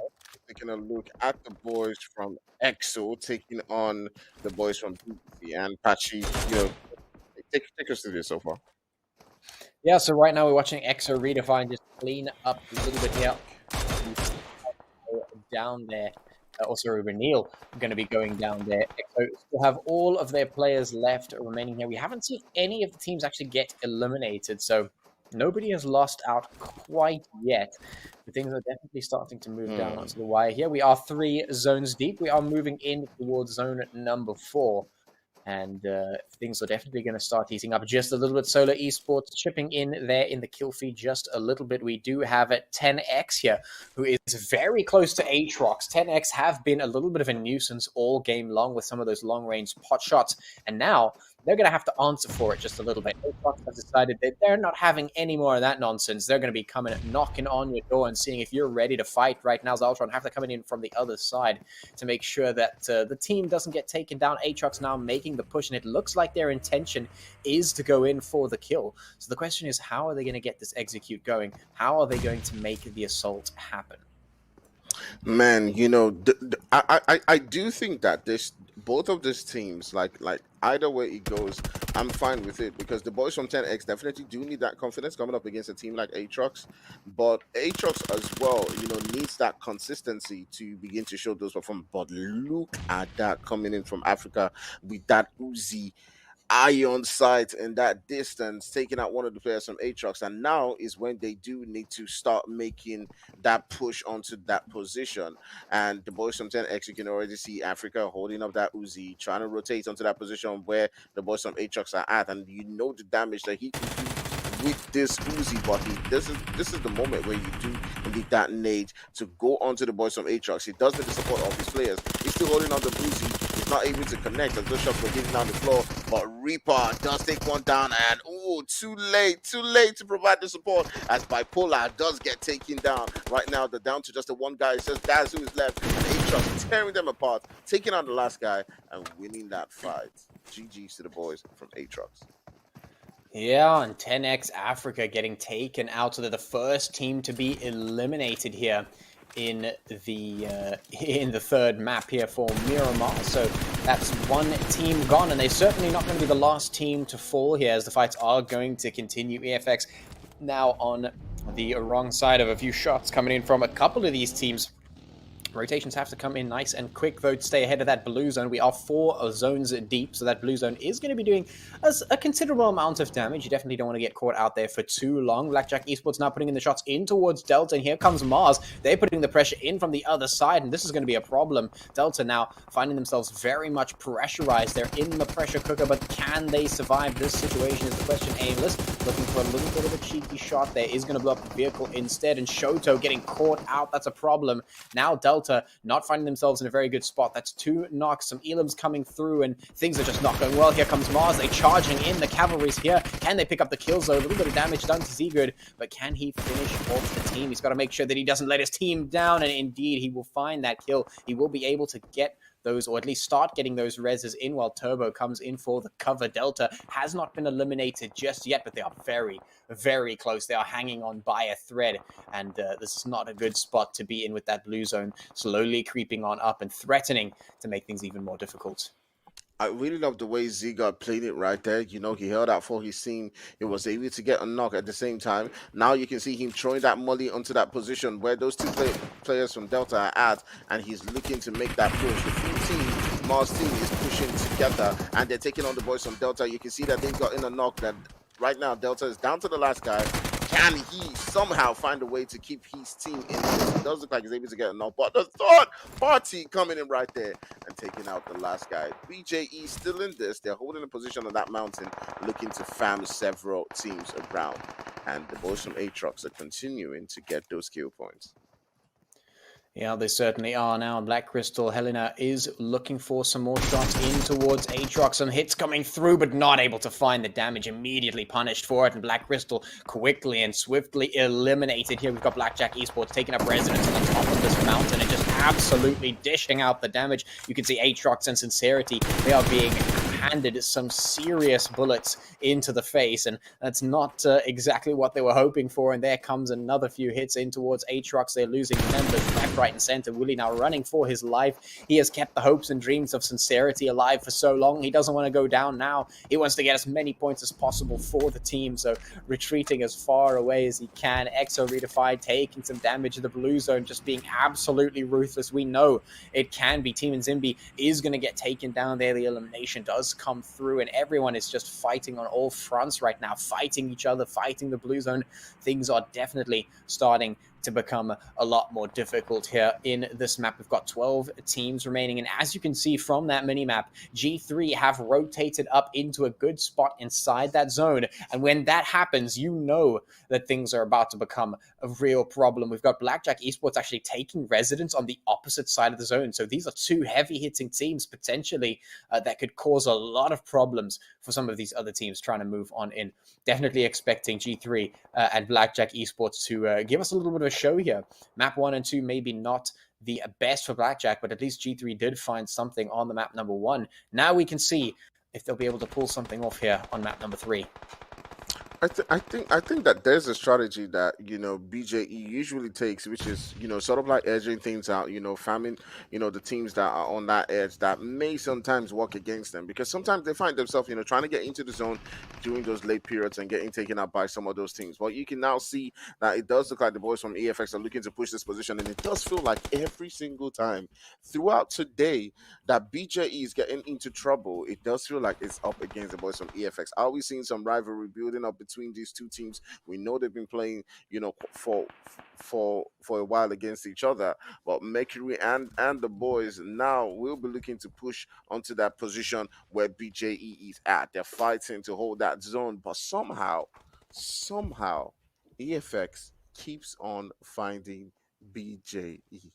taking a look at the boys from EXO taking on the boys from BBC and Patchy. Take us through this so far. yeah, so right now we're watching EXO Redefine just clean up a little bit here. Down there. Also, Renil going to be going down there. EXO still have all of their players left remaining here. We haven't seen any of the teams actually get eliminated. So Nobody has lost out quite yet, but things are definitely starting to move down onto the wire here. We are 3 zones deep. We are moving in towards zone number 4. And things are definitely going to start heating up just a little bit. Solar Esports chipping in there in the kill feed just a little bit. We do have a 10x here, who is very close to ATROX. 10x have been a little bit of a nuisance all game long with some of those long-range pot shots. And now they're going to have to answer for it just a little bit. ATROX have decided that they're not having any more of that nonsense. They're going to be coming, knocking on your door and seeing if you're ready to fight right now. Zaltron have to come in from the other side to make sure that the team doesn't get taken down. ATROX now making the push, and it looks like their intention is to go in for the kill. So the question is, how are they going to get this execute going? How are they going to make the assault happen? Man, you know, I do think that both of these teams, like either way it goes, I'm fine with it, because the boys from 10x definitely do need that confidence coming up against a team like ATROX, but ATROX as well, you know, needs that consistency to begin to show those performances. But look at that coming in from Africa with that Uzi iron sight in that distance, taking out one of the players from ATROX, and now is when they do need to start making that push onto that position. And the boys from 10x, you can already see Africa holding up that Uzi, trying to rotate onto that position where the boys from ATROX are at, and you know the damage that he can do with this Uzi. But this is the moment where you do need that nade to go onto the boys from ATROX. He does need the support of his players. He's still holding on the Uzi. He's not able to connect as those shots were hitting down the floor. But Reaper does take one down, and too late to provide the support as Bipolar does get taken down. Right now, they're down to just the one guy. It's just Daz who is left, and ATROX tearing them apart, taking out the last guy and winning that fight. GG's to the boys from ATROX. Yeah, and 10x Africa getting taken out, so they're the first team to be eliminated here in the third map here for Miramar. So that's one team gone, and they're certainly not going to be the last team to fall here, as the fights are going to continue. EFX now on the wrong side of a few shots coming in from a couple of these teams. Rotations have to come in nice and quick, though, to stay ahead of that blue zone. We are 4 zones deep, so that blue zone is going to be doing a considerable amount of damage. You definitely don't want to get caught out there for too long. Blackjack Esports now putting in the shots in towards Delta, and here comes Mars. They're putting the pressure in from the other side, and this is going to be a problem. Delta now finding themselves very much pressurized. They're in the pressure cooker, but can they survive this situation is the question. Aimless, looking for a little bit of a cheeky shot there, is going to blow up the vehicle instead, and Shoto getting caught out. That's a problem. Now Delta not finding themselves in a very good spot. That's 2 knocks, some elims coming through, and things are just not going well. Here comes Mars. They charging in. The cavalry's here. Can they pick up the kills, though? A little bit of damage done to Zgood, but can he finish off the team? He's got to make sure that he doesn't let his team down, and indeed, he will find that kill. He will be able to get those, or at least start getting those reses in while Turbo comes in for the cover. Delta has not been eliminated just yet, but they are very, very close. They are hanging on by a thread, and this is not a good spot to be in with that blue zone slowly creeping on up and threatening to make things even more difficult. I really love the way Zgood played it right there. You know, he held out for his team. He was able to get a knock at the same time. Now you can see him throwing that molly onto that position where those 2 players from Delta are at, and he's looking to make that push. The full team, Mars team, is pushing together, and they're taking on the boys from Delta. You can see that they've got in a knock. That right now Delta is down to the last guy. Can he somehow find a way to keep his team in this? It does look like he's able to get a knock, but the third party coming in right there and taking out the last guy. BJE still in this. They're holding a position on that mountain, looking to farm several teams around. And the boys from ATROX are continuing to get those kill points. Yeah, they certainly are now. Black Crystal Helena is looking for some more shots in towards ATROX. Some hits coming through, but not able to find the damage. Immediately punished for it, and Black Crystal quickly and swiftly eliminated. Here we've got Blackjack Esports taking up residence on top of this mountain and just absolutely dishing out the damage. You can see ATROX and Sincerity, they are being handed some serious bullets into the face, and that's not exactly what they were hoping for. And there comes another few hits in towards ATROX. They're losing members left, right, and center. Willie now running for his life. He has kept the hopes and dreams of Sincerity alive for so long. He doesn't want to go down now. He wants to get as many points as possible for the team, so retreating as far away as he can. Exo Redefined taking some damage to the blue zone, just being absolutely ruthless. We know it can be. Team Inzimbi is going to get taken down there. The elimination does just come through, and everyone is just fighting on all fronts right now, fighting each other, fighting the blue zone. Things are definitely starting to become a lot more difficult here in this map. We've got 12 teams remaining, and as you can see from that mini-map, G3 have rotated up into a good spot inside that zone, and when that happens, you know that things are about to become a real problem. We've got Blackjack Esports actually taking residence on the opposite side of the zone, so these are two heavy-hitting teams potentially that could cause a lot of problems for some of these other teams trying to move on in. Definitely expecting G3 and Blackjack Esports to give us a little bit of a show here. Map 1 and 2 maybe not the best for Blackjack, but at least G3 did find something on the map number 1. Now we can see if they'll be able to pull something off here on map number 3. I think that there's a strategy that BJE usually takes, which is sort of like edging things out, farming the teams that are on that edge that may sometimes work against them, because sometimes they find themselves trying to get into the zone during those late periods and getting taken out by some of those teams. Well, you can now see that it does look like the boys from EFX are looking to push this position, and it does feel like every single time throughout today that BJE is getting into trouble, it does feel like it's up against the boys from EFX. Are we seeing some rivalry building up between these two teams? We know they've been playing, for a while against each other, but Mercury and the boys now will be looking to push onto that position where BJE is at. They're fighting to hold that zone, but somehow EFX keeps on finding BJE.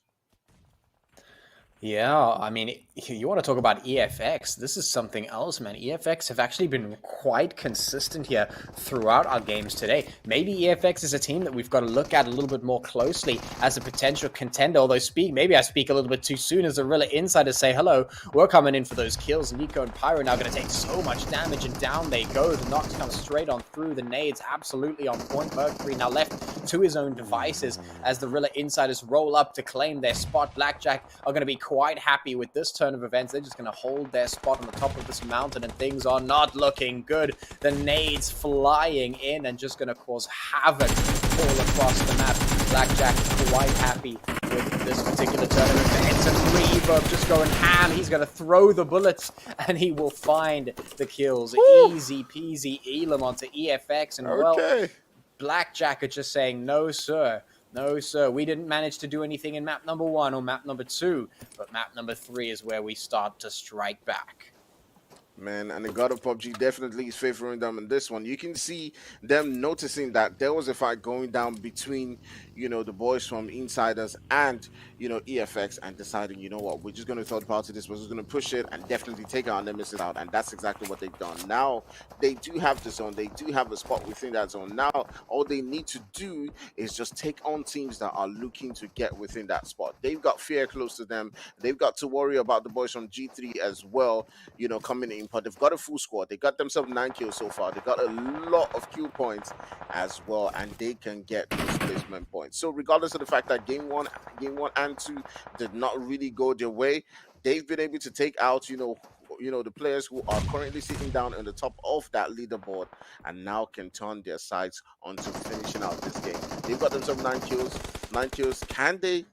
Yeah, I mean, you want to talk about EFX, this is something else, man. EFX have actually been quite consistent here throughout our games today. Maybe EFX is a team that we've got to look at a little bit more closely as a potential contender, although maybe I speak a little bit too soon as the Rila Insider say, hello, we're coming in for those kills. Nico and Pyro now going to take so much damage, and down they go. The knocks come straight on through. The nades absolutely on point. Mercury now left to his own devices as the Rila Insiders roll up to claim their spot. Blackjack are going to be quite happy with this turn of events. They're just going to hold their spot on the top of this mountain, and things are not looking good. The nades flying in and just going to cause havoc all across the map. Blackjack quite happy with this particular turn of events, and Reverb just going ham. He's going to throw the bullets, and he will find the kills. Woo! Easy peasy Elam onto EFX, and well, Blackjack are just saying, no sir. No, sir, we didn't manage to do anything in map number 1 or map number 2, but map number 3 is where we start to strike back. Man, and the God of PUBG definitely is favoring them in this one. You can see them noticing that there was a fight going down between, the boys from Insiders and, EFX, and deciding, what, we're just going to third party this, we're just going to push it and definitely take our nemesis out, and that's exactly what they've done. Now, they do have the zone, they do have a spot within that zone. Now, all they need to do is just take on teams that are looking to get within that spot. They've got Fear close to them, they've got to worry about the boys from G3 as well, coming in. But they've got a full squad. They got themselves 9 kills so far. They got a lot of kill points as well, and they can get displacement points. So regardless of the fact that game one and 2 did not really go their way, they've been able to take out, the players who are currently sitting down on the top of that leaderboard, and now can turn their sights onto finishing out this game. They've got themselves 9 kills. 9 kills. Can they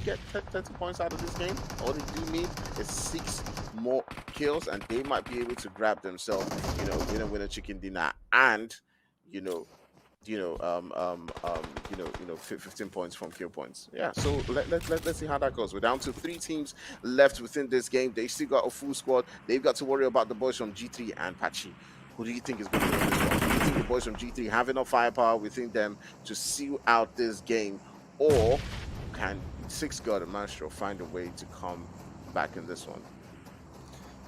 get 30 points out of this game? All they do need is 6 more kills, and they might be able to grab themselves, winner chicken dinner, and 15 points from kill points. Yeah, so let's see how that goes. We're down to 3 teams left within this game. They still got a full squad. They've got to worry about the boys from G3 and Pachi. Who do you think is going to win this one? Do you think the boys from G3 have enough firepower within them to seal out this game, or can Six God and Maestro find a way to come back in this one?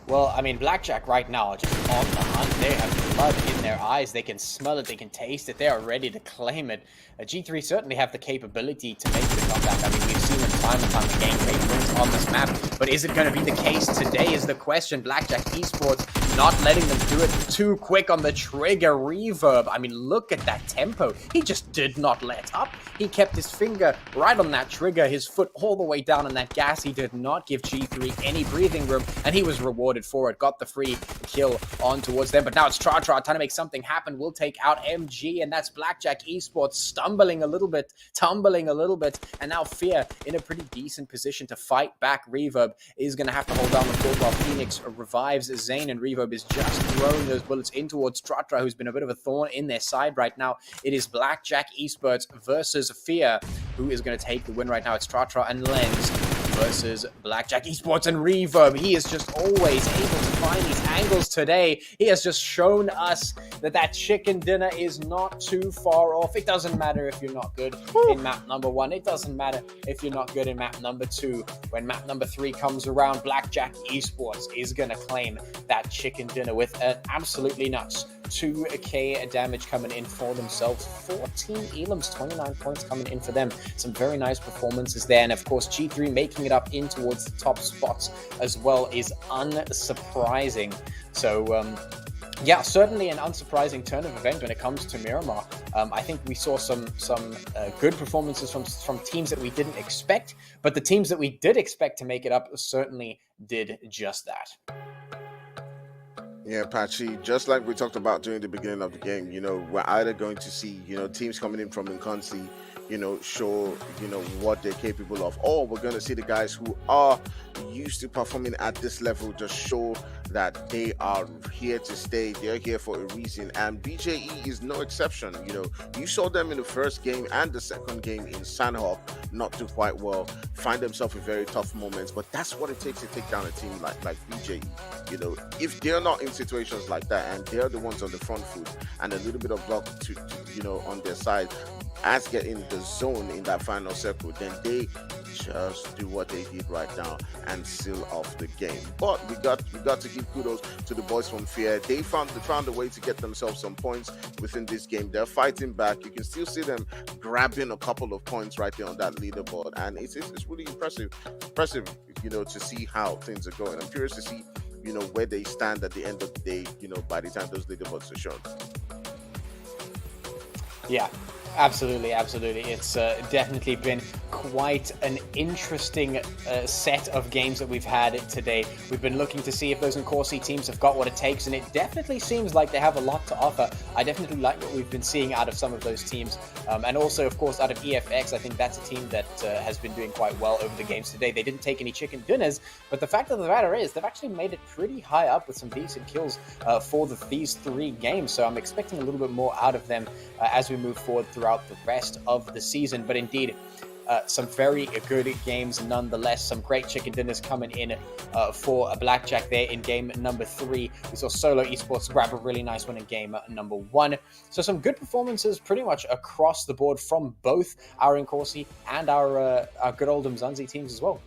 Well, I mean, Blackjack right now are just on the hunt. They have blood in their eyes. They can smell it. They can taste it. They are ready to claim it. G3 certainly have the capability to make the comeback. I mean, we've seen them time and time again create wins on this map. But is it going to be the case today is the question. Blackjack Esports not letting them do it too quick on the trigger. Reverb, I mean, look at that tempo. He just did not let up. He kept his finger right on that trigger, his foot all the way down on that gas. He did not give G3 any breathing room, and he was rewarded teleported forward, got the free kill on towards them. But now it's Tra trying to make something happen. We'll take out MG, and that's Blackjack Esports stumbling a little bit, tumbling a little bit, and now Fear in a pretty decent position to fight back. Reverb is going to have to hold down the fort while Phoenix revives Zane, and Reverb is just throwing those bullets in towards Tratra, who's been a bit of a thorn in their side right now. It is Blackjack Esports versus Fear, who is going to take the win right now. It's Tratra and Lens versus Blackjack Esports and Reverb. He is just always able to find these angles today. He has just shown us that chicken dinner is not too far off. It doesn't matter if you're not good in map number 1. It doesn't matter if you're not good in map number 2. When map number 3 comes around, Blackjack Esports is going to claim that chicken dinner with an absolutely nuts 2k damage coming in for themselves. 14 elims, 29 points coming in for them. Some very nice performances there. And of course, G3 making it up in towards the top spots as well is unsurprising. So, yeah, certainly an unsurprising turn of event when it comes to Miramar. I think we saw some good performances from teams that we didn't expect, but the teams that we did expect to make it up certainly did just that. Yeah, Patchy, just like we talked about during the beginning of the game, we're either going to see, teams coming in from Umzansi, show, what they're capable of, or we're going to see the guys who are used to performing at this level just show that they are here to stay. They're here for a reason, and BJE is no exception. You saw them in the first game and the second game in Sanhok not do quite well, find themselves in very tough moments, but that's what it takes to take down a team like BJE. If they're not in situations like that and they're the ones on the front foot and a little bit of luck to on their side as get in the zone in that final circle, then they just do what they did right now and seal off the game. But we got to give kudos to the boys from Fear. They found a way to get themselves some points within this game. They're fighting back. You can still see them grabbing a couple of points right there on that leaderboard, and it's really impressive to see how things are going. I'm curious to see where they stand at the end of the day, by the time those leaderboards are shown. Yeah, absolutely. It's definitely been quite an interesting set of games that we've had today. We've been looking to see if those Nkosi teams have got what it takes, and it definitely seems like they have a lot to offer. I definitely like what we've been seeing out of some of those teams, and also, of course, out of EFX. I think that's a team that has been doing quite well over the games today. They didn't take any chicken dinners, but the fact of the matter is they've actually made it pretty high up with some decent kills for these 3 games, so I'm expecting a little bit more out of them as we move forward throughout the rest of the season. But indeed, some very good games nonetheless. Some great chicken dinners coming in for a Blackjack there in game number 3. We saw Solo Esports grab a really nice one in game number 1. So some good performances pretty much across the board from both our Nkosi and our good old Umzansi teams as well.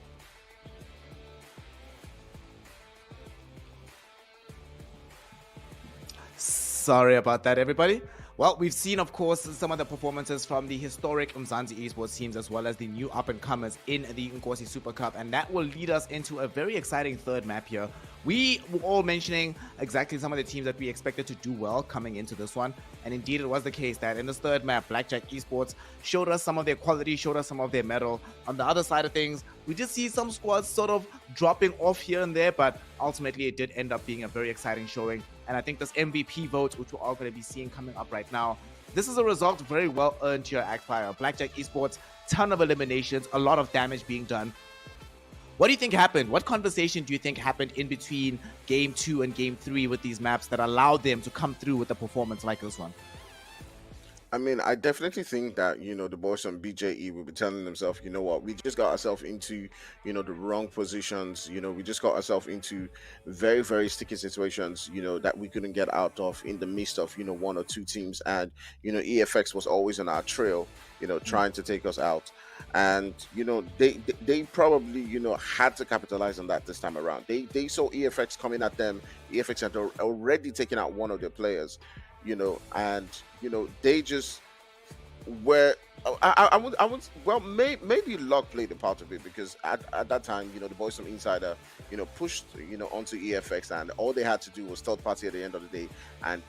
Sorry about that, everybody. Well, we've seen, of course, some of the performances from the historic Umzansi Esports teams as well as the new up-and-comers in the Nkosi Super Cup, and that will lead us into a very exciting third map here. We were all mentioning exactly some of the teams that we expected to do well coming into this one, and indeed it was the case that in this third map, Blackjack Esports showed us some of their quality, showed us some of their mettle. On the other side of things, we did see some squads sort of dropping off here and there, but ultimately it did end up being a very exciting showing. And I think this MVP vote, which we're all going to be seeing coming up right now, this is a result very well earned here at Fire. Blackjack Esports, ton of eliminations, a lot of damage being done. What do you think happened? What conversation do you think happened in between game 2 and game 3 with these maps that allowed them to come through with a performance like this one? I mean, I definitely think that, the boys from BJE will be telling themselves, what, we just got ourselves into, the wrong positions. We just got ourselves into very, very sticky situations, that we couldn't get out of in the midst of, 1 or 2 teams. And, EFX was always on our trail, trying to take us out. And, they probably, had to capitalize on that this time around. They saw EFX coming at them. EFX had already taken out one of their players. And they just were. I would. Well, maybe luck played a part of it, because at that time, the boys from Insider, pushed, onto EFX, and all they had to do was third party at the end of the day, and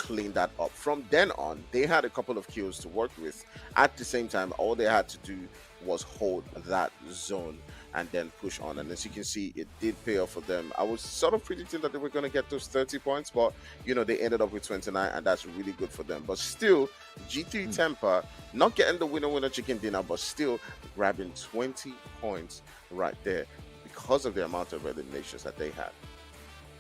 clean that up. From then on, they had a couple of kills to work with. At the same time, all they had to do was hold that zone and then push on. And as you can see, it did pay off for them. I was sort of predicting that they were going to get those 30 points, but, you know, they ended up with 29, and that's really good for them. But still, G3 Temper, not getting the winner chicken dinner, but still grabbing 20 points right there because of the amount of eliminations that they had.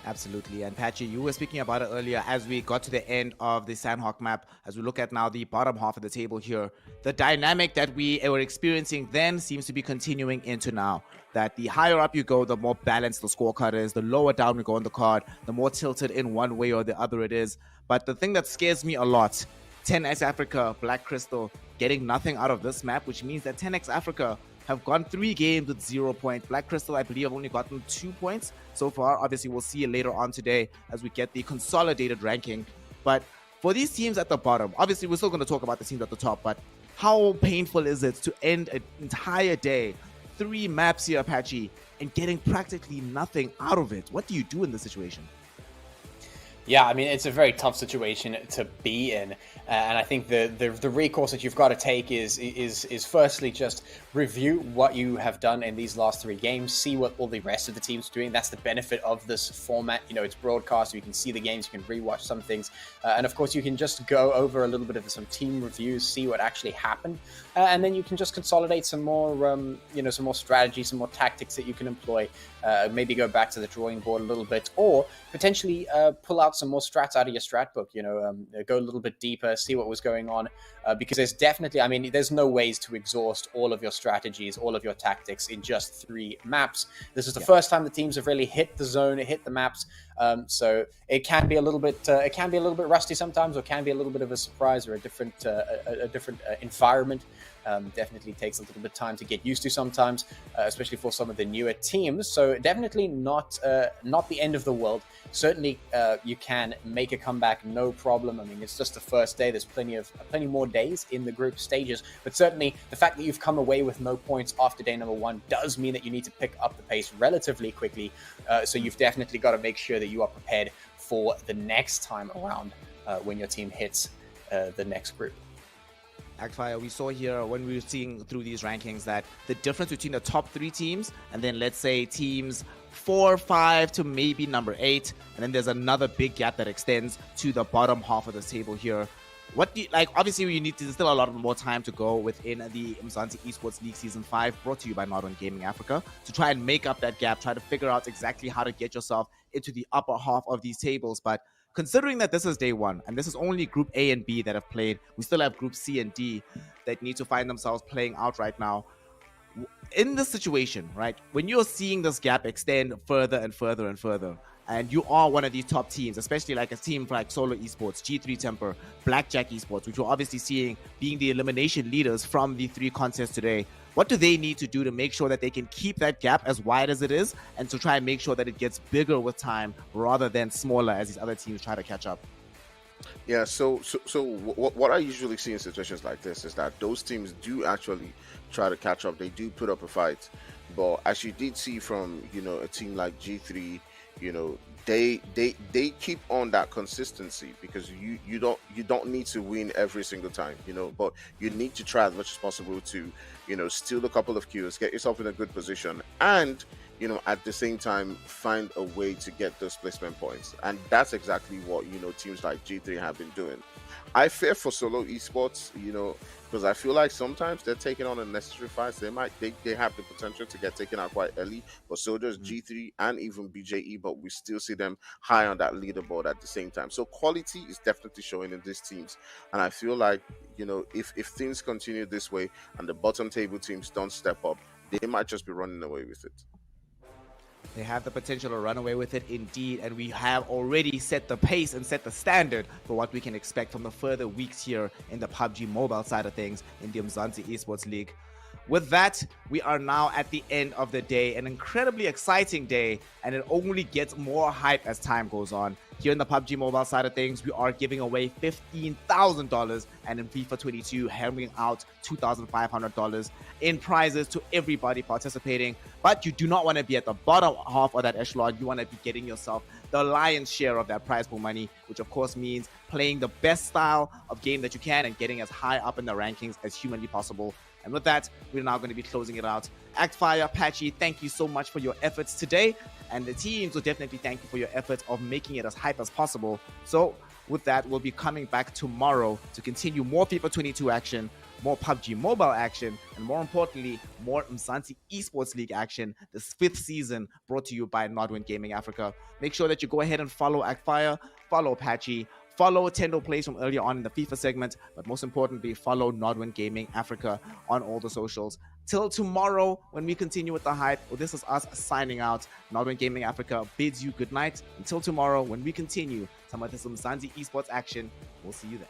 Absolutely. And Patchy, you were speaking about it earlier as we got to the end of the Sanhok map. As we look at now the bottom half of the table here, the dynamic that we were experiencing then seems to be continuing into now. That the higher up you go, the more balanced the scorecard is. The lower down we go on the card, the more tilted in one way or the other it is. But the thing that scares me a lot, 10x Africa, Black Crystal, getting nothing out of this map, which means that 10x Africa have gone 3 games with 0 points. Black Crystal, I believe, have only gotten 2 points so far. Obviously, we'll see it later on today as we get the consolidated ranking. But for these teams at the bottom, obviously, we're still going to talk about the teams at the top, but how painful is it to end an entire day, 3 maps here, Apache, and getting practically nothing out of it? What do you do in this situation? Yeah, I mean, it's a very tough situation to be in, and I think the recourse that you've got to take is firstly just review what you have done in these last 3 games, see what all the rest of the teams are doing. That's the benefit of this format. You know, it's broadcast, so you can see the games, you can rewatch some things, and of course you can just go over a little bit of some team reviews, see what actually happened, and then you can just consolidate some more, some more strategy, some more tactics that you can employ. Maybe go back to the drawing board a little bit, or potentially pull out some more strats out of your strat book, go a little bit deeper, see what was going on, because there's definitely, I mean, there's no ways to exhaust all of your strategies, all of your tactics in just 3 maps. This is the first time the teams have really hit the zone, hit the maps, so it can be a little bit, rusty sometimes, or can be a little bit of a surprise or a different environment. Definitely takes a little bit of time to get used to sometimes, especially for some of the newer teams. So definitely not the end of the world. Certainly, you can make a comeback, no problem. I mean, it's just the first day. There's plenty more days in the group stages. But certainly, the fact that you've come away with no points after day number 1 does mean that you need to pick up the pace relatively quickly. So you've definitely got to make sure that you are prepared for the next time around when your team hits the next group. Agfire, we saw here when we were seeing through these rankings that the difference between the top 3 teams and then let's say teams 4, 5 to maybe number 8, and then there's another big gap that extends to the bottom half of the table here. What do you, like, obviously there's still a lot more time to go within the Umzansi Esports League Season 5, brought to you by Modern Gaming Africa, to try and make up that gap, try to figure out exactly how to get yourself into the upper half of these tables. But considering that this is day 1, and this is only Group A and B that have played, we still have Group C and D that need to find themselves playing out right now. In this situation, right, when you're seeing this gap extend further and further and further, and you are one of these top teams, especially like a team like Solo Esports, G3 Temper, Blackjack Esports, which we're obviously seeing being the elimination leaders from the 3 contests today, what do they need to do to make sure that they can keep that gap as wide as it is and to try and make sure that it gets bigger with time rather than smaller as these other teams try to catch up? Yeah, so what I usually see in situations like this is that those teams do actually try to catch up. They do put up a fight. But as you did see from, a team like G3, they keep on that consistency, because you don't need to win every single time, but you need to try as much as possible to, steal a couple of kills, get yourself in a good position, and at the same time find a way to get those placement points. And that's exactly what teams like G3 have been doing. I fear for Solo Esports, because I feel like sometimes they're taking on unnecessary fights. They have the potential to get taken out quite early, but so does G3 and even BJE, but we still see them high on that leaderboard at the same time. So quality is definitely showing in these teams, and I feel like if things continue this way and the bottom table teams don't step up, they might just be running away with it. They have the potential to run away with it indeed, and we have already set the pace and set the standard for what we can expect from the further weeks here in the PUBG Mobile side of things in the Umzansi Esports League. With that, we are now at the end of the day, an incredibly exciting day, and it only gets more hype as time goes on. Here in the PUBG Mobile side of things, we are giving away $15,000, and in FIFA 22, hammering out $2,500 in prizes to everybody participating. But you do not want to be at the bottom half of that echelon. You want to be getting yourself the lion's share of that prize pool money, which of course means playing the best style of game that you can and getting as high up in the rankings as humanly possible. And with that, we're now going to be closing it out. Actfire, Patchy, thank you so much for your efforts today. And the teams will definitely thank you for your efforts of making it as hype as possible. So with that, we'll be coming back tomorrow to continue more FIFA 22 action, more PUBG Mobile action, and more importantly, more Umzansi Esports League action, this 5th season brought to you by Nodwin Gaming Africa. Make sure that you go ahead and follow Actfire, follow Patchy, follow Tendo Plays from earlier on in the FIFA segment, but most importantly, follow Nodwin Gaming Africa on all the socials. Till tomorrow, when we continue with the hype, well, this is us signing out. Nodwin Gaming Africa bids you good night. Until tomorrow, when we continue some of this Umzansi Esports action, we'll see you then.